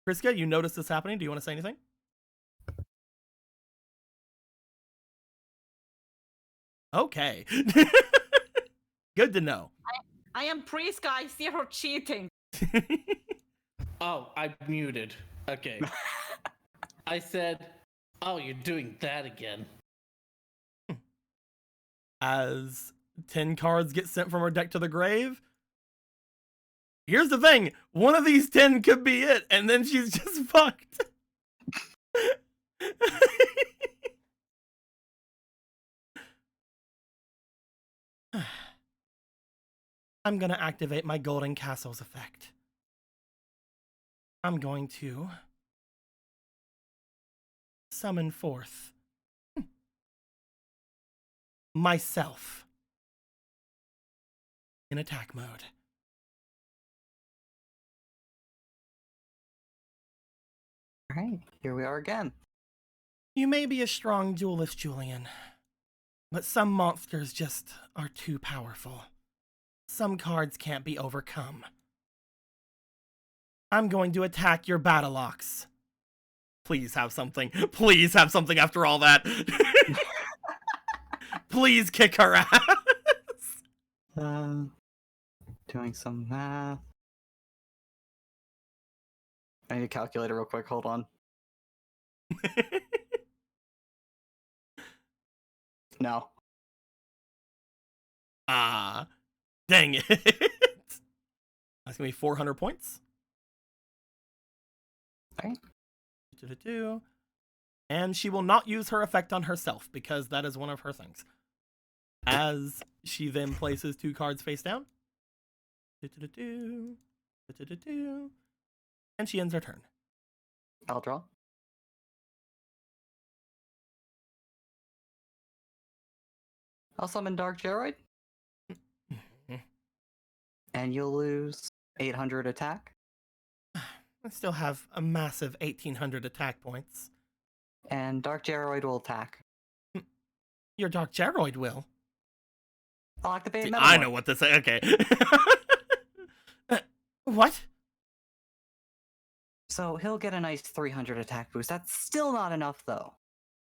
Priska, you notice this happening. Do you want to say anything? Okay. Good to know. I am Priska. I see her cheating. Oh, I muted. Okay. I said, oh, you're doing that again. As 10 cards get sent from her deck to the grave. Here's the thing. One of these 10 could be it, and then she's just fucked. I'm going to activate my Golden Castles effect. I'm going to summon forth myself in attack mode. Alright, here we are again. You may be a strong duelist, Julian, but some monsters just are too powerful. Some cards can't be overcome. I'm going to attack your Battle Ox. Please have something. Please have something after all that. Please kick her ass. Doing some math. I need a calculator real quick. Hold on. No. Ah, dang it. That's going to be 400 points. Alright. And she will not use her effect on herself because that is one of her things. As she then places 2 cards face down. And she ends her turn. I'll draw. I'll summon Dark Geroid. And you'll lose 800 attack. I still have a massive 1800 attack points. And Dark Geroid will attack. Your Dark Geroid will. I'll activate See, Metamorph. I know what to say. Okay. What? So he'll get a nice 300 attack boost. That's still not enough, though.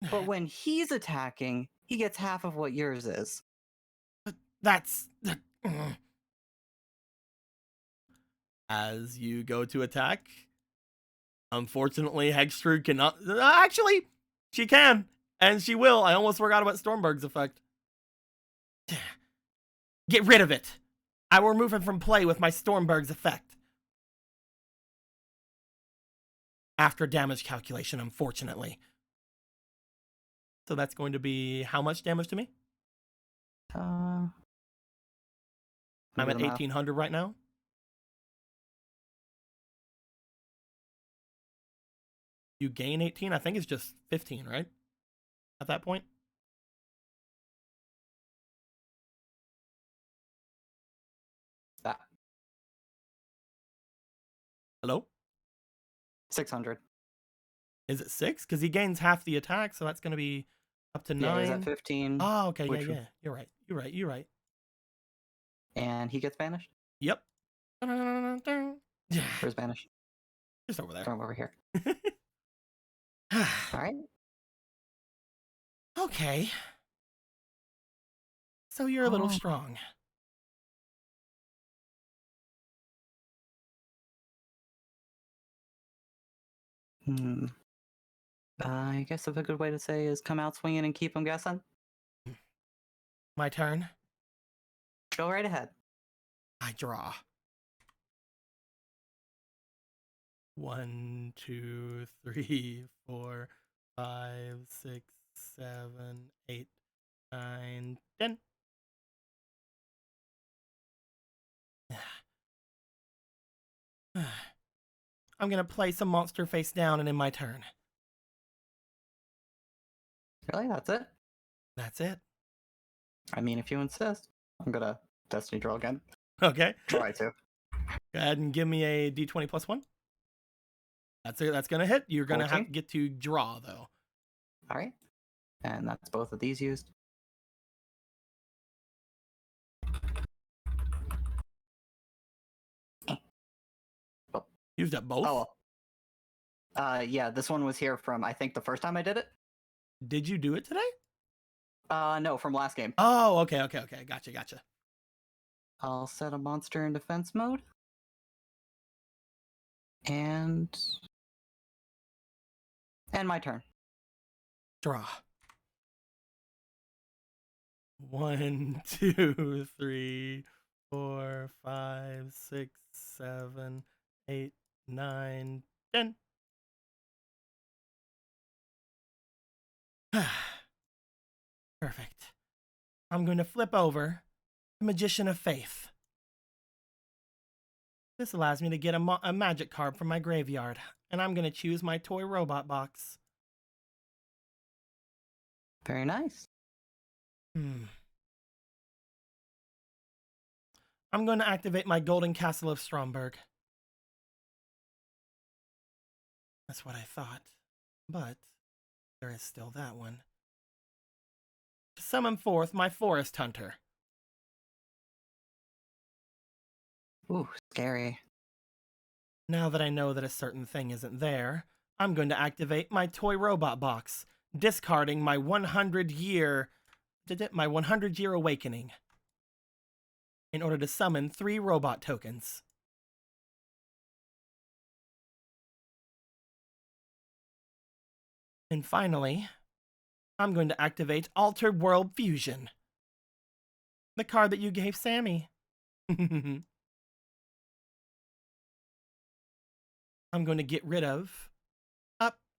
But when he's attacking, he gets half of what yours is. That's... As you go to attack, unfortunately, Hextrude cannot. Actually, she can, and she will. I almost forgot about Stormberg's effect. Get rid of it. I will remove it from play with my Stormberg's effect. After damage calculation, unfortunately. So that's going to be how much damage to me? I'm at 1800 right now. You gain 18? I think it's just 15, right? At that point? That. Hello? 600. Is it 6? Because he gains half the attack, so that's going to be up to 9. Yeah, he's at 15. Oh, okay, which yeah. You're right. You're right. And he gets banished? Yep. Where's banished? Just over there. Throw him over here. Alright. Okay. So you're a little strong. I guess a good way to say is come out swinging and keep him guessing. My turn. Go right ahead. I draw. 1, 2, 3, 4, 5, 6, 7, 8, 9, 10. I'm gonna play some monster face down and in my turn. Really? That's it? That's it. I mean, if you insist. I'm gonna Destiny draw again. Okay. Try to. Go ahead and give me a d20 plus 1. That's gonna hit. You're gonna 14? have to get to draw though. Alright. And that's both of these used. Used up both? Oh. Yeah, this one was here from, I think, the first time I did it. Did you do it today? No, from last game. Oh, okay. Gotcha. I'll set a monster in defense mode. And my turn. Draw. 1, 2, 3, 4, 5, 6, 7, 8, 9, 10. Perfect. I'm going to flip over the Magician of Faith. This allows me to get a magic card from my graveyard, and I'm going to choose my toy robot box. Very nice. I'm going to activate my Golden Castle of Stromberg. That's what I thought, but there is still that one. To summon forth my Forest Hunter. Ooh, scary. Now that I know that a certain thing isn't there, I'm going to activate my toy robot box, discarding my 100-year awakening in order to summon 3 robot tokens. And finally, I'm going to activate Altered World Fusion. The card that you gave Sammy. I'm going to get rid of...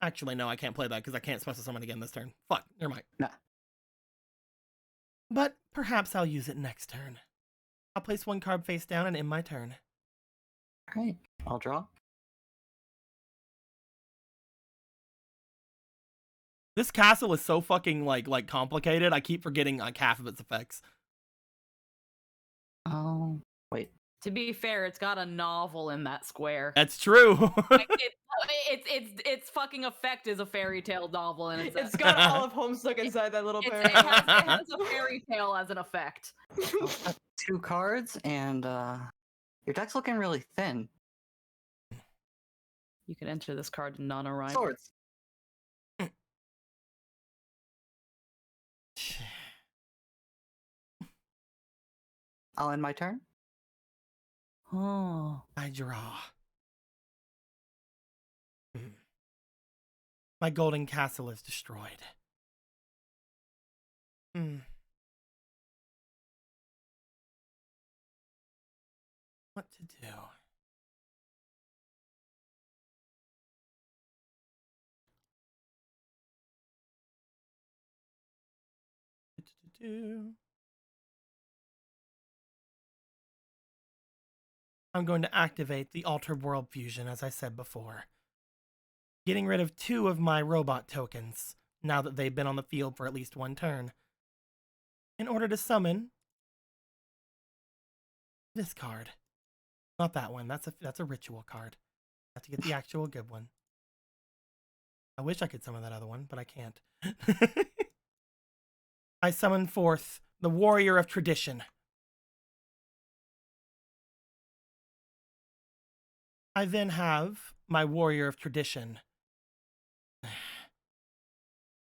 actually, no, I can't play that because I can't special summon again this turn. Fuck, never mind. Nah. But perhaps I'll use it next turn. I'll place 1 card face down and end my turn. Alright, I'll draw. This castle is so fucking like complicated. I keep forgetting like half of its effects. Oh, wait. To be fair, it's got a novel in that square. That's true. Like, it's fucking effect is a fairy tale novel, and It's got all of Homestuck inside that little it paragraph. has a fairy tale as an effect. I'll set 2 cards, and your deck's looking really thin. You can enter this card to non-arrival. Swords. I'll end my turn. Oh. I draw. My golden castle is destroyed. What to do? I'm going to activate the Altered World Fusion, as I said before. Getting rid of 2 of my robot tokens, now that they've been on the field for at least 1 turn. In order to summon this card. Not that one, that's a ritual card. I have to get the actual good one. I wish I could summon that other one, but I can't. I summon forth the Warrior of Tradition. I then have my Warrior of Tradition.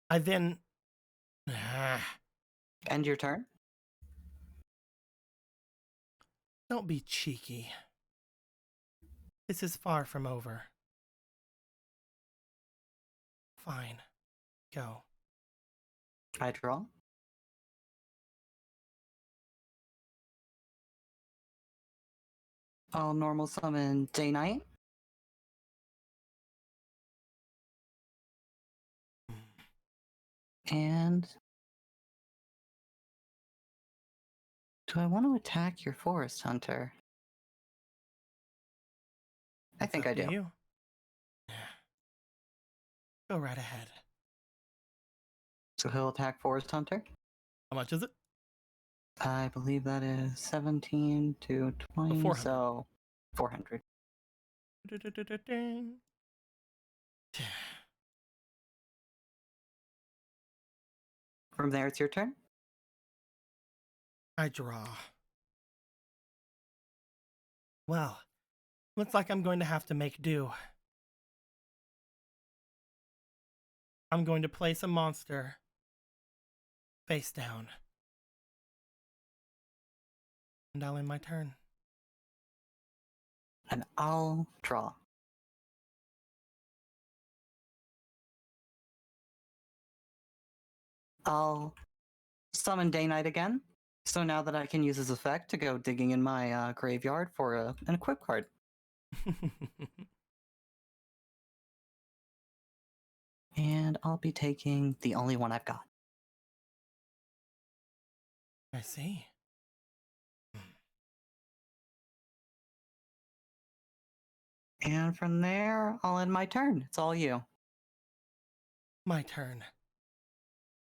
I then... End your turn? Don't be cheeky. This is far from over. Fine. Go. I draw. I'll normal summon Day Knight. And do I want to attack your Forest Hunter? I think I do. You. Go right ahead. So he'll attack Forest Hunter. How much is it? I believe that is 17 to 20, 400. so 400. From there, it's your turn. I draw. Well, looks like I'm going to have to make do. I'm going to place a monster face down. And I'll end my turn. And I'll draw. I'll summon Day Knight again. So now that I can use his effect to go digging in my graveyard for an equip card. And I'll be taking the only one I've got. I see. And from there, I'll end my turn. It's all you. My turn.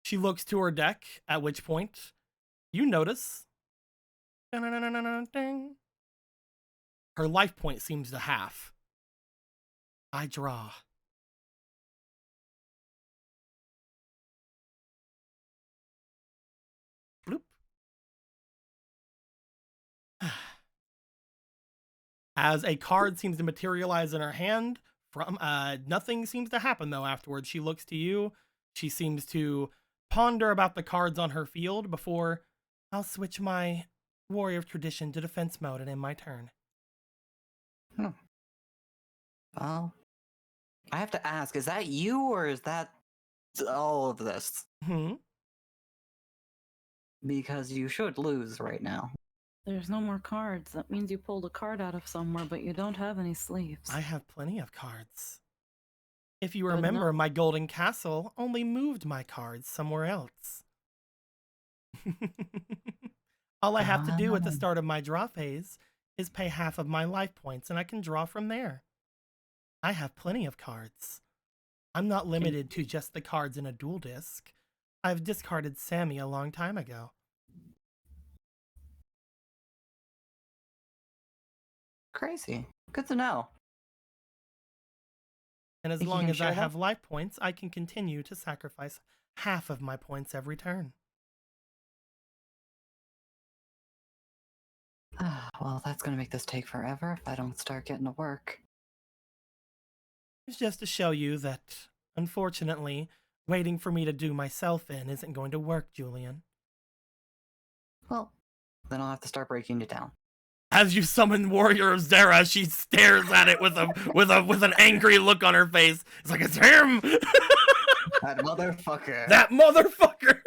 She looks to her deck, at which point you notice ding. Her life point seems to half. I draw. Bloop. As a card seems to materialize in her hand, from nothing seems to happen though afterwards. She looks to you. She seems to ponder about the cards on her field before I'll switch my Warrior of Tradition to defense mode and end my turn. Well, I have to ask, is that you or is that all of this? Because you should lose right now. There's no more cards. That means you pulled a card out of somewhere, but you don't have any sleeves. I have plenty of cards. If you Good remember, enough. my golden castle only moved my cards somewhere else. All I have to do at the start of my draw phase is pay half of my life points, and I can draw from there. I have plenty of cards. I'm not limited to just the cards in a dual disc. I've discarded Sammy a long time ago. Crazy. Good to know. And as Think you long can as I share that? have life points, I can continue to sacrifice half of my points every turn. Well, that's gonna make this take forever if I don't start getting to work. It's just to show you that, unfortunately, waiting for me to do myself in isn't going to work, Julian. Well, then I'll have to start breaking it down. As you summon Warrior of Zera, she stares at it with an angry look on her face. It's like, it's him! That motherfucker. That motherfucker!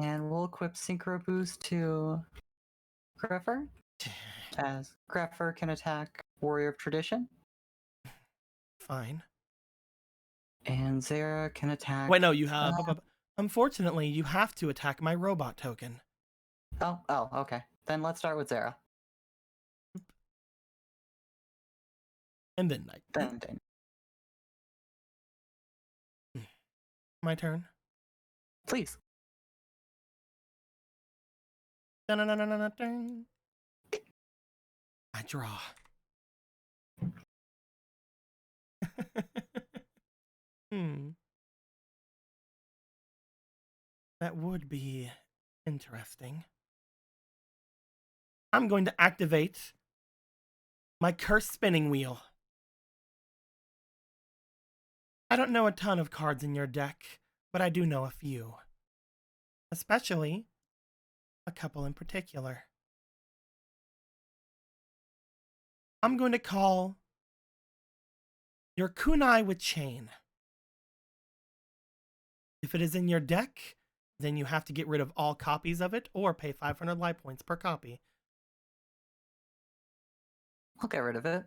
And we'll equip Synchro Boost to Greffer, as Greffer can attack Warrior of Tradition, Fine. and Zera can attack. Wait, no, you have. Unfortunately, you have to attack my robot token. Oh, okay. Then let's start with Zera. And then night. Then. My turn. Please. Dun-dun-dun-dun-dun-dun. I draw. That would be interesting. I'm going to activate my curse spinning wheel. I don't know a ton of cards in your deck, but I do know a few. Especially a couple in particular. I'm going to call your kunai with chain. If it is in your deck, then you have to get rid of all copies of it or pay 500 life points per copy. I'll get rid of it.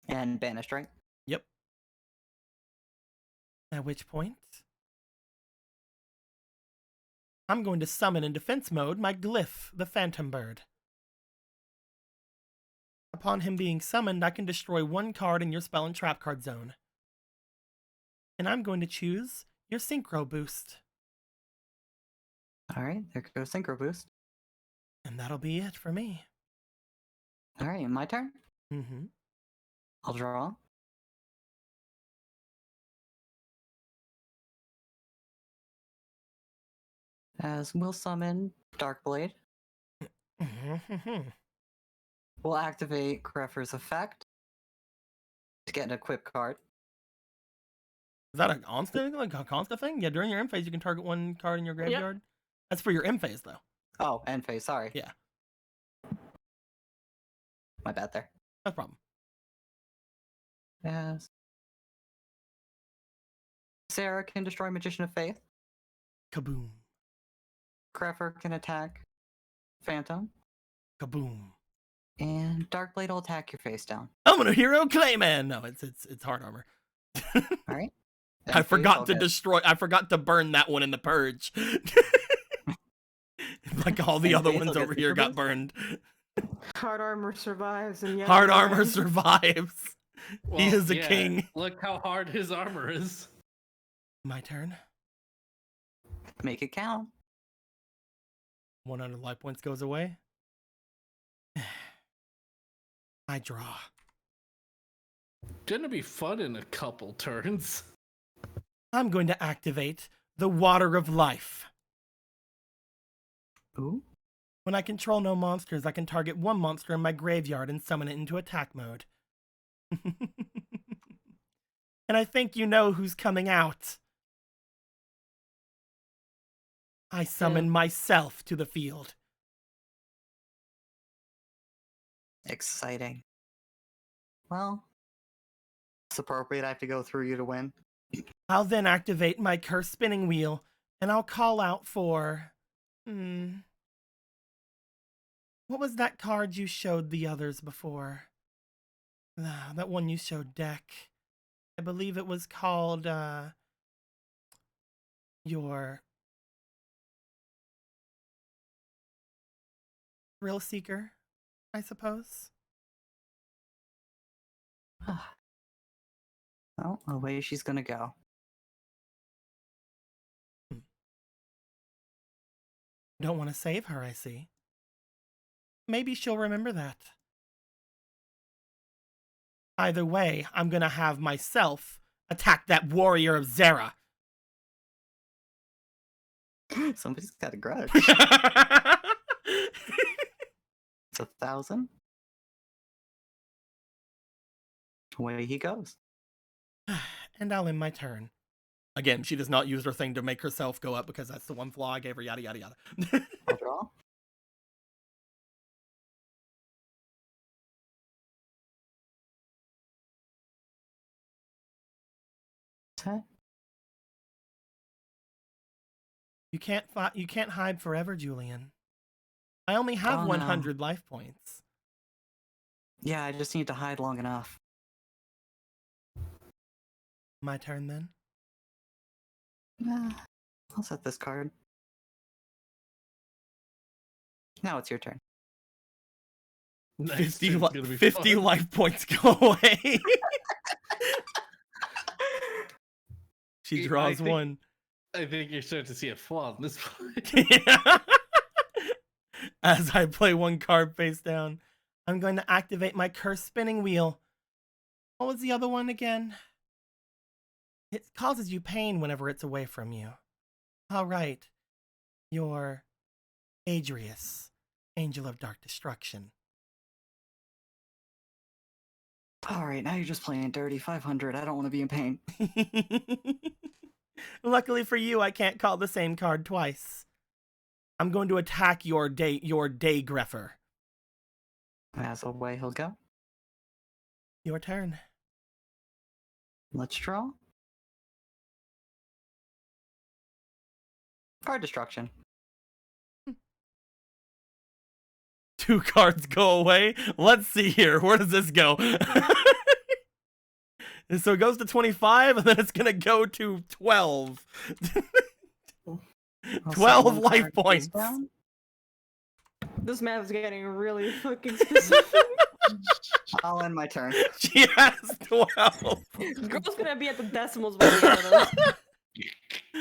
And banished, right? Yep. At which point, I'm going to summon in defense mode my Glyph, the Phantom Bird. Upon him being summoned, I can destroy one card in your spell and trap card zone. And I'm going to choose your Synchro Boost. Alright, there goes Synchro Boost. And that'll be it for me. Alright, my turn? Mm-hmm. I'll draw. As we'll summon Darkblade. We'll activate Greffer's effect to get an equip card. Is that a constant, thing? Yeah, during your end phase, you can target one card in your graveyard. That's for your end phase, though. Oh, end phase, sorry. Yeah. My bad there. No problem. Yes. Sarah can destroy Magician of Faith. Kaboom. Greffer can attack Phantom. Kaboom. And Darkblade will attack your face down. I'm gonna hero Clayman. No, it's hard armor. Alright. I forgot to destroy. I forgot to burn that one in the purge. Like all the other ones over here got burned. Hard armor survives, and yeah, Hard armor survives. Well, He is a yeah, king. Look how hard his armor is. My turn. Make it count. 100 life points goes away. I draw. Gonna be fun in a couple turns. I'm going to activate the Water of Life. Ooh. When I control no monsters, I can target one monster in my graveyard and summon it into attack mode. And I think you know who's coming out. I summon myself to the field. Exciting. Well, it's appropriate I have to go through you to win. I'll then activate my curse spinning wheel, and I'll call out for... What was that card you showed the others before? That one you showed deck. I believe it was called, your... Thrill Seeker, I suppose? Well, away she's gonna go. Don't want to save her, I see. Maybe she'll remember that. Either way, I'm gonna have myself attack that Warrior of Zera. Somebody's got a grudge. It's 1,000. Away he goes. And I'll end my turn. Again, she does not use her thing to make herself go up because that's the one flaw I gave her, yada, yada, yada. I'll draw. Okay. You can't hide forever, Julian. I only have Oh, no. 100 life points. Yeah, I just need to hide long enough. My turn then? I'll set this card. Now it's your turn. Next 50, turn's gonna be 50 fun. life points go away. She I draws think- one. I think you're starting to see a flaw in this point. As I play one card face down, I'm going to activate my curse spinning wheel. What was the other one again? It causes you pain whenever it's away from you. All right. You're Adrius, Angel of Dark Destruction. Alright, now you're just playing dirty. 500. I don't want to be in pain. Luckily for you, I can't call the same card twice. I'm going to attack your day greffer. As away he'll go. Your turn. Let's draw. Card destruction. 2 cards go away. Let's see here. Where does this go? And so it goes to 25, and then it's going to go to 12. I'll set 12 one life card face points. down. This map is getting really fucking specific. I'll end my turn. She has 12. Girl's gonna be at the decimals by the end of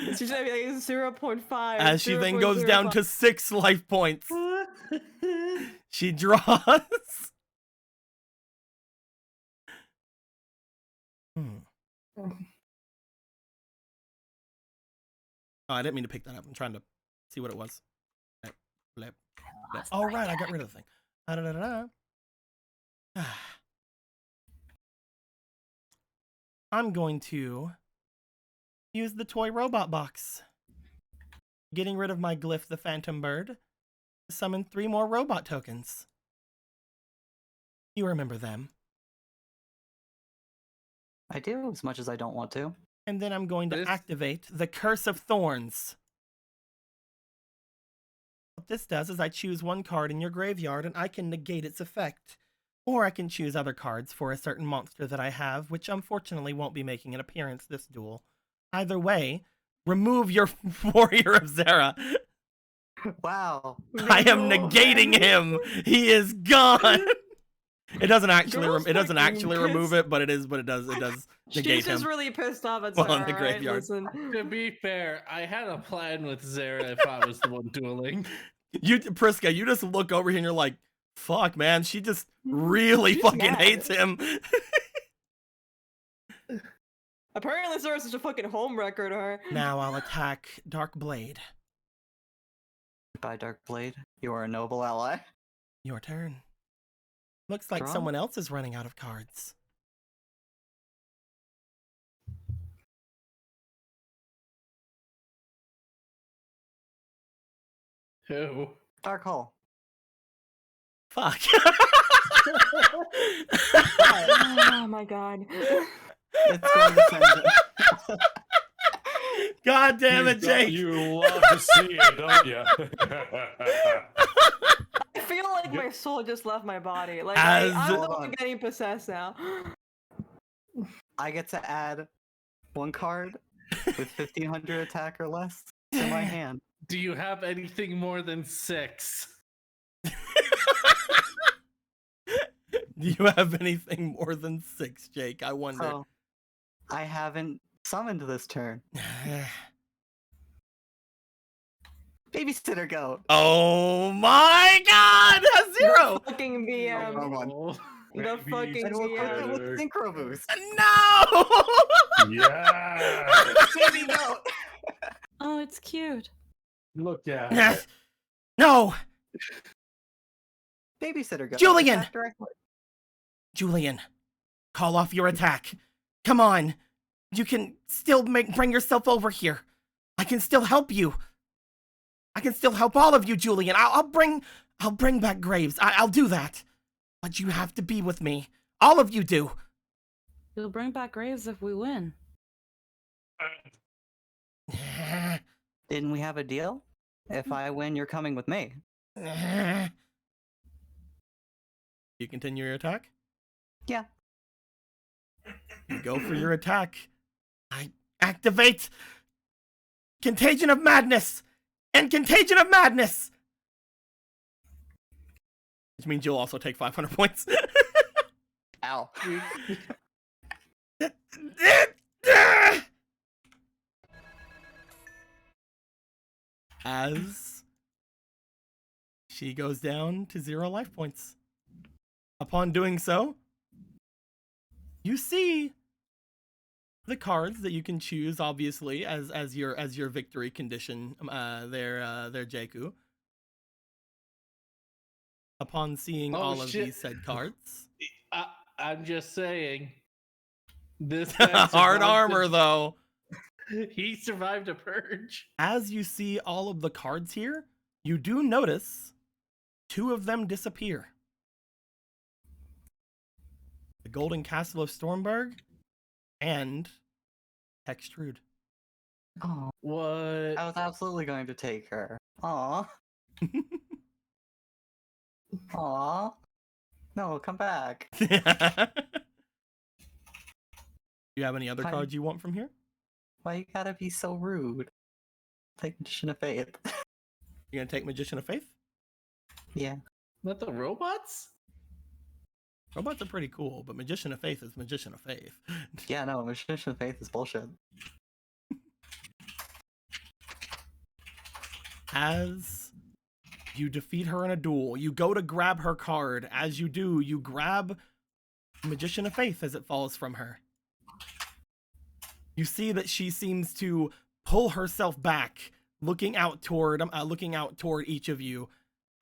this. She's gonna be like 0.5. As she then goes down to 6 life points. She draws. Oh, I didn't mean to pick that up. I'm trying to see what it was. Blip, blip. Oh, right, I got rid of the thing. Da-da-da-da. I'm going to use the toy robot box. Getting rid of my glyph, the Phantom Bird. Summon 3 more robot tokens. You remember them. I do, as much as I don't want to. And then I'm going to This- activate the Curse of Thorns. What this does is I choose 1 card in your graveyard and I can negate its effect. Or I can choose other cards for a certain monster that I have, which unfortunately won't be making an appearance this duel. Either way, remove your Warrior of Zera. Wow. I am negating him. He is gone. It doesn't actually Girl's it doesn't fucking actually remove pissed. it, but it does negate She's just him. really pissed off at Well, Sarah, in the right? graveyard. Listen. To be fair, I had a plan with Zara if I was the one dueling. You, Priska, you just look over here and you're like, fuck, man, she just really She's fucking mad. hates him. Apparently Sarah's such a fucking homewrecker to her. Now I'll attack Dark Blade. Goodbye, Dark Blade. You are a noble ally. Your turn. Looks like Draw. someone else is running out of cards. Who? Dark Hole. Fuck. Oh my god. It's going to send it. God damn it, Jake. You love to see it, don't you? I feel like my soul just left my body. Like As- I'm the Hold one on. getting possessed now. I get to add 1 card with 1500 attack or less to my hand. Do you have anything more than 6? Do you have anything more than 6, Jake? I wonder. So, I haven't summoned this turn. Babysitter goat. Oh my god! A 0! Fucking BM. Wrong one. Oh, The baby. fucking And we'll put it BM. with synchro boost. No! Yeah. Baby goat. Oh, it's cute. Look at Yes. it. No! Babysitter goat. Julian! Attack directly. Julian, call off your attack. Come on. you can still bring yourself over here. I can still help you. I can still help all of you, Julian. I'll bring back Graves. I'll do that. But you have to be with me. All of you do. You'll bring back Graves if we win. Didn't we have a deal? If I win, you're coming with me. You continue your attack? Yeah. You go for your attack. I activate Contagion of Madness and Contagion of Madness. Which means you'll also take 500 points. Ow. As she goes down to 0 life points. Upon doing so, you see the cards that you can choose, obviously, as your victory condition. Their Jakku. Upon seeing all of these said cards, I'm just saying. This hard armor though. He survived a purge. As you see all of the cards here, you do notice 2 of them disappear. The Golden Castle of Stormberg and Hextrude. Oh, What? I was absolutely going to take her. Aw. Aw. No, come back. You have any other Fine. cards you want from here? Why you gotta be so rude? Take Magician of Faith. You're gonna take Magician of Faith? Yeah. Not the robots? Robots are pretty cool, but Magician of Faith is Magician of Faith. Yeah, no, Magician of Faith is bullshit. As you defeat her in a duel, you go to grab her card. As you do, you grab Magician of Faith as it falls from her. You see that she seems to pull herself back, looking out toward each of you,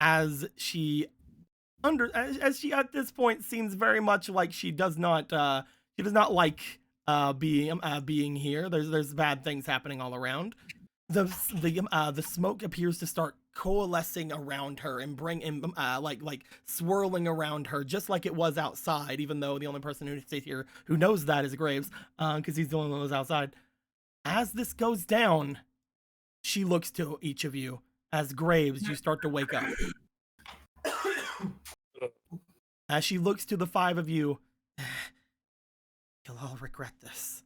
as she at this point seems very much like she does not like being here. There's bad things happening all around. The smoke appears to start coalescing around her and like swirling around her, just like it was outside, even though the only person who stays here who knows that is Graves, because he's the only one who's outside. As this goes down, she looks to each of you. As Graves, you start to wake up. As she looks to the 5 of you, you'll all regret this.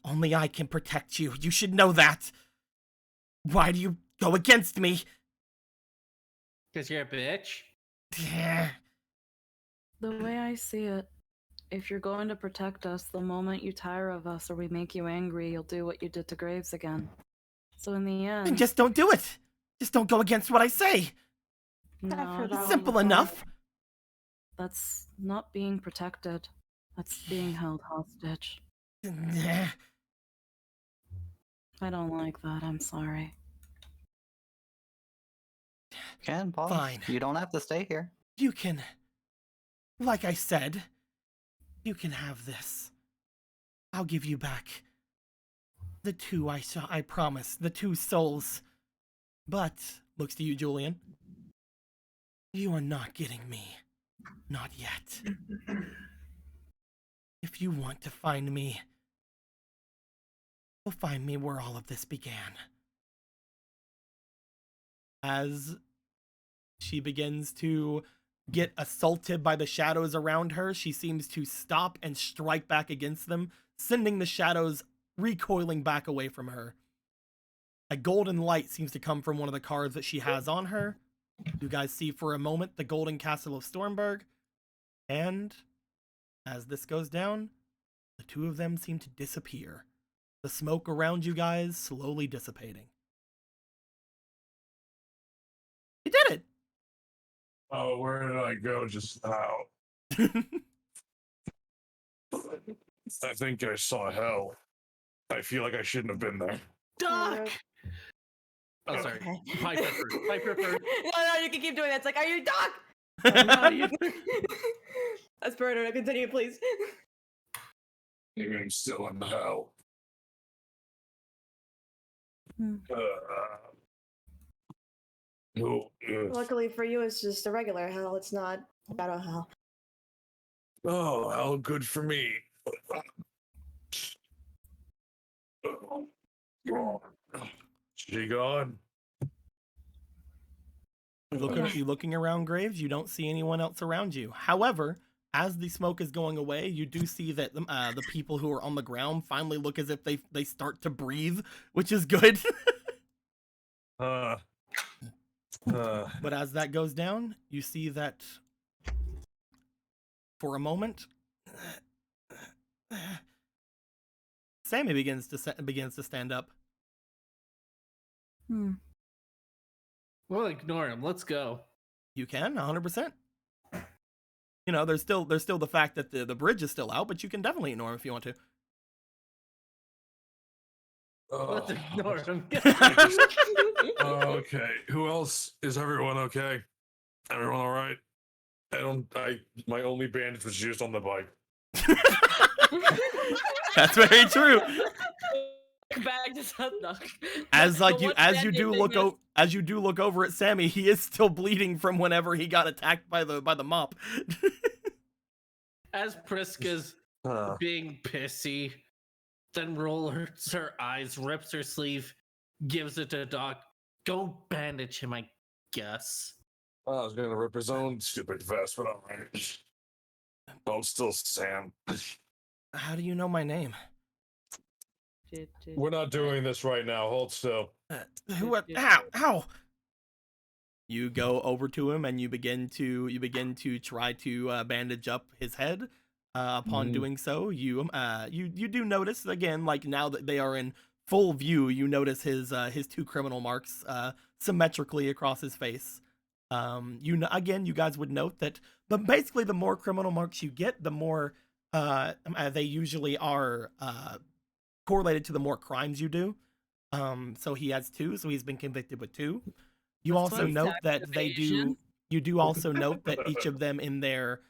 Only I can protect you. You should know that. Why do you go against me? Because you're a bitch. The way I see it, if you're going to protect us, the moment you tire of us or we make you angry, you'll do what you did to Graves again. So in the end... Then just don't do it. Just don't go against what I say. No, Simple enough. That's not being protected. That's being held hostage. I don't like that. I'm sorry. Can, Paul. Fine. You don't have to stay here. You can, like I said, you can have this. I'll give you back the 2 I promised, the 2 souls. But, looks to you, Julian, you are not getting me. Not yet. If you want to find me, you'll find me where all of this began. As she begins to get assaulted by the shadows around her, she seems to stop and strike back against them, sending the shadows recoiling back away from her. A golden light seems to come from one of the cards that she has on her. You guys see for a moment the Golden Castle of Stormberg. And as this goes down, the 2 of them seem to disappear. The smoke around you guys slowly dissipating. You did it! Oh, where did I go just now? I think I saw hell. I feel like I shouldn't have been there. Duck! Oh, sorry. Okay. Piper first. Piper first. No, you can keep doing that. It's like, are you Doc? No, you- That's Birdo. Continue, please. Maybe I'm still in hell. Hmm. Luckily for you, it's just a regular hell. It's not battle hell. Oh, hell, good for me. She gone? You looking around Graves, you don't see anyone else around you. However, as the smoke is going away, you do see that the people who are on the ground finally look as if they start to breathe, which is good. But as that goes down, you see that for a moment, Sammy begins to stand up. We'll ignore him. Let's go. You can 100%. You know, there's still the fact that the bridge is still out, but you can definitely ignore him if you want to. Let's ignore him. Okay. Who else? Is everyone okay? Everyone all right? My only bandage was used on the bike. That's very true. Bag just knock. As you do look over at Sammy, he is still bleeding from whenever he got attacked by the mop. As Priska's being pissy, then rolls her eyes, rips her sleeve, gives it to Doc. Go bandage him, I guess. I was gonna rip his own stupid vest, but alright. I'm still Sam. How do you know my name? We're not doing this right now. Hold still. How? You go over to him and you begin to try to bandage up his head. Upon doing so, you do notice again, like now that they are in full view, you notice his 2 criminal marks symmetrically across his face. You guys would note that, but basically the more criminal marks you get, the more they usually are correlated to the more crimes you do. So he has 2, so he's been convicted with 2. You also note that you do also note that each of them in their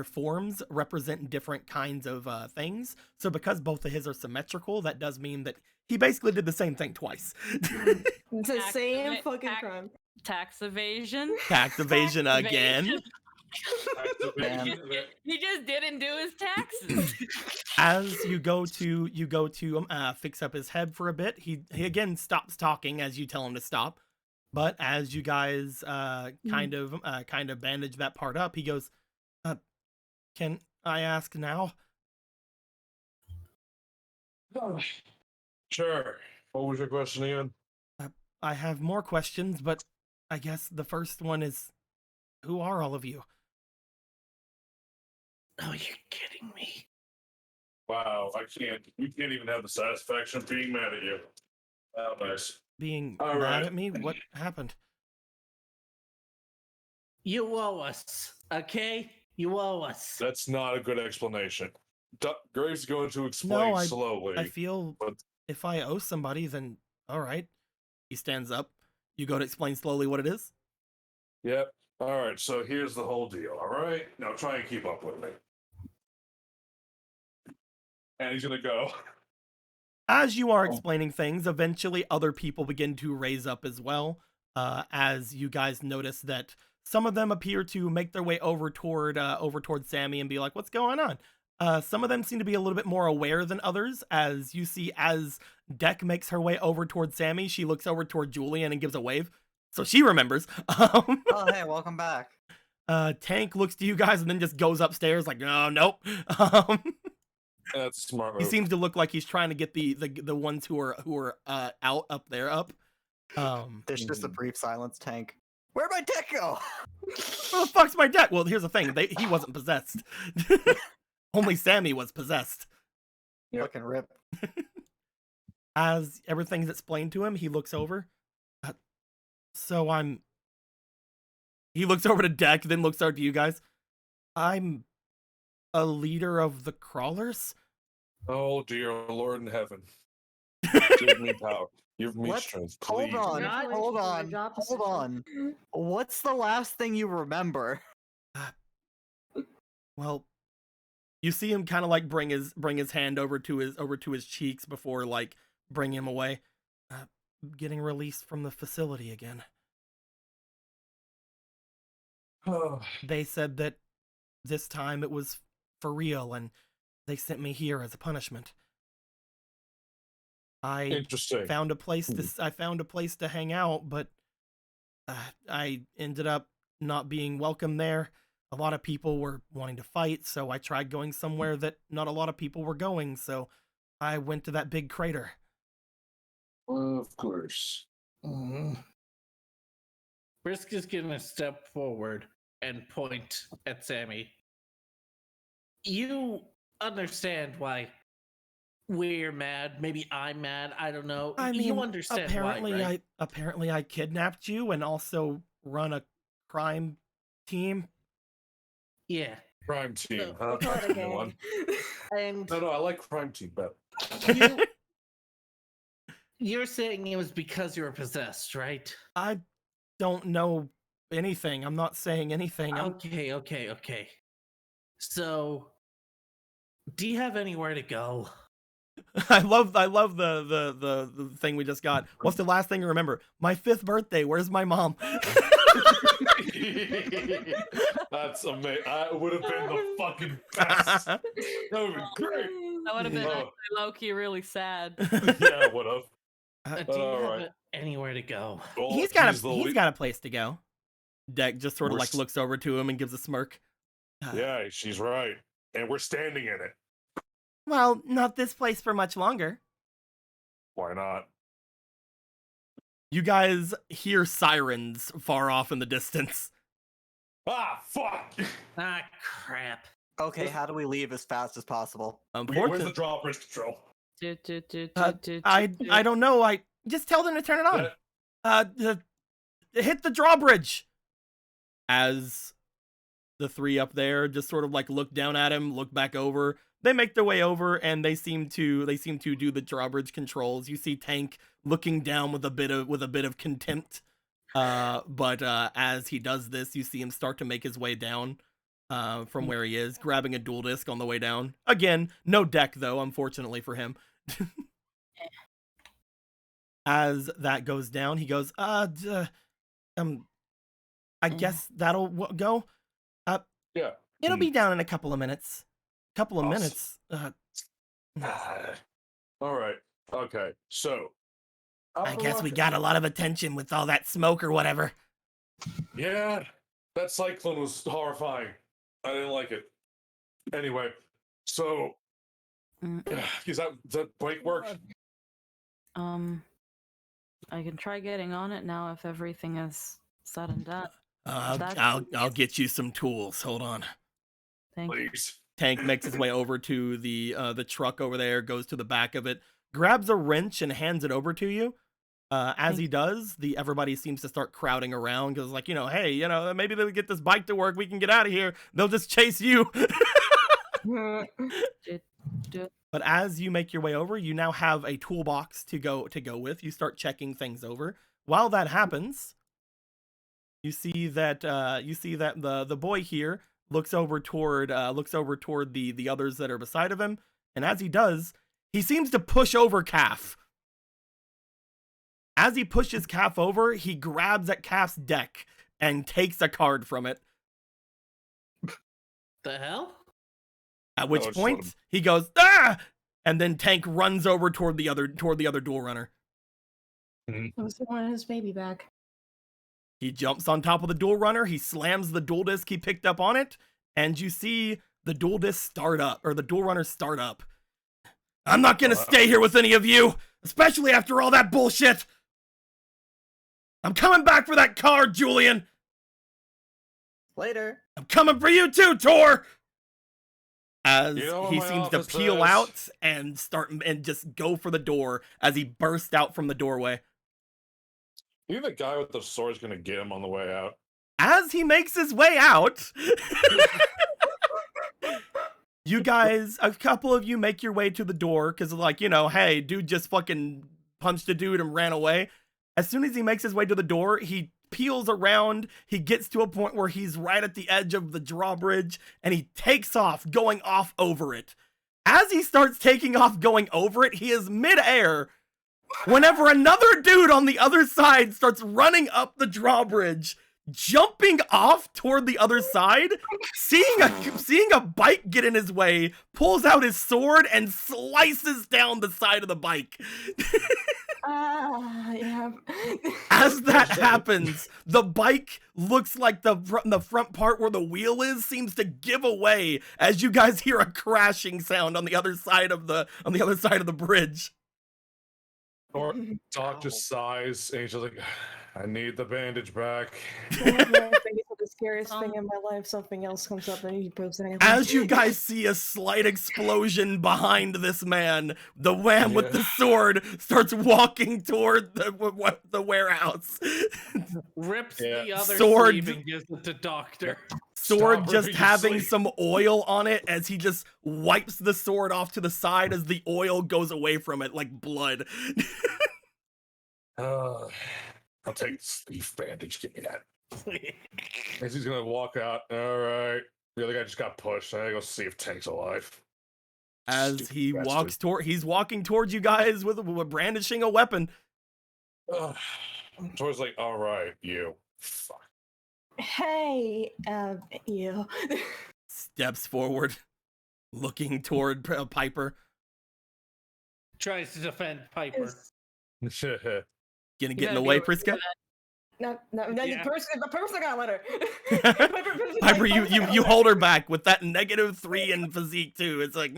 forms represent different kinds of things. So because both of his are symmetrical, that does mean that he basically did the same thing twice. It's the same fucking crime. Tax evasion. Tax evasion again. He just didn't do his taxes. As you go to fix up his head for a bit, he again stops talking as you tell him to stop. But as you guys kind of bandage that part up, he goes, "Can I ask now?" Sure. What was your question again? I have more questions, but I guess the first one is, who are all of you? Oh, you're kidding me. Wow, you can't even have the satisfaction of being mad at you. How nice. Being All mad right. at me? What happened? You owe us, okay? You owe us. That's not a good explanation. Graves is going to explain slowly. I feel if I owe somebody, then all right. He stands up. You go to explain slowly what it is? Yep. All right, so here's the whole deal, all right? Now try and keep up with me. And he's going to go. As you are explaining things, eventually other people begin to raise up as well, as you guys notice that some of them appear to make their way over toward Sammy and be like, "What's going on?" Some of them seem to be a little bit more aware than others, as you see as Deck makes her way over toward Sammy, she looks over toward Julian and gives a wave. So she remembers. Oh, hey, welcome back. Tank looks to you guys and then just goes upstairs like, "No, nope." That's smart move. He seems to look like he's trying to get the ones who are out up there up. There's just a brief silence. Tank, where'd my deck go? Where the fuck's my deck? Well, here's the thing. He wasn't possessed. Only Sammy was possessed. Fucking rip. As everything's explained to him, he looks over. He looks over to Deck, then looks over to you guys. I'm a leader of the crawlers? Oh, dear Lord in heaven. Give me power. Give me strength, please. Hold on. What's the last thing you remember? Well, You see him kind of like bring his hand over to his cheeks before like bring him away. Getting released from the facility again. They said that this time it was for real, and they sent me here as a punishment. Interesting. Found a place to hang out, but I ended up not being welcome there. A lot of people were wanting to fight, so I tried going somewhere that not a lot of people were going, so I went to that big crater. Of course. Brisk is gonna step forward and point at Sammy. You understand why we're mad? Maybe I'm mad. I don't know. I mean, you understand apparently why, right? I kidnapped you and also run a crime team. Yeah. Crime team, No, huh? call it a Good gang. one. And No, I like crime team better. you're saying it was because you were possessed, right? I don't know anything. I'm not saying anything. Okay. So, do you have anywhere to go? I love the thing we just got. What's the last thing you remember? My 5th birthday. Where's my mom? That's amazing. That would have been the fucking best. That would have been great. That would have been Oh. actually low-key really sad. Yeah, would have. Do you have alright. anywhere to go? Well, He's got the a place to go. Deck just sort of We're like looks over to him and gives a smirk. Yeah, she's right. And we're standing in it. Well, not this place for much longer. Why not? You guys hear sirens far off in the distance. Ah, fuck! Ah, crap. Okay, how do we leave as fast as possible? Where's the Unfortunately, drawbridge control? I don't know. I just tell them to turn it on. Hit the drawbridge. As the three up there just sort of like look down at him, look back over. They make their way over and they seem to do the drawbridge controls. You see Tank looking down with a bit of contempt. But as he does this, you see him start to make his way down from where he is, grabbing a dual disc on the way down. Again, no deck though, unfortunately for him. As that goes down, he goes, I guess that'll go. Yeah. It'll be down in a couple of minutes. Minutes. All right. Okay. So. I guess we got a lot of attention with all that smoke or whatever. Yeah. That cyclone was horrifying. I didn't like it. Anyway, so. Does that bike work? I can try getting on it now if everything is said and done. I'll get you some tools. Hold on. Thank you. Please. Tank makes his way over to the truck over there, goes to the back of it, grabs a wrench and hands it over to you. As he does, everybody seems to start crowding around because, like, hey, maybe they'll get this bike to work. We can get out of here. They'll just chase you. But as you make your way over, you now have a toolbox to go with. You start checking things over. While that happens, you see that the boy here looks over toward the others that are beside of him, and as he does, he seems to push over Calf. As he pushes Calf over, he grabs at Calf's deck and takes a card from it. The hell? At which just point let him- he goes, "Ah!" And then Tank runs over toward the other dual runner. Who's the one his baby back? He jumps on top of the dual runner, he slams the dual disc he picked up on it, and you see the dual disc start up, or the dual runner start up. I'm not gonna stay here with any of you, especially after all that bullshit. I'm coming back for that card, Julian. Later. I'm coming for you too, Tor. As You know what he my seems to office peel says? out and just go for the door as he bursts out from the doorway. You think the guy with the sword's gonna get him on the way out? As he makes his way out, you guys, a couple of you make your way to the door because, like, hey, dude just fucking punched a dude and ran away. As soon as he makes his way to the door, he peels around. He gets to a point where he's right at the edge of the drawbridge, and he takes off, going off over it. As he starts taking off, going over it, he is midair whenever another dude on the other side starts running up the drawbridge, jumping off toward the other side, seeing a bike get in his way, pulls out his sword and slices down the side of the bike. Yeah. As that happens, the bike looks like the front part where the wheel is seems to give away as you guys hear a crashing sound on the other side of the bridge. Or Doc just sighs and he's just like, I need the bandage back. The scariest thing in my life, something else comes up and he proves it. As you guys see a slight explosion behind this man, the wham with the sword starts walking toward the warehouse. Rips the other Sword- sleeve and gives it to Doctor. Sword Stop just ripping having sleeve. some oil on it as he just wipes the sword off to the side as the oil goes away from it like blood. I'll take the sleeve bandage, give me that. As he's gonna walk out. All right. The other guy just got pushed. I gotta go see if Tank's alive. As Stupid he bastard. he's walking towards you guys with brandishing a weapon. Tori's like, all right, you. Fuck. Hey, you. Steps forward, looking toward Piper. Tries to defend Piper. Gonna get in the way, Priska? No, Yeah. the person got a letter. Piper, you hold her back with that -3 in physique too. It's like,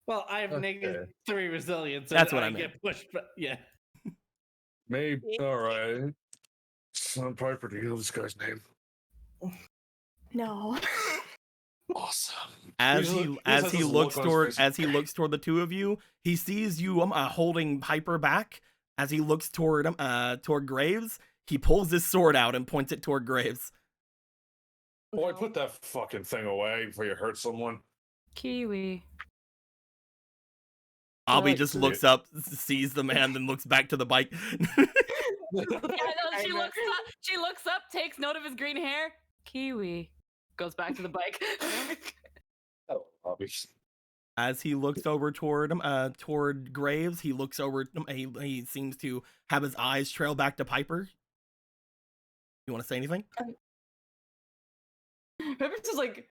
Well, I have Okay. -3 resilience. That's and what I I meant. get pushed, but yeah. Maybe. All right. Son Piper, do you know this guy's name? No. Awesome. as He he has this look on his face. looks toward the two of you, he sees you holding Piper back. As he looks toward Graves, he pulls his sword out and points it toward Graves. Boy, put that fucking thing away before you hurt someone. Kiwi. Abby Right. just looks up, sees the man, then looks back to the bike. Yeah, no, she looks up, takes note of his green hair. Kiwi. Goes back to the bike. Oh, obviously. As he looks over toward Graves, he looks over. He seems to have his eyes trail back to Piper. You want to say anything? Pepper's just like.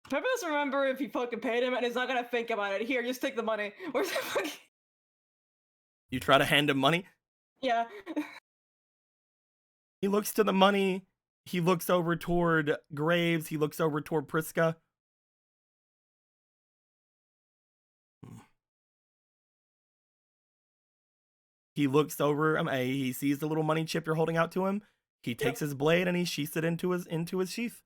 Pepper doesn't remember if he fucking paid him, and he's not gonna think about it. Here, just take the money. Where's the fucking? You try to hand him money. Yeah. He looks to the money. He looks over toward Graves. He looks over toward Priska. He looks over. He sees the little money chip you're holding out to him. He takes his blade and he sheaths it into his sheath.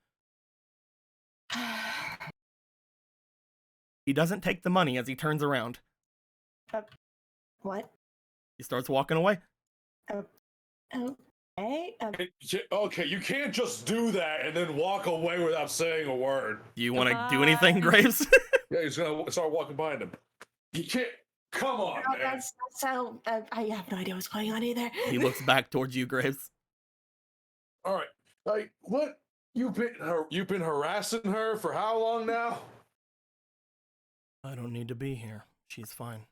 He doesn't take the money as he turns around. What? He starts walking away. Okay. Okay, you can't just do that and then walk away without saying a word. Do you want to do anything, Graves? Yeah, he's gonna start walking behind him. You can't. Come on, No, man. that's how. I have no idea what's going on either. He looks back towards you, Graves. All right. Like, what? You've been harassing her for how long now? I don't need to be here. She's fine.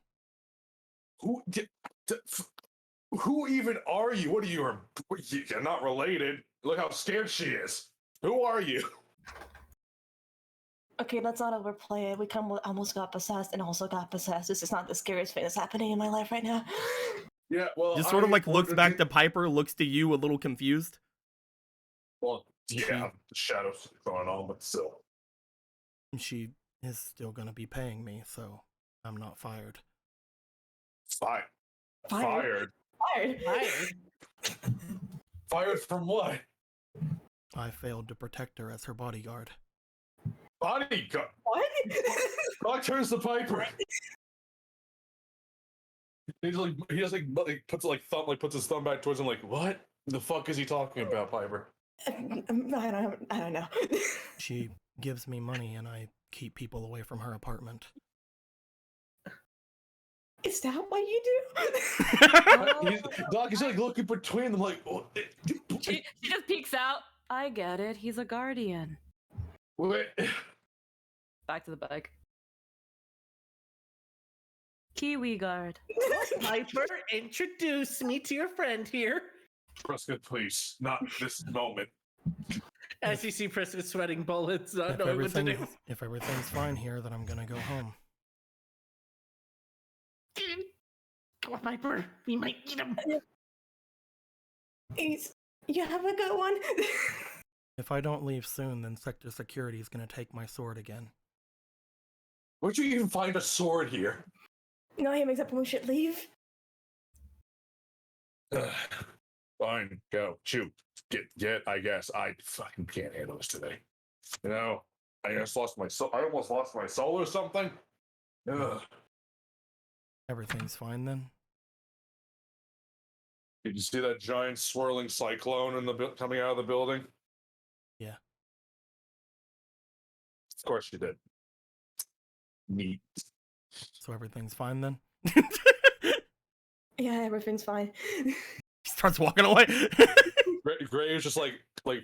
Who even are you? What are you? You're not related. Look how scared she is. Who are you? Okay, let's not overplay it. We almost got possessed and also got possessed. This is not the scariest thing that's happening in my life right now. Yeah, well, Just sort of like looks ordered back you- to Piper, looks to you a little confused. Well, yeah, the shadows going on, but still. She is still gonna be paying me, so I'm not fired. Fired. Fired? Fired. Fired. Fired from what? I failed to protect her as her bodyguard. Bodyguard. What? Doc turns to Piper. He puts his thumb back towards him like, what the fuck is he talking about, Piper? I don't know. She gives me money and I keep people away from her apartment. Is that what you do? Doc is like looking between them, like. Oh, She just peeks out. I get it. He's a guardian. wait. Back to the bike. Kiwi guard. Piper, introduce me to your friend here. Prescott, please, not this moment. As you see Prescott sweating bullets, not knowing what to do. If everything's fine here, then I'm gonna go home. Come on, Piper. We might eat him. You have a good one. If I don't leave soon, then Sector Security is gonna take my sword again. Where'd you even find a sword here? No, he makes up when we should leave. Fine, go, shoot, get. I guess I fucking can't handle this today. You know, I just lost my soul. I almost lost my soul or something. Ugh. Everything's fine then? Did you see that giant swirling cyclone in the coming out of the building? Yeah. Of course you did. Neat. So everything's fine then? Yeah, everything's fine. He starts walking away. Gray is just like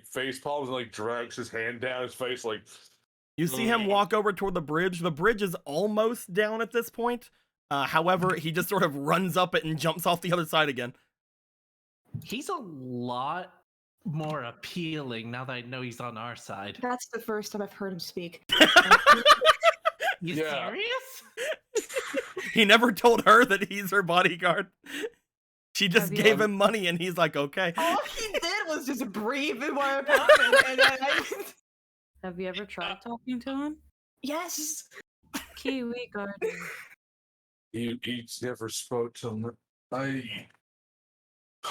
face palms and like drags his hand down his face like. You see him walk over toward the bridge. The bridge is almost down at this point. However, he just sort of runs up it and jumps off the other side again. He's a lot more appealing now that I know he's on our side. That's the first time I've heard him speak. You Yeah. serious? He never told her that he's her bodyguard. She just Have you gave ever- him money and he's like, okay. All he did was just breathe in my apartment, and then Have you ever tried talking to him? Yes. Kiwi guard. He never spoke to him.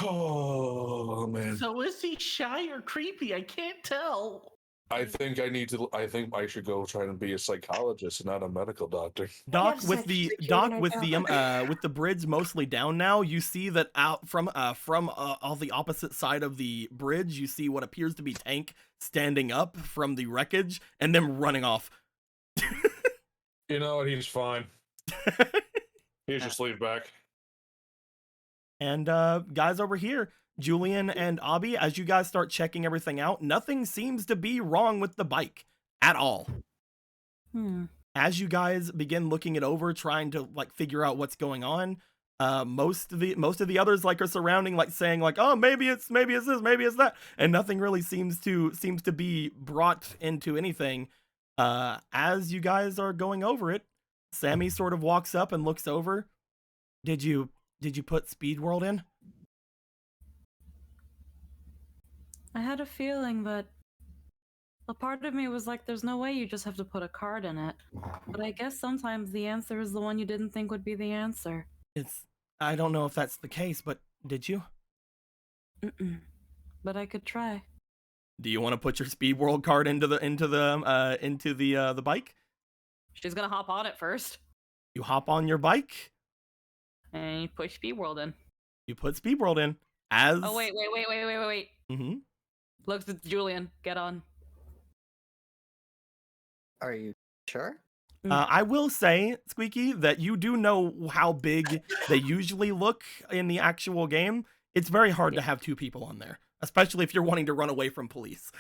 Oh man. So is he shy or creepy? I can't tell. I think I should go try to be a psychologist and not a medical doctor. Doc, have with sex the security Doc right with now. the with the bridge mostly down now, you see that out from all the opposite side of the bridge, you see what appears to be Tank standing up from the wreckage and then running off. You know what? He's fine. He's just leave back. And guys over here, Julian and Abby, as you guys start checking everything out, nothing seems to be wrong with the bike at all. As you guys begin looking it over, trying to like figure out what's going on, most of the others like are surrounding, like saying like, oh, maybe it's this, maybe it's that, and nothing really seems to be brought into anything. As you guys are going over it, Sammy sort of walks up and looks over. Did you put Speed World in? I had a feeling that a part of me was like, there's no way you just have to put a card in it. But I guess sometimes the answer is the one you didn't think would be the answer. I don't know if that's the case, but did you? But I could try. Do you want to put your Speed World card into the bike? She's gonna hop on it first. You hop on your bike. And you push Speed World in. You put Speed World in. As Oh wait. Mm-hmm. Looks at Julian. Get on. Are you sure? I will say, Squeaky, that you do know how big they usually look in the actual game. It's very hard to have two people on there, especially if you're wanting to run away from police.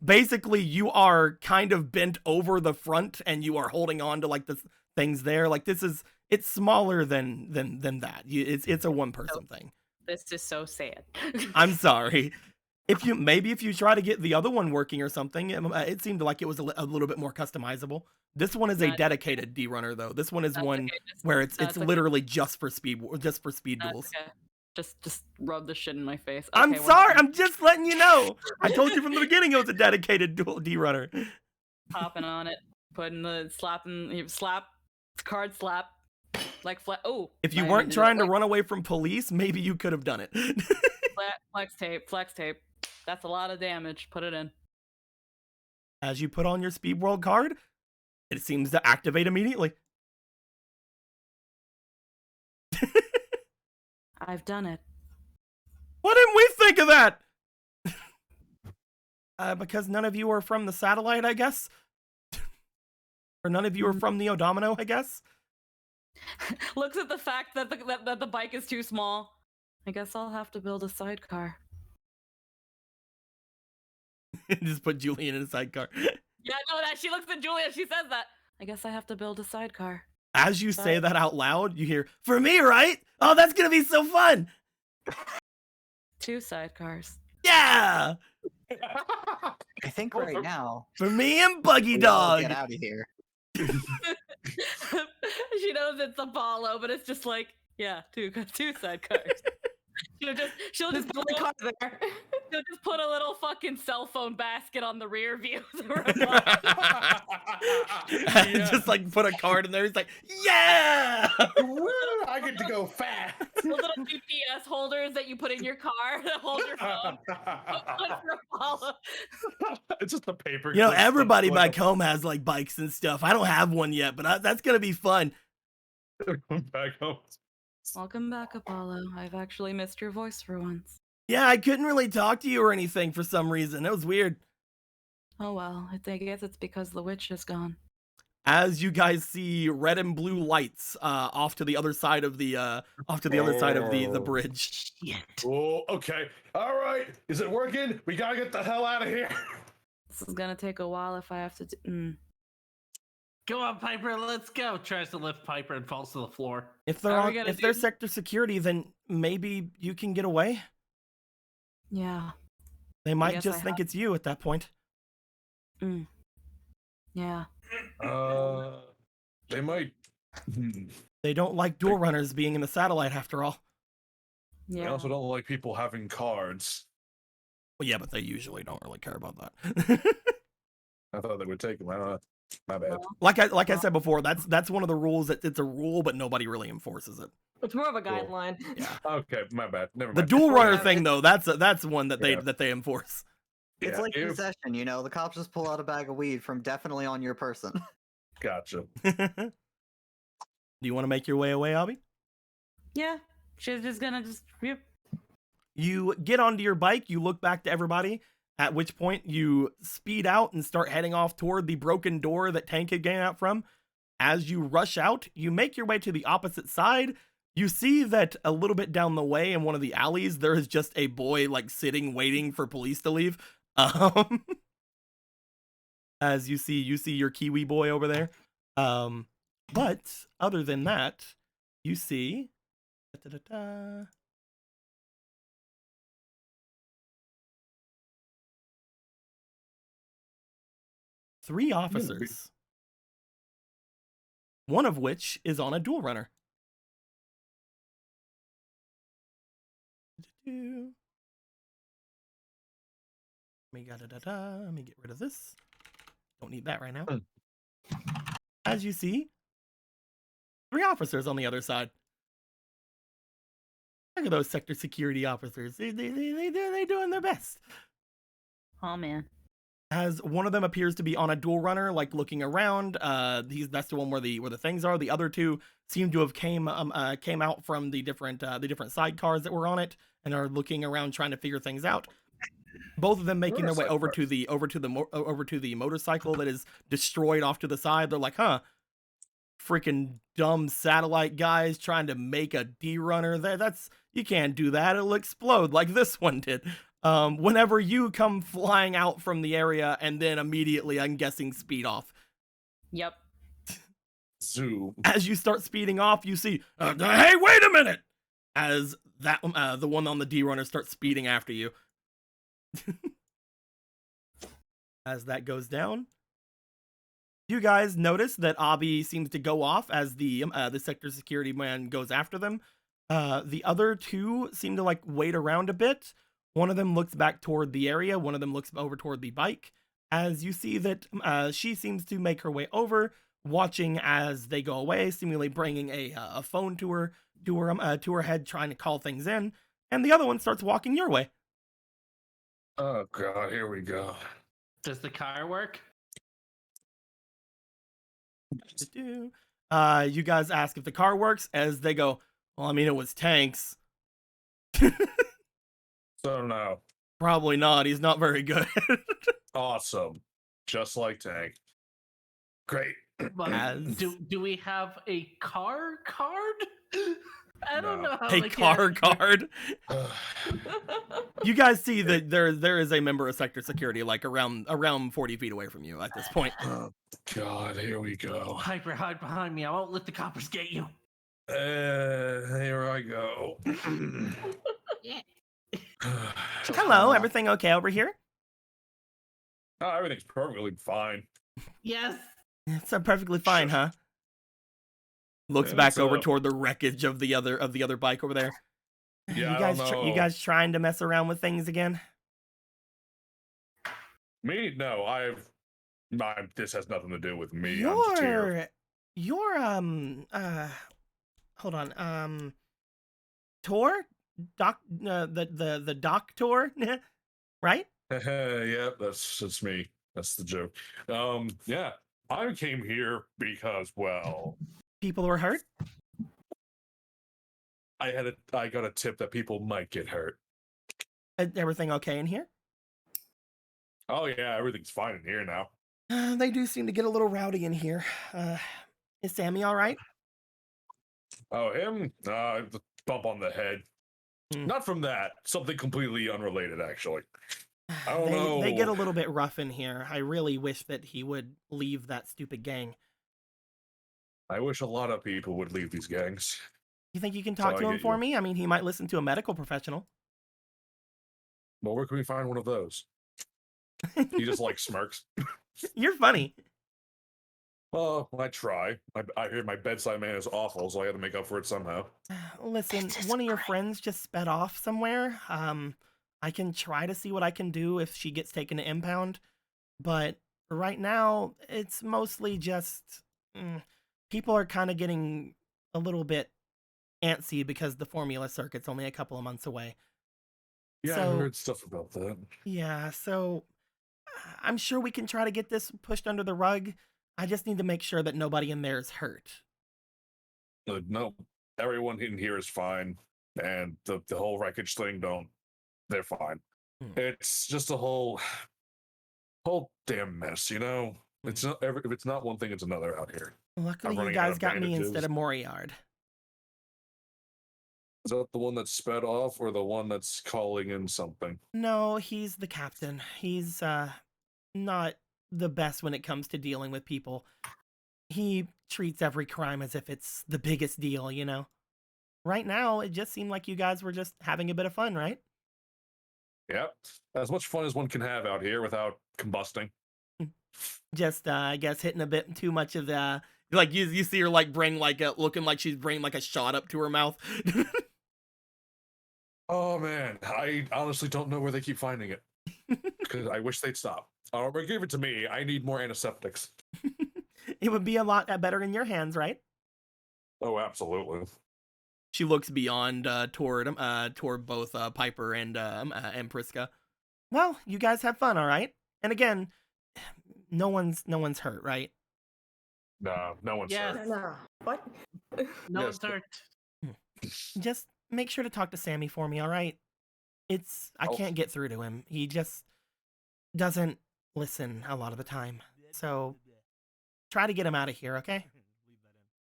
Basically, you are kind of bent over the front and you are holding on to like the things there. Like it's smaller than that. It's a one person thing. This is so sad. I'm sorry. If you try to get the other one working or something, it seemed like it was a little bit more customizable. This one is a dedicated D runner though. This one is one okay, where it's okay. literally just for speed That's duels. okay. Just rub the shit in my face. I'm Okay, we're sorry. not I'm just letting you know. I told you from the beginning it was a dedicated dual D runner. hopping on it, putting the card slap, like flat. Oh, If you I weren't did it, trying to like, run away from police, maybe you could have done it. flex tape. That's a lot of damage. Put it in. As you put on your Speed World card, it seems to activate immediately. I've done it. Why didn't we think of that? Because none of you are from the satellite, I guess? Or none of you are from the Odomino, I guess? Looks at the fact that that the bike is too small. I guess I'll have to build a sidecar. Just put Julian in a sidecar. Yeah, no, that she looks at Julia, she says that. I guess I have to build a sidecar. As you say that out loud, you hear, "For me, right? Oh, that's gonna be so fun!" 2 sidecars. Yeah! I think right now. For me and Buggy we all Dog! Get out of here. She knows it's Apollo, but it's just like, yeah, two sidecars. She'll just put a car there. She'll just put a little fucking cell phone basket on the rear view. Just like put a card in there. He's like, yeah! Woo, I get to go fast. The little GPS holders that you put in your car that hold your phone. For Apollo. It's just a paper. You know, clip everybody stuff, back home has like bikes and stuff. I don't have one yet, but that's gonna be fun. Back home. Welcome back, Apollo. I've actually missed your voice for once. Yeah, I couldn't really talk to you or anything for some reason. It was weird. Oh well, I guess it's because the witch is gone. As you guys see red and blue lights off to the other side of the the bridge. Oh, okay. All right. Is it working? We gotta get the hell out of here. This is gonna take a while if I have to Go on, Piper, let's go. Tries to lift Piper and falls to the floor. If they're sector security, then maybe you can get away. Yeah. They might just think it's you at that point. Yeah. They might. They don't like dual runners being in the satellite after all. Yeah. They also don't like people having cards. Well, yeah, but they usually don't really care about that. I thought they would take them. I don't know. My bad. Like I said before, that's one of the rules. That it's a rule, but nobody really enforces it. It's more of a guideline. Yeah. Okay, my bad. Never The mind. dual runner thing, though, that's one that they enforce. It's Yeah, like possession, you know. The cops just pull out a bag of weed from definitely on your person. Gotcha. Do you want to make your way away, Abby? Yeah. She's just gonna yep. You get onto your bike, you look back to everybody, at which point you speed out and start heading off toward the broken door that Tank had came out from. As you rush out, you make your way to the opposite side. You see that a little bit down the way in one of the alleys, there is just a boy like sitting waiting for police to leave. As you see your Kiwi boy over there. But other than that, you see 3 officers. One of which is on a dual runner. Let me get rid of this. Don't need that right now. As you see, 3 officers on the other side. Look at those sector security officers. They're doing their best. Oh man. As one of them appears to be on a dual runner, like looking around. That's the one where the things are. The other 2 seem to have came out from the different sidecars that were on it and are looking around trying to figure things out. Both of them making their way over to the motorcycle that is destroyed off to the side. They're like, huh, freaking dumb satellite guys trying to make a D-runner. You can't do that. It'll explode like this one did. Whenever you come flying out from the area and then immediately, I'm guessing, speed off. Yep. Zoom. As you start speeding off, you see, hey, wait a minute! As that the one on the D-runner starts speeding after you. As that goes down, you guys notice that Abby seems to go off as the sector security man goes after them. The other 2 seem to like wait around a bit. One of them looks back toward the area. One of them looks over toward the bike. As you see that she seems to make her way over, watching as they go away, seemingly bringing a phone to her head, trying to call things in. And the other one starts walking your way. Oh god, here we go. Does the car work? You guys ask if the car works as they go, well, I mean, it was Tank's. So no. Probably not. He's not very good. Awesome. Just like Tank. Great. But As- do we have a car card? I don't No. know how A to car get- card. You guys see that there is a member of sector security like around 40 feet away from you at this point. Oh, God, here we go. Hyper, hide behind me. I won't let the coppers get you. Here I go. Hello, everything okay over here? Oh, everything's perfectly fine. Yes. It's perfectly fine, huh? Looks Yeah, back it's, over toward the wreckage of the other bike over there. Yeah, you I guys, don't you know. guys trying to mess around with things again? Me? No, this has nothing to do with me. I'm just here. You're hold on, Tor, the doctor, right? Yeah, that's me. That's the joke. Yeah, I came here because, well, People were hurt. I got a tip that people might get hurt. Everything okay in here? Oh yeah, everything's fine in here now. They do seem to get a little rowdy in here. Is Sammy all right? Oh, him? The bump on the head. Hmm. Not from that. Something completely unrelated, actually. I don't They get a know. little bit rough in here. I really wish that he would leave that stupid gang. I wish a lot of people would leave these gangs. You think you can So talk I to him get for you. me? I mean, he might listen to a medical professional. Well, where can we find one of those? He just like smirks. You're funny. Oh, I try. I hear my bedside man is awful, so I got to make up for it somehow. Listen, one of your friends just sped off somewhere. I can try to see what I can do if she gets taken to impound, but right now it's mostly just people are kind of getting a little bit antsy because the formula circuit's only a couple of months away. Yeah, I So- heard stuff about that. Yeah, so I'm sure we can try to get this pushed under the rug. I just need to make sure that nobody in there is hurt. No, everyone in here is fine, and the whole wreckage thing, they're fine. Hmm. It's just a whole damn mess, you know. It's not if it's not one thing, it's another out here. Luckily, you running out guys of got me bandages. instead of Moriard. Is that the one that sped off, or the one that's calling in something? No, he's the captain. He's not the best when it comes to dealing with people. He treats every crime as if it's the biggest deal, you know. Right now, it just seemed like you guys were just having a bit of fun, right? Yep, as much fun as one can have out here without combusting. Just I guess hitting a bit too much of the like you see her like bring like looking like she's bringing like a shot up to her mouth. Oh man, I honestly don't know where they keep finding it. Because I wish they'd stop. Or give it to me. I need more antiseptics. It would be a lot better in your hands, right? Oh, absolutely. She looks beyond toward both Piper and Priska. Well, you guys have fun, all right? And again, no one's hurt, right? No, no one's Yes. hurt. No. What? No Yes, one's hurt. Just make sure to talk to Sammy for me, all right? I Oh. can't get through to him. He just doesn't listen a lot of the time. So try to get him out of here, okay?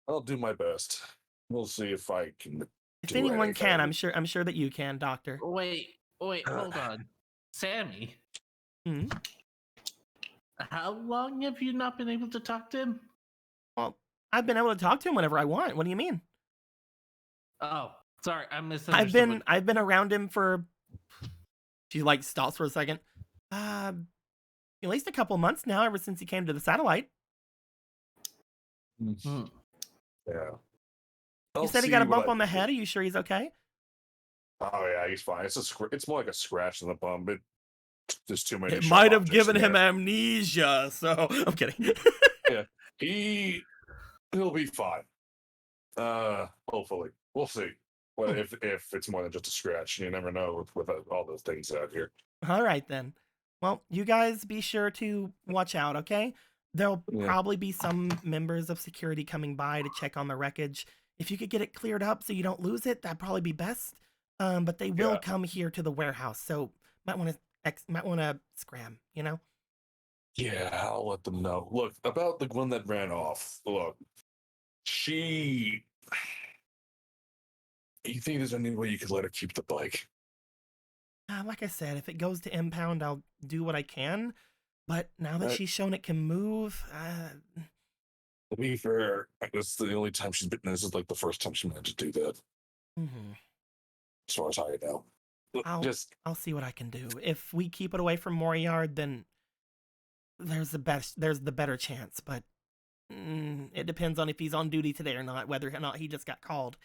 I'll do my best. We'll see if I can. If do anyone can, anything. I'm sure that you can, Doctor. Wait, hold on. Sammy, Hmm? how long have you not been able to talk to him? Well, I've been able to talk to him whenever I want. What do you mean? Oh, sorry, I misunderstood. I've been around him for. She like stops for a second. At least a couple months now, ever since he came to the satellite. Hmm. Yeah. You I'll said he see got a what bump I on the can head. do. Are you sure he's okay? Oh yeah, he's fine. It's more like a scratch than a bump. There's too many. It sharp might have objects given in him there. amnesia. So I'm kidding. He'll be fine. Hopefully, we'll see. Well, if it's more than just a scratch, you never know with all those things out here. All right then. Well, you guys be sure to watch out, okay? There'll Yeah. probably be some members of security coming by to check on the wreckage. If you could get it cleared up so you don't lose it, that'd probably be best. But they will Yeah. come here to the warehouse, so might want to scram, you know? Yeah, I'll let them know. Look, about the one that ran off. Look, she. You think there's any way you could let her keep the bike? Like I said, if it goes to impound, I'll do what I can. But now that Uh, she's shown it can move, To be fair, this is the only time she's been. This is like the first time she managed to do that, as far as I know. Look, I'll see what I can do. If we keep it away from Moriard, then there's the better chance. But it depends on if he's on duty today or not, whether or not he just got called.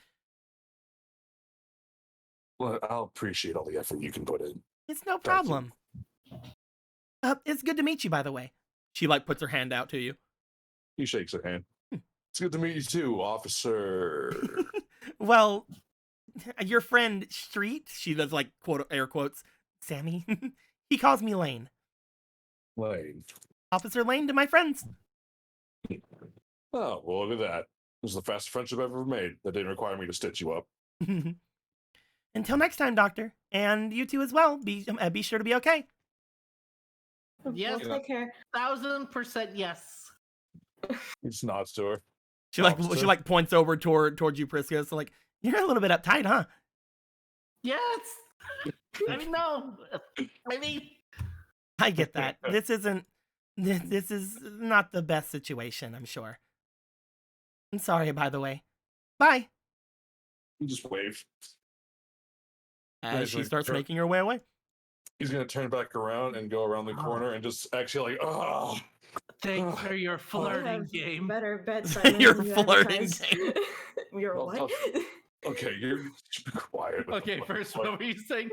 well, I'll appreciate all the effort you can put in. It's no you. problem. It's good to meet you, by the way. She like puts her hand out to you. He shakes her hand. It's good to meet you too, officer. Well, your friend Street, she does like quote air quotes, Sammy. He calls me Lane. Lane. Officer Lane to my friends. Oh, well, look at that. This is the fastest friendship I've ever made. That didn't require me to stitch you up. Until next time, Doctor, and you two as well. Be sure to be okay. Yes, We'll take care. 1000% yes. He nods to her. She like points over towards you, Prisca. So like, you're a little bit uptight, huh? Yes. I mean, no. I mean, I get that. This is not the best situation, I'm sure. I'm sorry, by the way. Bye. You just wave. As she Like, starts making her way away. He's gonna turn back around and go around the corner and just actually like, oh. thanks for your flirting have game. Better bedside Your manner than you flirting advertise. game. Your Well, what? Okay, you're be quiet. Okay, first, what were you saying?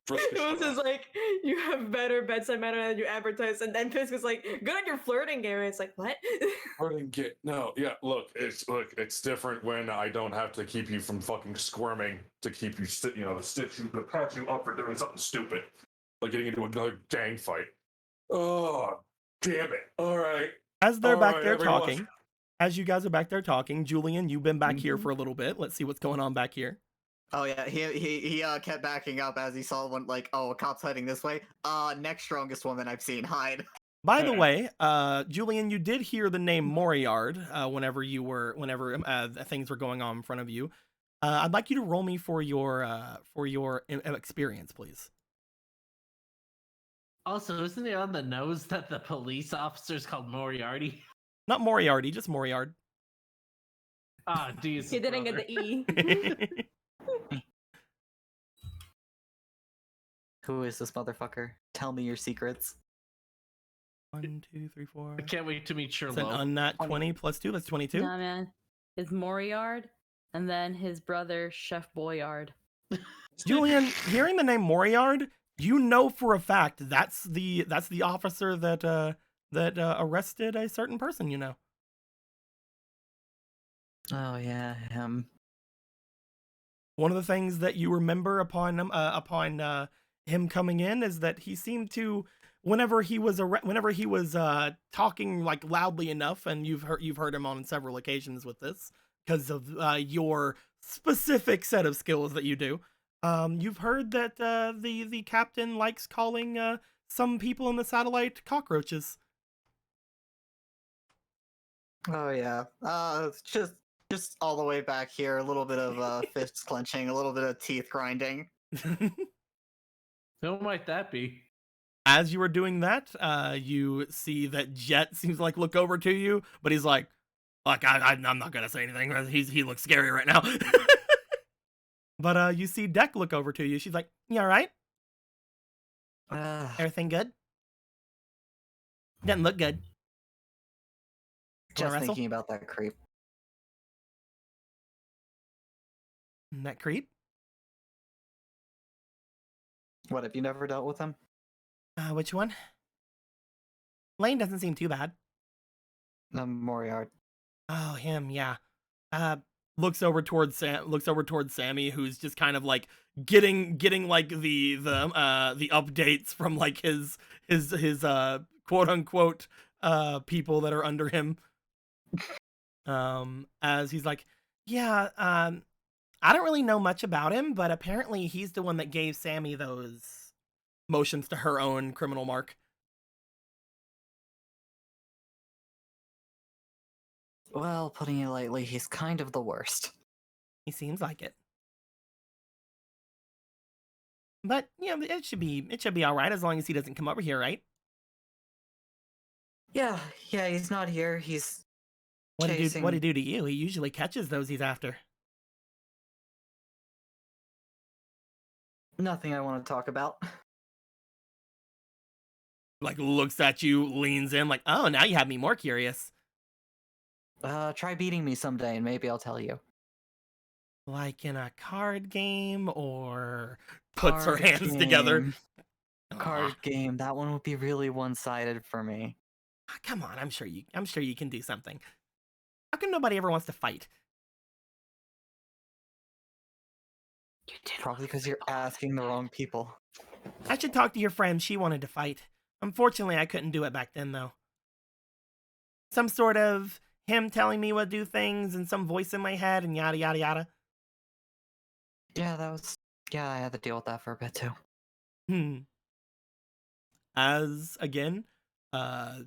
It was just like, you have better bedside manner than you advertise, and then Fisk was like, good on your flirting game. And it's like, what? Flirting game. No, yeah. It's different when I don't have to keep you from fucking squirming to keep you, to stitch you, to patch you up for doing something stupid, like getting into another gang fight. Oh, damn it! All right. As they're All back right, there everyone. talking, as you guys are back there talking, Julian, you've been back here for a little bit. Let's see what's going on back here. Oh yeah, he kept backing up as he saw one like, oh, a cop's heading this way. Next strongest woman I've seen, hide. By the way, Julian, you did hear the name Moriard whenever things were going on in front of you. I'd like you to roll me for your experience, please. Also, isn't it on the nose that the police officer's called Moriarty? Not Moriarty, just Moriard. Ah, geez. He didn't get the E. Who is this motherfucker? Tell me your secrets. 1, 2, 3, 4. I can't wait to meet It's an Sherlock. unnat 20 plus 2. That's 22. Nah, man. It's Moriard, and then his brother Chef Boyard. Julian, hearing the name Moriard, you know for a fact that's the officer that arrested a certain person. You know. Oh yeah, him. One of the things that you remember upon him coming in is that he seemed to, whenever he was talking like loudly enough, and you've heard him on several occasions with this because of your specific set of skills that you do. You've heard that the captain likes calling some people in the satellite cockroaches. Oh yeah. Just all the way back here, a little bit of fists clenching, a little bit of teeth grinding. Who might that be? As you were doing that, you see that Jet seems like look over to you, but he's like I'm not gonna say anything. He looks scary right now. But you see Deck look over to you. She's like, "You all right? Everything good? Doesn't look good." Just wrestle? thinking about that creep. That creep? What, have you never dealt with him? Which one? Lane doesn't seem too bad. Moriard. Oh, him, yeah. Looks over towards Sammy, who's just kind of like getting like the updates from like his quote unquote people that are under him. As he's like, yeah, I don't really know much about him, but apparently he's the one that gave Sammy those motions to her own criminal mark. Well, putting it lightly, he's kind of the worst. He seems like it. But yeah, it should be all right as long as he doesn't come over here, right? Yeah, he's not here. He's What'd chasing... he do to you? He usually catches those he's after. Nothing I want to talk about. Like, looks at you, leans in, like, oh, now you have me more curious. Try beating me someday and maybe I'll tell you. Like in a card game, or puts her Card hands together. game. Card game. That one would be really one-sided for me. Come on, I'm sure you can do something. How come nobody ever wants to fight? Probably because you're asking the wrong people. I should talk to your friend. She wanted to fight. Unfortunately, I couldn't do it back then, though. Some sort of him telling me what to do things and some voice in my head and yada yada yada. Yeah, I had to deal with that for a bit too. As again, oh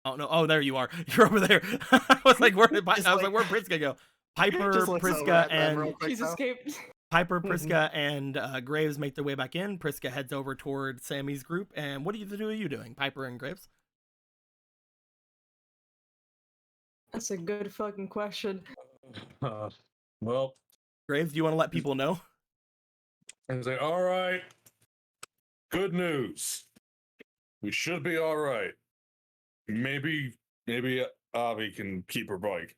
no, oh there you are. You're over there. I was like, where'd Priska go? Piper, Priska, and She's escaped. Piper, Priska, and Graves make their way back in. Priska heads over toward Sammy's group. And what are you doing, Piper and Graves? That's a good fucking question. Well, Graves, do you want to let people know? And say, all right, good news. We should be all right. Maybe Avi can keep her bike.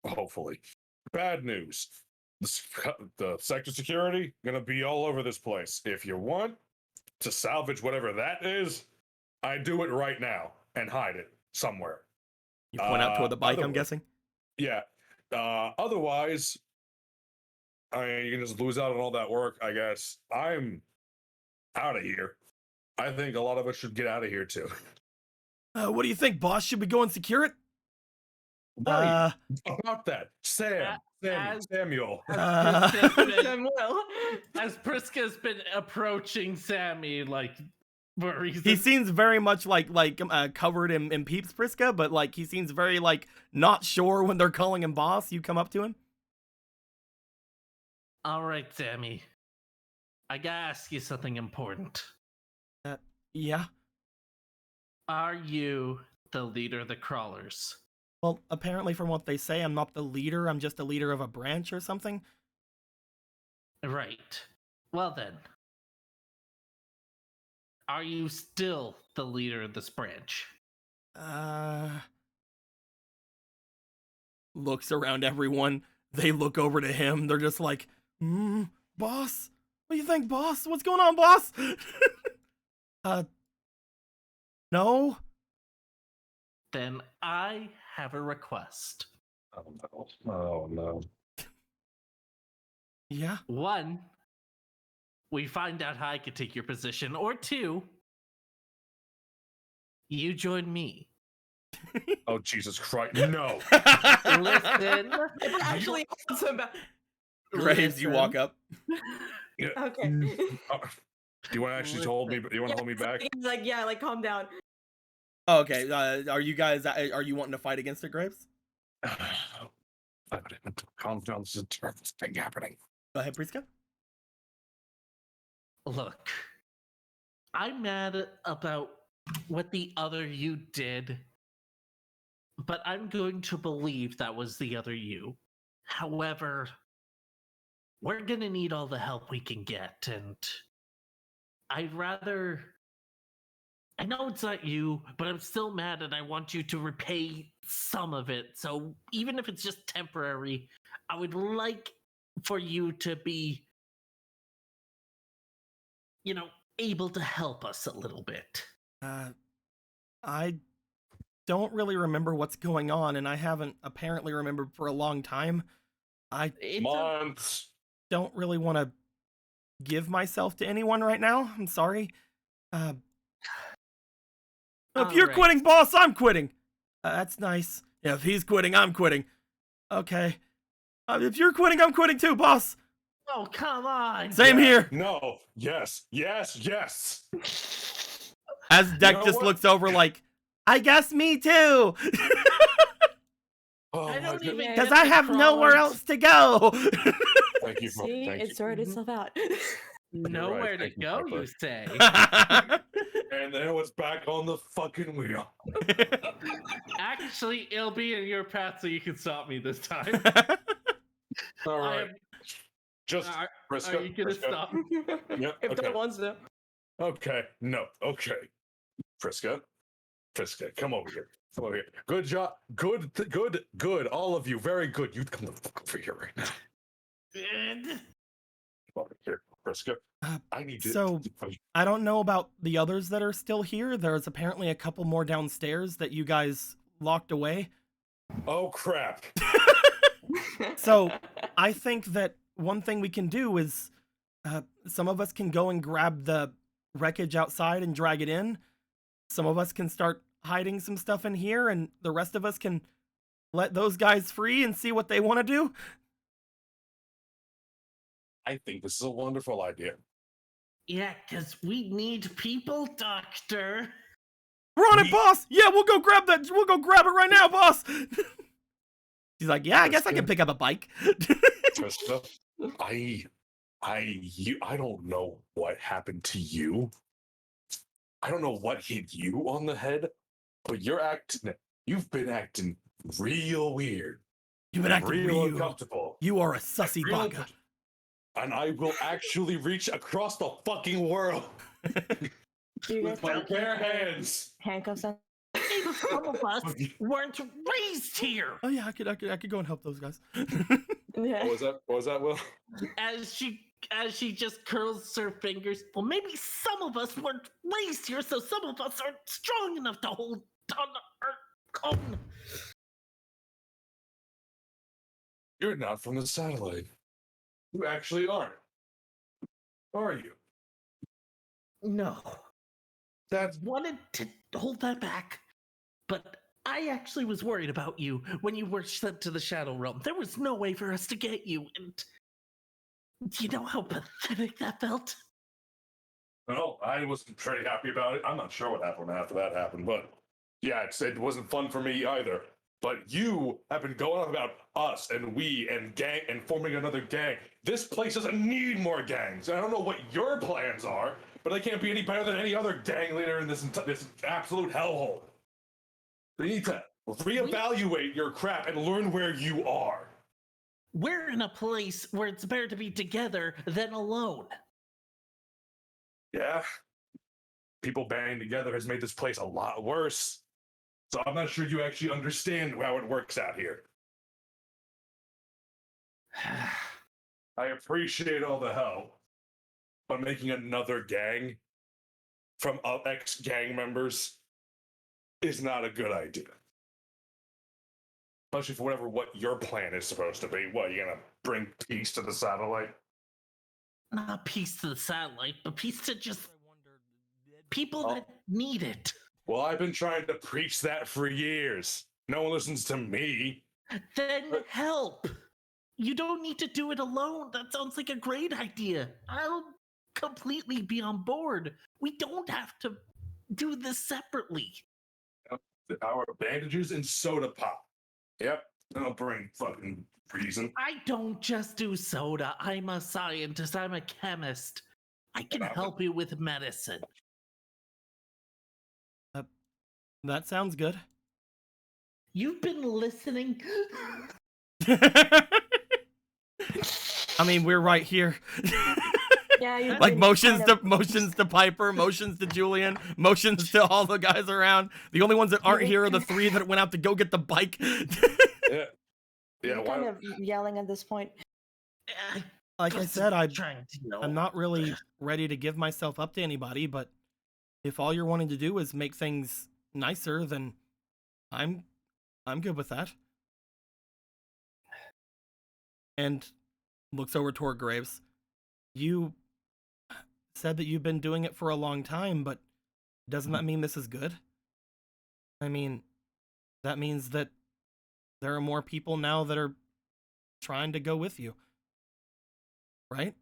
Hopefully. Bad news. The sector security gonna be all over this place. If you want to salvage whatever that is, I do it right now and hide it somewhere. You point out toward the bike, I'm guessing? Yeah. Otherwise, I mean, you can just lose out on all that work, I guess. I'm out of here. I think a lot of us should get out of here, too. What do you think, boss? Should we go and secure it? Right. About that. Samuel. As Priska's been approaching Sammy, like, for a reason. He seems very much like covered in peeps, Priska, but like he seems very like not sure when they're calling him boss. You come up to him. All right, Sammy. I gotta ask you something important. Yeah. Are you the leader of the crawlers? Well, apparently from what they say, I'm not the leader. I'm just a leader of a branch or something. Right. Well then. Are you still the leader of this branch? Looks around everyone. They look over to him. They're just like, boss? What do you think, boss? What's going on, boss? No? Then I have a request. Oh no. Oh no. Yeah? 1, we find out how I could take your position, or 2, you join me. Oh, Jesus Christ. No. Listen. Actually, Graves, you walk up. Yeah. Okay. Do you want to actually hold me? Do you want to hold me back? He's like, yeah, like calm down. Oh, okay. Are you guys? Are you wanting to fight against it, Graves? Calm down. This is a terrible thing happening. Go ahead, Priska. Look, I'm mad about what the other you did, but I'm going to believe that was the other you. However, we're gonna need all the help we can get, and I'd rather... I know it's not you, but I'm still mad and I want you to repay some of it. So even if it's just temporary, I would like for you to be, able to help us a little bit. I don't really remember what's going on, and I haven't apparently remembered for a long time. Months. Don't really want to give myself to anyone right now. I'm sorry. If you're quitting, boss, I'm quitting. That's nice. Yeah, if he's quitting, I'm quitting. Okay. If you're quitting, I'm quitting too, boss. Oh, come on. Same here. No. Yes. As Deck just looks over like, I guess me too. Oh I my don't goodness. even Because get I the have nowhere crawlers. else to go. Thank you. See, Thank it you. sorted itself out. Nowhere to Thank you, go, Papa. you say? And then it's back on the fucking wheel. Actually, it'll be in your path so you can stop me this time. All I right. am- Just Are Friska. you gonna Friska. stop? Yep. If Okay. that wants to. Okay. No. Okay. Friska. Friska, come over here. Come over here. Good job. Good. All of you. Very good. You come the fuck over here right now. Good. Come over here, Friska. I need to. So, I don't know about the others that are still here. There's apparently a couple more downstairs that you guys locked away. Oh crap. So, I think that one thing we can do is some of us can go and grab the wreckage outside and drag it in. Some of us can start hiding some stuff in here, and the rest of us can let those guys free and see what they want to do. I think this is a wonderful idea. Yeah, because we need people, Doctor. We're on it, boss! Yeah, we'll go grab that. We'll go grab it right now, boss! He's like, yeah, I guess I can pick up a bike. Trista, I don't know what happened to you. I don't know what hit you on the head, but you've been acting real weird. You've been acting real uncomfortable. You are a sussy Real baka. And I will actually reach across the fucking world Do you guys with my have bare hands. handcuffs on? Some of us weren't raised here. Oh yeah, I could go and help those guys. Yeah. What was that, Will? As she just curls her fingers. Well, maybe some of us weren't raised here, so some of us aren't strong enough to hold on our own. You're not from the satellite. You actually aren't. Are you? No. That's Wanted to hold that back, but I actually was worried about you when you were sent to the Shadow Realm. There was no way for us to get you, and do you know how pathetic that felt? no, I wasn't very happy about it. I'm not sure what happened after that happened, but yeah, it wasn't fun for me either. But you have been going on about us and we and gang and forming another gang. This place doesn't need more gangs. I don't know what your plans are, but they can't be any better than any other gang leader in this absolute hellhole. They need to reevaluate your crap and learn where you are. We're in a place where it's better to be together than alone. Yeah. People banding together has made this place a lot worse. So I'm not sure you actually understand how it works out here. I appreciate all the help, but making another gang from ex-gang members is not a good idea. Especially for what your plan is supposed to be. What, you gonna bring peace to the satellite? Not peace to the satellite, but peace to just people that need it. Well, I've been trying to preach that for years. No one listens to me. Then help. You don't need to do it alone. That sounds like a great idea. I'll completely be on board. We don't have to do this separately. Our bandages and soda pop. Yep, I'll bring fucking reason. I don't just do soda. I'm a scientist. I'm a chemist. I can help you with medicine. That sounds good. You've been listening. I mean, we're right here. Yeah, you've Like been motions kind of- motions to Piper, motions to Julian, motions to all the guys around. The only ones that aren't here are the three that went out to go get the bike. Yeah. You're kind of yelling at this point. Like I said, I'm trying to know. not really ready to give myself up to anybody, but if all you're wanting to do is make things nicer, then I'm good with that. And looks over toward Graves. You said that you've been doing it for a long time, but doesn't that mean this is good? I mean, that means that there are more people now that are trying to go with you. Right?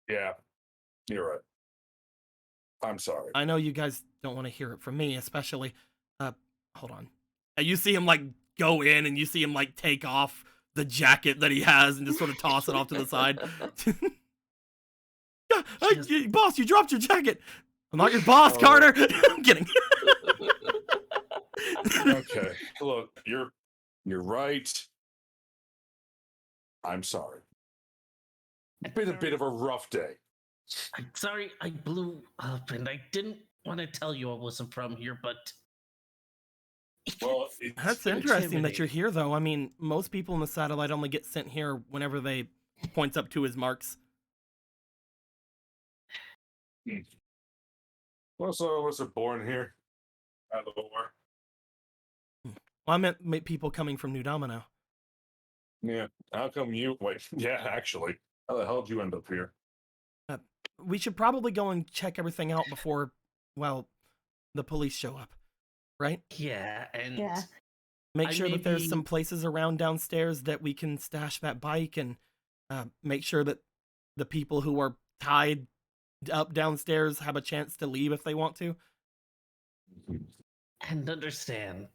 Yeah, you're right. I'm sorry. I know you guys don't want to hear it from me, especially. Hold on. You see him like go in, and you see him like take off the jacket that he has and just sort of toss it off to the side. Boss, you dropped your jacket. I'm not your boss, Carter. I'm kidding. Okay, look, you're right. I'm sorry. It's been a bit of a rough day. I'm sorry I blew up, and I didn't want to tell you I wasn't from here, but... Well, That's interesting that you're here, though. I mean, most people in the satellite only get sent here whenever they points up to his marks. Was it born here? Out of the war? Well, I meant people coming from New Domino. Yeah. How come you? Wait. Yeah, actually. How the hell did you end up here? We should probably go and check everything out before, well, the police show up, right? Yeah, and... Yeah. Make I sure may that there's be- some places around downstairs that we can stash that bike, and make sure that the people who are tied up downstairs have a chance to leave if they want to. And understand,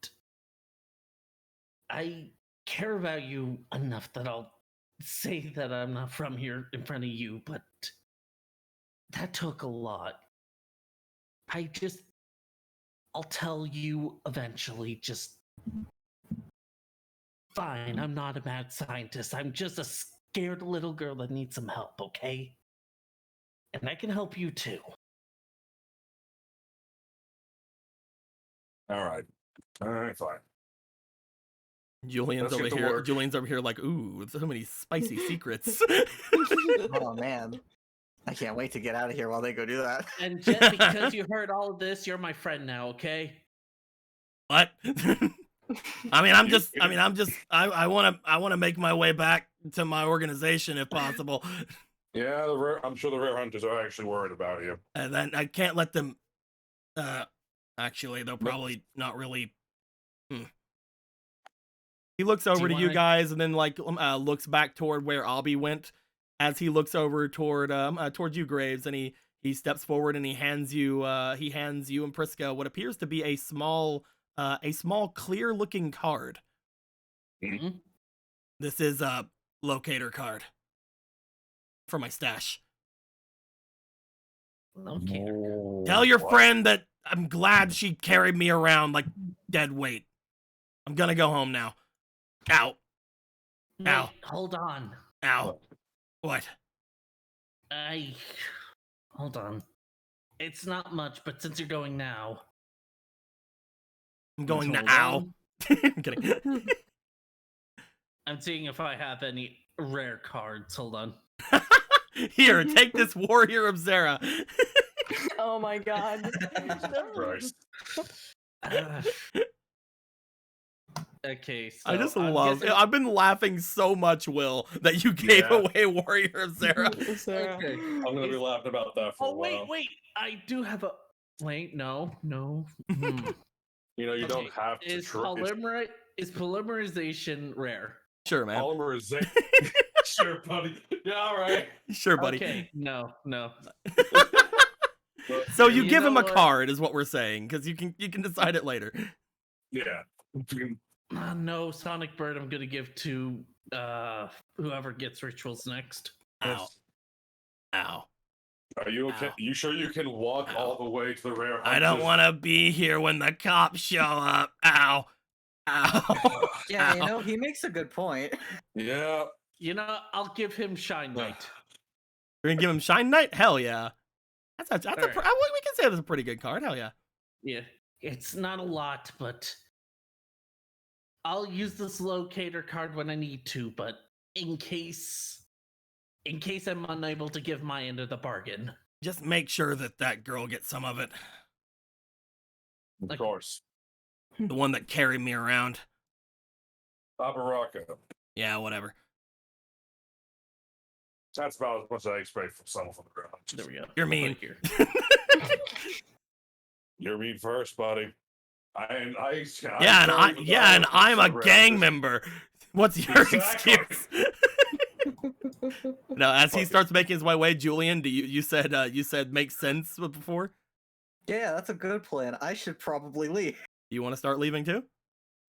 I care about you enough that I'll say that I'm not from here in front of you, but that took a lot. I'll tell you eventually, just fine, I'm not a mad scientist. I'm just a scared little girl that needs some help, okay? And I can help you too. All right, fine. Julian's Let's over get to here. work. Julian's over here like, ooh, so many spicy secrets. Oh man, I can't wait to get out of here while they go do that. And just because you heard all of this, you're my friend now, okay? What? I want to make my way back to my organization if possible. Yeah, I'm sure the rare hunters are actually worried about you. And then I can't let them. Actually, they'll probably not really. He looks over to you wanna- guys, and then like looks back toward where Albie went. As he looks over toward you, Graves, and he steps forward and he hands you and Prisca what appears to be a small clear-looking card. Mhm. This is a locator card for my stash. Okay. Tell your What? friend that I'm glad she carried me around like dead weight. I'm gonna go home now. Ow. Ow. Wait, hold on. Ow. What? Hold on. It's not much, but since you're going now... I'm going to hold ow. on. I'm kidding. I'm seeing if I have any rare cards. Hold on. Here, take this Warrior of Zera. Oh my god. Christ. Okay, so I just I'm love. guessing- I've been laughing so much, Will, that you gave Yeah. away Warrior of Zera. Sarah. Okay. I'm gonna be laughing about that for a Oh while. wait! I do have a. Wait, no. You know, you don't Okay, have to Is polymerization rare? Sure, man. Polymerization. Sure, buddy. Yeah, all right. Sure, buddy. Okay, no. So you You give him know a what? card, is what we're saying, because you can decide it later. Yeah. No, Sonic Bird. I'm gonna give to whoever gets rituals next. Ow. Ow. Are you okay? Ow. You sure you can walk Ow. all the way to the rare I don't hunters? want to be here when the cops show up. Ow. Ow. Yeah, you Ow. know, he makes a good point. Yeah. You know, I'll give him Shine Knight. We're gonna give him Shine Knight? Hell yeah. We Alright. can say that's a pretty good card. Hell yeah. Yeah, it's not a lot, but I'll use this locator card when I need to. But in case I'm unable to give my end of the bargain, Just make sure that girl gets some of it. Of Like- course. The one that carried me around. Baraka. Yeah, whatever. That's about as much as I expect from someone from the rare hunters. there we go. You're I'll put mean. it here. You're me first, buddy. And I'm a gang member. What's your Exactly. excuse? No, as he Fuck it. starts making his way, Julian, you said makes sense before? Yeah, that's a good plan. I should probably leave. You want to start leaving too?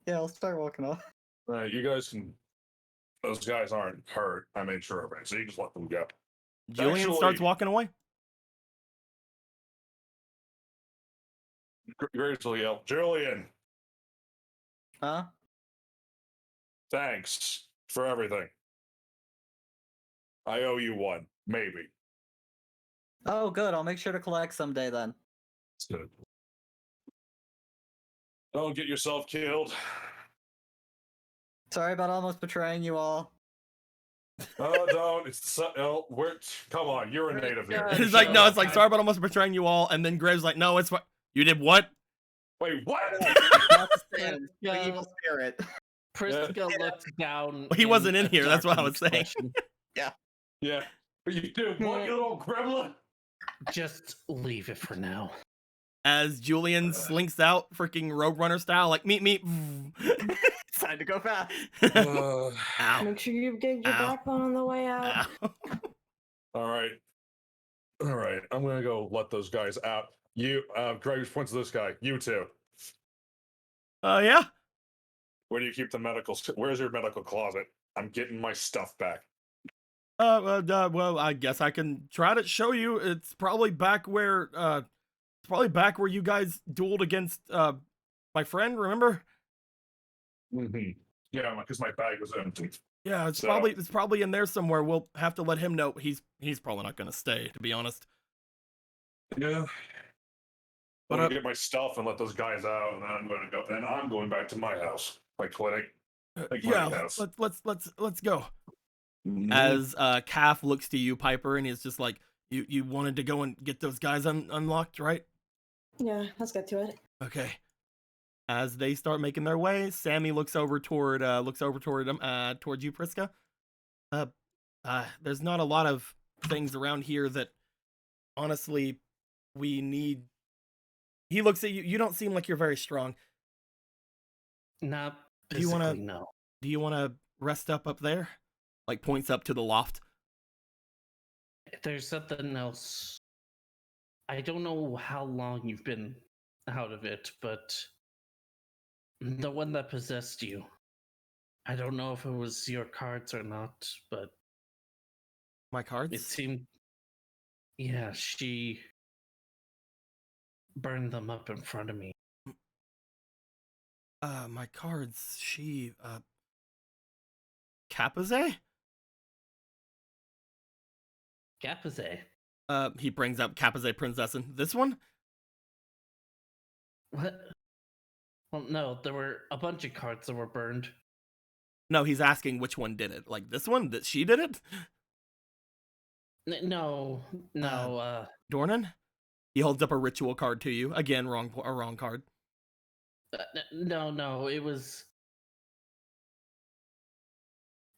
Yeah, I'll start walking off. You guys can. Those guys aren't hurt. I made sure of it, so you just let them go. Julian starts walking away. Graves will yell, Julian, Huh? thanks for everything. I owe you one, maybe. Oh, good. I'll make sure to collect someday then. It's good. Don't get yourself killed. Sorry about almost betraying you all. Oh, don't. It's oh, come on. You're a native here. He's like, no, it's like, sorry about almost betraying you all. And then Graves like, no, it's what you did. What? Wait, what? Not the stand, the evil spirit. Prisca looks down. He wasn't in a here, that's what I was saying. expression. Yeah. But you do what, you little gremlin? Just leave it for now. As Julian slinks out, freaking Rogue Runner style, like, meet me. It's time to go fast. Ow. Make sure you get your Ow. backbone on the way out. Ow. All right. I'm gonna go let those guys out. You, Graves points to this guy. You too. Yeah. Where do you keep the medical? Where's your medical closet? I'm getting my stuff back. Well, I guess I can try to show you. It's probably back where, you guys dueled against, my friend, remember? Mm-hmm. Yeah, because my bag was empty. Yeah, it's So- probably in there somewhere. We'll have to let him know. He's probably not gonna stay, to be honest. Yeah. But, I'm gonna get my stuff and let those guys out, and then I'm gonna go. And I'm going back to my house, my clinic. Yeah, house. let's go. Mhm. As Calf looks to you, Piper, and he's just like, you wanted to go and get those guys unlocked, right? Yeah, let's get to it. Okay. As they start making their way, Sammy looks over toward towards you, Priska. There's not a lot of things around here that honestly we need. He looks at you. You don't seem like you're very strong. Not Do you wanna- physically, no. Do you want to rest up there? Like points up to the loft. If there's something else, I don't know how long you've been out of it, but the one that possessed you, I don't know if it was your cards or not, but My cards. it seemed, yeah, she burned them up in front of me. My cards. She Capaze? Capaze. He brings up Capaze Prinzessin. This one? What? Well, no, there were a bunch of cards that were burned. No, he's asking which one did it. Like this one? That she did it? No, Dornan? He holds up a ritual card to you. Again, wrong card. no, it was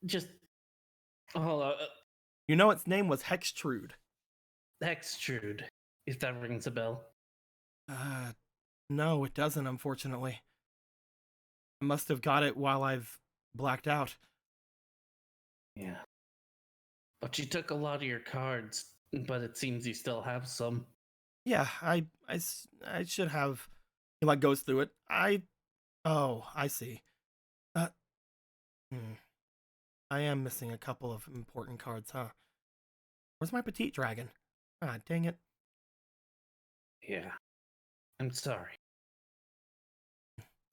just. Hold on. You know its name was Hextrude. Hextrude, if that rings a bell. No, it doesn't, unfortunately. I must have got it while I've blacked out. Yeah. But you took a lot of your cards, but it seems you still have some. Yeah, I should have. He like goes through it. Oh, I see. I am missing a couple of important cards, huh? Where's my petite dragon? Ah, dang it. Yeah. I'm sorry.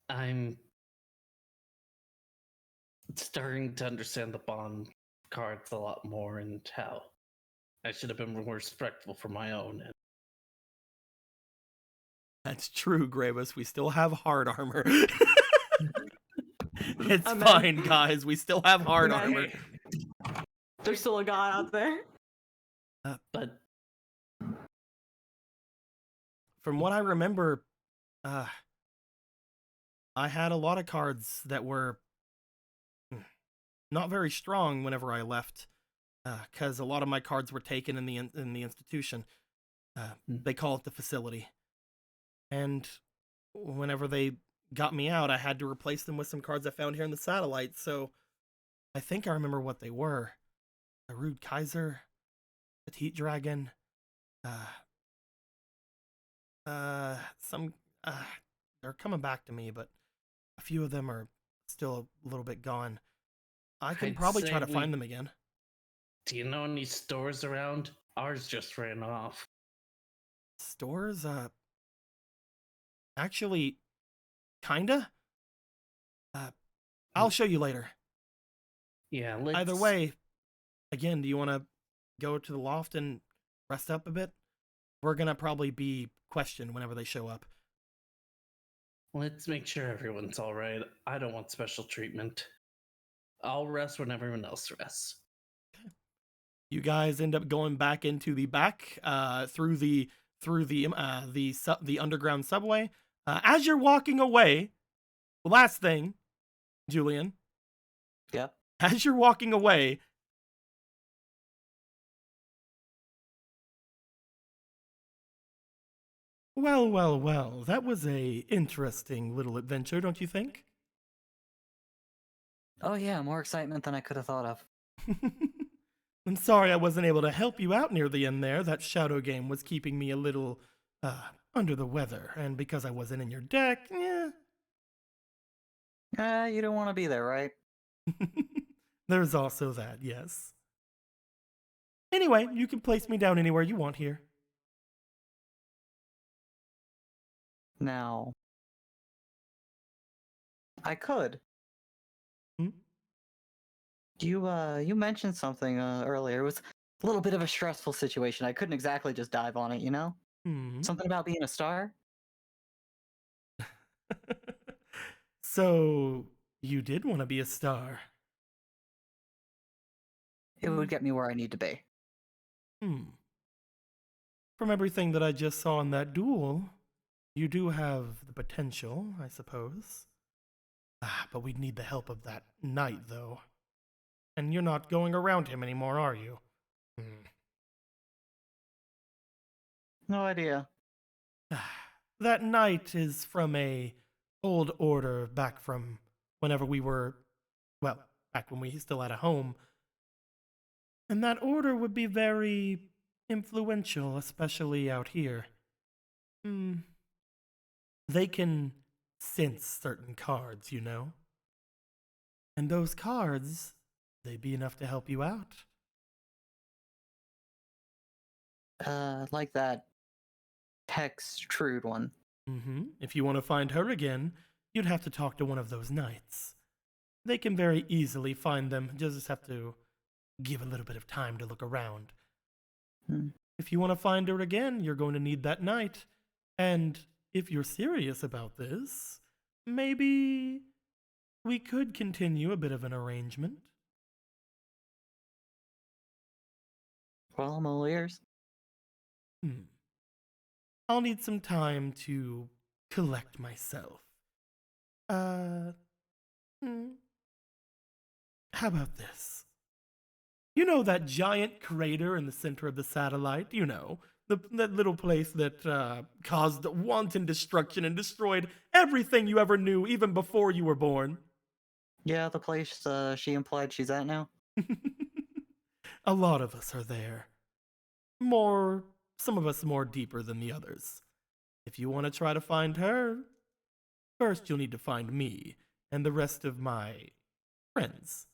I'm starting to understand the bond cards a lot more and how I should have been more respectful for my own. That's true, Gravis. We still have hard armor. It's Amen. fine, guys. We still have hard Amen. armor. There's still a god out there. But From what I remember, I had a lot of cards that were not very strong whenever I left, because a lot of my cards were taken in the institution. They call it the facility, and whenever they got me out, I had to replace them with some cards I found here in the satellite. So I think I remember what they were: a Rude Kaiser, Petite Dragon. Some they're coming back to me, but a few of them are still a little bit gone. I can I'd probably say try to we- find them again. Do you know any stores around? Ours just ran off. Stores? Actually, kinda. I'll show you later. Yeah, let's. Either way, again, do you want to go to the loft and rest up a bit? We're gonna probably be questioned whenever they show up. Let's make sure everyone's all right. I don't want special treatment. I'll rest when everyone else rests. You guys end up going back into the back, through the underground subway. As you're walking away, the last thing, Julian. Yeah. As you're walking away, well, that was a interesting little adventure, don't you think? Oh yeah, more excitement than I could have thought of. I'm sorry I wasn't able to help you out near the end there. That shadow game was keeping me a little, under the weather, and because I wasn't in your deck, You don't want to be there, right? There's also that, yes. Anyway, you can place me down anywhere you want here. Now, I could. Hmm? You mentioned something earlier. It was a little bit of a stressful situation. I couldn't exactly just dive on it, you know? Hmm. Something about being a star? So, you did want to be a star. It would get me where I need to be. From everything that I just saw in that duel, you do have the potential, I suppose. But we'd need the help of that knight, though. And you're not going around him anymore, are you? No idea. That knight is from a old order back from whenever we were, well, back when we still had a home. And that order would be very influential, especially out here. They can sense certain cards, you know? And those cards, they'd be enough to help you out. Like that Hex Trude one. If you want to find her again, you'd have to talk to one of those knights. They can very easily find them, just have to give a little bit of time to look around. If you want to find her again, you're going to need that knight. And if you're serious about this, maybe we could continue a bit of an arrangement. Well, I'm all ears. I'll need some time to collect myself. How about this? You know that giant crater in the center of the satellite? You know, that little place that caused wanton destruction and destroyed everything you ever knew, even before you were born? Yeah, the place she implied she's at now. A lot of us are there. Some of us more deeper than the others. If you want to try to find her, first you'll need to find me and the rest of my friends.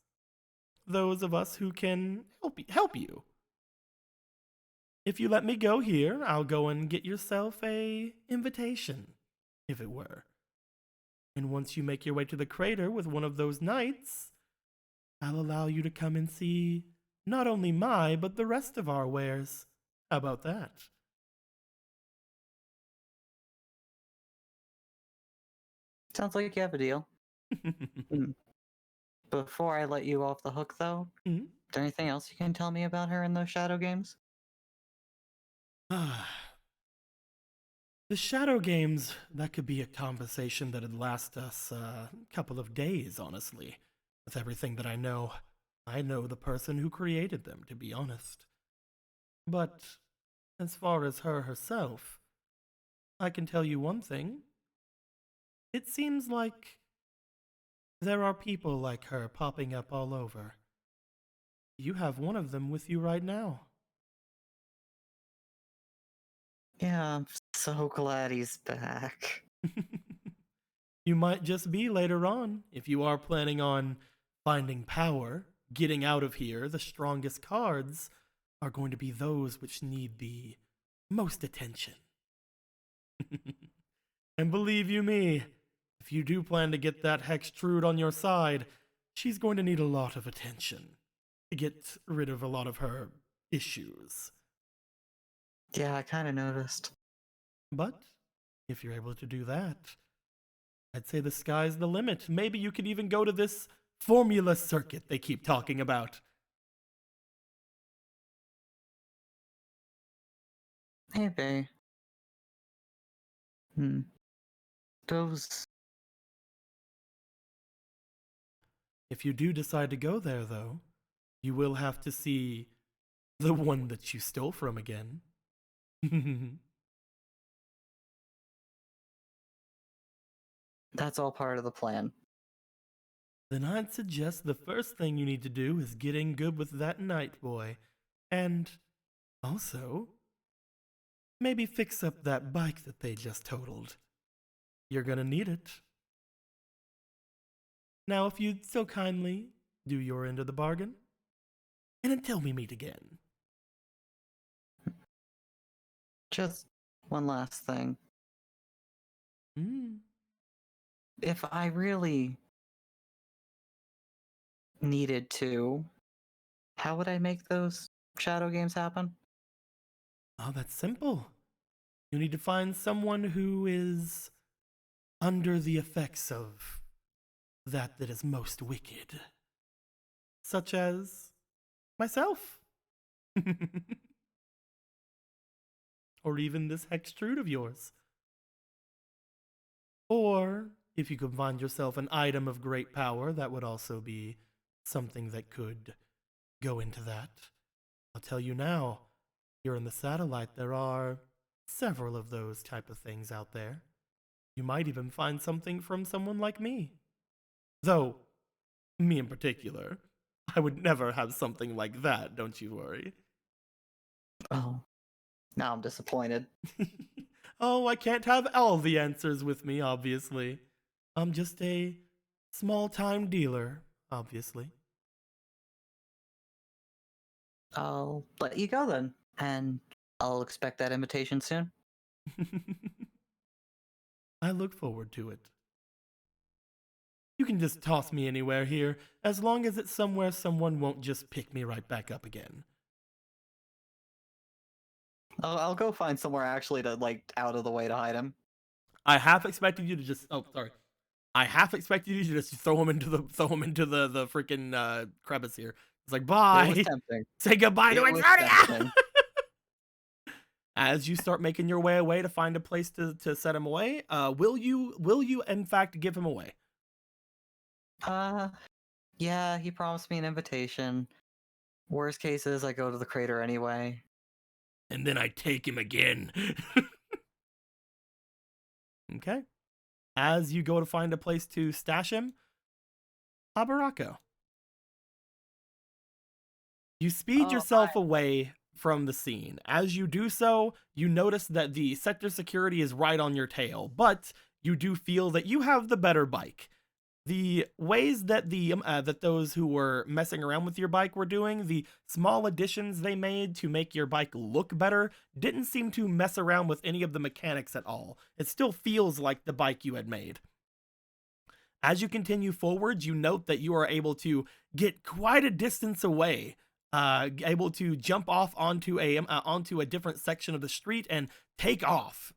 Those of us who can help you. If you let me go here, I'll go and get yourself a invitation, if it were. And once you make your way to the crater with one of those knights, I'll allow you to come and see not only my, but the rest of our wares. How about that? Sounds like you have a deal. Before I let you off the hook, though, is there anything else you can tell me about her in those shadow games? The shadow games, that could be a conversation that'd last us a couple of days, honestly. With everything that I know the person who created them, to be honest. But as far as her herself, I can tell you one thing. It seems like there are people like her popping up all over. You have one of them with you right now. Yeah, so glad he's back. You might just be later on if you are planning on finding power, getting out of here. The strongest cards are going to be those which need the most attention. And believe you me, if you do plan to get that Hextrude on your side, she's going to need a lot of attention to get rid of a lot of her issues. Yeah, I kind of noticed. But if you're able to do that, I'd say the sky's the limit. Maybe you could even go to this formula circuit they keep talking about. Maybe. Those. If you do decide to go there, though, you will have to see the one that you stole from again. That's all part of the plan. Then I'd suggest the first thing you need to do is get in good with that night boy. And also, maybe fix up that bike that they just totaled. You're gonna need it. Now, if you'd so kindly do your end of the bargain, and until we meet again. Just one last thing. If I really needed to, how would I make those shadow games happen? Oh, that's simple. You need to find someone who is under the effects of that is most wicked. Such as myself. Or even this Hextrude of yours. Or if you could find yourself an item of great power, that would also be something that could go into that. I'll tell you now, here in the satellite, there are several of those type of things out there. You might even find something from someone like me. Though, me in particular, I would never have something like that, don't you worry. Oh, now I'm disappointed. Oh, I can't have all the answers with me, obviously. I'm just a small-time dealer, obviously. I'll let you go then, and I'll expect that invitation soon. I look forward to it. You can just toss me anywhere here, as long as it's somewhere someone won't just pick me right back up again. I'll go find somewhere actually to, like, out of the way to hide him. I half expected you to just... Oh, sorry. I half expected you to just throw him into the freaking crevice here. It's like, bye. It was tempting. Say goodbye to It was Exodia! tempting. As you start making your way away to find a place to set him away, will you in fact give him away? Yeah, he promised me an invitation. Worst case is I go to the crater anyway. And then I take him again. Okay. As you go to find a place to stash him, Abarako. You speed yourself away from the scene. As you do so, you notice that the sector security is right on your tail, but you do feel that you have the better bike. The ways that that those who were messing around with your bike were doing, the small additions they made to make your bike look better, didn't seem to mess around with any of the mechanics at all. It still feels like the bike you had made. As you continue forward, you note that you are able to get quite a distance away, able to jump off onto a different section of the street and take off.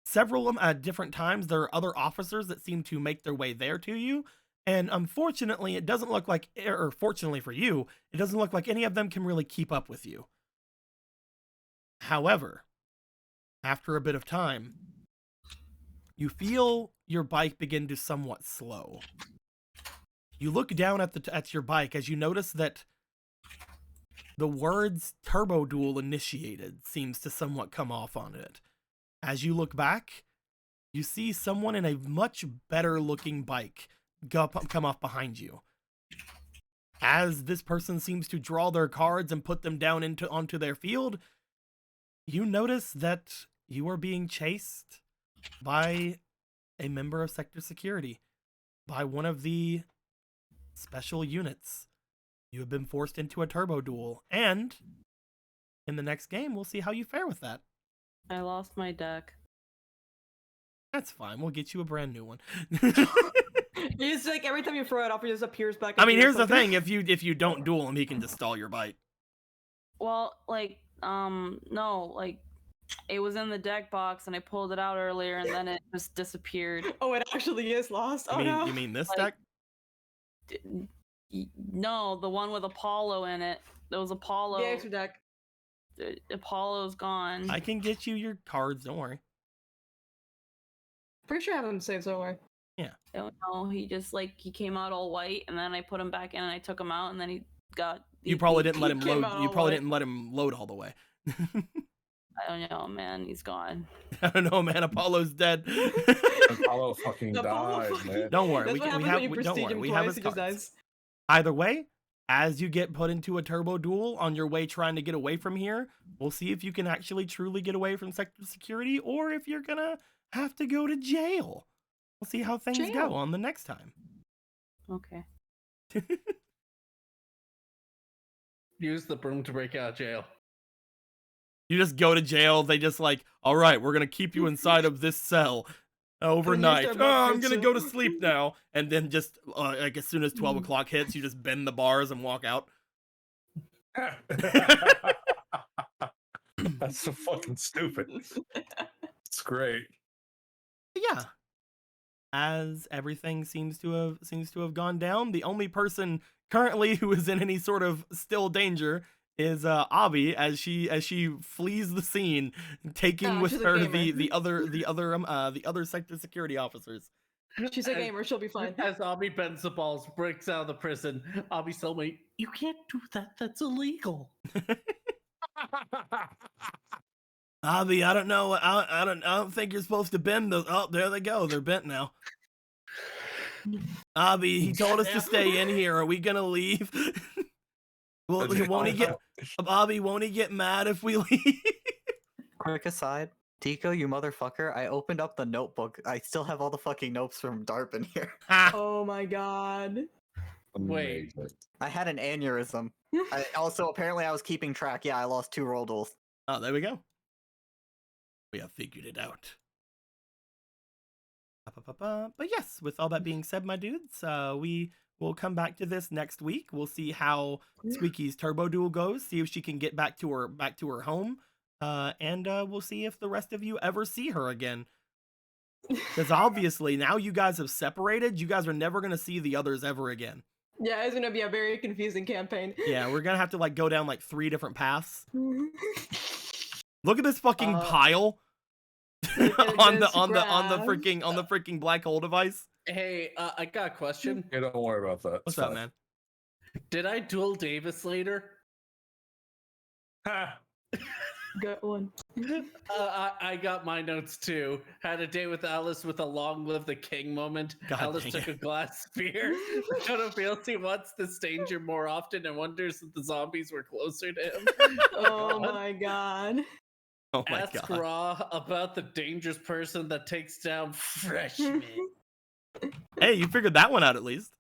Several different times, there are other officers that seem to make their way there to you, and unfortunately, it doesn't look like, or fortunately for you, it doesn't look like any of them can really keep up with you. However, after a bit of time, you feel your bike begin to somewhat slow. You look down at your bike as you notice that the words Turbo Duel initiated seems to somewhat come off on it. As you look back, you see someone in a much better looking bike come off behind you. As this person seems to draw their cards and put them down onto their field, you notice that you are being chased by a member of Sector Security, by one of the special units. You have been forced into a turbo duel, and in the next game, we'll see how you fare with that. I lost my deck. That's fine. We'll get you a brand new one. It's like every time you throw it off, it just appears back. I mean, into your here's the fucking- thing: if you don't duel him, he can just stall your bite. Well, like, no, like, it was in the deck box and I pulled it out earlier and then it just disappeared. Oh, it actually is lost. Oh no. You mean this Like- deck? No, the one with Apollo in it. There was Apollo. The extra deck. Apollo's gone. I can get you your cards. Don't worry. Pretty sure I have them saved somewhere. I don't know. He just he came out all white, and then I put him back in, and I took him out, and then he got. You probably didn't let him came load. out You all probably white. didn't let him load all the way. I don't know, man. He's gone. I don't know, man. Apollo's dead. Apollo fucking Apollo died, fucking- man. Don't worry. That's We what happens have. when you Don't prestige worry. him We have twice, his he just cards. dies. Either way, as you get put into a turbo duel on your way trying to get away from here, we'll see if you can actually truly get away from Sector Security, or if you're gonna have to go to jail. We'll see how things go Jail. on the next time. Okay. Use the broom to break out of jail. You just go to jail. They just all right, we're gonna keep you inside of this cell overnight. their Oh, butt I'm prints gonna in. go to sleep now. And then just as soon as 12 o'clock hits, you just bend the bars and walk out. That's so fucking stupid. It's great. Yeah. As everything seems to have gone down, the only person currently who is in any sort of still danger is Abby as she flees the scene, taking Oh, with she's a her gamer. the other Sector Security officers. She's a gamer. She'll be fine. As Abby bends the balls, breaks out of the prison, Abby's cellmate, you can't do that. That's illegal. Abby, I don't know. I don't think you're supposed to bend those. Oh, there they go. They're bent now. Abby, he told us to stay in here. Are we gonna leave? Well, won't he get? Bobby, won't he get mad if we leave? Quick aside, Tico, you motherfucker! I opened up the notebook. I still have all the fucking notes from DARP in here. Oh my god. Wait. Amazing. I had an aneurysm. Apparently I was keeping track. Yeah, I lost 2 roll duels. Oh, there we go. We have figured it out. But yes, with all that being said, my dudes, we will come back to this next week. We'll see how Squeaky's turbo duel goes. See if she can get back to her home. And we'll see if the rest of you ever see her again. Because obviously now you guys have separated. You guys are never gonna see the others ever again. Yeah, it's gonna be a very confusing campaign. Yeah, we're gonna have to go down 3 different paths. Look at this fucking pile on the freaking black hole device. Hey, I got a question. Yeah, don't worry about that. What's It's up, fine. man? Did I duel Davis later? Ha! Got one. I got my notes too. Had a day with Alice with a long live the king moment. God Alice dang took it. a glass spear. Dakota feels he wants this danger more often and wonders if the zombies were closer to him. Oh God. my god. Oh my Ask god. Raw about the dangerous person that takes down freshmen. Hey, you figured that one out at least.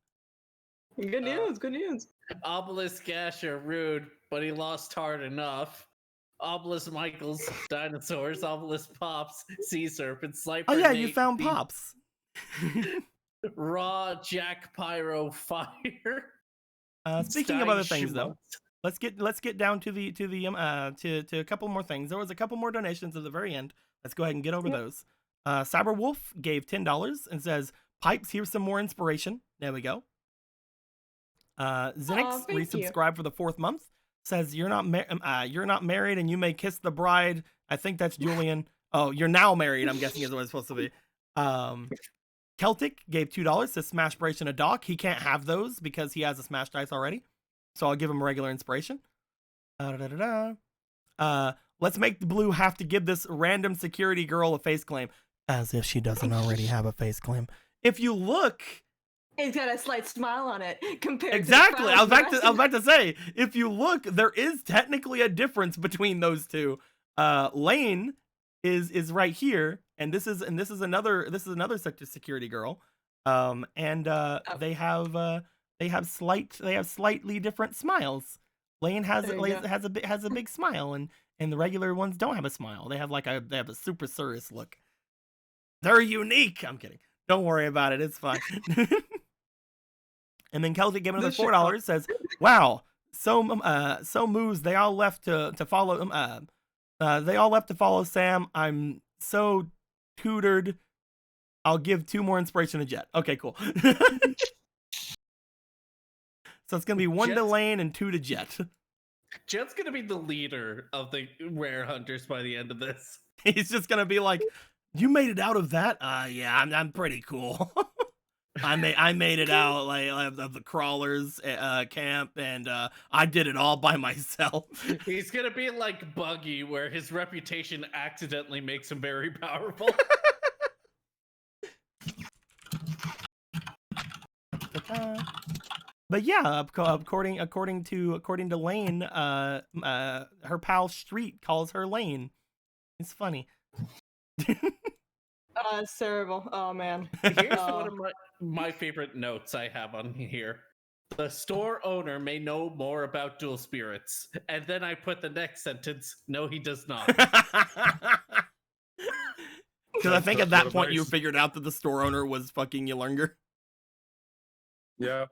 Good news. Good news. Obelisk Gasher, rude, but he lost hard enough. Obelisk Michaels, dinosaurs. Obelisk Pops, sea serpent. Sniper Oh yeah, you Nate, found the- Pops. Raw Jack Pyro Fire. Speaking of other things, Stein though, let's get down to to a couple more things. There was a couple more donations at the very end. Let's go ahead and get over those. Cyberwolf gave $10 and says, "Pipes, here's some more inspiration." There we go. Zenix thank you. resubscribed for the 4th month. Says you're not married and you may kiss the bride. I think that's Julian. Oh, you're now married. I'm guessing is what it's supposed to be. Celtic gave $2. Says Smash Bration a dock. He can't have those because he has a Smash Dice already. So I'll give him regular inspiration. Let's make the blue have to give this random security girl a face claim. As if she doesn't already have a face claim. If you look, It's got a slight smile on it compared exactly. to I was about to say, if you look, there is technically a difference between those two. Lane is right here, and this is another sector security girl. They have slightly different smiles. Lane has There you go. has a big smile, and the regular ones don't have a smile. They have a super serious look. They're unique. I'm kidding. Don't worry about it. It's fine. And then Kelsey gave another This shit $4. Says, "Wow, so moves. They all left to follow. They all left to follow Sam. I'm so tutored. I'll give 2 more inspiration to Jet. Okay, cool. So it's gonna be 1 to Jet's- Lane and 2 to Jet. Jet's gonna be the leader of the rare hunters by the end of this. He's just gonna be like, "You made it out of that? Yeah, I'm pretty cool. I made it out like of the crawlers camp, and I did it all by myself." He's gonna be like Buggy, where his reputation accidentally makes him very powerful. But yeah, according to Lane, her pal Street calls her Lane. It's funny. It's terrible. Oh man. Here's one of my favorite notes I have on here. The store owner may know more about dual spirits. And then I put the next sentence, no, he does not. Because I think at that point you Nice. figured out that the store owner was fucking Yulungar. Yeah.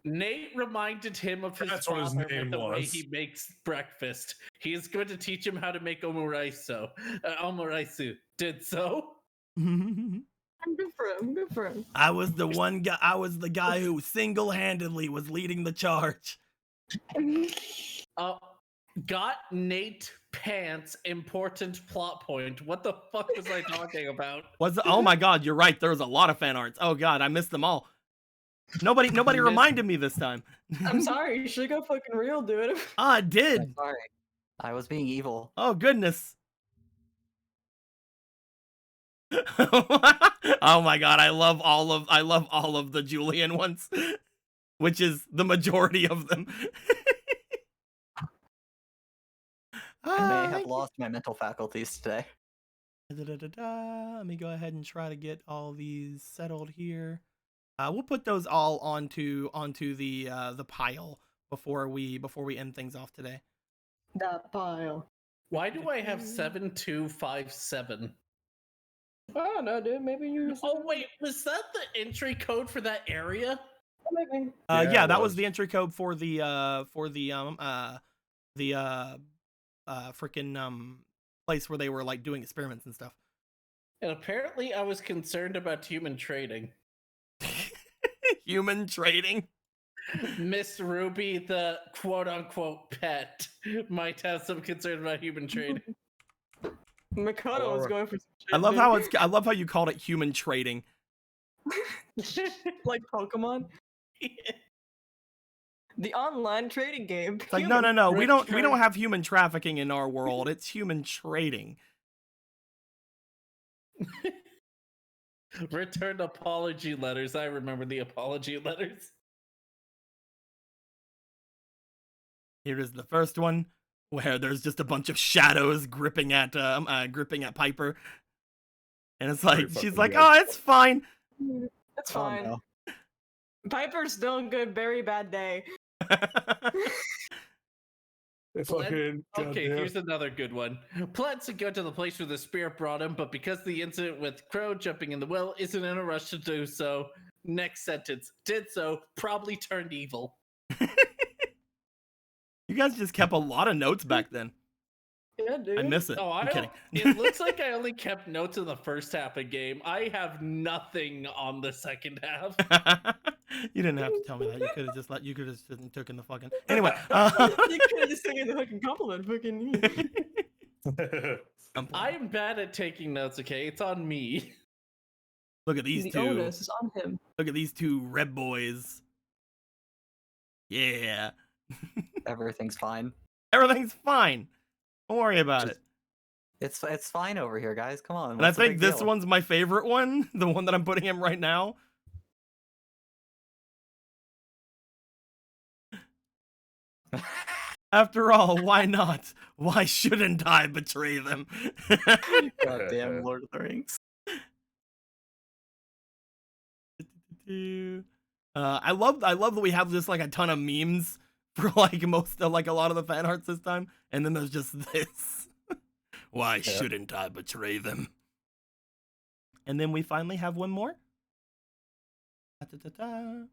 Nate reminded him of his That's what his father name with the way was. he makes breakfast. He is going to teach him how to make omuraisu. Omuraisu. Did so? Good for him. Good for him. I was the guy who single-handedly was leading the charge. Got Nate pants. Important plot point. What the fuck was I talking about? Oh my god, you're right. There was a lot of fan arts. Oh god, I missed them all. Nobody reminded me this time. I'm sorry. You should go fucking real, dude. I I'm did. sorry. I was being evil. Oh goodness. Oh my god, I love all of the Julian ones, which is the majority of them. I may have lost my mental faculties today. Let me go ahead and try to get all these settled here. We'll put those all onto the pile before we end things off today. That pile. Why do I have 7257? Oh no, dude. Maybe you. Oh wait, was that the entry code for that area? Maybe. Yeah, Yeah, it that was was. the entry code for the freaking place where they were like doing experiments and stuff. And apparently I was concerned about human trading. Human trading. Miss Ruby, the quote-unquote pet, might have some concern about human trading. Mikado was Or- going for some shit, I love dude. how you called it human trading. like Pokemon. The online trading game. It's like, no, we Rick don't Trade. have human trafficking in our world. It's human trading. Returned apology letters. I remember the apology letters. Here is the first one, where there's just a bunch of shadows gripping at Piper, and it's like Pretty she's fucking like, good. "Oh, it's fine." It's Oh, fine. no. Piper's still in good, very bad day. It's Well, fucking Okay, goddamn. here's another good one. Plans to go to the place where the spirit brought him, but because the incident with Crow jumping in the well isn't in a rush to do so. Next sentence. Did so, probably turned evil. You guys just kept a lot of notes back then. Yeah, dude. I miss it. Oh, I'm kidding. It looks like I only kept notes in the first half of game. I have nothing on the second half. You didn't have to tell me that. You could have just taken the fucking. Anyway, You could have just taken the fucking compliment. Fucking. I am bad at taking notes, okay? It's on me. Look at these The two. onus is on him. Look at these two red boys. Yeah. Everything's fine. Everything's fine. Don't worry about it. It's fine over here, guys. Come on. And I what's the think big this deal? one's my favorite one, the one that I'm putting him right now. After all, why not? Why shouldn't I betray them? Goddamn Lord of the Rings. I love that we have just like a ton of memes for like like a lot of the fan arts this time, and then there's just this. Why shouldn't I betray them? And then we finally have one more. Da-da-da-da.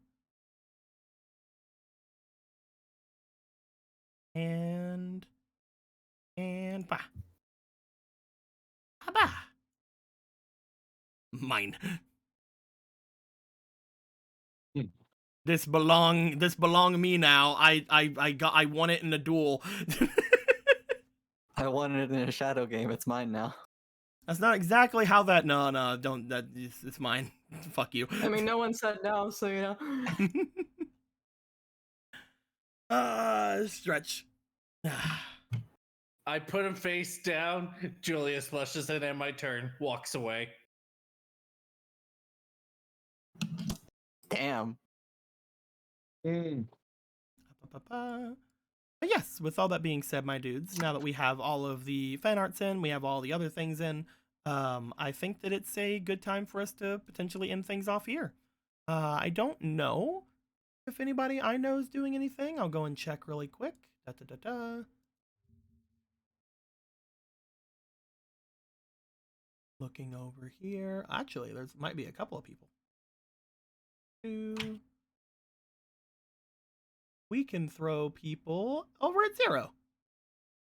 And bah. Bah. Mine. This belong me now. I won it in a duel. I wanted it in a shadow game. It's mine now. That's not exactly how that. No, don't. That it's mine. Fuck you. I mean, no one said no, so you know. Stretch. I put him face down. Julius flushes it, and my turn. Walks away. Damn. But yes, with all that being said, my dudes, now that we have all of the fan arts in, we have all the other things in, I think that it's a good time for us to potentially end things off here. I don't know if anybody I know is doing anything. I'll go and check really quick. Looking over here. Actually, there's might be a couple of people. We can throw people over at 0.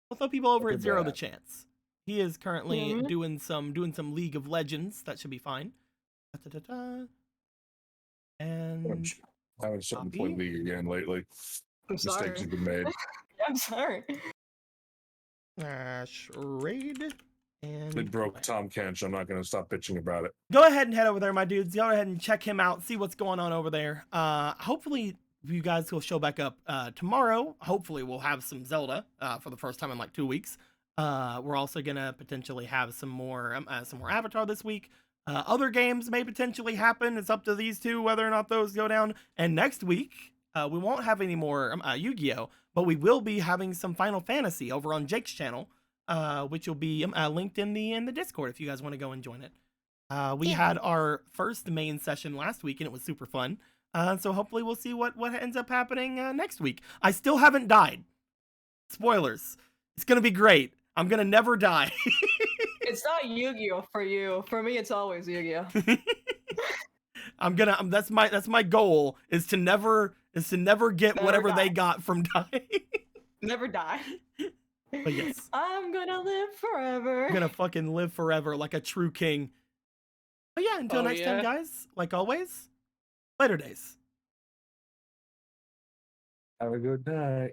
We'll throw people over at 0 the chance. He is currently doing some League of Legends. That should be fine. And I haven't started to play League again lately. I'm sorry. Mistakes have been made. I'm sorry. Raid. And It broke Tom Kench. I'm not going to stop bitching about it. go ahead and head over there, my dudes. Go ahead and check him out. See what's going on over there. Hopefully you guys will show back up tomorrow. Hopefully we'll have some Zelda for the first time in like 2 weeks. We're also gonna potentially have some more Avatar this week. Other games may potentially happen. It's up to these two whether or not those go down. And next week we won't have any more Yu-Gi-Oh, but we will be having some Final Fantasy over on Jake's channel, which will be linked in the Discord if you guys want to go and join it. We had our first main session last week and it was super fun. So hopefully we'll see what ends up happening next week. I still haven't died. Spoilers. It's gonna be great. I'm gonna never die. It's not Yu-Gi-Oh for you. For me, it's always Yu-Gi-Oh. That's my goal is to never get whatever they got from dying. Never die. But yes. I'm gonna live forever. I'm gonna fucking live forever like a true king. But yeah, until next time, guys, like always, later days. Have a good night.